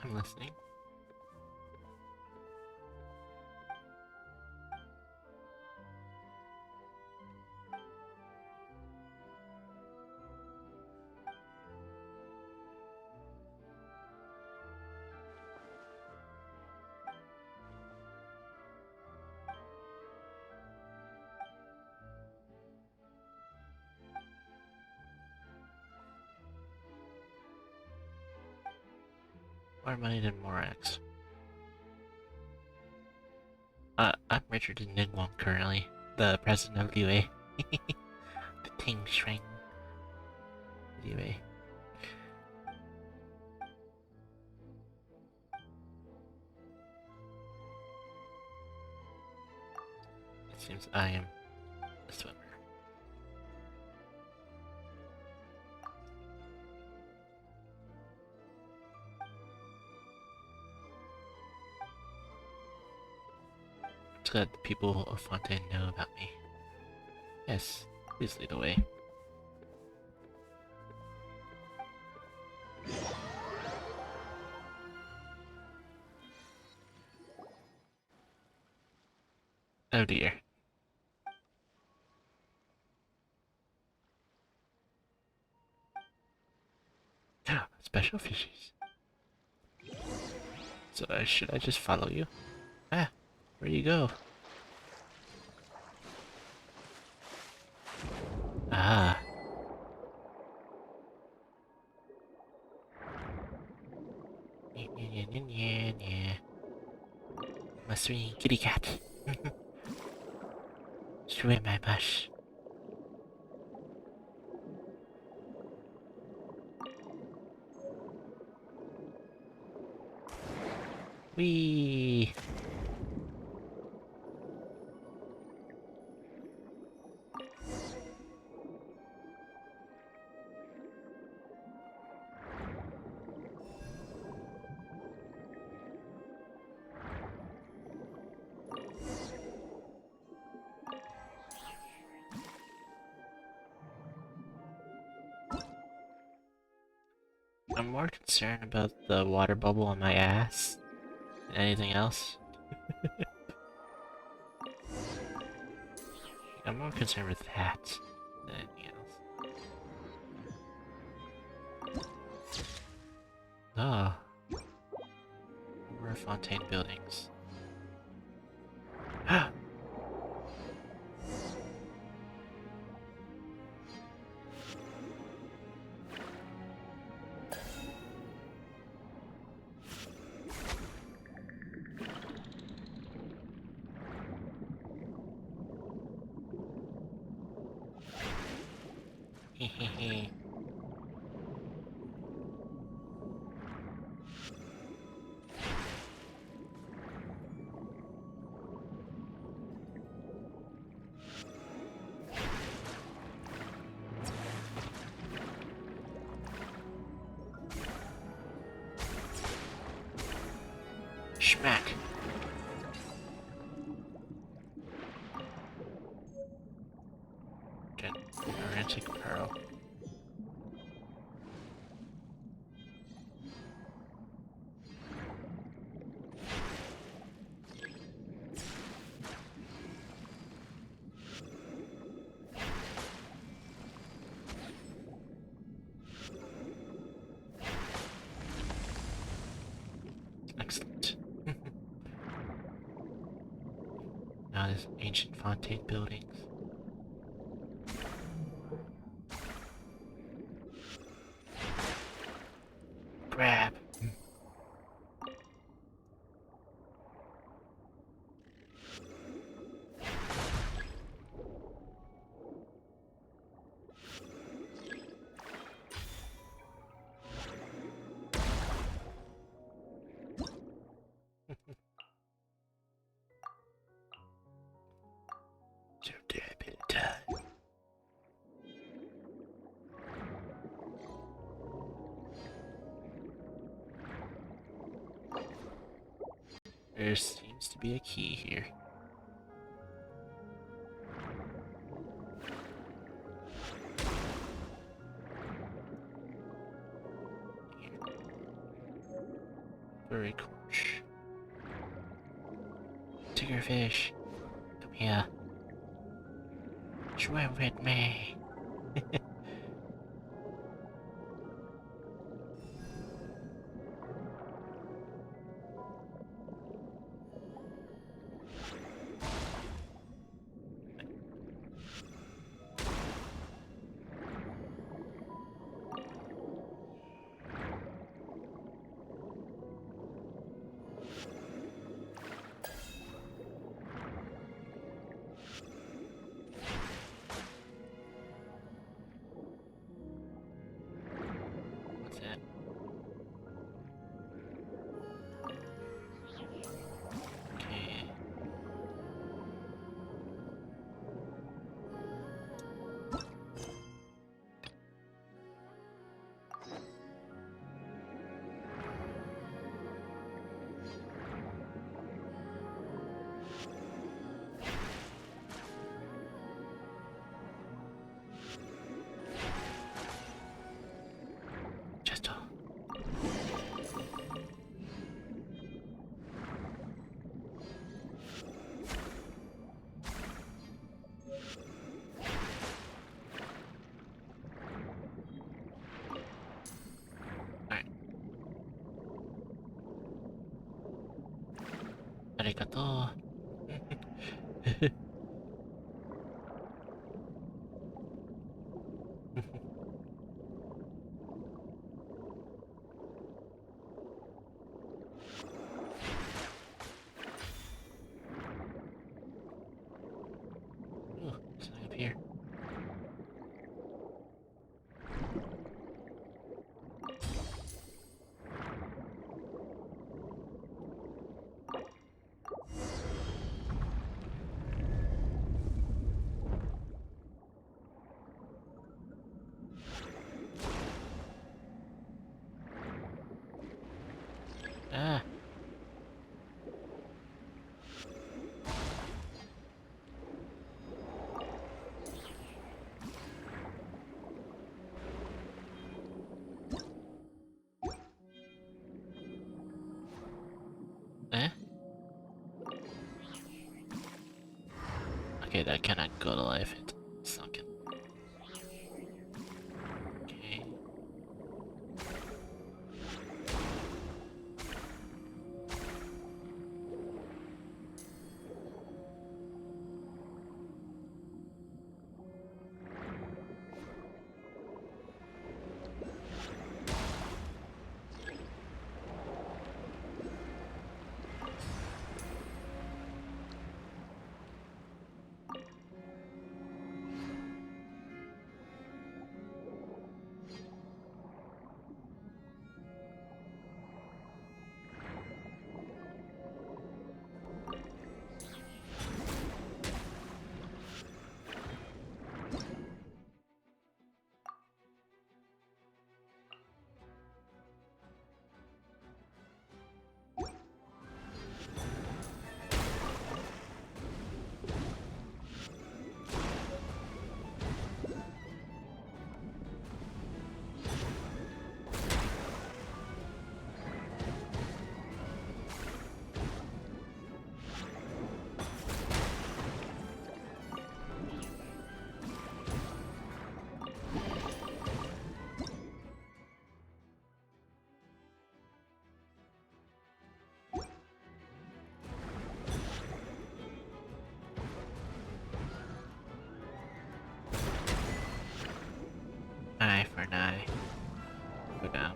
[SPEAKER 1] I'm listening. More money than Morax. I'm Richard Nidwong currently, the president of UA. The Ting Shrine UA. It seems I am a swimmer. It's glad the people of Fountaine know about me. Yes, please lead the way. Oh dear. Special fishies. So should I just follow you? Ah, where you go? Ah. My sweet kitty cat. Swim my bush. Whee! I'm more concerned about the water bubble on my ass than anything else. I'm more concerned with that than anything else. Ah. More Fountaine buildings. Hehehe. Schmack. Gigantic pearl. Excellent. Now there's ancient Fountaine buildings. Grab. So damn it. There seems to be a key here. Very coach. Tiggerfish, come here. Swim with me. What's that? Okay. Just Alright. Arigato. Oh, something up here. Ah. Eh? Okay, that cannot go to life. It's sunken. Okay. Eye for an eye. Go down.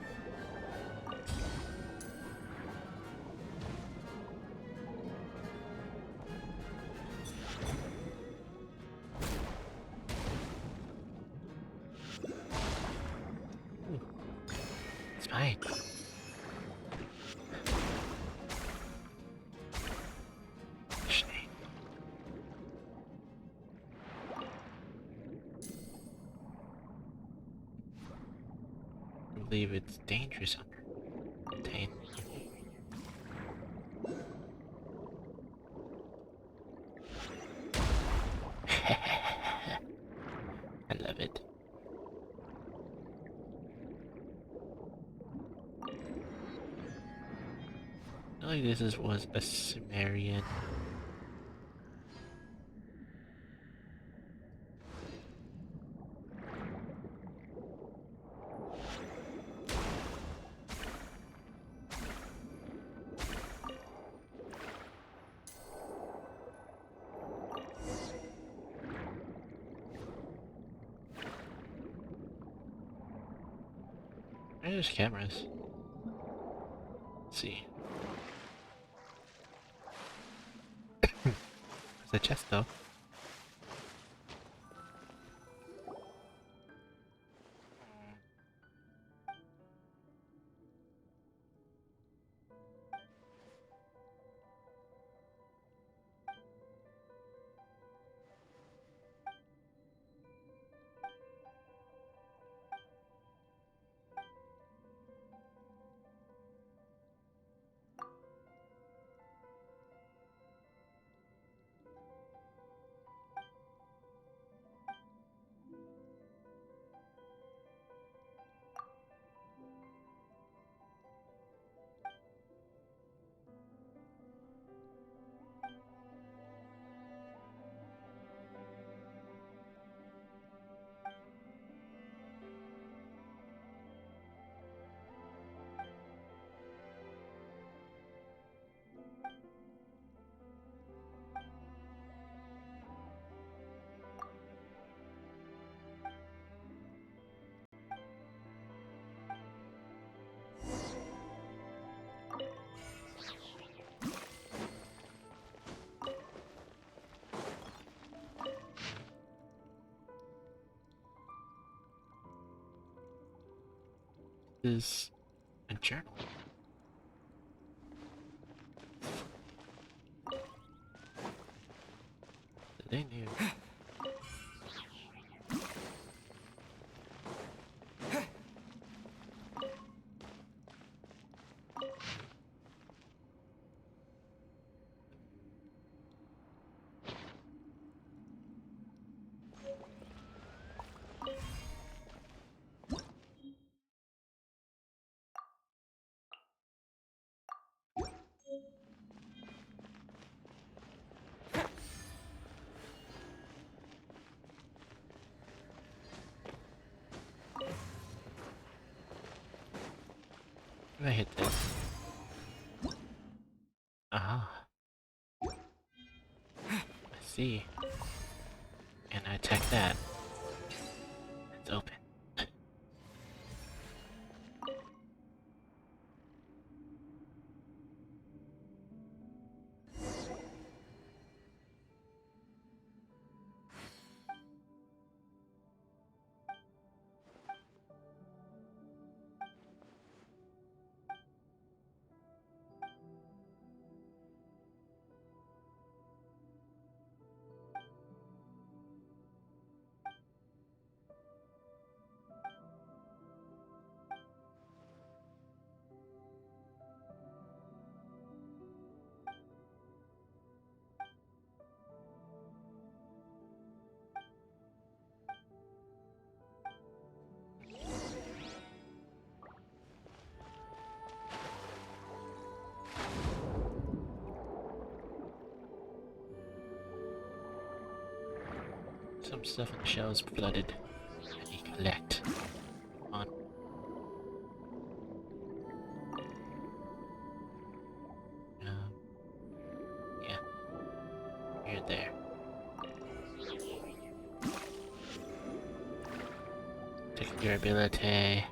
[SPEAKER 1] Ooh. It's fine. I believe it's dangerous under Fountaine. I love it. I feel like was a Sumerian. There's cameras. Let's see. There's a chest though. Is a journal. They knew. If I hit this. Ah. I see. And I attack that. It's open. Some stuff in the shell is flooded. I need to collect. On. Yeah. You're there. Take durability.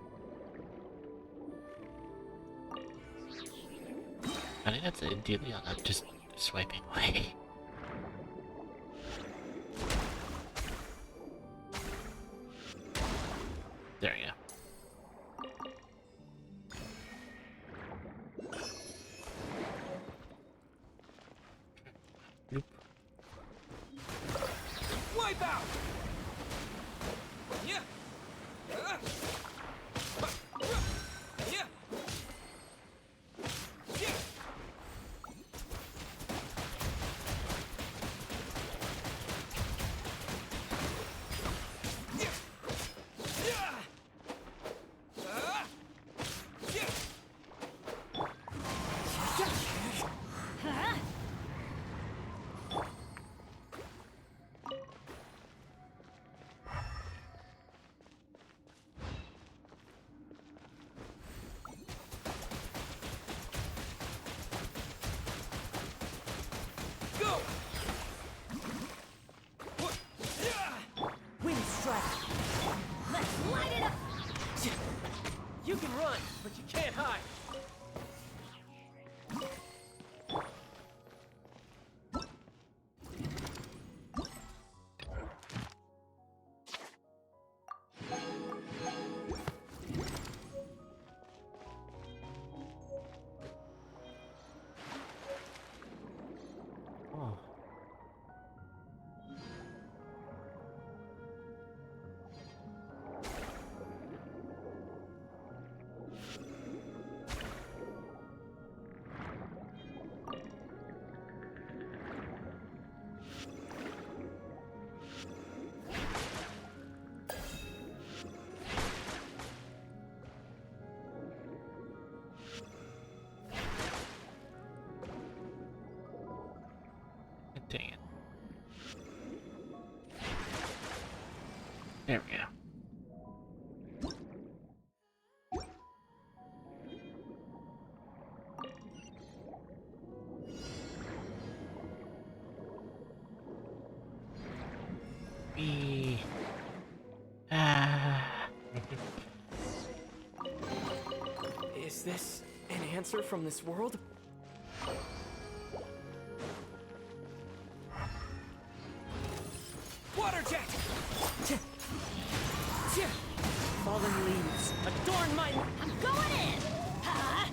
[SPEAKER 1] I think that's a deal. I'm just swiping away. There we go. Bloop.
[SPEAKER 12] Wipe out! Yeah! Yeah!
[SPEAKER 3] You can run, but you can't hide.
[SPEAKER 1] Oh. Dang it. There we go. Wee. Ah.
[SPEAKER 13] Is this an answer from this world?
[SPEAKER 12] Water jet!
[SPEAKER 3] Fallen leaves, adorn my...
[SPEAKER 10] I'm going in! Huh?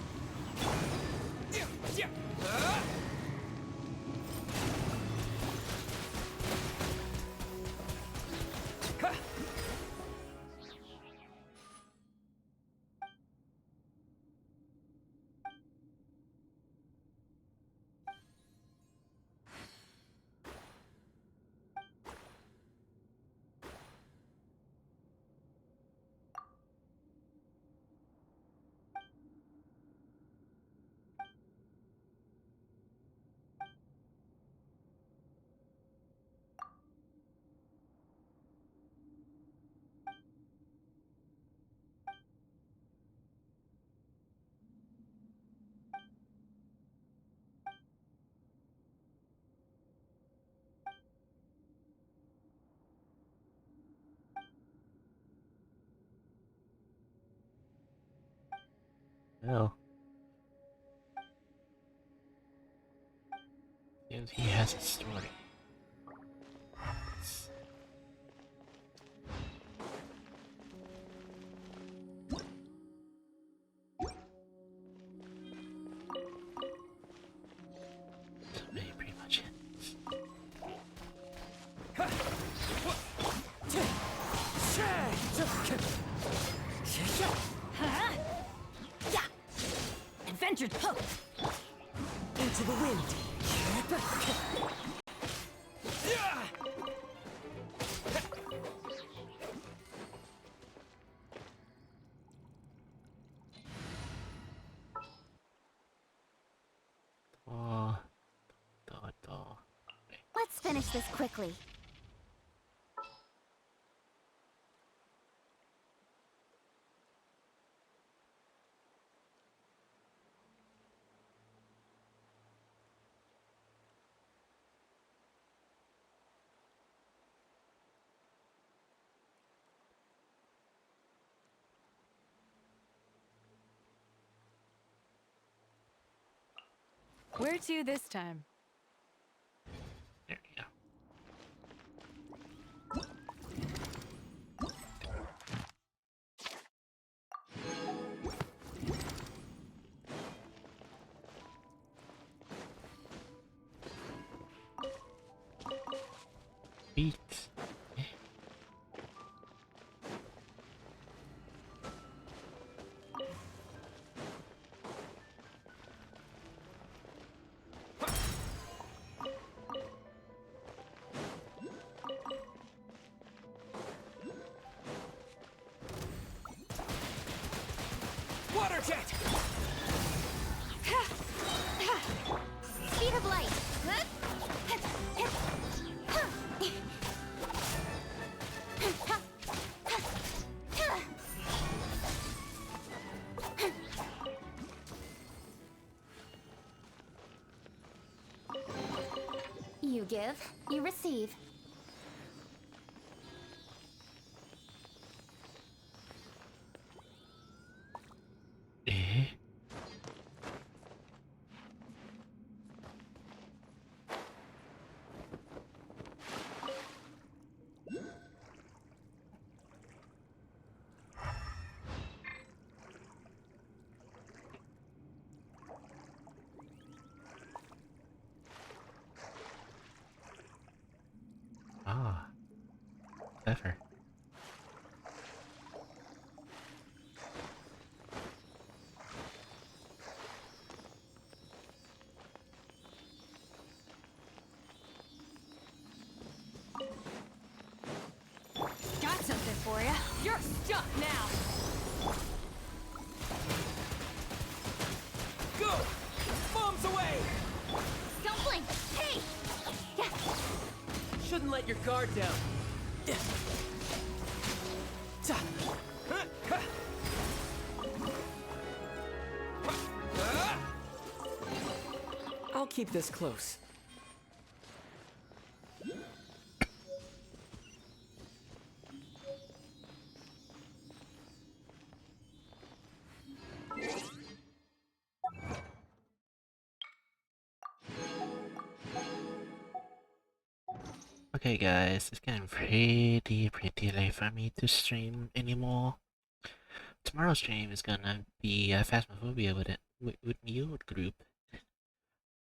[SPEAKER 1] Well. Seems he has a story. Pretty much it.
[SPEAKER 10] Adventure into the wind.
[SPEAKER 2] Let's finish this quickly.
[SPEAKER 17] Where to this time?
[SPEAKER 1] There we go. Beats.
[SPEAKER 12] Water jet!
[SPEAKER 2] Speed of light. You give, you receive. Ah, clever.
[SPEAKER 10] Got something for you. You're stuck now.
[SPEAKER 12] Go! Bombs away!
[SPEAKER 2] Don't blink. Hey!
[SPEAKER 3] Shouldn't let your guard down. I'll keep this close.
[SPEAKER 1] Okay guys, it's getting pretty late for me to stream anymore. Tomorrow's stream is gonna be Phasmophobia with my old group.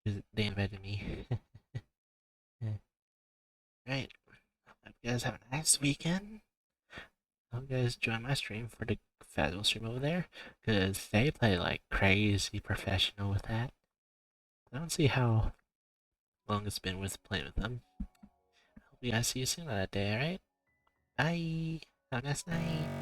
[SPEAKER 1] 'Cause they invited me. Right. Hope you guys have a nice weekend. Hope you guys join my stream for the Phasmo stream over there. Cause they play like crazy professional with that. I don't see how long it's been worth playing with them. Hope you guys see you soon on that day, alright? Bye! Have a nice night!